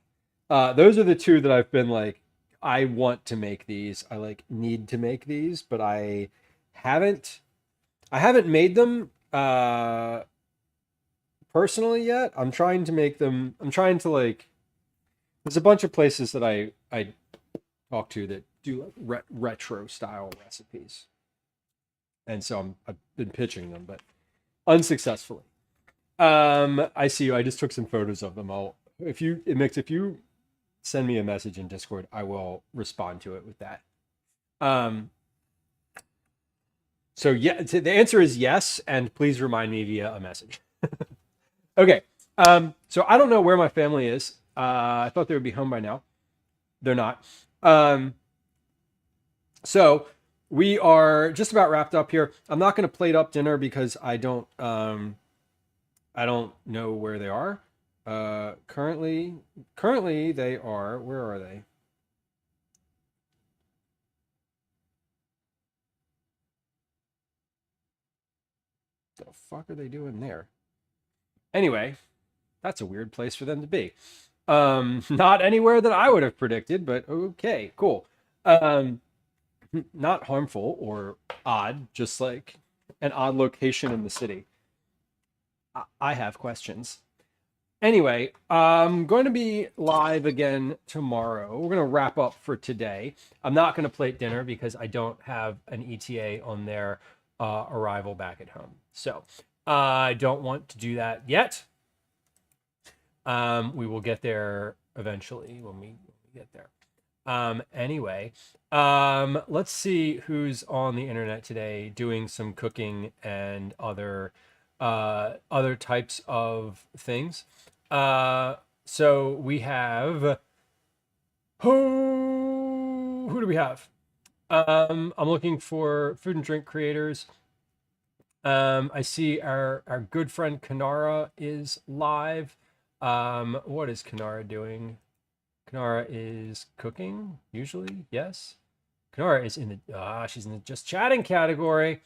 Those are the two that I've been like, I want to make these. I like need to make these, but I haven't made them personally yet. I'm trying to make them. I'm trying to like, there's a bunch of places that I talk to that do like retro style recipes. And so I've been pitching them, but unsuccessfully. I see you. I just took some photos of them. If you send me a message in Discord, I will respond to it with that. So yeah, the answer is yes, and please remind me via a message. Okay. So I don't know where my family is. I thought they would be home by now. They're not. So we are just about wrapped up here. I'm not going to plate up dinner because I don't know where they are. Currently they are, where are they? The fuck are they doing there? Anyway, that's a weird place for them to be. Not anywhere that I would have predicted, but okay, cool. Not harmful or odd, just like an odd location in the city. I have questions. Anyway, I'm going to be live again tomorrow. We're going to wrap up for today. I'm not going to plate dinner because I don't have an ETA on their arrival back at home. So I don't want to do that yet. We will get there eventually when we get there. Anyway, let's see who's on the internet today doing some cooking and other types of things. So we have who do we have? I'm looking for food and drink creators. I see our good friend Kanara is live. What is Kanara doing? Kanara is cooking, usually, yes. Kanara is in the she's in the just chatting category.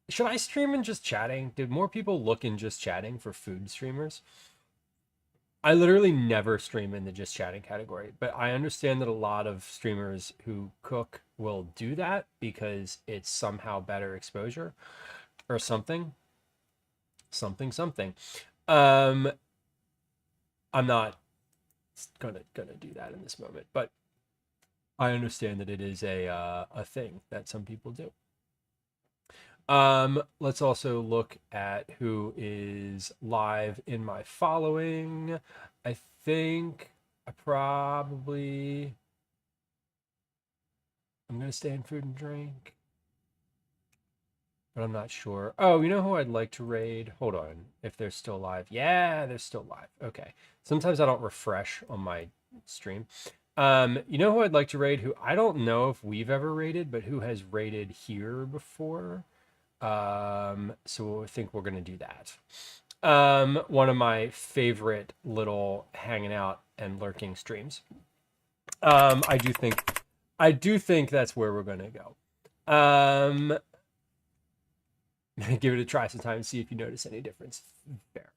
Should I stream in just chatting? Did more people look in just chatting for food streamers? I literally never stream in the just chatting category, but I understand that a lot of streamers who cook will do that because it's somehow better exposure or something. I'm not gonna do that in this moment, but I understand that it is a thing that some people do. Let's also look at who is live in my following. I think I'm going to stay in food and drink. but I'm not sure. Oh, you know who I'd like to raid? Hold on, if they're still live. Yeah, they're still live. Okay. Sometimes I don't refresh on my stream. You know who I'd like to raid? Who I don't know if we've ever raided, but who has raided here before. So I think we're gonna do that. One of my favorite little hanging out and lurking streams. I do think that's where we're gonna go. Give it a try sometime and see if you notice any difference. Fair.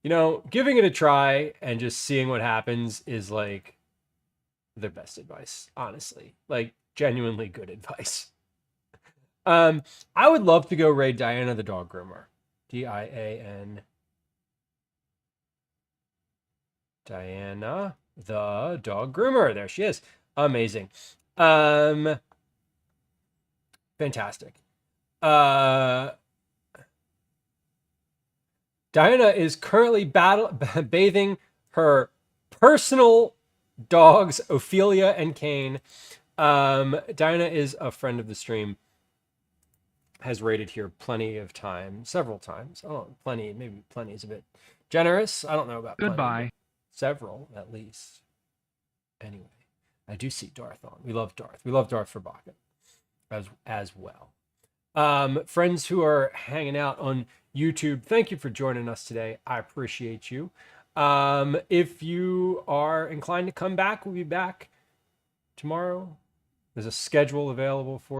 You know, giving it a try and just seeing what happens is like the best advice, honestly. Like genuinely good advice. I would love to go raid Diana the dog groomer. Dian. Diana the dog groomer. There she is. Amazing. Fantastic. Diana is currently bathing her personal dogs, Ophelia and Kane. Diana is a friend of the stream. Has raided here plenty of times, several times. Oh, plenty, maybe plenty is a bit generous. I don't know about Goodbye. Several, at least. Anyway, I do see Darth on. We love Darth. We love Darth for Baca as well. Friends who are hanging out on YouTube, thank you for joining us today. I appreciate you. If you are inclined to come back, we'll be back tomorrow. There's a schedule available for